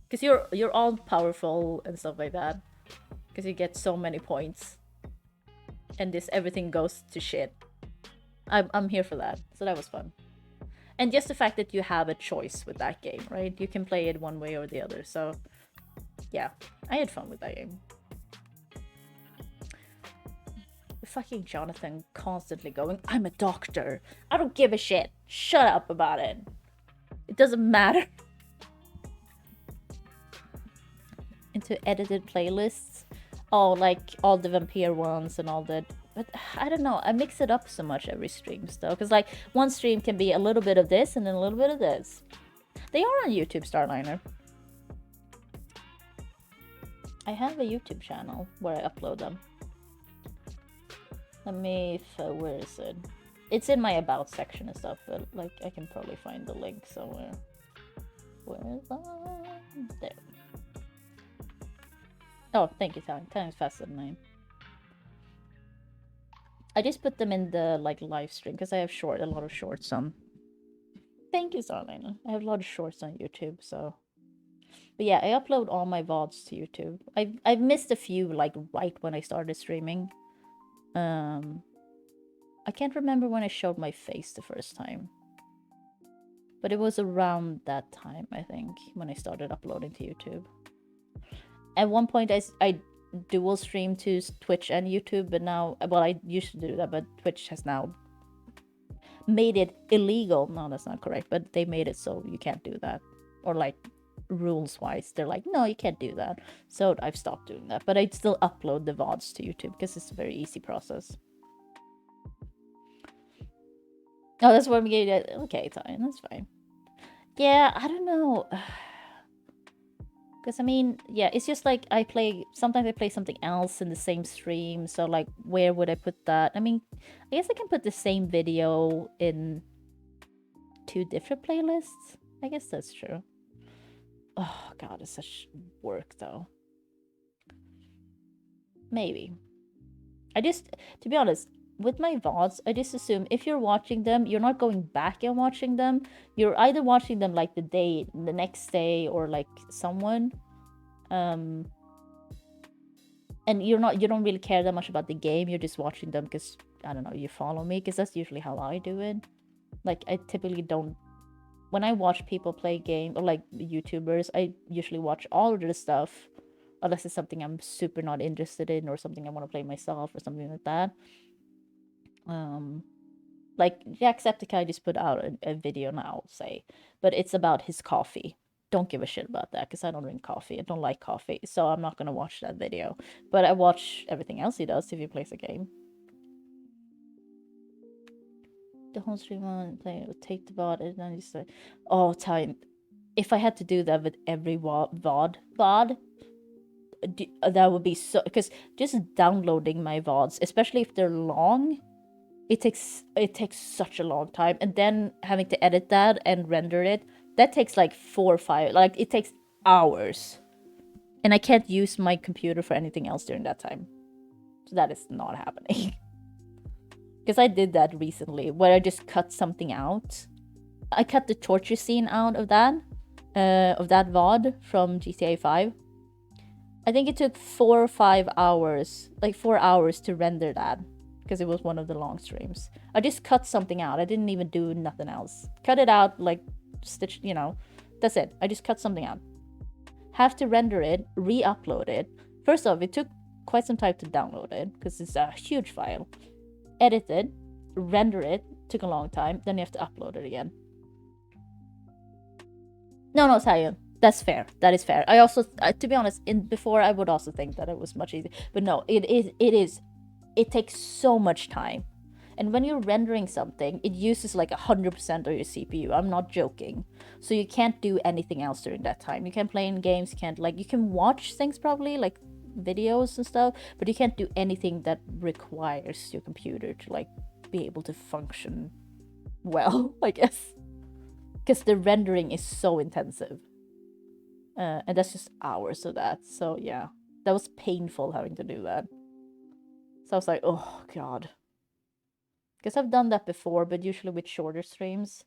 because you're all powerful and stuff like that because you get so many points and everything goes to shit. I'm here for that, so that was fun. And just the fact that you have a choice with that game, right? You can play it one way or the other. So yeah, I had fun with that game. Fucking Jonathan constantly going, I'm a doctor, I don't give a shit, shut up about it, it doesn't matter. Into edited playlists, oh, like all the vampire ones and all that. But I don't know, I mix it up so much every stream still, because like one stream can be a little bit of this and then a little bit of this. They are on YouTube, Starliner. I have a YouTube channel where I upload them. Let me, where is it? It's in my about section and stuff, but like I can probably find the link somewhere. Where's there? Oh, thank you, Time. Time is faster than mine. I just put them in the like live stream because I have a lot of shorts on. Thank you, Starlina. I have a lot of shorts on YouTube, so. But yeah, I upload all my VODs to YouTube. I've missed a few like right when I started streaming. I can't remember when I showed my face the first time. But it was around that time, I think, when I started uploading to YouTube. At one point, I dual stream to Twitch and YouTube, but now, well, I used to do that, but Twitch has now made it illegal. No, that's not correct, but they made it so you can't do that. Or like, rules-wise, they're like, no, you can't do that. So I've stopped doing that, but I'd still upload the VODs to YouTube because it's a very easy process. Oh, that's what I'm getting at. Okay, fine, that's fine. Yeah, I don't know. Because, I mean, yeah, it's just like sometimes I play something else in the same stream, so like, where would I put that? I mean, I guess I can put the same video in 2 different playlists. I guess that's true. Oh, God, it's such work, though. Maybe. To be honest, with my VODs, I just assume if you're watching them, you're not going back and watching them. You're either watching them like the next day, or like someone. And you don't really care that much about the game. You're just watching them because, I don't know, you follow me, because that's usually how I do it. Like, I typically don't. When I watch people play game, or like YouTubers, I usually watch all of the stuff, unless it's something I'm super not interested in, or something I want to play myself, or something like that. Like Jacksepticeye just put out a video now, say, but it's about his coffee. Don't give a shit about that because I don't drink coffee. I don't like coffee, so I'm not gonna watch that video. But I watch everything else he does if he plays a game. The whole stream on play, take the VOD, and then just like, oh, time. If I had to do that with every VOD, that would be so. Because just downloading my VODs, especially if they're long. It takes such a long time, and then having to edit that and render it, that takes like 4 or 5, like it takes hours. And I can't use my computer for anything else during that time. So that is not happening. Because I did that recently, where I just cut something out. I cut the torture scene out of that VOD from GTA 5. I think it took 4 or 5 hours, like 4 hours to render that. Because it was one of the long streams. I just cut something out. I didn't even do nothing else. Cut it out, like, stitch, that's it. I just cut something out. Have to render it, re-upload it. First off, it took quite some time to download it, because it's a huge file. Edit it, render it, took a long time. Then you have to upload it again. No, Tayo. That's fair. That is fair. I also, to be honest, before I would also think that it was much easier. But no, it is. It takes so much time. And when you're rendering something, it uses like 100% of your CPU. I'm not joking. So you can't do anything else during that time. You can't play in games, you can watch things probably, like videos and stuff, but you can't do anything that requires your computer to like be able to function well, I guess. Because the rendering is so intensive. And that's just hours of that. So yeah, that was painful having to do that. So I was like, oh god. Because I've done that before, but usually with shorter streams.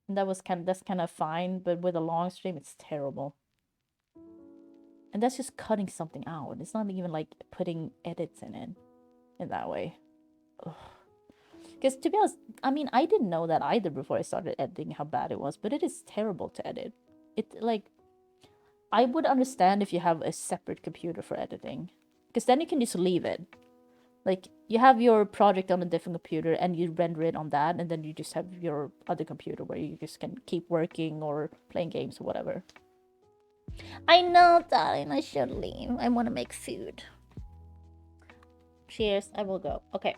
And that's kind of fine, but with a long stream, it's terrible. And that's just cutting something out. It's not even like putting edits in it in that way. Because to be honest, I mean, I didn't know that either before I started editing how bad it was, but it is terrible to edit. I would understand if you have a separate computer for editing. Because then you can just leave it. Like, you have your project on a different computer and you render it on that, and then you just have your other computer where you just can keep working or playing games or whatever. I know, darling, I should leave. I want to make food. Cheers, I will go. Okay.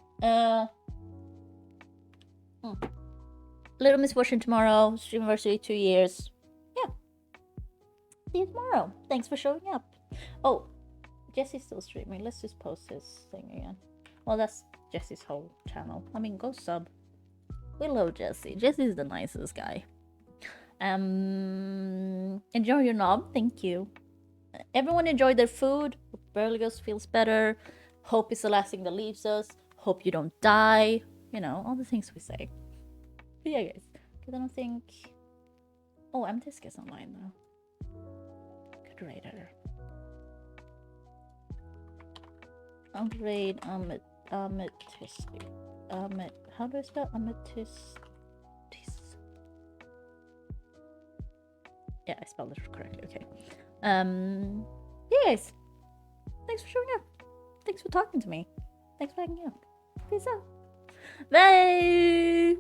Little Misfortune tomorrow. Streamiversary 2 years. Yeah. See you tomorrow. Thanks for showing up. Oh, Jesse's still streaming. Let's just post his thing again. Well, that's Jesse's whole channel. I mean, go sub. We love Jesse. Jesse's the nicest guy. Enjoy your knob. Thank you. Everyone enjoyed their food. Hope Burgos feels better. Hope is the last thing that leaves us. Hope you don't die. You know, all the things we say. But yeah, guys. Because I don't think... Oh, Amtisk is online, though. Could raid her. I'll raid Amethyst. How do I spell Amethyst? Yeah, I spelled it correctly. Okay. Yeah, guys. Thanks for showing up. Thanks for talking to me. Thanks for hanging out. Peace out. Bye.